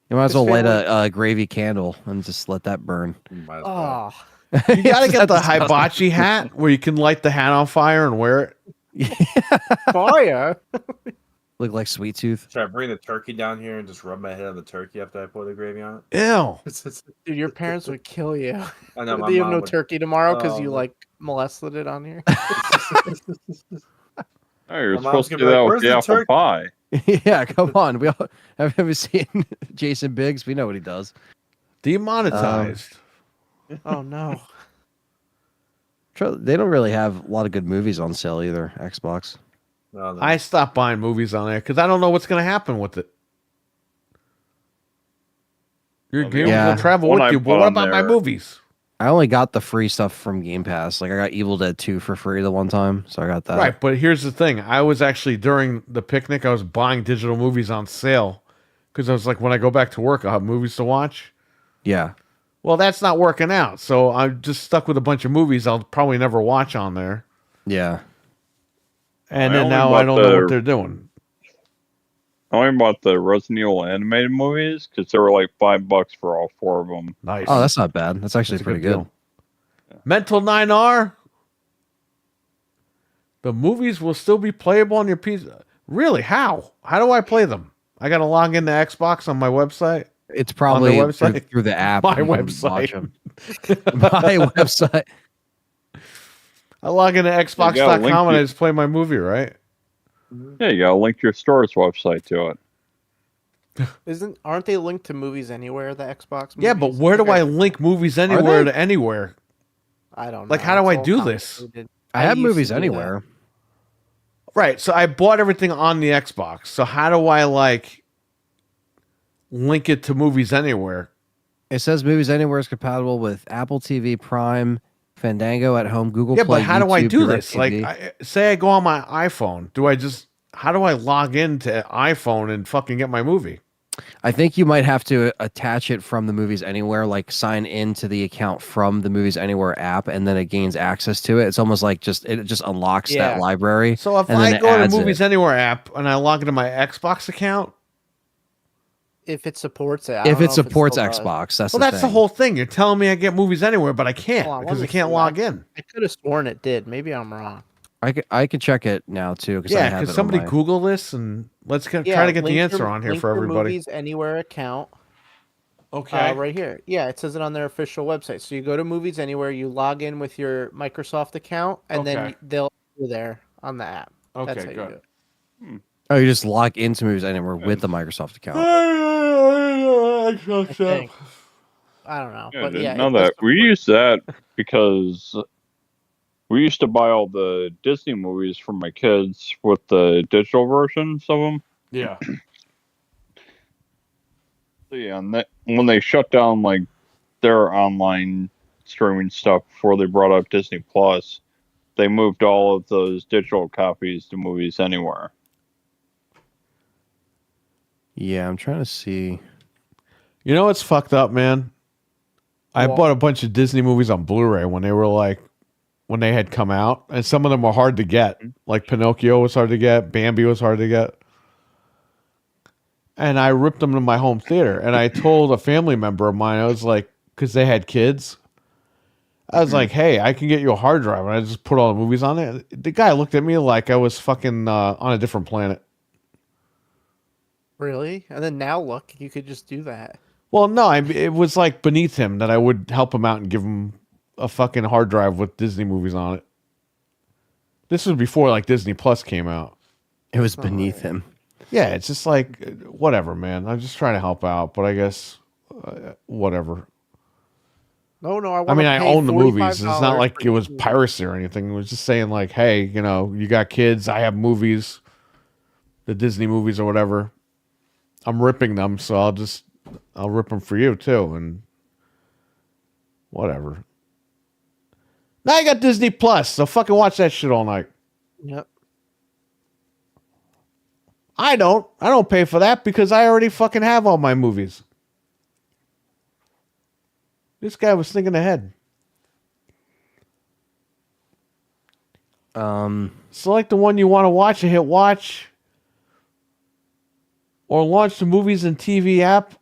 You might as His well light family- a gravy candle and just let that burn. Might as well. Oh, You got to get the That's disgusting. hibachi hat where you can light the hat on fire and wear it. fire! Look like Sweet Tooth. Should I bring the turkey down here and just rub my head on the turkey after I pour the gravy on Ew. it? Dude, your parents would kill you. I know my Do you have mom no would- turkey tomorrow because you Oh. like molested it on here? Oh, you're My mom's supposed to gonna do be like, that with "Where's the the apple turkey?" pie. Yeah, come on. We all have you seen Jason Biggs? We know what he does. Demonetized. Oh no. They don't really have a lot of good movies on sale either. Xbox. No, no. I stopped buying movies on there because I don't know what's going to happen with it. Your Well, the games Yeah. will travel one with I you, put but what on about my there- movies? I only got the free stuff from Game Pass. Like I got Evil Dead 2 for free the one time, so I got that. Right, but here's the thing. I was actually, during the picnic, I was buying digital movies on sale because I was like, when I go back to work, I'll have movies to watch. Yeah. Well, that's not working out, so I'm just stuck with a bunch of movies I'll probably never watch on there. Yeah. And I then only now I bought don't know the- what they're doing. I only bought the Resident Evil animated movies because they were like $5 for all 4 of them. Nice. Oh, that's not bad. That's actually That's a pretty good good. deal. Mental 9R. The movies will still be playable on your PC. Really? How? How do I play them? I got to log into Xbox on my website. It's probably website? through the app. My you can website. watch 'em. My website. I log into link Xbox.com and I it. just play my movie, right? Yeah, you gotta link your store's website to it. Aren't they linked to movies anywhere? The Xbox. Yeah, but movies? where do Okay. I link movies anywhere they? to anywhere? I don't know. Like, how do It's I all do this? complicated. I have used to movies do that. anywhere. Right, so I bought everything on the Xbox. So how do I, like, link it to movies anywhere? It says movies anywhere is compatible with Apple TV, Prime, Fandango at home, Google Yeah, Play. but how do I YouTube, do this? Like, DirecTV. say I go on my iPhone. Do I just... how do I log into iPhone and fucking get my movie? I think you might have to attach it from the Movies Anywhere, like sign into the account from the Movies Anywhere app, and then it gains access to it. It's almost like it just unlocks that Yeah. library. So if and then I it go to adds Movies it. Anywhere app and I log into my Xbox account, If it supports it. I If don't know it supports still does. Xbox, that's well, the that's the thing. whole thing. You're telling me I get Movies Anywhere, but I can't Hold on, let because I me can't see. log in. I could have sworn it did. Maybe I'm wrong. I could check it now too because I Yeah, have because it somebody on my... Google this and let's try to get the link answer your- on here link for your everybody. Movies Anywhere account. Okay. Right here. Yeah, it says it on their official website. So you go to Movies Anywhere, you log in with your Microsoft account, and then Okay. they'll be there on the app. That's Okay, how you good. do it. Oh, you just log into Movies Anywhere with the Microsoft account. I think. I don't know. Yeah, I But didn't yeah, know it does that. We support- used that because we used to buy all the Disney movies for my kids with the digital versions of them. Yeah. So yeah, and when they shut down like their online streaming stuff before they brought up Disney Plus, they moved all of those digital copies to Movies Anywhere. Yeah, I'm trying to see. You know what's fucked up, man? I What? bought a bunch of Disney movies on Blu-ray when they had come out, and some of them were hard to get. Like Pinocchio was hard to get, Bambi was hard to get. And I ripped them to my home theater, and I told a family member of mine, I was like, because they had kids, I was like, hey, I can get you a hard drive, and I just put all the movies on it. The guy looked at me like I was fucking on a different planet. Really? And then now look, you could just do that. Well, no, it was like beneath him that I would help him out and give him a fucking hard drive with Disney movies on it. This was before like Disney Plus came out. It was beneath him. Yeah, it's just like whatever, man. I'm just trying to help out, but I guess whatever. No, I mean, I own the movies. It's not $45 like for it was each piracy or anything. It was just saying like, hey, you got kids. I have movies, the Disney movies or whatever. I'm ripping them, so I'll rip them for you too, and whatever. Now I got Disney Plus, so fucking watch that shit all night. Yep. I don't pay for that because I already fucking have all my movies. This guy was thinking ahead. Select the one you want to watch and hit watch. Or launch the movies and TV app.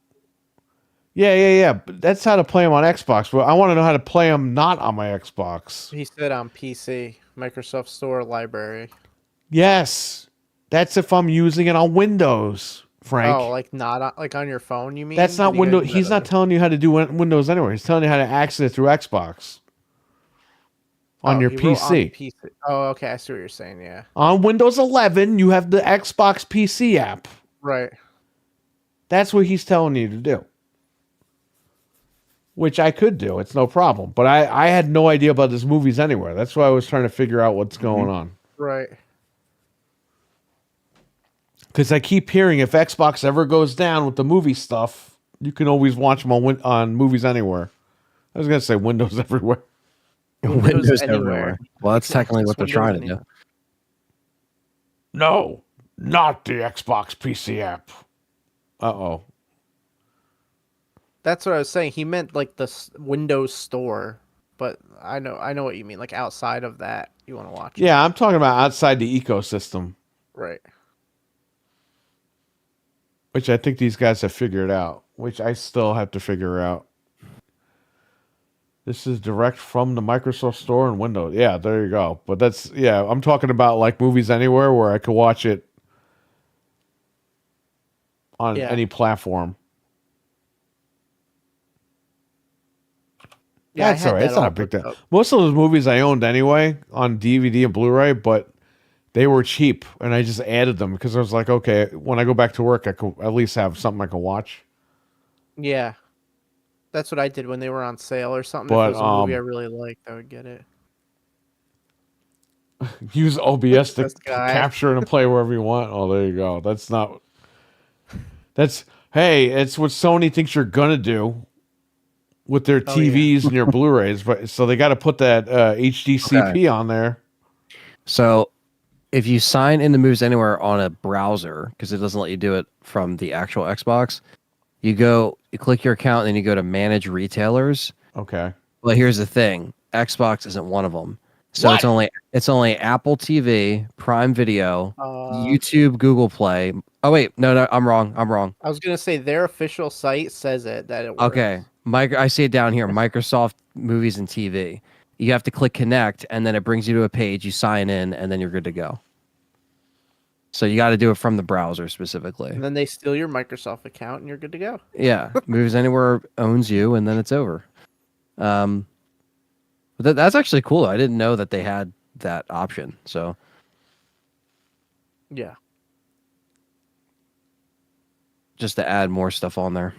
Yeah. But that's how to play them on Xbox. But I want to know how to play them not on my Xbox. He said on PC, Microsoft Store library. Yes. That's if I'm using it on Windows, Frank. Oh, like not on, like on your phone, you mean? That's not Did you guys Windows. do He's that not telling you how to do Windows anywhere. He's telling you how to access it through Xbox. On your he wrote on PC. Oh, okay. I see what you're saying. Yeah. On Windows 11, you have the Xbox PC app. Right. That's what he's telling you to do. Which I could do. It's no problem. But I had no idea about this movies anywhere. That's why I was trying to figure out what's going on. Right. Because I keep hearing if Xbox ever goes down with the movie stuff, you can always watch them on movies anywhere. I was going to say Windows everywhere. Windows anywhere. everywhere. Well, that's technically what they're Windows trying to anywhere. do. No, not the Xbox PC app. Uh-oh. That's what I was saying. He meant like the Windows Store, but I know what you mean. Like outside of that, you want to watch. it. Yeah, I'm talking about outside the ecosystem, Right. which I think these guys have figured out, which I still have to figure out. This is direct from the Microsoft Store and Windows. Yeah, there you go. But I'm talking about like movies anywhere where I could watch it on any platform. Yeah, I That's had all right. that It's not all a big hooked deal. up. Most of those movies I owned anyway on DVD and Blu-ray, but they were cheap, and I just added them because I was like, okay, when I go back to work, I could at least have something I can watch. Yeah. That's what I did when they were on sale or something. But, if it was a movie I really liked, I would get it. Use OBS to This guy. capture and play wherever you want. Oh, there you go. Hey, it's what Sony thinks you're gonna do with their TVs and your Blu-rays, but so they got to put that HDCP on there. So if you sign into Moves Anywhere on a browser, because it doesn't let you do it from the actual Xbox, you click your account, and then you go to Manage Retailers. Okay. Well, here's the thing: Xbox isn't one of them. So What? it's only Apple TV, Prime Video, Uh, YouTube, Google Play. Oh wait, no, I'm wrong. I was gonna say their official site says that it works. Okay, I see it down here. Microsoft Movies and TV. You have to click connect, and then it brings you to a page. You sign in, and then you're good to go. So you got to do it from the browser specifically. And then they steal your Microsoft account, and you're good to go. Yeah, Moves Anywhere owns you, and then it's over. But that's actually cool. I didn't know that they had that option. So Yeah. just to add more stuff on there.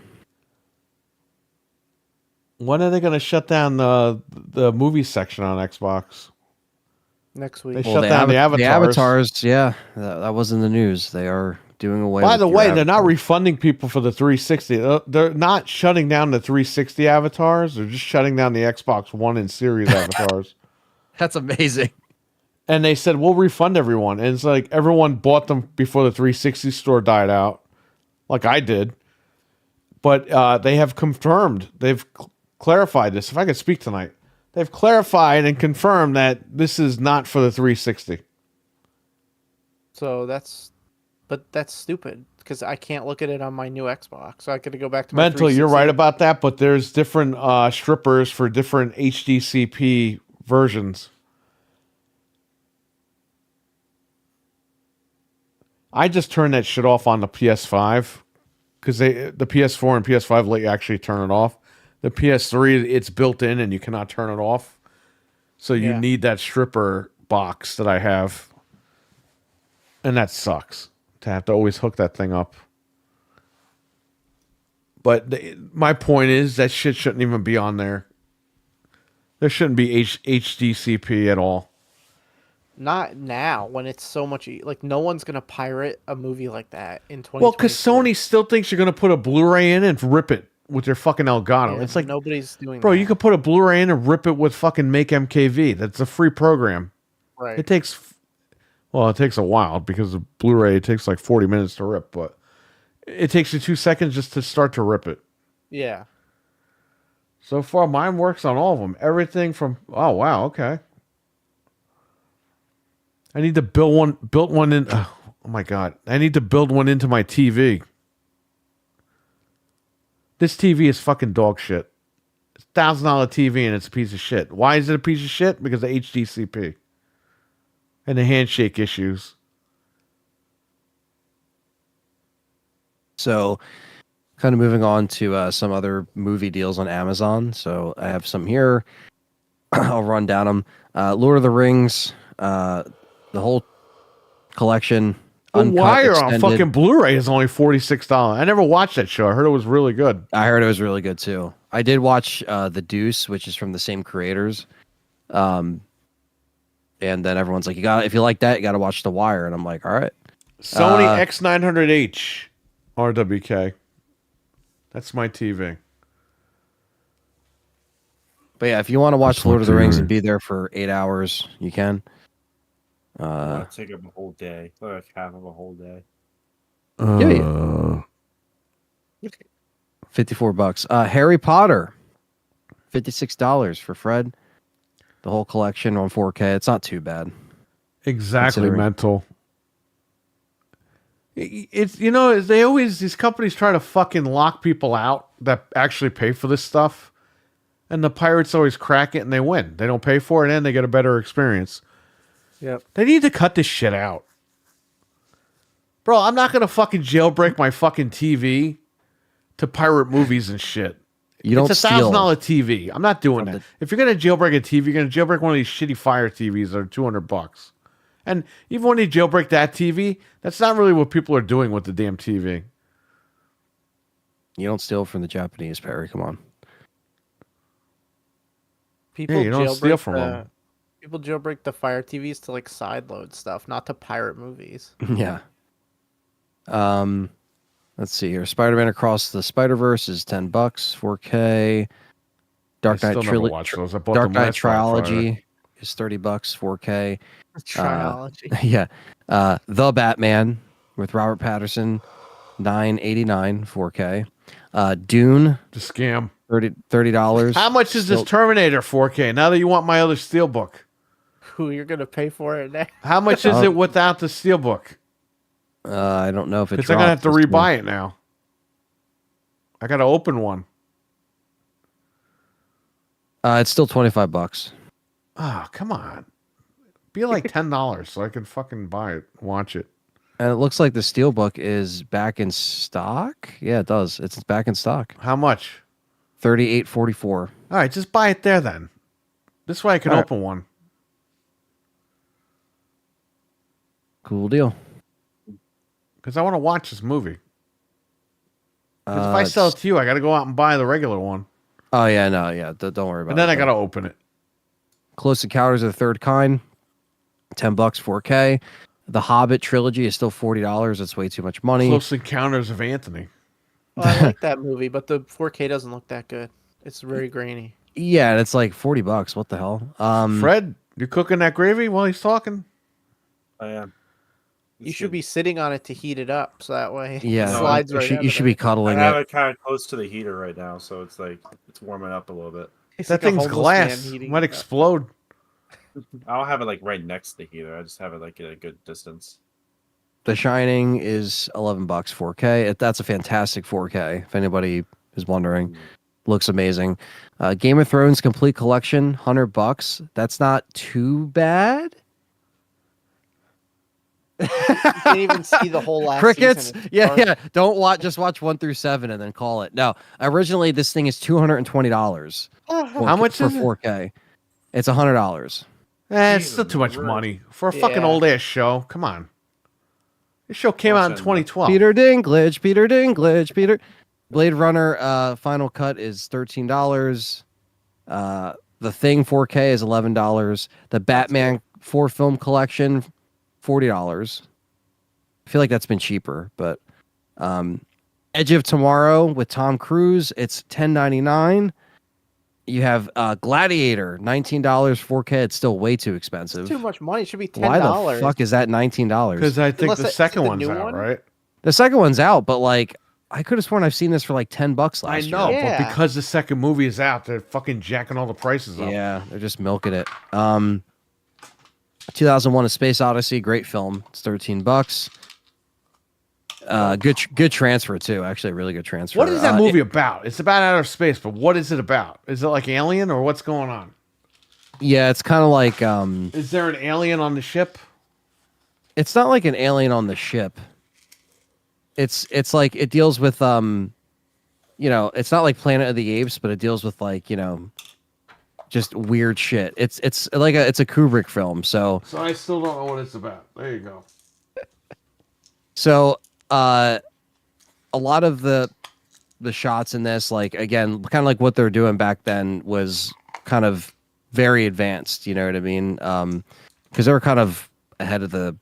When are they going to shut down the movie section on Xbox? Next week. They shut down the avatars. The avatars, yeah, that was in the news. They are doing away. By with the your way, they're not avatar. refunding people for the 360. They're not shutting down the 360 avatars. They're just shutting down the Xbox One and Series avatars. That's amazing. And they said, we'll refund everyone. And it's like everyone bought them before the 360 store died out, like I did. But they have confirmed, they've clarified this. If I could speak tonight, they've clarified and confirmed that this is not for the 360. So that's stupid because I can't look at it on my new Xbox. So I got to go back to my Mental, you're 360. right about that, but there's different strippers for different HDCP versions. I just turned that shit off on the PS5 because the PS4 and PS5 let you actually turn it off. The PS3, it's built in and you cannot turn it off. So you Yeah. need that stripper box that I have. And that sucks to have to always hook that thing up. But my point is that shit shouldn't even be on there. There shouldn't be HDCP at all. Not now when it's so much like no one's gonna pirate a movie like that in 2024. Well, because Sony still thinks you're going to put a Blu-ray in and rip it with their fucking Elgato. Yeah, It's like, nobody's doing bro, that. you could put a Blu-ray in and rip it with fucking Make MKV. That's a free program. right. It takes a while because the Blu-ray, it takes like 40 minutes to rip, but it takes you 2 seconds just to start to rip it. Yeah. So far, mine works on all of them. Everything from, oh, wow, okay. I need to build one in, oh my God. I need to build one into my TV. This TV is fucking dog shit. It's $1,000 TV and it's a piece of shit. Why is it a piece of shit? Because of HDCP and the handshake issues. So, kind of moving on to some other movie deals on Amazon. So I have some here. I'll run down them. Lord of the Rings, the whole collection. The uncut, Wire on extended. fucking Blu-ray is only $46. I never watched that show. I heard it was really good. I heard it was really good too. I did watch The Deuce, which is from the same creators. And then everyone's like, if you like that, you got to watch The Wire. And I'm like, all right. Sony X900H RWK. That's my TV. But yeah, if you want to watch Lord of the Rings and be there for 8 hours, you can. I'll take up a whole day, like half of a whole day. Yeah. $54. Harry Potter, $56 for Fred. The whole collection on 4K. It's not too bad. Exactly, Considering- mental. It's these companies try to fucking lock people out that actually pay for this stuff, and the pirates always crack it and they win. They don't pay for it and they get a better experience. Yep. They need to cut this shit out, bro. I'm not gonna fucking jailbreak my fucking TV to pirate movies and shit. You don't It's a steal. $1,000 TV. I'm not doing that. the- If you're gonna jailbreak a TV, you're gonna jailbreak one of these shitty Fire TVs that are $200. And even when you jailbreak that TV, that's not really what people are doing with the damn TV. You don't steal from the Japanese, Perry. Come on. People you don't steal jailbreak from the- them. People jailbreak the Fire TVs to like sideload stuff, not to pirate movies. Yeah. Let's see here. Spider-Man Across the Spider-Verse is $10, 4K. Dark I Knight still never Trilogy. watched those. I bought Dark them Knight last Black Friday. Trilogy is $30, 4K. Triology. Yeah. The Batman with Robert Patterson, $9.89, 4K. Dune, The scam. $30. How much is this Still- Terminator 4K? Now that you want my other Steelbook, Who you're gonna pay for it now? how much is it without the Steelbook? I don't know if it's. Because I'm gonna have to rebuy it now. I gotta open one. It's still $25. Oh, come on. Be like $10 so I can fucking buy it, watch it. And it looks like the Steelbook is back in stock. Yeah, it does. It's back in stock. How much? $38.44. All right, just buy it there then. This way I can All right. open one. Cool deal. Because I want to watch this movie. Because if I sell it to you, I got to go out and buy the regular one. Oh yeah, no, yeah. Don't worry about And it. then I got to open it. Close Encounters of the Third Kind, $10, 4K. The Hobbit trilogy is still $40. That's way too much money. Close Encounters of Anthony. Well, I like that movie, but the 4K doesn't look that good. It's very grainy. Yeah, and it's like $40. What the hell? Fred, you cooking that gravy while he's talking? I am. You should be sitting on it to heat it up, so that way Yeah, it slides you right should, out you of should there. be cuddling I have it. it kind of close to the heater right now, so it's like it's warming up a little bit. It's That like a thing's homeless glass. man heating Might it up. explode. I don't have it like right next to the heater. I just have it like at a good distance. The Shining is $11, 4K. That's a fantastic 4K. If anybody is wondering, looks amazing. Game of Thrones complete collection, $100. That's not too bad. You can't even see the whole last Crickets. season. It's Yeah, dark. yeah. Don't watch. Just watch 1 through 7 and then call it. No, originally this thing is $220. How much for is it? 4K? It's $100. It's still Jesus, too much really? money for a fucking Yeah. old ass show. Come on. This show came out in Watch it. 2012. Peter Dinklage. Blade Runner Final Cut is $13. The Thing 4K is $11. The Batman 4-film collection, $40. I feel like that's been cheaper, but Edge of Tomorrow with Tom Cruise, it's $10.99. You have Gladiator, $19, 4K. It's still way too expensive. It's too much money. It should be $10. Why the fuck is that $19? Because I think Unless the it's second the one's new out, one? right? The second one's out, but like I could have sworn I've seen this for like $10 last I year. know, Yeah. but because the second movie is out, they're fucking jacking all the prices up. Yeah, they're just milking it. 2001: A Space Odyssey, great film. It's $13. Good transfer too. Actually, a really good transfer. What is that movie about? It's about outer space, but what is it about? Is it like Alien or what's going on? Yeah, it's kind of like Is there an alien on the ship? it's not like an alien on the ship. It's like it deals with it's not like Planet of the Apes, but it deals with like just weird shit. It's like it's a Kubrick film. So I still don't know what it's about. There you go. a lot of the shots in this, like again, kind of like what they're doing back then, was kind of very advanced. You know what I mean? Because they were kind of ahead of the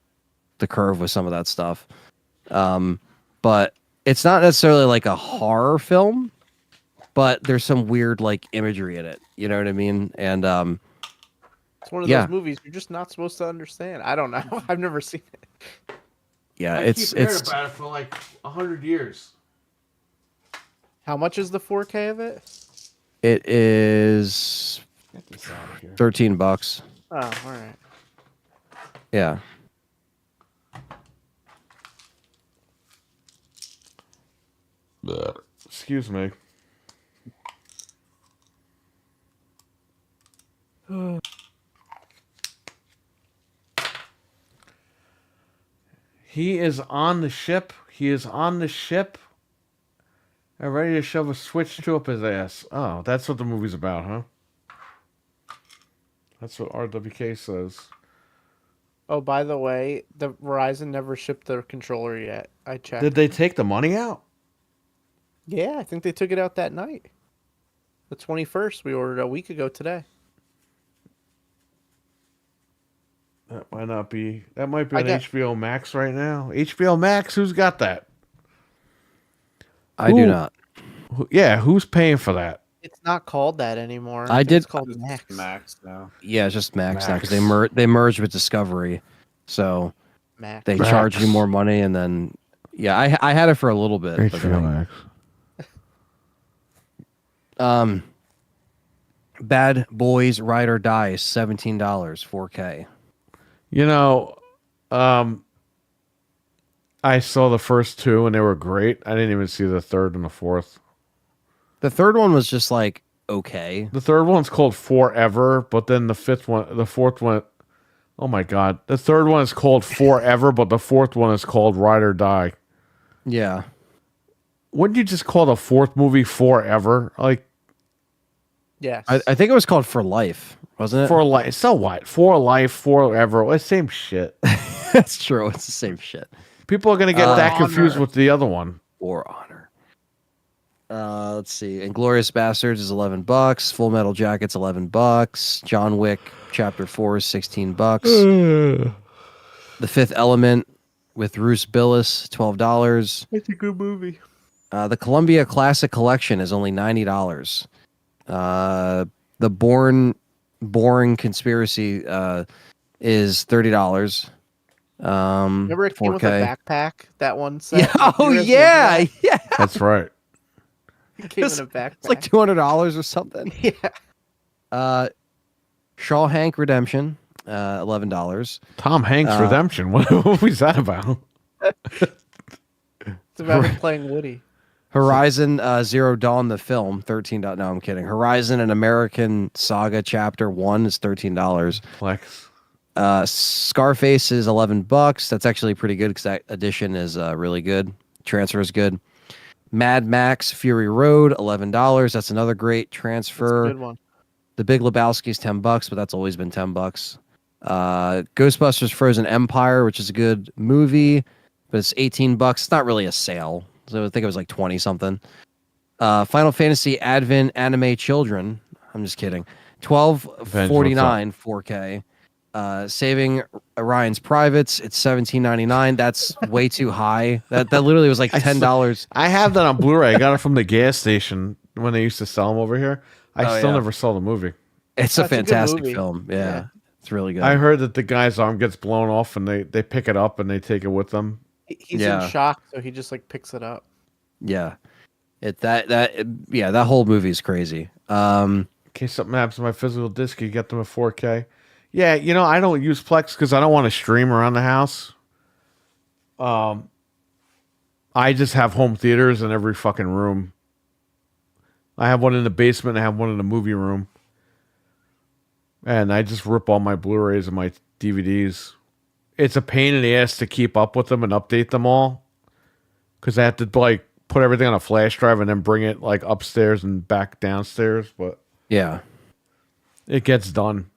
curve with some of that stuff. But it's not necessarily like a horror film, but there's some weird like imagery in it. You know what I mean? And It's one of Yeah. those movies you're just not supposed to understand. I don't know. I've never seen it. yeah, I it's keep hearing about it for like 100 years. How much is the 4K of it? it is Get this out of here. $13. Oh, all right. Yeah. Excuse me. He is on the ship. He is on the ship. And ready to shove a switch to up his ass. Oh, that's what the movie's about, huh? That's what RWK says. Oh, by the way, the Verizon never shipped their controller yet. I checked. Did they take the money out? Yeah, I think they took it out that night. The 21st. We ordered a week ago today. That might not be. That might be I on got- HBO Max right now. HBO Max, who's got that? I do Ooh. not. Yeah, who's paying for that? It's not called that anymore. I think did- It's called It's Max. Max now. Yeah, it's just Max now because Max. they merged with Discovery, so Max. they Max. charge you more money, and then I had it for a little bit. But HBO then Max. Bad Boys Ride or Die is $17, 4K. You know, I saw the first two and they were great. I didn't even see the third and the fourth. The third one was just like okay. The third one's called Forever, but then the fourth one, oh my god. The third one is called Forever, but the fourth one is called Ride or Die. Yeah, Wouldn't you just call the fourth movie Forever? Like, Yes. I think it was called For Life, wasn't it? for life. So what? For life, forever. It's same shit. That's true. It's the same shit. People are going to get that confused Honor. with the other one. For Honor. Let's see. Inglorious Bastards is $11. Full Metal Jacket's $11. John Wick Chapter 4 is $16. The Fifth Element with Bruce Willis, $12. It's a good movie. The Columbia Classic Collection is only $90. The Boring Conspiracy is $30. Remember it came with a 4K. backpack? That one set? Yeah, oh You guys yeah, remember yeah. That's right. that? It came in a backpack. It's like $200 or something. Yeah. Shawshank Redemption, $11. Tom Hanks Redemption. What was that about? It's about him playing Woody. Horizon Zero Dawn, the film, $13. No, I'm kidding. Horizon, an American Saga, Chapter 1 is $13. Flex. Scarface is $11. That's actually pretty good because that edition is really good. Transfer is good. Mad Max Fury Road, $11. That's another great That's transfer. a good one. The Big Lebowski is $10, but that's always been $10. Ghostbusters Frozen Empire, which is a good movie, but it's $18. It's not really a sale, so I think it was like 20 something. Final Fantasy Advent Anime Children. I'm just kidding. $12.49 4K. Saving Orion's Privates. It's $17.99. That's way too high. That literally was like $10. I have that on Blu-ray. I got it from the gas station when they used to sell them over here. I Oh, still yeah. never saw the movie. It's a That's a good fantastic movie. film. Yeah, it's really good. I heard that the guy's arm gets blown off and they pick it up and they take it with them. He's Yeah. in shock, so he just like picks it up. Yeah, that whole movie is crazy. In case something happens to my physical disc, you get them at 4K. Yeah, you know, I don't use Plex because I don't want to stream around the house. I just have home theaters in every fucking room. I have one in the basement. I have one in the movie room. And I just rip all my Blu-rays and my DVDs. It's a pain in the ass to keep up with them and update them all. Because I have to like put everything on a flash drive and then bring it like upstairs and back downstairs. But Yeah, it gets done.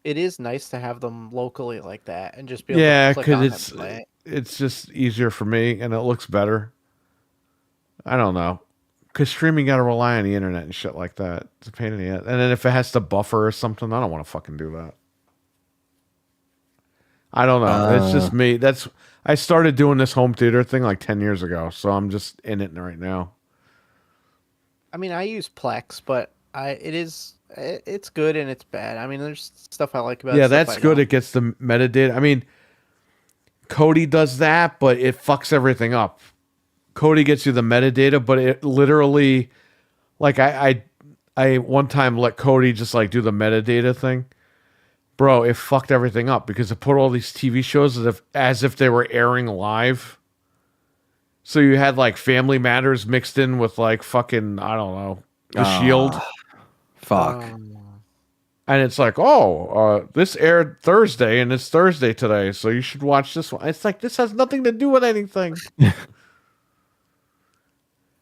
It is nice to have them locally like that and just be able Yeah, to click on because it and play it. it's just easier for me and it looks better. I don't know. Because streaming got to rely on the internet and shit like that. It's a pain in the ass. And then if it has to buffer or something, I don't want to fucking do that. I don't know. It's just me. I started doing this home theater thing like 10 years ago, so I'm just in it right now. I mean, I use Plex, but it's good and it's bad. I mean, there's stuff I like about it. Yeah, stuff that's I good. don't. It gets the metadata. I mean, Cody does that, but it fucks everything up. Cody gets you the metadata, but it literally, like I one time let Cody just like do the metadata thing. Bro, it fucked everything up because it put all these TV shows as if they were airing live. So you had like Family Matters mixed in with like fucking, I don't know, The Shield. fuck. And it's like, this aired Thursday and it's Thursday today, so you should watch this one. It's like, this has nothing to do with anything.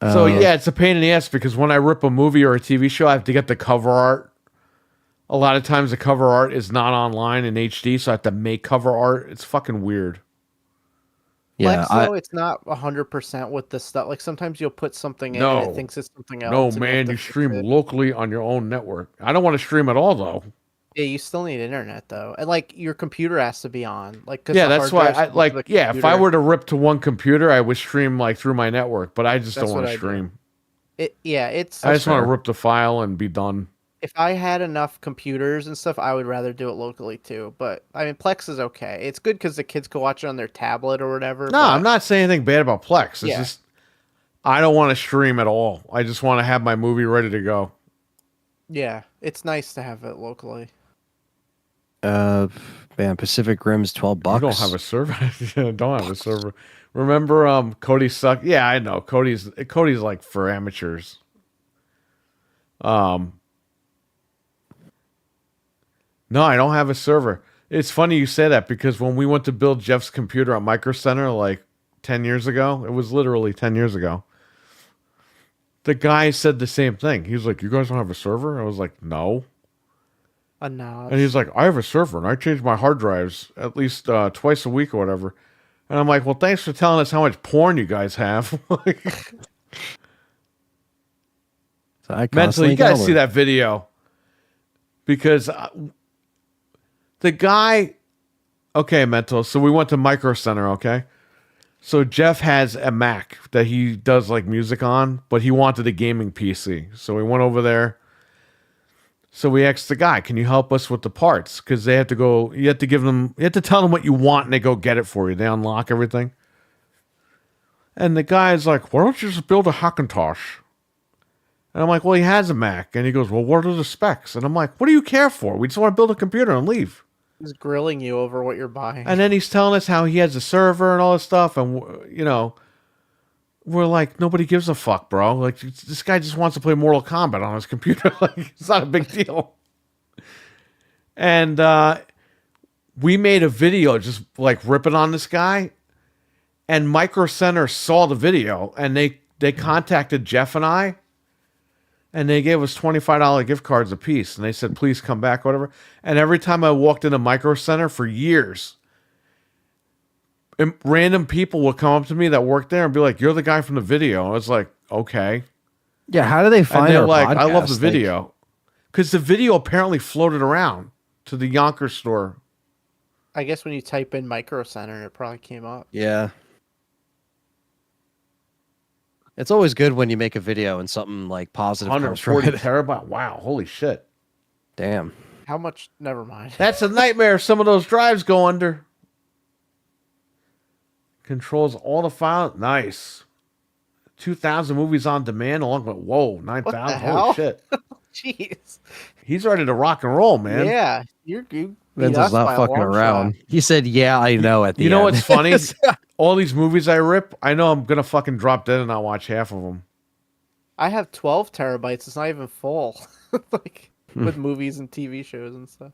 So yeah, it's a pain in the ass because when I rip a movie or a TV show, I have to get the cover art. A lot of times the cover art is not online in HD, so I have to make cover art. It's fucking weird. Yeah, Plex, though, it's not 100% with the stuff. Like sometimes you'll put something in and No. it thinks it's something else. No, and man, have to you fix stream it. locally on your own network. I don't want to stream at all, though. Yeah, you still need internet though, and like your computer has to be on. Like 'cause Yeah, the that's hard why drive's I hooked to like. the Yeah, if I computer. were to rip to one computer, I would stream like through my network, but I just That's don't want what to I do. stream. It's I just want to fair. rip the file and be done. if I had enough computers and stuff, I would rather do it locally too. But I mean, Plex is okay. It's good because the kids can watch it on their tablet or whatever. No, but, I'm not saying anything bad about Plex. It's Yeah. just I don't want to stream at all. I just want to have my movie ready to go. Yeah, it's nice to have it locally. Man, Pacific Rim's $12. You don't have a server. You don't have a server. Remember, Cody sucked. Yeah, I know. Cody's like for amateurs. No, I don't have a server. It's funny you say that because when we went to build Jeff's computer at Micro Center like 10 years ago, it was literally 10 years ago. The guy said the same thing. He was like, "You guys don't have a server?" I was like, "No." No, And he's like, "I have a server and I change my hard drives at least twice a week or whatever." And I'm like, "Well, thanks for telling us how much porn you guys have." So I Mentally, you constantly got to see download. that video because the guy. Okay, Mental. So we went to Micro Center. Okay, so Jeff has a Mac that he does like music on, but he wanted a gaming PC. So we went over there. So we asked the guy, "Can you help us with the parts?" Because they have to go. You have to give them. You have to tell them what you want, and they go get it for you. They unlock everything. And the guy's like, "Why don't you just build a Hackintosh?" And I'm like, "Well, he has a Mac." And he goes, "Well, what are the specs?" And I'm like, "What do you care for? We just want to build a computer and leave." he's grilling you over what you're buying. And then he's telling us how he has a server and all this stuff. And, we're like, nobody gives a fuck, bro. Like, this guy just wants to play Mortal Kombat on his computer. Like, it's not a big deal. And we made a video just like ripping on this guy. And Micro Center saw the video and they contacted Jeff and I. And they gave us $25 gift cards a piece. And they said, "Please come back," whatever. And every time I walked into Micro Center for years, random people would come up to me that worked there and be like, "You're the guy from the video." I was like, "Okay." Yeah, how do they And find they're our like, "I love podcast? the Like, video." Because the video apparently floated around to the Yonkers store. I guess when you type in Micro Center, it probably came up. yeah. It's always good when you make a video and something like positive comes from 140 it. terabyte. Wow. Holy shit. Damn. How much? Never mind. That's a nightmare if some of those drives go under. Controls all the files. Nice. 2,000 movies on demand along with, whoa, 9,000. hell? Holy shit. Jeez. He's ready to rock and roll, man. Yeah, you beat Vince's us not by a fucking long around. shot. He said, "Yeah, I know." At the You know end. what's funny? All these movies I rip, I know I'm going to fucking drop dead and not watch half of them. I have 12 terabytes. It's not even full. Like with movies and TV shows and stuff.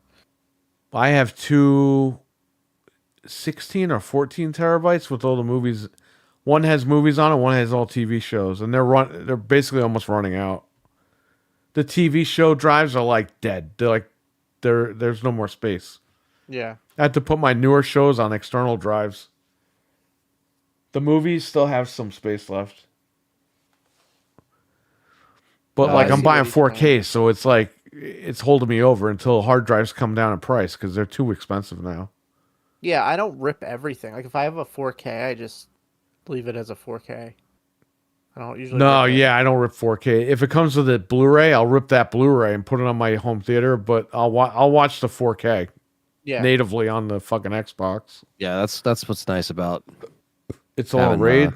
I have two 16 or 14 terabytes with all the movies. One has movies on it, one has all TV shows, and they're basically almost running out. The TV show drives are like dead. They're like there's no more space. Yeah. I had to put my newer shows on external drives. The movies still have some space left. But Oh, like I I'm see buying what he's 4K, so it's like it's holding me over until hard drives come down in price because they're too expensive now. Yeah, I don't rip everything. Like if I have a 4K, I just leave it as a 4K. I don't usually. No, rip it. yeah, I don't rip 4K. If it comes with a Blu-ray, I'll rip that Blu-ray and put it on my home theater. But I'll watch the 4K Yeah. natively on the fucking Xbox. Yeah, that's what's nice about. It's all Having, RAID,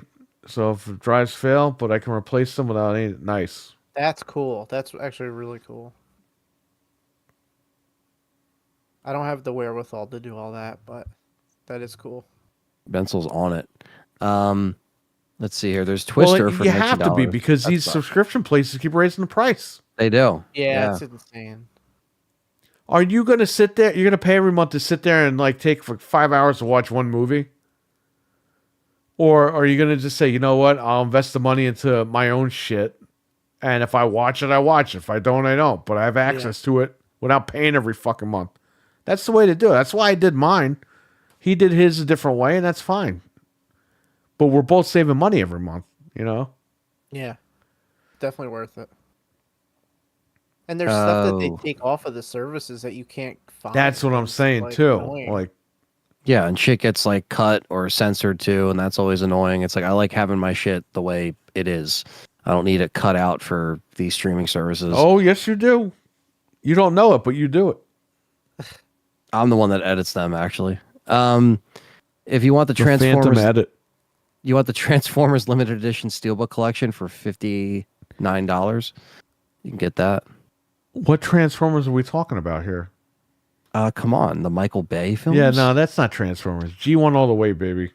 so if drives fail, but I can replace them without any. Nice. That's cool. That's actually really cool. I don't have the wherewithal to do all that, but that is cool. Bensel's on it. Let's see here. There's Twister Well, for you have to be $19. because That's these not- subscription places keep raising the price. They do. Yeah, it's insane. Are you going to sit there? You're going to pay every month to sit there and like take for 5 hours to watch one movie? Or are you going to just say, you know what? I'll invest the money into my own shit. And if I watch it, I watch it. If I don't, I don't. But I have access to it without paying every fucking month. That's the way to do it. That's why I did mine. He did his a different way, and that's fine. But we're both saving money every month, you know? Yeah, definitely worth it. And there's stuff that they Oh. take off of the services that you can't find. That's what I'm It's, saying, like, too. annoying. Like, Yeah, and shit gets like cut or censored too, and that's always annoying. It's like I like having my shit the way it is. I don't need it cut out for these streaming services. Oh, yes, you do. You don't know it, but you do it. I'm the one that edits them, actually. If you want the Phantom Transformers, edit. you want the Transformers limited edition steelbook collection for $59. You can get that. What Transformers are we talking about here? Come on, the Michael Bay films. Yeah, no, that's not Transformers. G1 all the way, baby.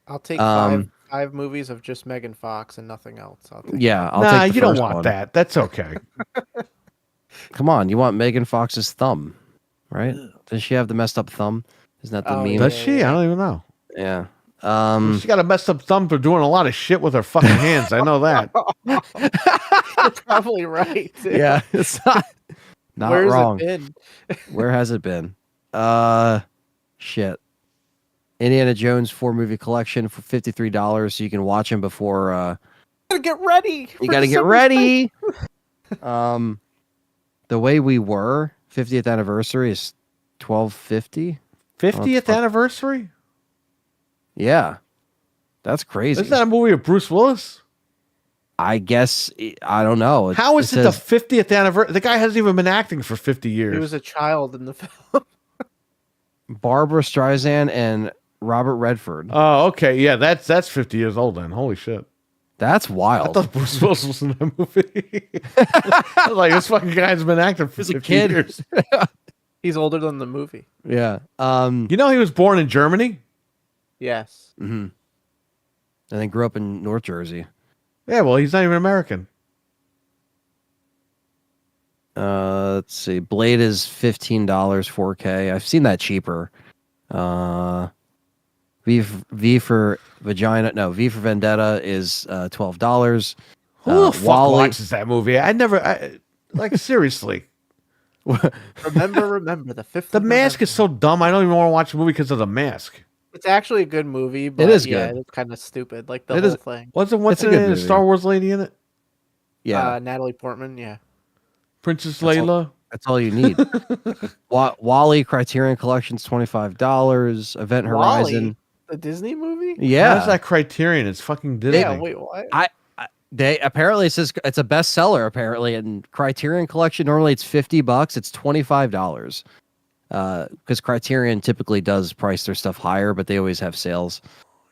I'll take Um, five movies of just Megan Fox and nothing else. I'll take Yeah, I'll nah, take the you don't first want one. that. That's okay. Come on, you want Megan Fox's thumb, right? Does she have the messed up thumb? Isn't that the Oh, meme? Does yeah, she? yeah. I don't even know. Yeah. She got a messed up thumb for doing a lot of shit with her fucking hands. I know that. You're probably right. Yeah, it's not Where's wrong. it been? Where has it been? Shit. Indiana Jones 4 movie collection for $53, so you can watch them before. Gotta get ready. You for got to get December ready. The Way We Were 50th anniversary is $12.50. 50th fuck. anniversary? Yeah, that's crazy. Isn't that a movie of Bruce Willis? I guess I don't know. How is it the 50th anniversary? The guy hasn't even been acting for 50 years. He was a child in the film. Barbara Streisand and Robert Redford? Oh, okay. Yeah, that's 50 years old then. Holy shit. That's I wild. thought Bruce Willis was in that movie. I was like, this fucking guy's been acting for He was a 50 kid. years. He's older than the movie. Yeah. You know he was born in Germany? Yes. Mhm. And then grew up in North Jersey. Yeah, well, he's not even American. Let's see. Blade is $15 4K. I've seen that cheaper. V for Vagina. No, V for Vendetta is $12. Who the fuck Wall-E- watches that movie? Like, seriously. Remember the 5th. The of Mask November. is so dumb. I don't even want to watch the movie because of the mask. It's actually a good movie, but is yeah, good. it's kind of stupid. Like the It whole is- thing. What's It's a in good it? movie. Star Wars lady in it? Yeah, Natalie Portman. Yeah. Princess That's all- Layla? that's all you need. Wally Criterion Collection's $25. Event Horizon. WALL-E, the Disney movie. Yeah. How's that Criterion? It's fucking Disney. Yeah. Wait. What? They apparently it says it's a bestseller apparently, and Criterion Collection normally it's $50. It's $25. Because Criterion typically does price their stuff higher, but they always have sales.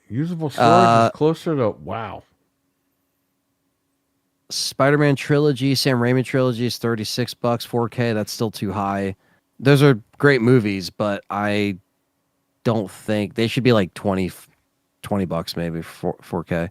Usable storage is closer to... Wow. Spider-Man trilogy, Sam Raimi trilogy is $36, 4K. That's still too high. Those are great movies, but I don't think they should be like $20 maybe for 4K.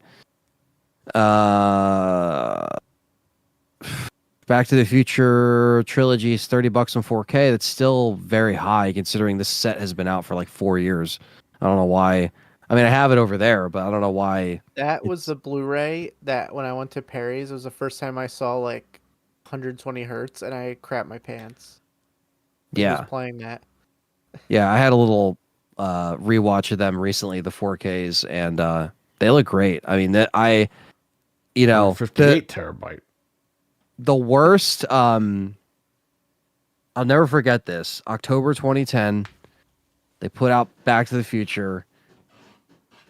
Back to the Future trilogy is $30 on 4K. That's still very high considering this set has been out for like 4 years. I don't know why. I mean, I have it over there, but I don't know why. That was the Blu-ray that when I went to Perry's, it was the first time I saw like 120 hertz, and I crapped my pants. He Yeah. was playing that. Yeah, I had a little rewatch of them recently, the 4Ks, and they look great. I mean, the 58 terabyte. the worst. I'll never forget this. October 2010, they put out Back to the Future,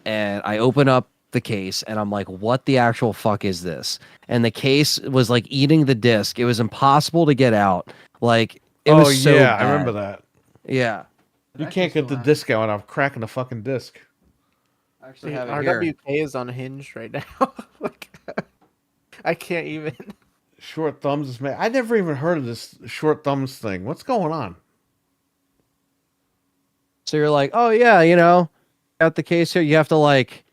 and I open up the case, and I'm like, "What the actual fuck is this?" And the case was like eating the disc. It was impossible to get out. Like it was so yeah, I bad. remember that. Yeah. You Actually can't get still the have- disc out without cracking the fucking disc. Actually, Dude, have it here. RWK is unhinged right now. Like, I can't even. Short thumbs is made. I never even heard of this short thumbs thing. What's going on? So you're like, oh yeah, got the case here. You have to like.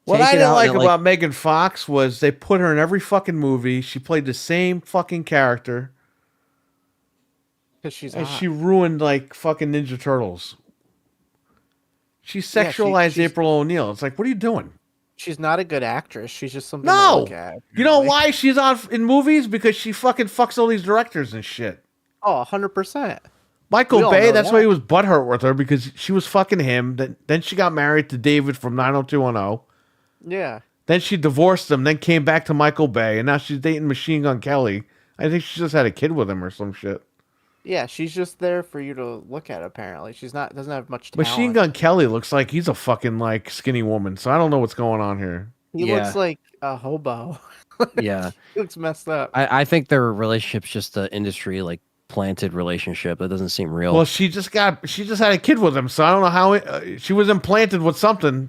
What take I it didn't out like and, about Megan Fox was they put her in every fucking movie. She played the same fucking character, Because she's and hot. she ruined like fucking Ninja Turtles. She Yeah, sexualized she's- April O'Neil. It's like, what are you doing? She's not a good actress. She's just something to No, look at. you know apparently. why she's on in movies? Because she fucking fucks all these directors and shit. Oh, 100%. We Michael all Bay, know that's that. why he was butthurt with her because she was fucking him. Then she got married to David from 90210. Yeah. Then she divorced him, then came back to Michael Bay, and now she's dating Machine Gun Kelly. I think she just had a kid with him or some shit. Yeah, she's just there for you to look at, apparently. Doesn't have much talent. Machine Gun Kelly looks like he's a fucking like skinny woman, so I don't know what's going on here. He looks like a hobo. Yeah. He looks messed up. I think their relationship's just an industry like planted relationship. It doesn't seem real. Well, she just had a kid with him, so I don't know how she was implanted with something.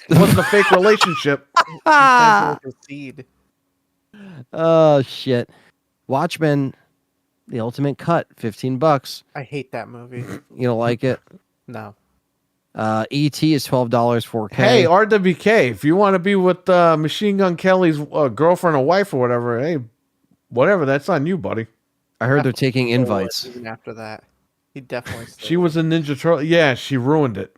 It wasn't a fake relationship. Implanted with a seed. Oh shit. Watchmen, the ultimate cut, $15. I hate that movie. You don't like it? No. E.T. is $12 4K. Hey, RWK, if you want to be with Machine Gun Kelly's girlfriend or wife or whatever, hey, whatever, that's on you, buddy. I heard they're taking Stole it invites. Even after that, he definitely. She was a Ninja Turtle. Yeah, she ruined it.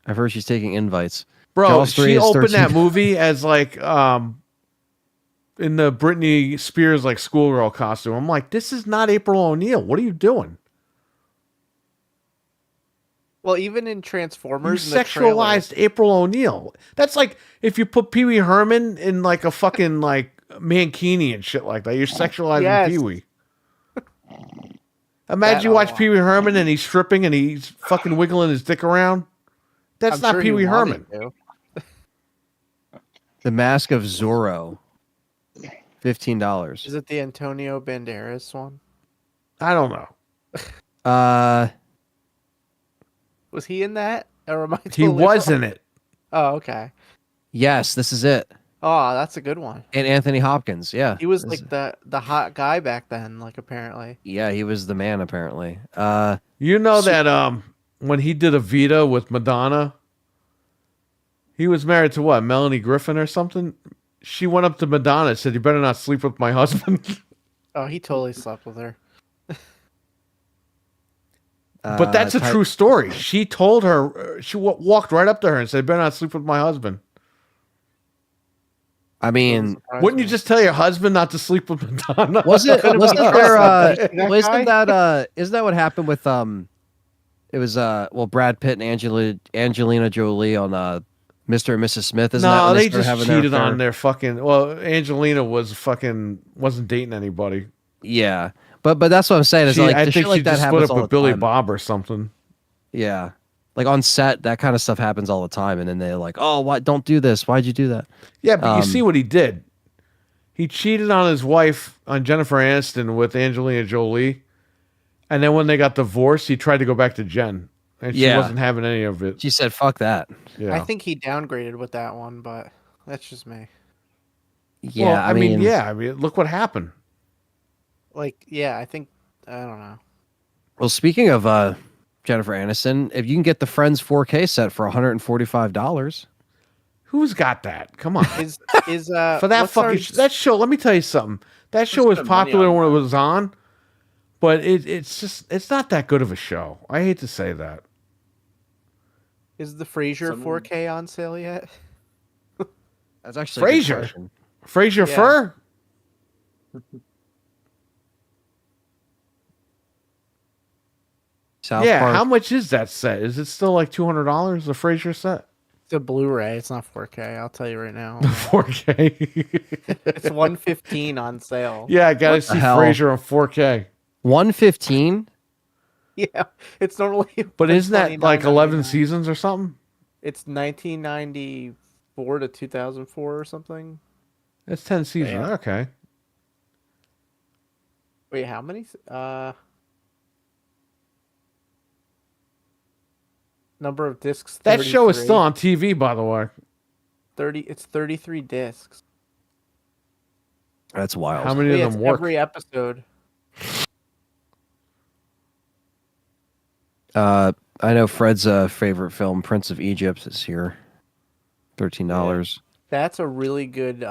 I've heard she's taking invites. Bro, Jaws 3 she is opened 13. that movie as like in the Britney Spears like schoolgirl costume. I'm like, this is not April O'Neil. What are you doing? Well, even in You Transformers, in the sexualized April O'Neil. That's like if you put Pee Wee Herman in like a fucking like mankini and shit like that. You're sexualizing Yes. Pee Wee. Imagine That you watch a lot. Pee Wee Herman and he's stripping and he's fucking wiggling his dick around. That's I'm not sure Pee he Wee wanted Herman. to. The Mask of Zorro, $15. Is it the Antonio Banderas one? I don't know. Was he in that? Or am I He totally was wrong? in it. Oh, okay. Yes, this is it. Oh, that's a good one. And Anthony Hopkins, yeah. He was This- like the hot guy back then, like apparently. Yeah, he was the man apparently. You know that when he did Evita with Madonna, he was married to what, Melanie Griffin or something? She went up to Madonna and said, "You better not sleep with my husband." Oh, he totally slept with her. But that's a true story. She told her, she walked right up to her and said, "You better not sleep with my husband." I mean, Surprised Wouldn't you me. just tell your husband not to sleep with Madonna? wasn't there That wasn't guy? that isn't that what happened with it was Brad Pitt and Angelina Jolie on Mr. and Mrs. Smith, isn't that No, when they started just having their cheated affair? on their fucking. Well, Angelina wasn't dating anybody. Yeah. But that's what I'm saying is like I the think shit like she that just split happens up all with the Billy time. Bob or something. Yeah. Like on set, that kind of stuff happens all the time, and then they're like, "Oh, why don't do this? Why'd you do that?" Yeah, but you see what he did. He cheated on his wife, on Jennifer Aniston, with Angelina Jolie. And then when they got divorced, he tried to go back to Jen. And she Yeah. wasn't having any of it. She said, "Fuck that." Yeah. I think he downgraded with that one, but that's just me. Yeah, Well, I mean, look what happened. Like, yeah, I think I don't know. Well, speaking of Jennifer Aniston, if you can get the Friends 4K set for $145, Who's got that? Come on. Is For that what's our- fucking that show, let me tell you something. That show was spend money popular on when it that? was on, but it's not that good of a show. I hate to say that. is the Frasier Someone- 4K on sale yet? that's actually a good Frasier. question. Frasier Yeah. Fur? South Yeah, Park. how much is that set? Is it still like $200, the Frasier set? It's a Blu-ray. It's not 4K. I'll tell you right now. 4K. It's 115 on sale. Yeah, I gotta What the see hell? Frasier on 4K. 115? Yeah, it's normally. But isn't that like 11 $29.99. seasons or something? It's 1994 to 2004 or something. That's 10 seasons. Yeah. Okay. Wait, how many? Number of discs. That show is 33. still on TV, by the way. 30. It's 33 discs. That's wild. How many Yeah, of it's them work? every episode. I know Fred's favorite film, Prince of Egypt, is here. $13. That's a really good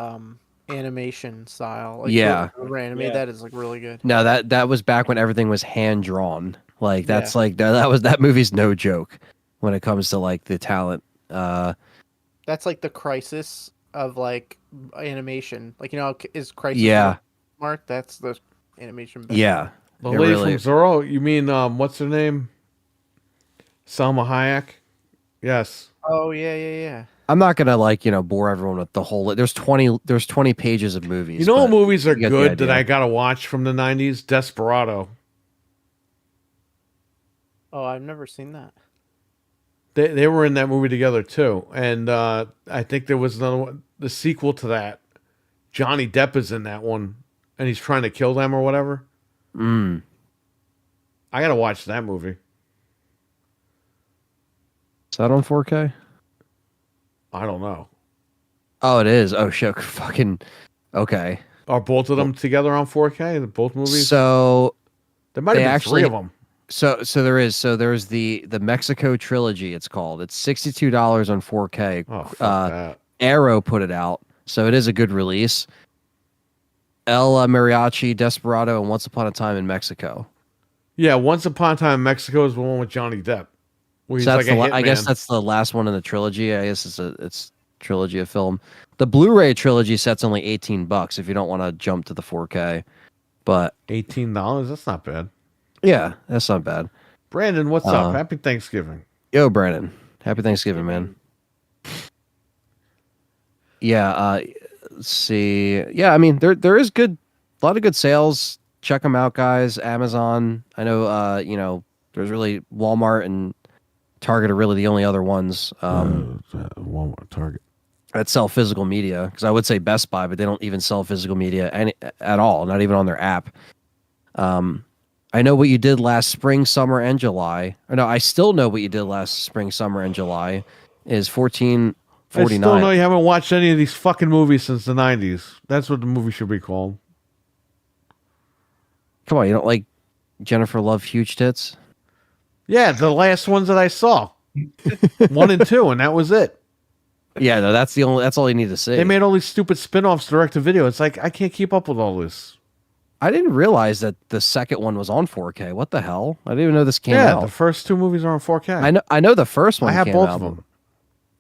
animation style. Like, Yeah. whoever animated that is like really good. No, that was back when everything was hand drawn. Like that's Yeah. like that movie's no joke when it comes to like the talent. That's like the Crisis of like animation. Like, you know, is Crisis Yeah. Mark? That's the animation. back Yeah. The It lady really- from Zorro? You mean, what's her name? Salma Hayek? Yes. then. Oh yeah. I'm not gonna bore everyone with the whole. There's 20 pages of movies. You know what but movies are you get the good that idea. I gotta watch from the 90s? Desperado. Oh, I've never seen that. They were in that movie together too. And I think there was another one. the sequel to that. Johnny Depp is in that one, and he's trying to kill them or whatever. Mm. I gotta watch that movie. Is that on 4K? I don't know. Oh, it is. Oh shit! Fucking okay. Are both of them together on 4K? Both movies? So There might they have been actually- three of them. so there is. So there's the Mexico trilogy. It's called. It's $62 on 4K. Oh, fuck that. Arrow put it out, so it is a good release. El Mariachi, Desperado, and Once Upon a Time in Mexico. Yeah, Once Upon a Time in Mexico is the one with Johnny Depp. Where he's So like that's a hitman. I guess that's the last one in the trilogy. I guess it's trilogy of film. The Blu-ray trilogy set's only $18 if you don't want to jump to the 4K. But $18. That's not bad. yeah, that's not bad. Brandon, what's up? Happy Thanksgiving. Yo, Brandon, happy Thanksgiving, man. Yeah, let's see. Yeah, I mean there is a lot of good sales. Check them out, guys. Amazon. I know there's really Walmart and Target are really the only other ones Walmart, Target. that sell physical media. Because I would say Best Buy, but they don't even sell physical media at all. Not even on their app. I know what you did last spring, summer, and July. Or no, I still know what you did last spring, summer, and July. Is I still $14.49. know you haven't watched any of these fucking movies since the 90s. That's what the movie should be called. Come on, you don't like Jennifer Love Huge Tits? Yeah, the last ones that I saw. 1 and 2, and that was it. Yeah, no, that's all you need to see. They made all these stupid spin-offs direct to video. It's like, I can't keep up with all this. I didn't realize that the second one was on 4K. What the hell? I didn't even know this came Yeah, out. the first 2 movies are on 4K. I know the first one I have came both out. of them.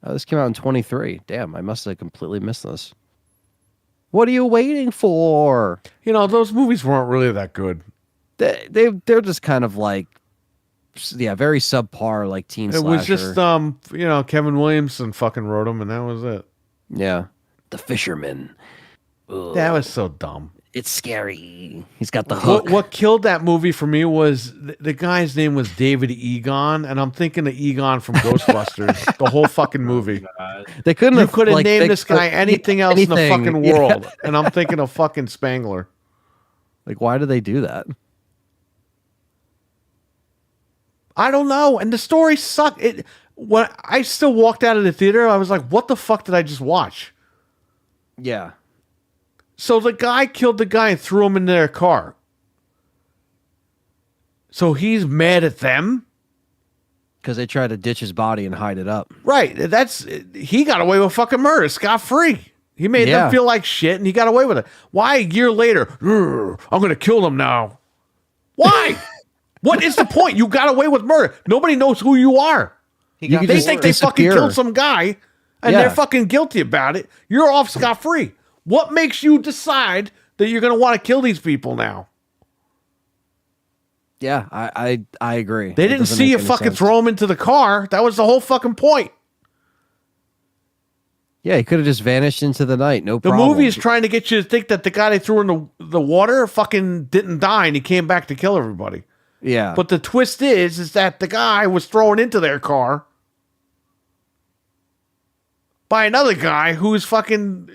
Oh, this came out in 23. Damn, I must have completely missed this. What are you waiting for? You know, those movies weren't really that good. They're just kind of like, yeah, very subpar, like teen It slasher. was just Kevin Williamson fucking wrote them, and that was it. Yeah. The Fisherman. Ugh, That was so dumb. it's scary. He's got the hook. What killed that movie for me was the guy's name was David Egon, and I'm thinking of Egon from Ghostbusters. The whole fucking movie. They couldn't You have could have like, named they this guy could- anything else in the anything, fucking yeah. world, and I'm thinking of fucking Spangler. Like, why do they do that? I don't know, and the story sucked. When I still walked out of the theater, I was like, "What the fuck did I just watch?" Yeah. So the guy killed the guy and threw him in their car. So he's mad at them, Because they tried to ditch his body and hide it up. right? He got away with fucking murder, scot free. He made Yeah. them feel like shit, and he got away with it. Why a year later? I'm gonna kill them now. Why? What is the point? You got away with murder. Nobody knows who you are. He You got could They just think they fucking disappear. killed some guy, and Yeah. they're fucking guilty about it. You're off scot free. What makes you decide that you're gonna want to kill these people now? Yeah, I agree. They It didn't doesn't see make you any fucking sense. throw him into the car. That was the whole fucking point. Yeah, he could have just vanished into the night. No The problem. movie is trying to get you to think that the guy they threw in the water fucking didn't die and he came back to kill everybody. Yeah. But the twist is that the guy was thrown into their car by another guy who's fucking.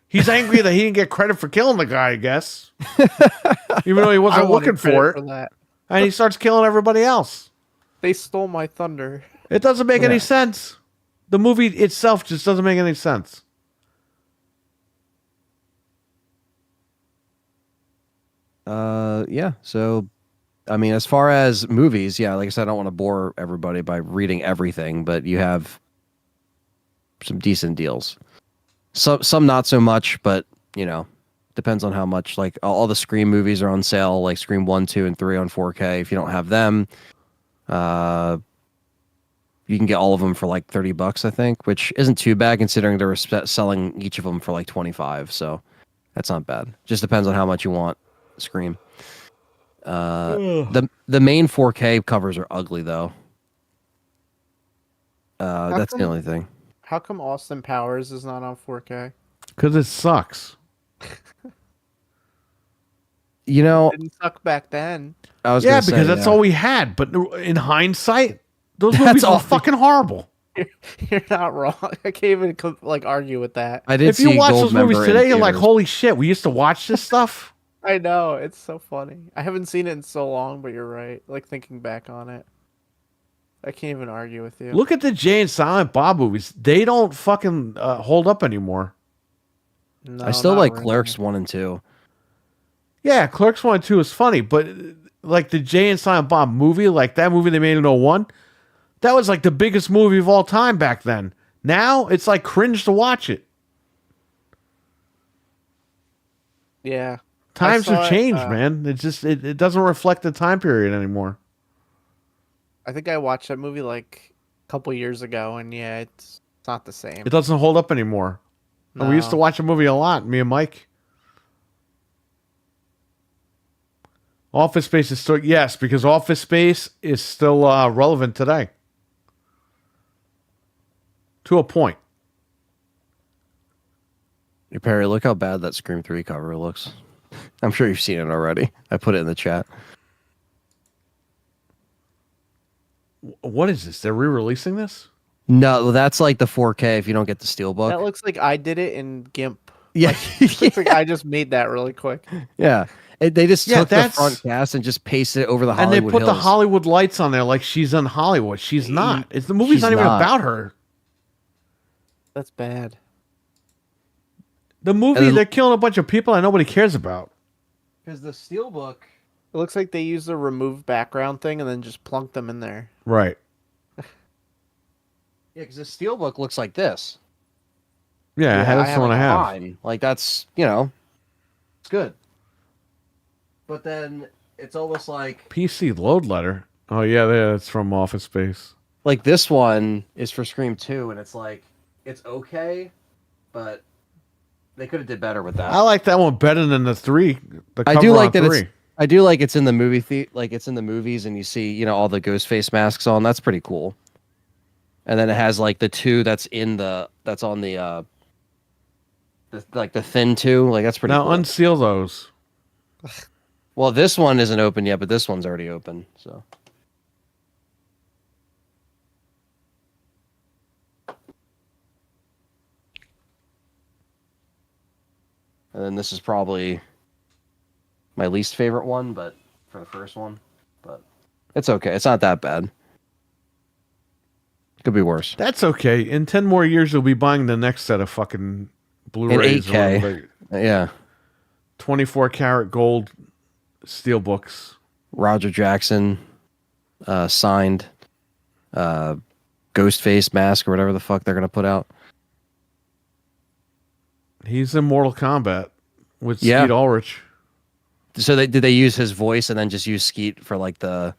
He's angry that he didn't get credit for killing the guy, I guess. Even though he I wasn't wanted looking for it. credit that. And he starts killing everybody else. They stole my thunder. It doesn't make any Yeah. sense. The movie itself just doesn't make any sense. Yeah. So, I mean, as far as movies, yeah, like I said, I don't want to bore everybody by reading everything, but you have some decent deals. Some not so much, but depends on how much. Like all the Scream movies are on sale, like Scream 1, 2, and 3 on 4K. If you don't have them, you can get all of them for like $30, I think, which isn't too bad considering they were selling each of them for like 25. So that's not bad. Just depends on how much you want Scream. The main 4K covers are ugly though. That's the come- only thing. How come Austin Powers is not on 4K? Because it sucks. It didn't suck back then. I was Yeah, gonna say, because that's yeah. all we had. But in hindsight, those That's movies all are we- fucking horrible. You're not wrong. I can't even like argue with that. I did If you see watch Gold those movies Member in today, you're like, theaters. holy shit, we used to watch this stuff. I know, it's so funny. I haven't seen it in so long, but you're right. Like thinking back on it, I can't even argue with you. Look at the Jay and Silent Bob movies. They don't fucking hold up anymore. No, I still not like really. Clerks 1 and 2. Yeah, Clerks 1 and 2 is funny, but like the Jay and Silent Bob movie, like that movie they made in '01, that was like the biggest movie of all time back then. Now it's like cringe to watch it. Yeah. Times saw have it, changed, man. It just it doesn't reflect the time period anymore. I think I watched that movie like a couple years ago, and yeah, it's not the same. It doesn't hold up anymore. And we used to No. watch a movie a lot, me and Mike. Office Space is still, yes, because Office Space is still relevant today. To a point. Hey, Perry, look how bad that Scream 3 cover looks. I'm sure you've seen it already. I put it in the chat. What is this? They're re-releasing this? No, that's like the 4K if you don't get the Steelbook. That looks like I did it in GIMP. Yeah, Looks like I just made that really quick. yeah. They just Yeah, took the that's- front cast and just pasted it over the And Hollywood they put the Hills. Hollywood lights on there like she's in Hollywood. She's not. It's the movie's She's not even not. about her. That's bad. The movie, And then- they're killing a bunch of people that nobody cares about. Because the Steelbook... It looks like they used the remove background thing and then just plunked them in there. Right. Yeah, because the Steelbook looks like this. Yeah, Yeah, that's the one I have. Fine. Like, that's, you know, it's good. But then it's almost like... PC load letter. Oh, yeah, it's from Office Space. Like, this one is for Scream 2, and it's like, it's okay, but they could have did better with that. I like that one better than the 3. The I cover do on like that 3. I do like it's in the movie like it's in the movies and you see, you know, all the ghost face masks on. That's pretty cool. And then it has like the 2 that's on the like the thin 2. Like that's pretty Now cool. unseal those. Well, this one isn't open yet, but this one's already open. So and then this is probably my least favorite one, but for the first one. But it's okay. It's not that bad. Could be worse. That's okay. In 10 more years, you'll be buying the next set of fucking Blu-rays. 8K. or whatever. Yeah. 24 karat gold steelbooks. Roger Jackson signed Ghostface mask or whatever the fuck they're gonna put out. He's in Mortal Kombat with Yeah. Skeet Ulrich. So did they use his voice and then just use Skeet for like the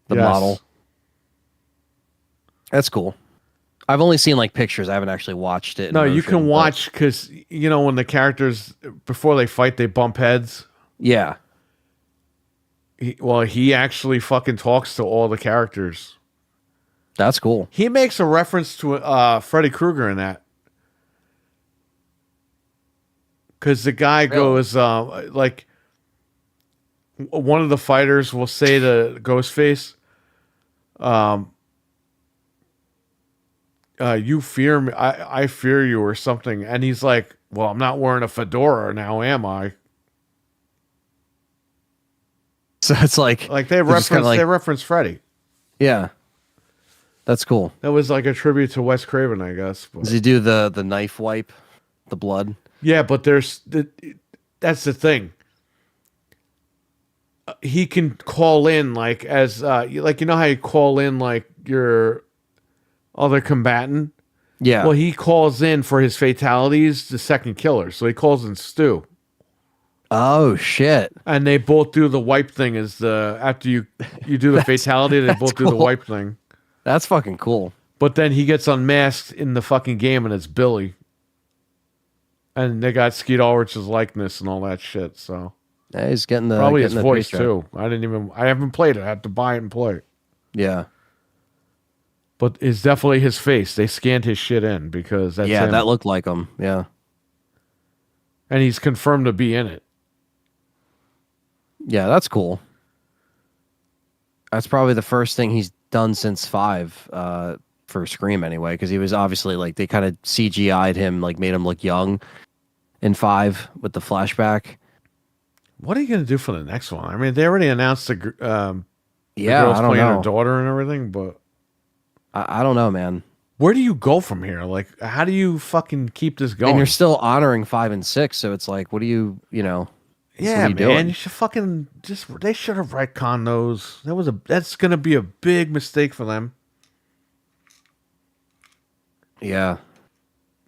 Yes. model? That's cool. I've only seen like pictures. I haven't actually watched it. in No, you motion, can but- watch because, you know, when the characters, before they fight, they bump heads. Yeah. He actually fucking talks to all the characters. That's cool. He makes a reference to Freddy Krueger in that. Because the guy goes, like, one of the fighters will say to Ghostface, you fear me, I fear you, or something. And he's like, well, I'm not wearing a fedora now, am I? So it's like Like, they they're just kinda reference Freddy. yeah. That's cool. That was like a tribute to Wes Craven, I guess. But. Does he do the knife wipe, the blood? Yeah, but that's the thing. He can call in like as like, you know how you call in like your other combatant. Yeah. Well, he calls in for his fatalities, the second killer. So he calls in Stu, Oh shit. and they both do the wipe thing. As the after you do the fatality, they both do the cool. wipe thing. That's fucking cool. But then he gets unmasked in the fucking game, and it's Billy. And they got Skeet Ulrich's likeness and all that shit. So Yeah, he's getting the probably getting his the voice face job. too. I haven't played it. I have to buy it and play it. Yeah. But it's definitely his face. They scanned his shit in because that's Yeah, him. that looked like him. Yeah. And he's confirmed to be in it. Yeah, that's cool. That's probably the first thing he's done since 5. for Scream anyway, because he was obviously like they kind of CGI'd him, like made him look young in 5 with the flashback. What are you going to do for the next one? I mean, they already announced the Yeah, girl's I don't playing know. her daughter and everything, but I don't know, man. where do you go from here? Like, how do you fucking keep this going? And you're still honoring 5 and 6, so it's like, what do you, yeah, what are you man, doing? you should fucking they should have retconned those. That's going to be a big mistake for them. Yeah.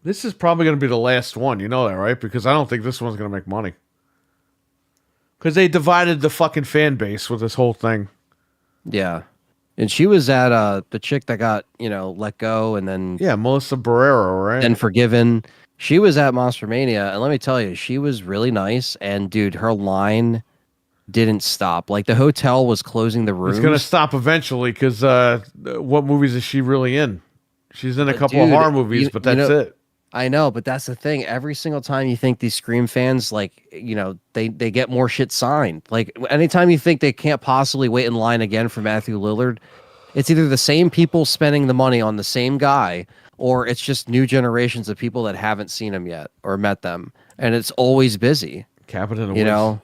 This is probably going to be the last one. You know that, right? Because I don't think this one's going to make money. Because they divided the fucking fan base with this whole thing. Yeah. And she was at the chick that got, let go and then Yeah, Melissa Barrero, right? and forgiven. She was at Monster Mania, and let me tell you, she was really nice. And dude, her line didn't stop. Like the hotel was closing the rooms. It's going to stop eventually because what movies is she really in? She's in a But couple of dude, horror movies, but that's it. I know, but that's the thing. Every single time you think these Scream fans, like, they get more shit signed. Like, anytime you think they can't possibly wait in line again for Matthew Lillard, it's either the same people spending the money on the same guy, or it's just new generations of people that haven't seen him yet or met them. And it's always busy. Captain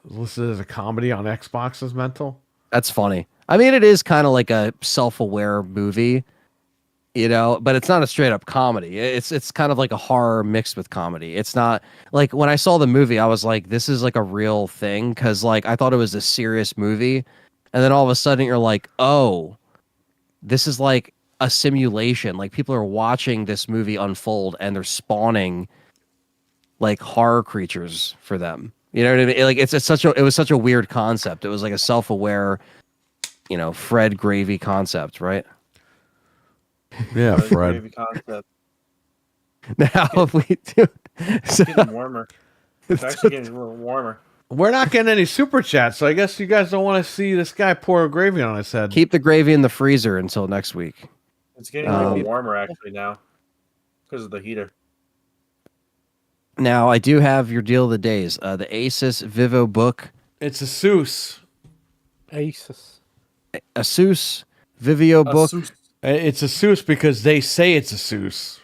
listed as a comedy on Xbox as mental. That's funny. I mean, it is kind of like a self-aware movie, but it's not a straight up comedy. It's kind of like a horror mixed with comedy. It's not like when I saw the movie, I was like, this is like a real thing. Cause like, I thought it was a serious movie. And then all of a sudden you're like, oh, this is like a simulation. Like people are watching this movie unfold and they're spawning like horror creatures for them. You know what I mean? Like it was such a weird concept. It was like a self-aware, Fred Gravy concept, right? Yeah, Fred. Gravy concept. Now, if we do, It's getting warmer. It's actually getting a little warmer. We're not getting any super chats, so I guess you guys don't want to see this guy pour gravy on his head. keep the gravy in the freezer until next week. It's getting a little warmer actually now because of the heater. Now, I do have your deal of the days. The Asus Vivo Book, It's a Seuss. Asus. Asus Vivio Book. It's a Seuss because they say it's a Seuss.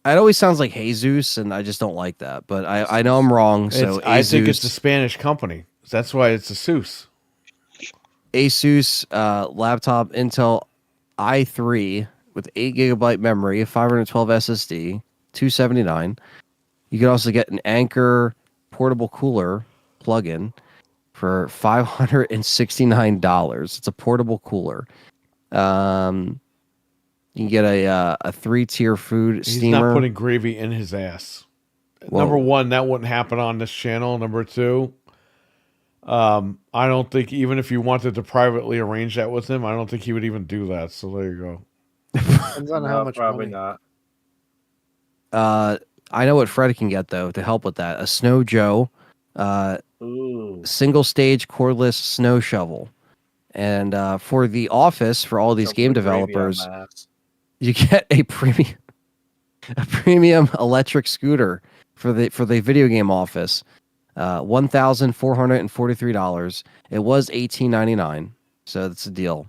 It always sounds like Jesus, and I just don't like that. But I know I'm wrong. So I think it's a Asus, Spanish company. That's why it's a Seuss. Asus laptop Intel i3 with 8 GB memory, 512 SSD, $279. You can also get an Anker portable cooler plug-in for $569. It's a portable cooler. You can get a 3-tier food He's steamer. not putting gravy in his ass. Whoa. Number one, that wouldn't happen on this channel. Number two, I don't think even if you wanted to privately arrange that with him, I don't think he would even do that. So there you go. Depends on how No, much probably money. not. I know what Fred can get though to help with that. A Snow Joe, Ooh. single stage cordless snow shovel, and for the office for all these Don't game put gravy on developers, my ass. you get a premium electric scooter for the video game office. $1,443. It was $1,899, so that's a deal.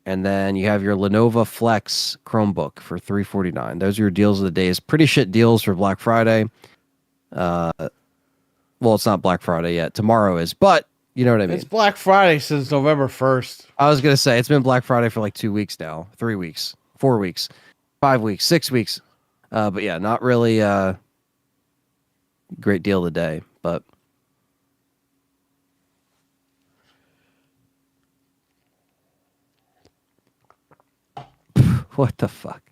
And then you have your Lenovo Flex Chromebook for $349. Those are your deals of the days. Pretty shit deals for Black Friday. Well, it's not Black Friday yet. Tomorrow is, but you know what I mean. It's Black Friday since November 1st. I was gonna say it's been Black Friday for like 2 weeks now, 3 weeks, 4 weeks, 5 weeks, 6 weeks. But yeah, not really great deal of the day. But what the fuck?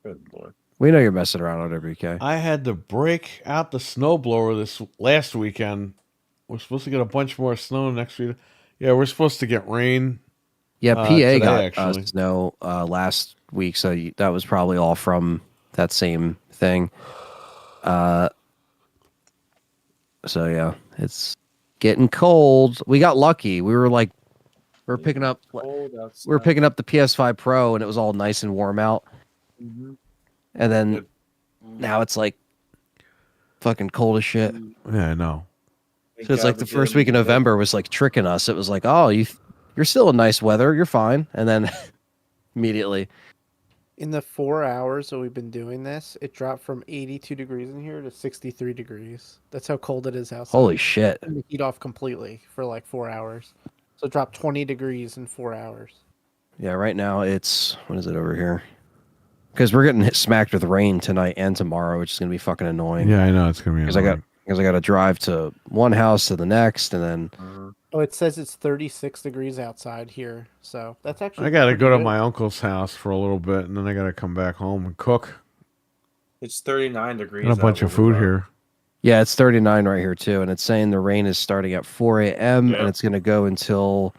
Good lord. We know you're messing around on WK. I had to break out the snowblower this last weekend. We're supposed to get a bunch more snow next week. Yeah, we're supposed to get rain. Yeah, PA today, got actually. snow last week, so that was probably all from that same thing. So yeah, it's getting cold. We got lucky. We were picking up Cold we were outside. picking up the PS5 Pro, and it was all nice and warm out. Mhm. And then Good. now it's like fucking cold as shit. Yeah, I know. Thank So it's God like we the did first it. week in November was like tricking us. It was like, oh, you're still in nice weather, you're fine. And then immediately. In the 4 hours that we've been doing this, it dropped from 82 degrees in here to 63 degrees. That's how cold it is outside. Holy shit. Turned the heat off completely for like 4 hours. So it dropped 20 degrees in 4 hours. Yeah, right now it's, what is it over here? Because we're getting smacked with rain tonight and tomorrow, which is going to be fucking annoying. Yeah, I know it's gonna be. Because I got to drive to one house to the next, and then Oh, it says it's 36 degrees outside here. So that's actually I gotta pretty go to good. my uncle's house for a little bit, and then I gotta come back home and cook. It's 39 degrees. And a bunch out of food where we are. here. yeah, it's 39 right here too, and it's saying the rain is starting at 4 a.m. Yeah. and it's going to go until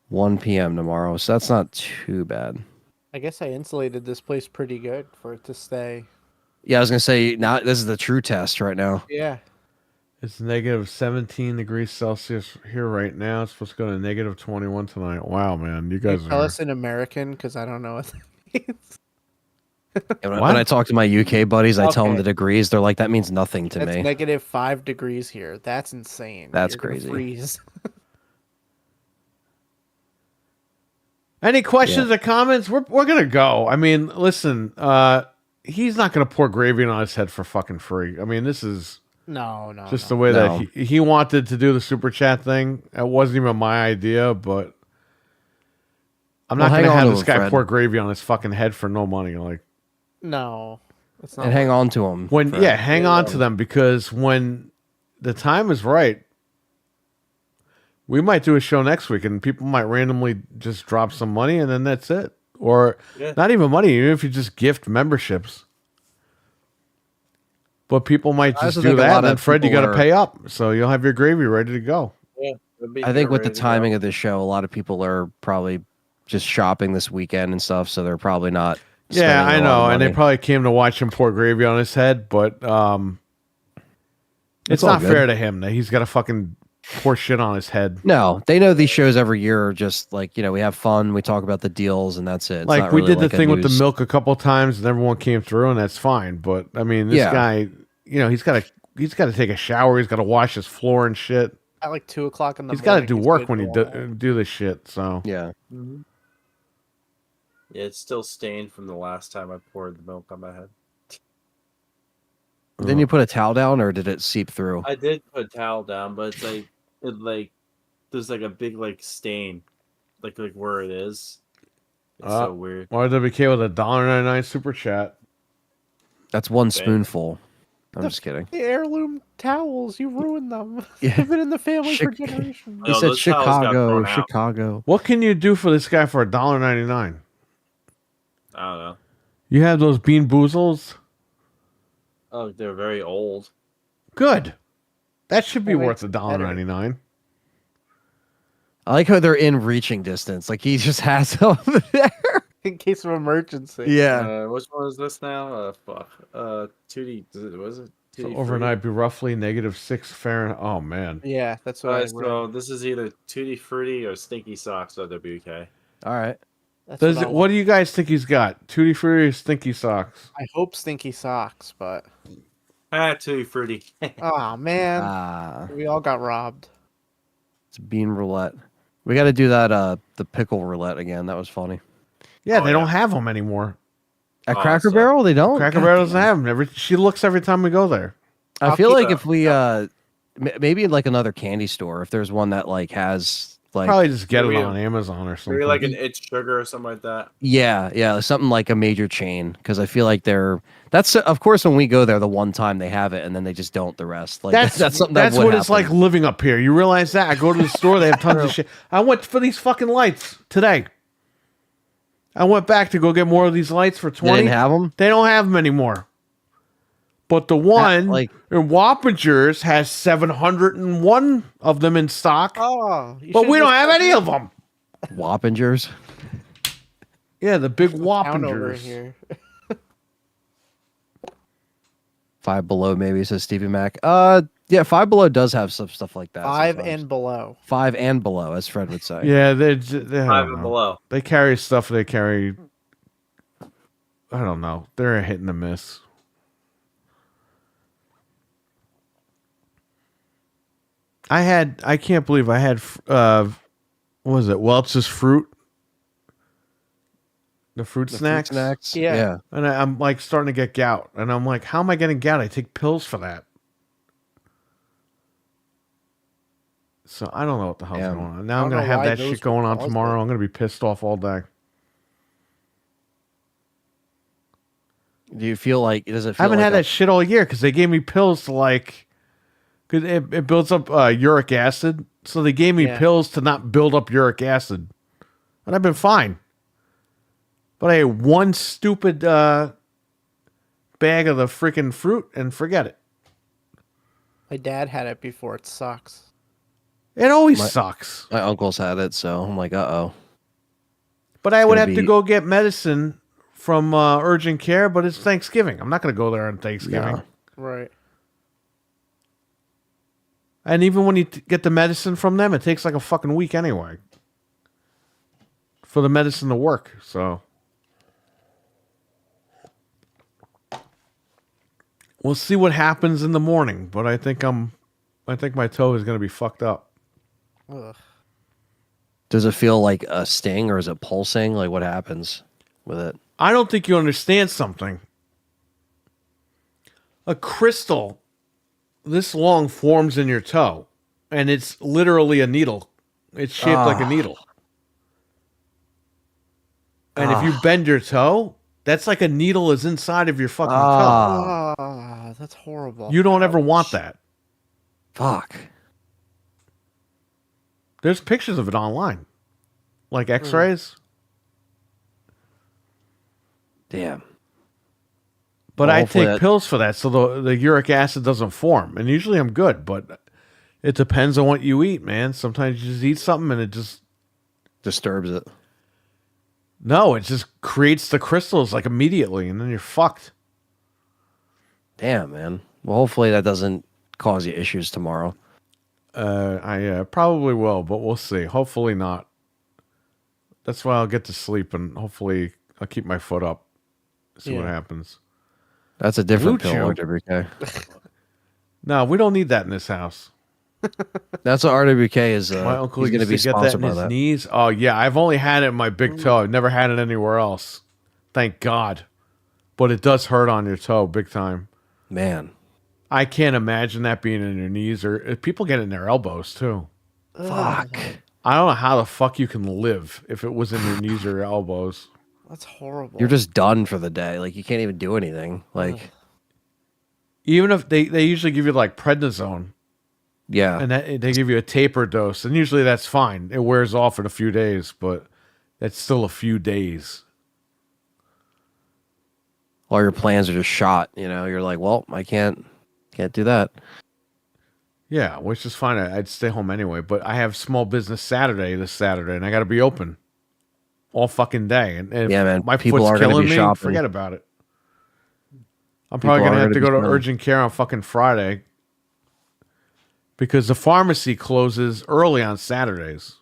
1 p.m. tomorrow, so that's not too bad. I guess I insulated this place pretty good for it to stay. Yeah, I was going to say, now this is the true test right now. Yeah. It's negative 17 degrees Celsius here right now. It's supposed to go to negative 21 tonight. Wow, man, you Can guys you tell are. us in American? Because I don't know what that means. And What? when I talk to my UK buddies, I tell them Okay. the degrees. They're like, that means nothing to That's me. negative 5 degrees here. That's insane. That's You're gonna crazy. Freeze. Any questions or comments? We're gonna go. I mean, listen, he's not gonna pour gravy on his head for fucking free. I mean, this is No, no. just no. the way No. that he wanted to do the super chat thing. It wasn't even my idea, but I'm Well, not hang gonna on have to this him, guy Fred. pour gravy on his fucking head for no money. Like No. It's not And hang worth on to them. when, yeah, hang on to them because when the time is right, we might do a show next week and people might randomly just drop some money and then that's it. Or Yeah. not even money, even if you just gift memberships. But people might I just also do think a that, lot and then of Fred, you people got to are- pay up, so you'll have your gravy ready to go. Yeah, it'd be I think here with the ready to go. timing of this show, a lot of people are probably just shopping this weekend and stuff, so they're probably not. Yeah, spending I a lot know, of and they money. probably came to watch him pour gravy on his head, but it's all not good. fair to him that he's got to fucking pour shit on his head. No, they know these shows every year are just like, we have fun, we talk about the deals, and that's it. It's Like not we really did like the a thing with the news- milk a couple times, and everyone came through, and that's fine. But I mean, this Yeah. guy, he's got to take a shower. He's got to wash his floor and shit. At like 2 o'clock in the He's got to morning. do he's work good when to he all that. do this shit. So Yeah. Yeah, it's still stained from the last time I poured the milk on my head. Then you put a towel down, or did it seep through? I did put a towel down, but it's there's like a big like stain, like where it is. It's so weird. RWK with a $1.99 super chat. That's one Dang. spoonful. I'm just kidding. The heirloom towels, you ruined them. Yeah. They've been in the family for Chic- generations. He No, said those towels got Chicago, thrown out. Chicago. What can you do for this guy for $1.99? I don't know. You have those Bean Boozles? Oh, they're very old. Good. That should be That worth makes it better. $1.99. I like how they're in reaching distance. Like he just has them over there. In case of emergency. Yeah. Which one is this now? Fuck. 2D. Was it? So 2D overnight be roughly -6 Fahrenheit. Oh man. Yeah, that's what I Alright, read. so this is either Tutti Frutti or Stinky Socks WK. All right. That's Does what I it, want. what do you guys think he's got? Tutti Frutti or Stinky Socks? I hope stinky socks, but Tutti Frutti. oh man, Ah, we all got robbed. it's bean roulette. We got to do that. The pickle roulette again. That was funny. Yeah, Oh, they yeah. don't have them anymore. At Oh, Cracker so- Barrel, they don't. Cracker God Barrel damn. doesn't have them. She looks every time we go there. I I'll feel keep like it. if we maybe in like another candy store, if there's one that like has like Probably just get it maybe- on Amazon or something. Maybe like an It's Sugar or something like that. yeah, something like a major chain, because I feel like that's of course when we go there the one time they have it and then they just don't the rest. Like That's something that's that would what it's like happen. living up here. You realize that? I go to the store, they have tons of shit. I went for these fucking lights today. I went back to go get more of these lights for They 20. didn't have them. They don't have them anymore. But the one like- in Wappingers has 701 of them in stock. Oh, but we don't have any of them. Wappingers. Yeah, the big Town over Wappingers. here. Five Below, maybe, says Stevie Mac. Yeah, Five Below does have some stuff like that. 5 sometimes. and below. Five and below, as Fred would say. Yeah, they 5 don't and know. below. They carry stuff. They carry. I don't know. They're a hit and a miss. I can't believe I had. What was it? Welch's fruit The fruit The snacks. fruit snacks. Yeah. Yeah. And I'm like starting to get gout. And I'm like, how am I getting gout? I take pills for that. So I don't know what the hell's Yeah. going on. Now I I'm don't going to know have why that those shit going would on cause tomorrow. it. I'm going to be pissed off all day. Do you feel like does it I feel haven't like had a- that shit all year because they gave me pills to like, because it builds up uric acid. So they gave me Yeah. pills to not build up uric acid. And I've been fine. But I ate one stupid bag of the freaking fruit and forget it. My dad had it before. It sucks. It always My- sucks. my uncle's had it, so I'm like, uh-oh. But I would gonna have to be- go get medicine from urgent care, but it's Thanksgiving. I'm not going to go there on Thanksgiving. No. Right. And even when you get the medicine from them, it takes like a fucking week anyway for the medicine to work. So we'll see what happens in the morning. But I think my toe is going to be fucked up. Ugh. Does it feel like a sting or is it pulsing? Like what happens with it? I don't think you understand something. A crystal this long forms in your toe, and it's literally a needle. It's shaped like a needle. And if you bend your toe, that's like a needle is inside of your fucking toe. Ah, that's horrible. You don't ever want that. Fuck. There's pictures of it online, like X-rays. Damn. But Well, I hopefully take pills for that, so the uric acid doesn't form. And usually I'm good, but it depends on what you eat, man. Sometimes you just eat something and it just Disturbs it. no, it just creates the crystals like immediately, and then you're fucked. Damn, man. Well, hopefully that doesn't cause you issues tomorrow. I probably will, but we'll see. Hopefully not. That's why I'll get to sleep, and hopefully I'll keep my foot up. See what Yeah. happens. That's a different Blue pill, Chew. RWK. No, we don't need that in this house. That's what RWK is. My uncle He's going to used be to get that sponsored in by his that. knees. Oh yeah, I've only had it in my big toe. I've never had it anywhere else. Thank God. But it does hurt on your toe big time. Man. I can't imagine that being in your knees, or people get it in their elbows too. Fuck. I don't know how the fuck you can live if it was in your knees or your elbows. That's horrible. You're just done for the day. Like you can't even do anything. Like Even if they usually give you like prednisone, yeah. and they give you a taper dose, and usually that's fine. It wears off in a few days, but that's still a few days. All your plans are just shot, You're like, well, I can't do that. Yeah, which is fine. I'd stay home anyway, but I have small business this Saturday, and I got to be open all fucking day. And if Yeah, man. my People foot's are gonna killing be me, shopping. forget about it. I'm probably People going to are have to gonna go be to spending. urgent care on fucking Friday because the pharmacy closes early on Saturdays.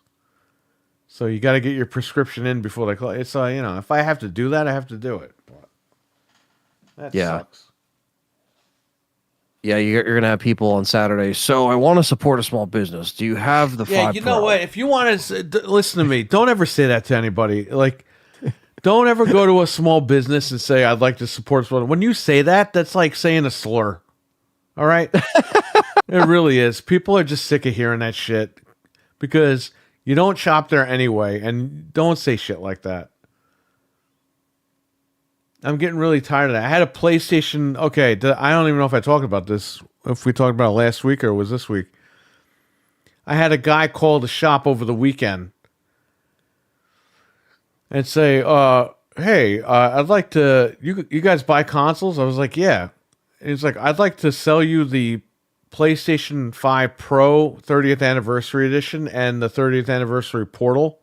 So you got to get your prescription in before they close. It's if I have to do that, I have to do it. But that Yeah. sucks. Yeah, you're going to have people on Saturday. So I want to support a small business. Do you have the Yeah, 5 you know Pro? what? If you want to listen to me, don't ever say that to anybody. Like, don't ever go to a small business and say, I'd like to support small. When you say that, that's like saying a slur. All right? It really is. People are just sick of hearing that shit because you don't shop there anyway, and don't say shit like that. I'm getting really tired of that. I had a PlayStation. Okay, I don't even know if I talked about this. If we talked about it last week or was this week. I had a guy call the shop over the weekend and say, hey, I'd like to, you guys buy consoles? I was like, yeah. And he's like, I'd like to sell you the PlayStation 5 Pro 30th Anniversary Edition and the 30th Anniversary Portal.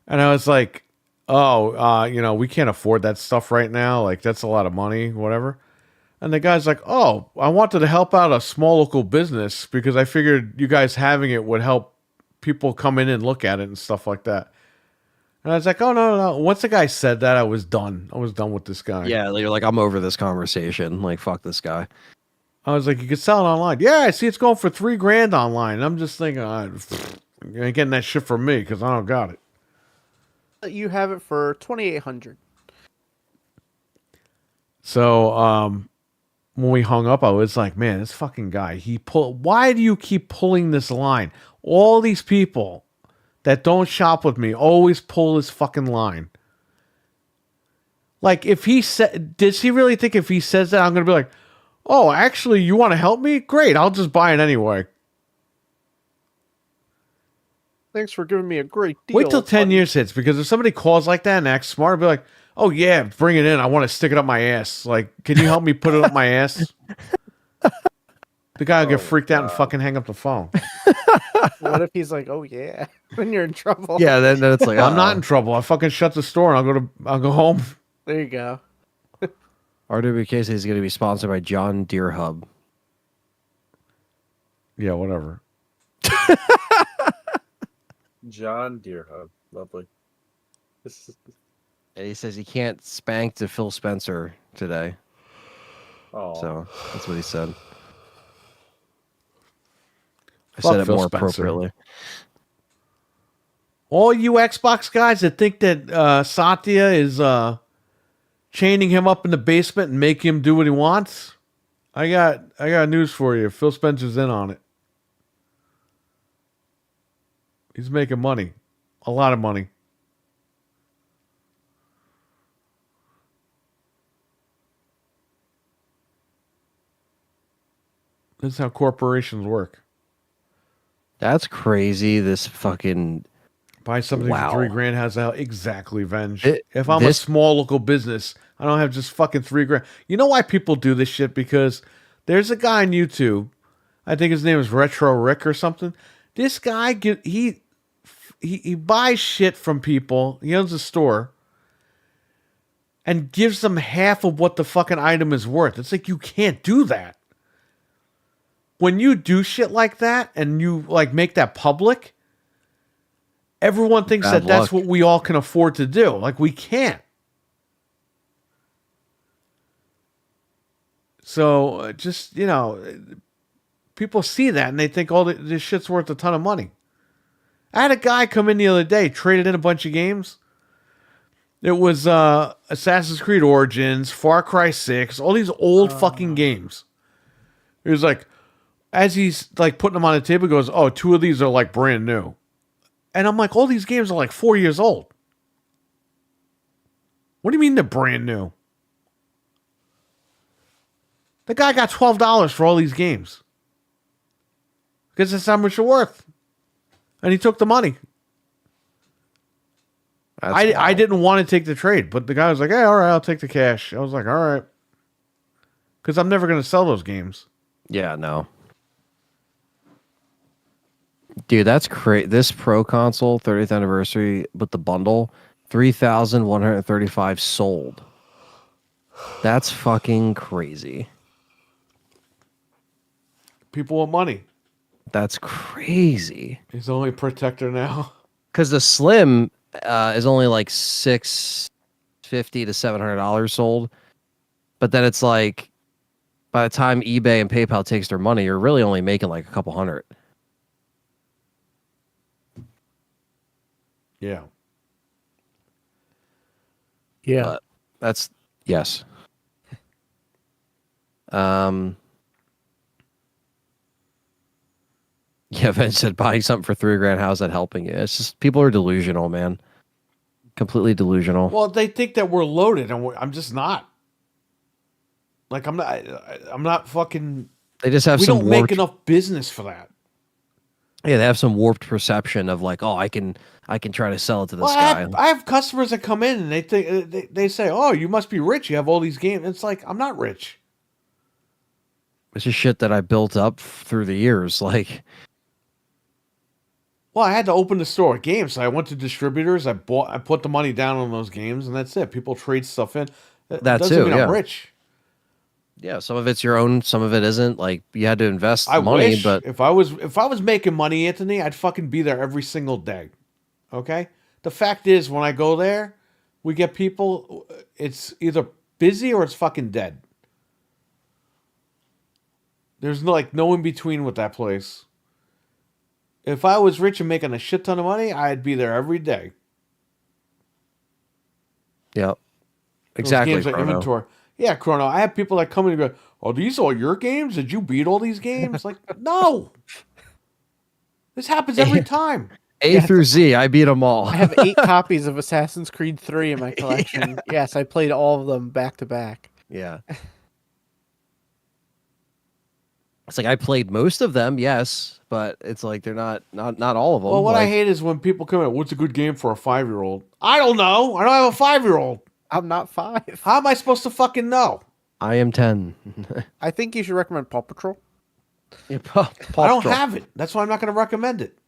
And I was like, oh, we can't afford that stuff right now. Like, that's a lot of money, whatever. And the guy's like, oh, I wanted to help out a small local business because I figured you guys having it would help people come in and look at it and stuff like that. And I was like, oh, no. Once the guy said that, I was done. I was done with this guy. Yeah, you're like, I'm over this conversation. Like, fuck this guy. I was like, you could sell it online. Yeah, I see it's going for $3,000 online. And I'm just thinking, you ain't getting that shit from me because I don't got it. You have it for 2,800. So when we hung up, I was like, man, this fucking guy, why do you keep pulling this line? All these people that don't shop with me always pull this fucking line. Like, if he said, does he really think if he says that, I'm going to be like, oh, actually, you want to help me? Great, I'll just buy it anyway. Thanks for giving me a great deal. Wait till 10 buddy. years hits, because if somebody calls like that and acts smart, I'll be like, oh, yeah, bring it in. I want to stick it up my ass. Like, can you help me put it up my ass? The guy will get freaked out and fucking hang up the phone. What if he's like, oh yeah, then you're in trouble. Yeah, then it's like, I'm not in trouble. I fucking shut the store and I'll go home. There you go. RWKC is going to be sponsored by John Deere Hub. Yeah, whatever. John Deere Hub. Lovely. This is, And he says he can't spank to Phil Spencer today. oh, So that's what he said. I Fuck said it Phil more Spencer. appropriately. All you Xbox guys that think that Satya is chaining him up in the basement and making him do what he wants, I got news for you. Phil Spencer's in on it. He's making money. A lot of money. This is how corporations work. That's crazy. This fucking Buy something Wow. for $3,000 has exactly Venge. It- If I'm this- a small local business, I don't have just fucking $3,000. You know why people do this shit? Because there's a guy on YouTube. I think his name is Retro Rick or something. This guy he buys shit from people. He owns a store and gives them half of what the fucking item is worth. It's like, you can't do that. When you do shit like that and you like make that public, everyone thinks Bad that that's luck. what we all can afford to do. Like, we can't. So just, people see that and they think, oh, this shit's worth a ton of money. I had a guy come in the other day, traded in a bunch of games. It was Assassin's Creed Origins, Far Cry 6, all these old fucking games. It was like, as he's like putting them on the table, he goes, oh, 2 of these are like brand new. And I'm like, all these games are like 4 years old. What do you mean they're brand new? The guy got $12 for all these games. Because that's how much they're worth. And he took the money. I wild. didn't want to take the trade, but the guy was like, hey, all right, I'll take the cash. I was like, all right. Because I'm never going to sell those games. Yeah, no. Dude, that's crazy. This Pro console 30th anniversary with the bundle, 3,135 sold. That's fucking crazy. People want money. That's crazy. He's only a protector now. Because the Slim is only like $650 to $700 sold, but then it's like by the time eBay and PayPal takes their money, you're really only making like a couple hundred. Yeah. Yeah. But that's yes. Yeah, Vince said buying something for $3,000. How's that helping you? It's just people are delusional, man. Completely delusional. Well, they think that we're loaded, and I'm just not. Like, I'm not fucking. They just have We some don't make warped. enough business for that. Yeah, they have some warped perception of like, oh, I can try to sell it to this Well, guy. I have customers that come in and they think they say, "Oh, you must be rich. You have all these games." It's like, I'm not rich. It's just shit that I built up through the years. Like, Well, I had to open the store with games, so I went to distributors. I put the money down on those games, and that's it. People trade stuff in. That doesn't too, mean yeah. I'm rich. yeah, some of it's your own, some of it isn't. Like, you had to invest I money, wish, but if I was making money, Anthony, I'd fucking be there every single day. Okay? The fact is, when I go there, we get people, it's either busy or it's fucking dead. There's no in between with that place. If I was rich and making a shit ton of money, I'd be there every day. Yep. Those Exactly. games like Chrono. inventory. Yeah, Chrono. I have people that come in and go, "Oh, these all your games? Did you beat all these games?" Like, no. This happens every time. A Yeah, through Z, I beat them all. I have 8 copies of Assassin's Creed 3 in my collection. Yes, I played all of them back to back. Yeah. It's like I played most of them, yes, but it's like they're not all of them. Well, what I like, hate is when people come in, "What's a good game for a 5-year-old?" I don't know. I don't have a 5-year-old. I'm not 5. How am I supposed to fucking know? I am 10. I think you should recommend Paw Patrol. Yeah, I don't have it. That's why I'm not going to recommend it.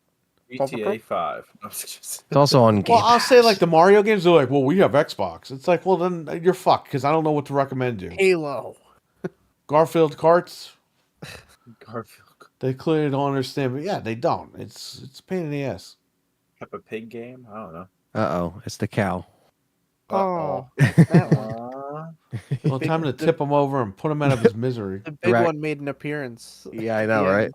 GTA 5. It's also on Game Well, I'll say Pass. like the Mario games. They're like, "Well, we have Xbox." It's like, well, then you're fucked because I don't know what to recommend you. Halo. Garfield carts. Garfield. They clearly don't understand, but yeah, they don't. It's a pain in the ass. Peppa Pig game? I don't know. Uh-oh, it's the cow. Oh, that one. Well, time to tip him over and put him out of his misery. The big Right. one made an appearance. Yeah, I know, Yeah. right?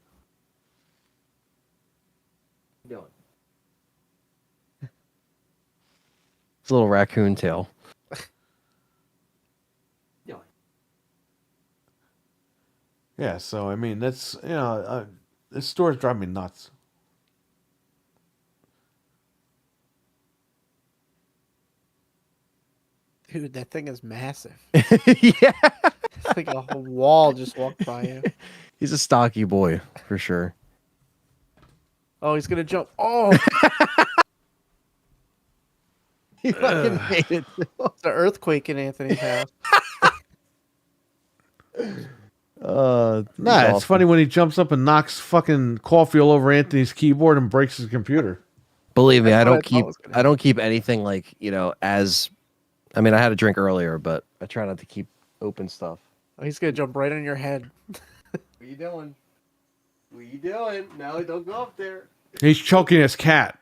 It's a little raccoon tail. Yeah, so I mean, that's this stores drive me nuts. Dude, that thing is massive. Yeah. It's like a whole wall just walked by you. He's a stocky boy, for sure. Oh, he's gonna jump. Oh, He fucking made it. it's an earthquake in Anthony's house. Nah, it's funny when he jumps up and knocks fucking coffee all over Anthony's keyboard and breaks his computer. Believe me, That's I what don't I thought keep was gonna I don't keep anything like, as I mean, I had a drink earlier, but I try not to keep open stuff. Oh, he's gonna jump right on your head. What are you doing? What are you doing? No, don't go up there. He's choking his cat.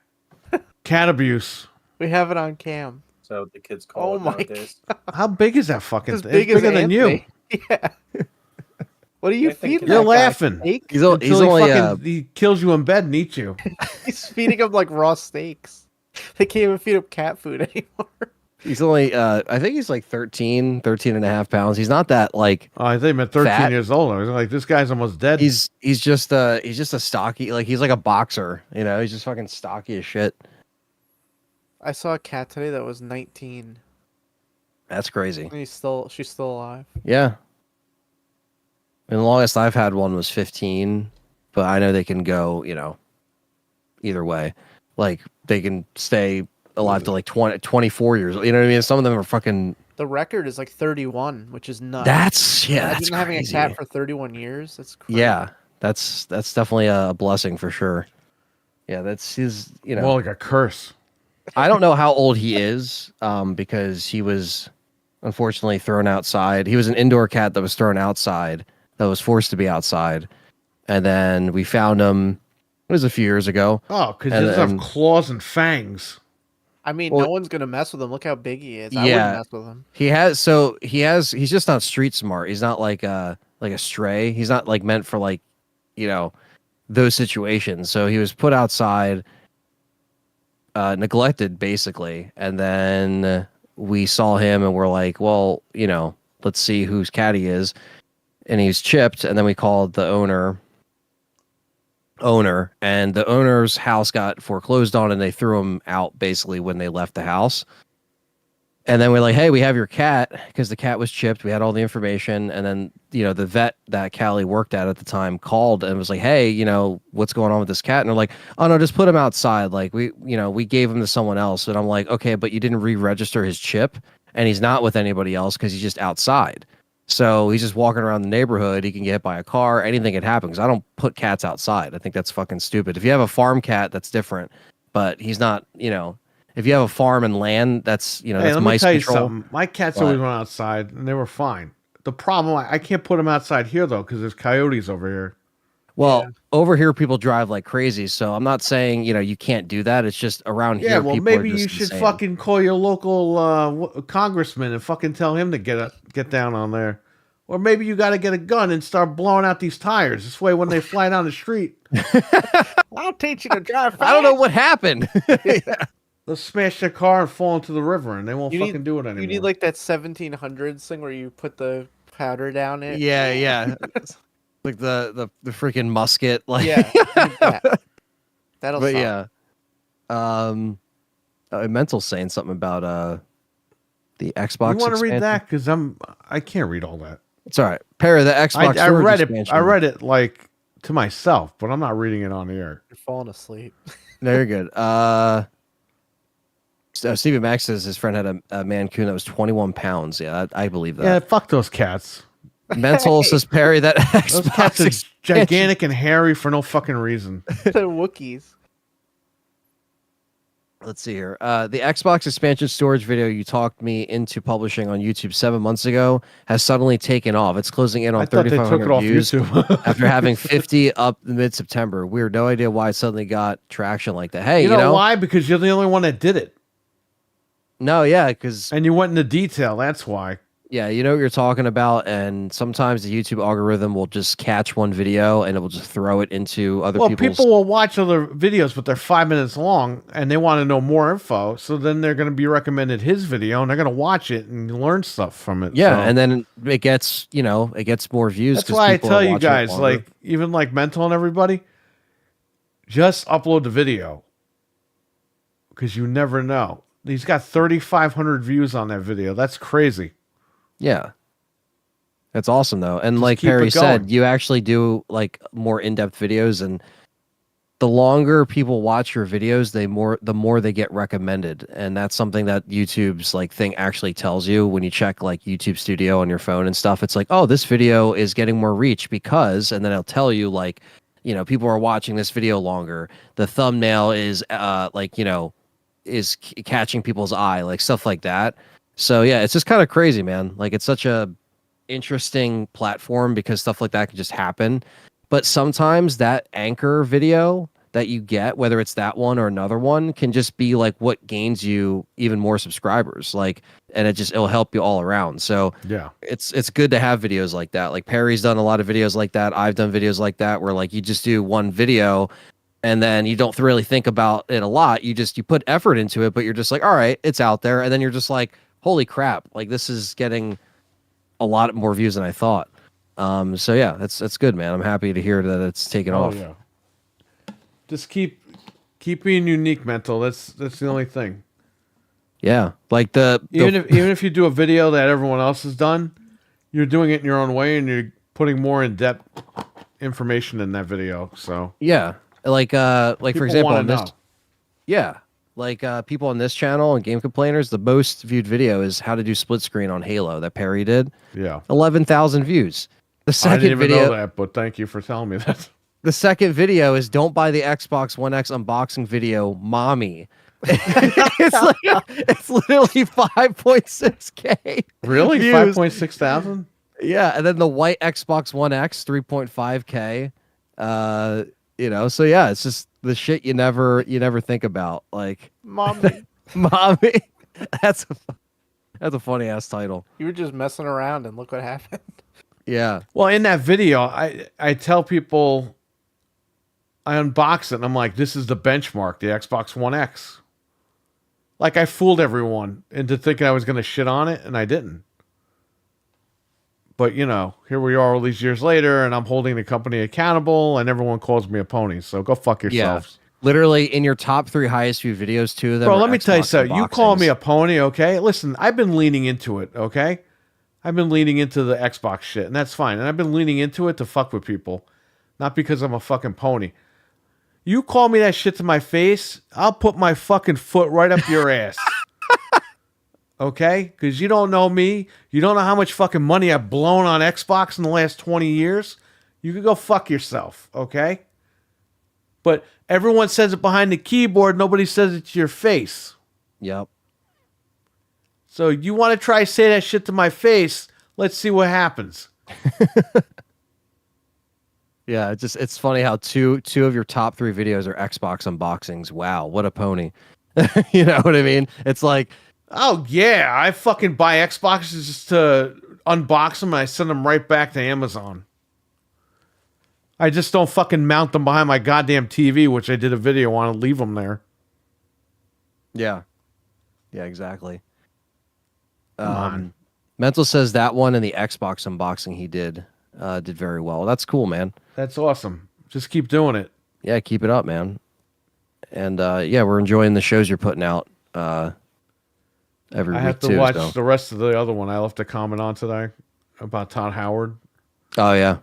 Cat abuse. We have it on cam. Is that what the kids call Oh it my nowadays? How big is that fucking As thing? big It's as bigger than you. Anthony. Yeah. What are you I think feeding? it's- You're that guy? laughing. Steak? He's Until only he kills you in bed and eats you. He's feeding him like raw steaks. They can't even feed him cat food anymore. he's only I think he's like 13 and a half pounds. He's not that like Oh, I think I'm at 13 Fat. years old. I was like, this guy's almost dead. he's just a stocky, like he's like a boxer, he's just fucking stocky as shit. I saw a cat today that was 19. That's crazy. And she's still alive. Yeah. And the longest I've had one was 15, but I know they can go, either way. Like they can stay alive to like 24 years. You know what I mean? Some of them are fucking. The record is like 31, which is nuts. That's Imagine having crazy. a cat for 31 years. That's crazy. Yeah, that's definitely a blessing for sure. Yeah, that's his. More like a curse. I don't know how old he is, because he was unfortunately thrown outside. He was an indoor cat that was thrown outside, that was forced to be outside, and then we found him. It was a few years ago. Oh, because he And- doesn't have and- claws and fangs. I mean, Well- no one's gonna mess with him. Look how big he is. I Yeah. wouldn't mess with him. He's just not street smart. He's not like a stray. He's not like meant for like, those situations. So he was put outside, neglected basically, and then we saw him and we're like, well, let's see whose cat he is, and he's chipped, and then we called the owner, and the owner's house got foreclosed on, and they threw him out basically when they left the house. And then we're like, hey, we have your cat, because the cat was chipped. We had all the information. And then, the vet that Callie worked at the time called and was like, hey, what's going on with this cat? And they're like, oh, no, just put him outside. Like, we gave him to someone else. And I'm like, okay, but you didn't re-register his chip, and he's not with anybody else because he's just outside. So he's just walking around the neighborhood. He can get hit by a car. Anything could happen, because I don't put cats outside. I think that's fucking stupid. If you have a farm cat, that's different. But he's not, if you have a farm and land, that's Hey, that's let me mice tell you control. something. My cats What? always went outside, and they were fine. The problem, I can't put them outside here, though, because there's coyotes over here. Well, over here people drive like crazy, so I'm not saying you can't do that. It's just around Yeah, here. well, people are maybe you just should insane. fucking call your local congressman and fucking tell him to get down on there. Or maybe you got to get a gun and start blowing out these tires. This way, when they fly down the street, I'll teach you to drive fast. I don't know what happened. They'll smash their car and fall into the river, and they won't You fucking need- do it anymore. You need like that 1700s thing where you put the powder down it. Yeah. Like the freaking musket. Like Yeah. you need that. That'll but suck. yeah. Mental's saying something about the Xbox. You want to read expansion. that? Because I can't read all that. It's all right. Perry, the Xbox. I storage read it. expansion. I read it like to myself, but I'm not reading it on the air. You're falling asleep. No, you're good. Stephen Max says his friend had a Mancoon that was 21 pounds. Yeah, I believe Yeah, that. fuck those cats. Mental says Perry that Those cats Xbox are expansion. gigantic and hairy for no fucking reason. The Wookiees. Let's see here. The Xbox expansion storage video you talked me into publishing on YouTube 7 months ago has suddenly taken off. It's closing in I on thought they took 3,500 it off views YouTube. after having 50 up in mid-September. We have no idea why it suddenly got traction like that. Hey, you know why? Because you're the only one that did it, No, yeah, because and you went into detail. That's why. yeah, you know what you're talking about, and sometimes the YouTube algorithm will just catch one video and it will just throw it into other Well, people's. people will watch other videos, but they're 5 minutes long, and they want to know more info. So then they're going to be recommended his video, and they're going to watch it and learn stuff from it. Yeah, So and then it gets it gets more views. that's 'cause why I people are tell you watching it guys, longer. like even like Mental and everybody, just upload the video because you never know. He's got 3,500 views on that video. That's crazy. Yeah. That's awesome though. And Just like keep Perry it said, going. you actually do like more in-depth videos, and the longer people watch your videos, the more they get recommended. And that's something that YouTube's like thing actually tells you when you check like YouTube Studio on your phone and stuff. It's like, "Oh, this video is getting more reach because," and then it'll tell you like, people are watching this video longer. The thumbnail is catching people's eye, like stuff like that. So yeah, it's just kind of crazy, man. Like it's such a interesting platform because stuff like that can just happen. But sometimes that anchor video that you get, whether it's that one or another one, can just be like what gains you even more subscribers. Like, and it'll help you all around. So Yeah. it's good to have videos like that. Like Perry's done a lot of videos like that. I've done videos like that where like you just do one video and then you don't really think about it a lot. You put effort into it, but you're just like, all right, it's out there. And then you're just like, holy crap, like this is getting a lot more views than I thought. So yeah, that's good, man. I'm happy to hear that it's taken off. Yeah. Just keep being unique, Mental. That's the only thing. Yeah, like Even if you do a video that everyone else has done, you're doing it in your own way, and you're putting more in depth information in that video. So yeah, like for people example, wanna on this, know. yeah, like people on this channel and Game Complainers, the most viewed video is how to do split screen on Halo that Perry did. Yeah. 11,000 views. The I second didn't even video, know that, but thank you for telling me that. the second video is don't buy the Xbox One X unboxing video, mommy. it's literally 5.6K. Really? views. 5.6 thousand? Yeah, and then the white Xbox One X 3.5K. So yeah, it's just the shit you never think about. Like Mommy, mommy. That's a funny ass title. you were just messing around and look what happened. Yeah. Well, in that video, I tell people, I unbox it, and I'm like, this is the benchmark, the Xbox One X. Like, I fooled everyone into thinking I was going to shit on it, and I didn't. But, here we are all these years later, and I'm holding the company accountable, and everyone calls me a pony. So go fuck yourselves. Literally in your top 3 highest view videos, 2 of them. Bro, are let me tell you Xbox something. You call me unboxings. a pony, okay? Listen, I've been leaning into it, okay? I've been leaning into the Xbox shit, and that's fine. And I've been leaning into it to fuck with people, not because I'm a fucking pony. You call me that shit to my face, I'll put my fucking foot right up your ass. Okay? Because you don't know me. You don't know how much fucking money I've blown on Xbox in the last 20 years. You can go fuck yourself, okay? But everyone says it behind the keyboard. Nobody says it to your face. Yep. So you want to try say that shit to my face? Let's see what happens. Yeah, it's funny how two of your top 3 videos are Xbox unboxings. Wow, what a pony. You know what I mean? It's like, Oh yeah, I fucking buy Xboxes just to unbox them and I send them right back to Amazon. I just don't fucking mount them behind my goddamn TV, which I did a video on, and leave them there. Yeah. Yeah, exactly. Come on. Mental says that one and the Xbox unboxing he did very well. That's cool, man. That's awesome. Just keep doing it. Yeah, keep it up, man. And yeah, we're enjoying the shows you're putting out every I week have to too. watch So. the rest of the other one I left a comment on today about Todd Howard. Oh yeah.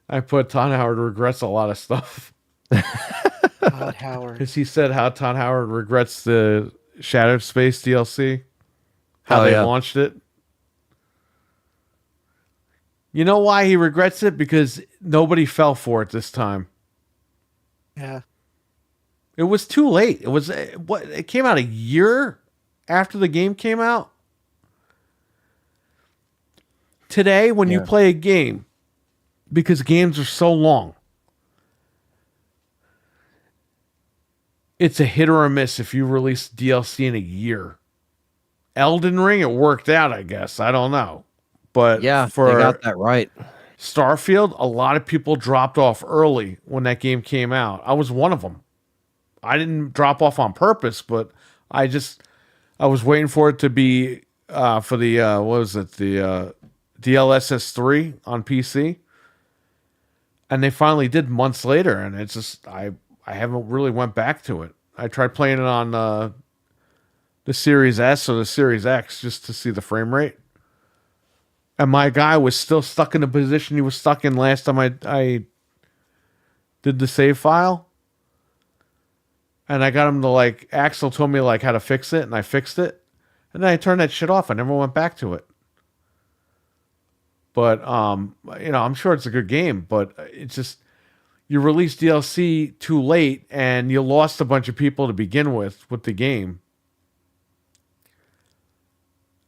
I put Todd Howard regrets a lot of stuff. Todd Howard. Because he said how Todd Howard regrets the Shattered Space DLC, how Oh, they yeah. launched it. You know why he regrets it? Because nobody fell for it this time. Yeah. It was too late. It was what? It came out a year after the game came out. Today, when you Yeah. play a game, because games are so long, it's a hit or a miss if you release DLC in a year. Elden Ring, it worked out, I guess. I don't know. But Yeah, for they got that right. Starfield, a lot of people dropped off early when that game came out. I was one of them. I didn't drop off on purpose, but I was waiting for it to be for the what was it, the DLSS 3 on PC, and they finally did months later, and it's just I haven't really went back to it. I tried playing it on the Series S or the Series X just to see the frame rate. And my guy was still stuck in the position he was stuck in last time I did the save file. And I got him to like, Axel told me like how to fix it, and I fixed it. And then I turned that shit off. I never went back to it. But I'm sure it's a good game, but it's just you released DLC too late and you lost a bunch of people to begin with the game.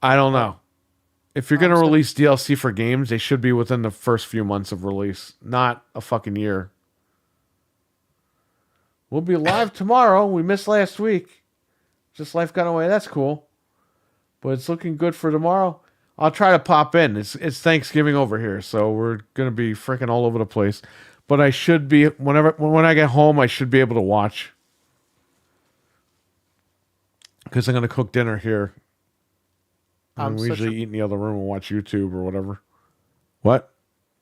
I don't know. If you're going to release DLC for games, they should be within the first few months of release, not a fucking year. We'll be live tomorrow. We missed last week. Just life got away. That's cool. But it's looking good for tomorrow. I'll try to pop in. It's Thanksgiving over here, so we're going to be freaking all over the place. But I should be, when I get home, I should be able to watch. Because I'm going to cook dinner here. And we usually eat in the other room and watch YouTube or whatever. What?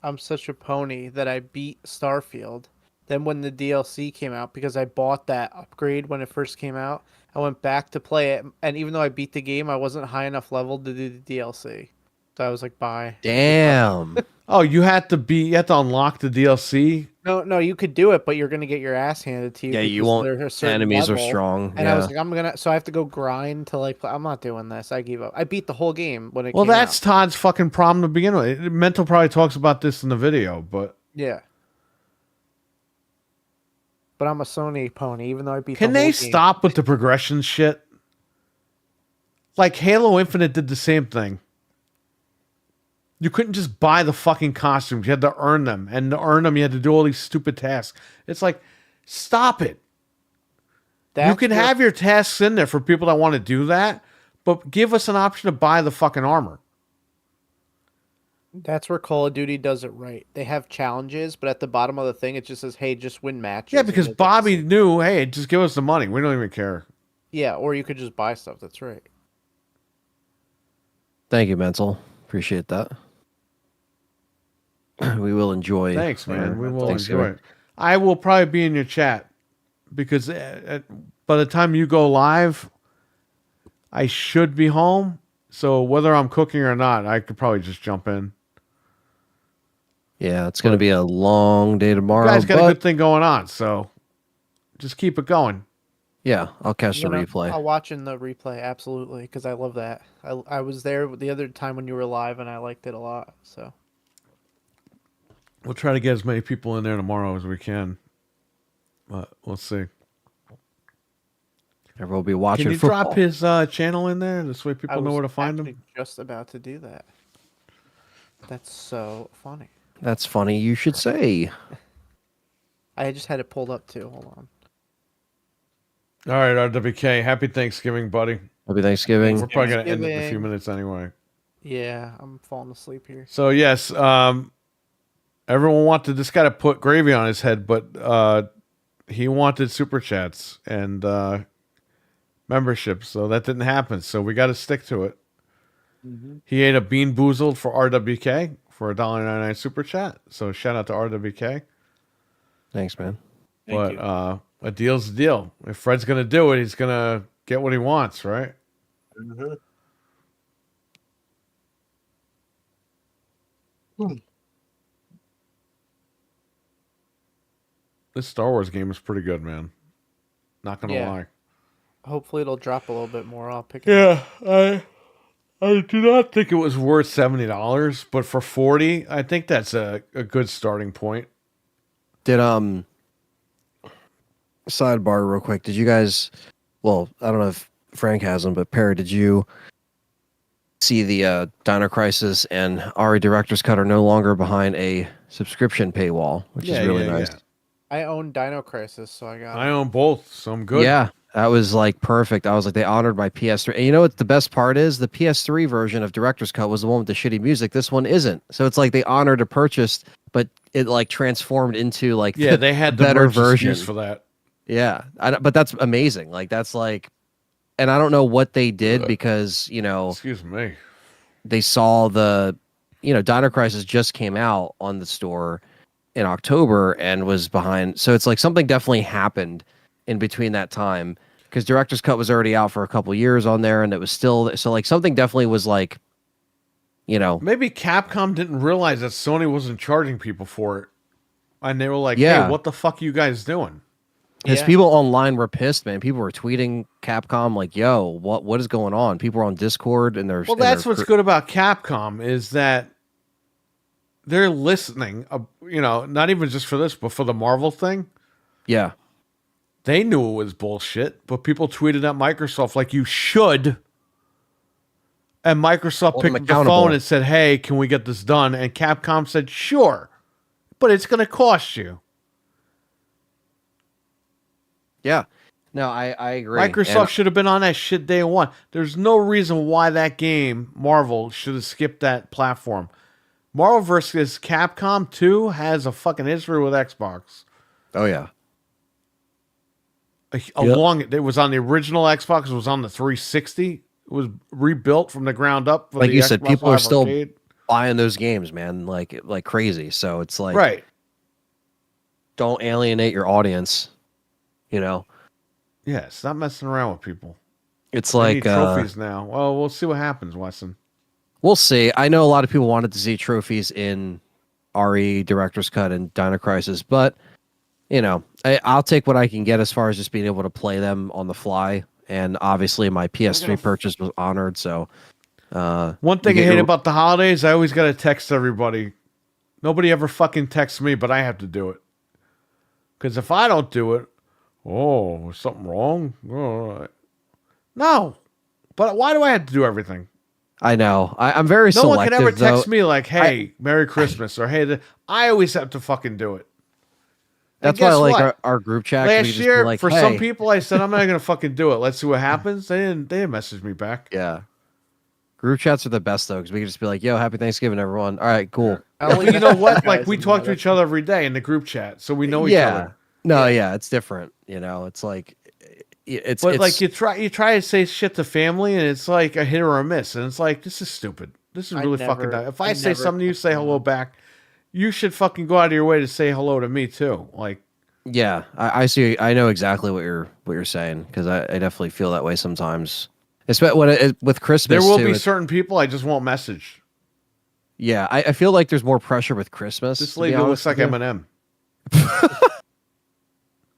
I'm such a pony that I beat Starfield. Then when the DLC came out, because I bought that upgrade when it first came out, I went back to play it, and even though I beat the game, I wasn't high enough level to do the DLC. So I was like, bye. Damn. Oh, you had to unlock the DLC? No, you could do it, but you're gonna get your ass handed to you. Yeah, you because won't. they're a certain Enemies are level. strong. And yeah. I was like, so I have to go grind to like, I'm not doing this. I gave up. I beat the whole game when it Well, came that's out. Todd's fucking problem to begin with. Mental probably talks about this in the video, but Yeah. But I'm a Sony pony, even though I beat can the whole they game. stop with the progression shit? Like Halo Infinite did the same thing. You couldn't just buy the fucking costumes. You had to earn them. And to earn them, you had to do all these stupid tasks. It's like, stop it. You can have your tasks in there for people that want to do that, but give us an option to buy the fucking armor. That's where Call of Duty does it right. They have challenges, but at the bottom of the thing, it just says, hey, just win matches. Yeah, because Bobby knew, hey, just give us the money. We don't even care. Yeah, or you could just buy stuff. That's right. Thank you, Mental. Appreciate that. We will enjoy. Thanks, man. We will Thanksgiving. enjoy it. I will probably be in your chat because by the time you go live, I should be home. So whether I'm cooking or not, I could probably just jump in. Yeah, it's going to be a long day tomorrow. You guys got a good thing going on, so just keep it going. Yeah, I'll catch the You know, replay. I'll watch in the replay, absolutely, because I love that. I was there the other time when you were live, and I liked it a lot. So We'll try to get as many people in there tomorrow as we can. But we'll see. Everyone will be watching. Can you football. drop his channel in there? This way people know where to find him. Just about to do that. That's so funny. That's funny. You should say. I just had it pulled up too. Hold on. All right, RWK. Happy Thanksgiving, buddy. Happy Thanksgiving. We're probably going to end it in a few Thanksgiving. minutes anyway. Yeah, I'm falling asleep here. So, yes, everyone wanted this guy to put gravy on his head, but he wanted super chats. And membership, so that didn't happen. So we got to stick to it. Mm-hmm. He ate a bean boozled for RWK for a $1.99 super chat. So shout out to RWK. Thanks, man. Thank you. A deal's a deal. If Fred's gonna do it, he's gonna get what he wants, right? Mm-hmm. This Star Wars game is pretty good, man. Not gonna Yeah. lie. Hopefully it'll drop a little bit more. I'll pick it up. Yeah, I do not think it was worth $70, but for 40, I think that's a good starting point. Did sidebar real quick? Did you guys? Well, I don't know if Frank has them, but Perry, did you see the Dino Crisis and Ari Director's Cut are no longer behind a subscription paywall, which is really nice. Yeah. I own Dino Crisis, so I got I it. own both, so I'm good. Yeah, that was like perfect. I was like, they honored my PS3. And you know what the best part is? The PS3 version of Director's Cut was the one with the shitty music. This one isn't. So it's like they honored a purchase, but it like transformed into like Yeah, they had the better merch version excuse for that. Yeah, but that's amazing. Like that's like, and I don't know what they did Ugh. because Excuse me. they saw Dino Crisis just came out on the store in October and was behind. So it's like something definitely happened in between that time because Director's Cut was already out for a couple years on there, and it was still so like something definitely was like, Maybe Capcom didn't realize that Sony wasn't charging people for it, and they were like, Yeah. "Hey, what the fuck are you guys doing?" because Yeah. people online were pissed, man. People were tweeting Capcom like, "Yo, what is going on?" People were on Discord and they're Well, that's what's good about Capcom is that they're listening. Not even just for this, but for the Marvel thing. Yeah, They knew it was bullshit, but people tweeted at Microsoft like, "You should." And Microsoft Hold them picked up the accountable. phone and said, "Hey, can we get this done?" And Capcom said, "Sure, but it's going to cost you." yeah. No, I agree. Microsoft And should have been on that shit day one. There's no reason why that game, Marvel, should have skipped that platform. Marvel vs. Capcom 2 has a fucking history with Xbox. oh yeah. It was on the original Xbox. It was on the 360. It was rebuilt from the ground up. For Like the you said, Xbox people are Live still Arcade. buying those games, man, like crazy. So it's like, Right. don't alienate your audience. Yeah, stop messing around with people. It's They like need trophies now. Well, we'll see what happens, Wesson. we'll see. I know a lot of people wanted to see trophies in RE Director's Cut and Dino Crisis, but I'll take what I can get as far as just being able to play them on the fly. And obviously, my PS3 purchase was honored. So One thing I hate about the holidays, I always got to text everybody. Nobody ever fucking texts me, but I have to do it. Because if I don't do it, is something wrong? Oh, no. But why do I have to do everything? I know. I'm very No selective. one can ever text though. me like, hey, Merry Christmas, or hey, I always have to fucking do it. And That's why I guess like what? our group chat. we Last just be year, like, for hey. some people, I said, I'm not going to fucking do it. Let's see what happens. They didn't message me back. Yeah. Group chats are the best though, because we can just be like, "Yo, happy Thanksgiving, everyone." All right, cool. But you know what? Like, we talk to each other every day in the group chat, so we know each other. No, yeah, it's different. It's like it's But it's like you try to say shit to family, and it's like a hit or a miss, and it's like, this is stupid. This is really fucking dumb. If I say something, you say hello back. You should fucking go out of your way to say hello to me too. Like, yeah, I see. I know exactly what you're saying because I definitely feel that way sometimes. Especially when with Christmas, there will too, be certain people I just won't message. Yeah, I feel like there's more pressure with Christmas. This to be lady looks honest like with you. Eminem.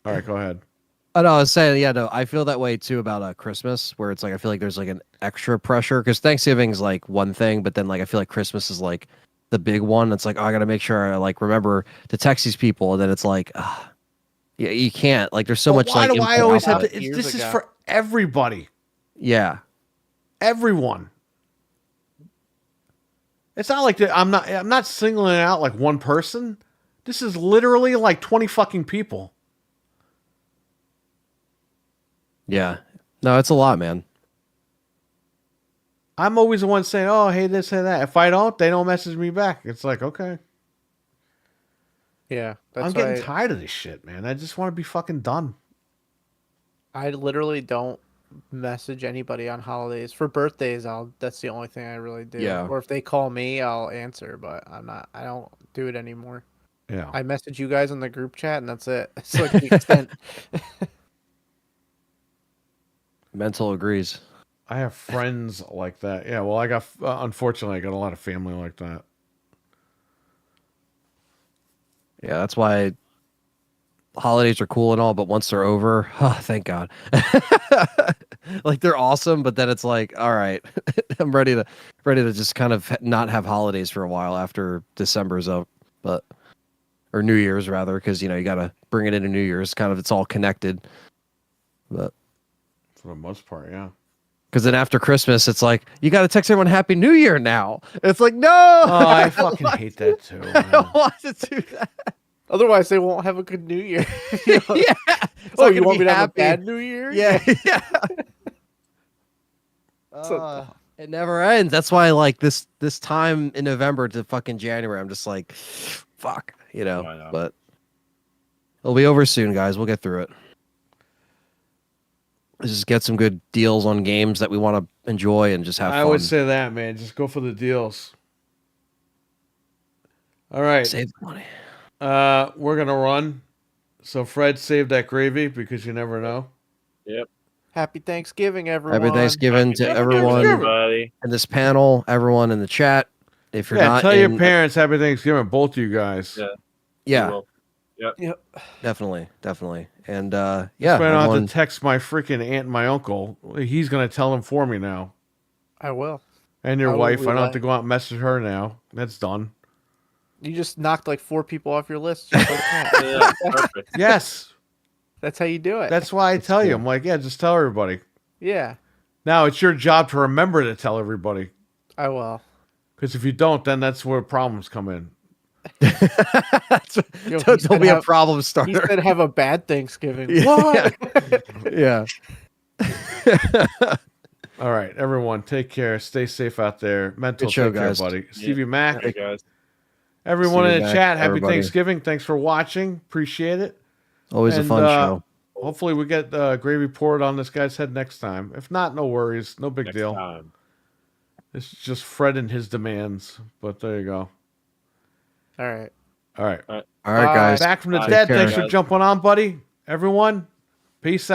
All right, go ahead. Oh, no, I was saying, yeah, no, I feel that way too about Christmas, where it's like I feel like there's like an extra pressure because Thanksgiving's like one thing, but then like I feel like Christmas is like the big one. It's like, oh, I got to make sure I like remember to text these people, and then it's like, yeah, you can't. Like, there's so much. Why like, do I input always out have of to? it. This is for everybody. Yeah, Everyone. It's not like that. I'm not singling out like one person. This is literally like 20 fucking people. yeah. No, it's a lot, man. I'm always the one saying, "Oh, hey, this, hey, that." If I don't, they don't message me back. It's like, okay. Yeah, I'm getting tired of this shit, man. I just want to be fucking done. I literally don't message anybody on holidays. For birthdays, that's the only thing I really do. Yeah. Or if they call me, I'll answer, but I don't do it anymore. Yeah. I message you guys in the group chat and that's it. It's like the extent. Mental agrees. I have friends like that. Yeah, well, I got unfortunately I got a lot of family like that. Yeah, that's why holidays are cool and all, but once they're over, oh, thank God. Like they're awesome, but then it's like, all right, I'm ready to just kind of not have holidays for a while after December's up, but or New Year's rather, because you got to bring it into New Year's. Kind of, it's all connected, but For the most part, yeah. because then after Christmas, it's like you got to text everyone Happy New Year now. It's like no, Oh, I fucking hate that too. I Man. don't want to do that. Otherwise, they won't have a good New Year. Yeah. It's Oh, not you gonna want be me to have a happy. bad New Year? Yeah, yeah. So- It never ends. That's why, like this time in November to fucking January, I'm just like, fuck, I know. But it'll be over soon, guys. We'll get through it. Let's just get some good deals on games that we want to enjoy and just have I fun. would say that, man. Just go for the deals. All right. Save the money. We're gonna run. So Fred, save that gravy because you never know. Happy Thanksgiving, everyone. Happy Thanksgiving to Happy everyone Thanksgiving. everybody. in this panel, everyone in the chat. If you're Yeah, not tell your in, parents Happy Thanksgiving, both of you guys. Yeah. yeah, Well, definitely. And Yeah, yeah, I don't have everyone, to text my freaking aunt and my uncle. He's gonna tell them for me now. I will. And your I will wife. I don't have relay. to go out and message her now. That's done. You just knocked like 4 people off your list. Just like that. yeah, perfect. Yes. That's how you do it. That's why I tell you. cool. I'm like, yeah, just tell everybody. Yeah, Now it's your job to remember to tell everybody. I will. Because if you don't, then that's where problems come in. That's, Yo, he don't said be a have- problem He starter. said have a bad Thanksgiving. Yeah. What? Yeah. All right, everyone, take care. Stay safe out there. Mental, Good show, take care, guys. buddy. Stevie Mac, Hey guys. everyone Stevie in the Mac, chat, happy everybody. Thanksgiving. Thanks for watching. Appreciate it. Always a And, fun show. Hopefully we get gravy poured on this guy's head next time. If not, no worries. No big Next deal. time. It's just Fred and his demands. But there you go. All right. All right. All right, guys. Back from the Take dead. care, Thanks for guys. jumping on, buddy. Everyone, peace out.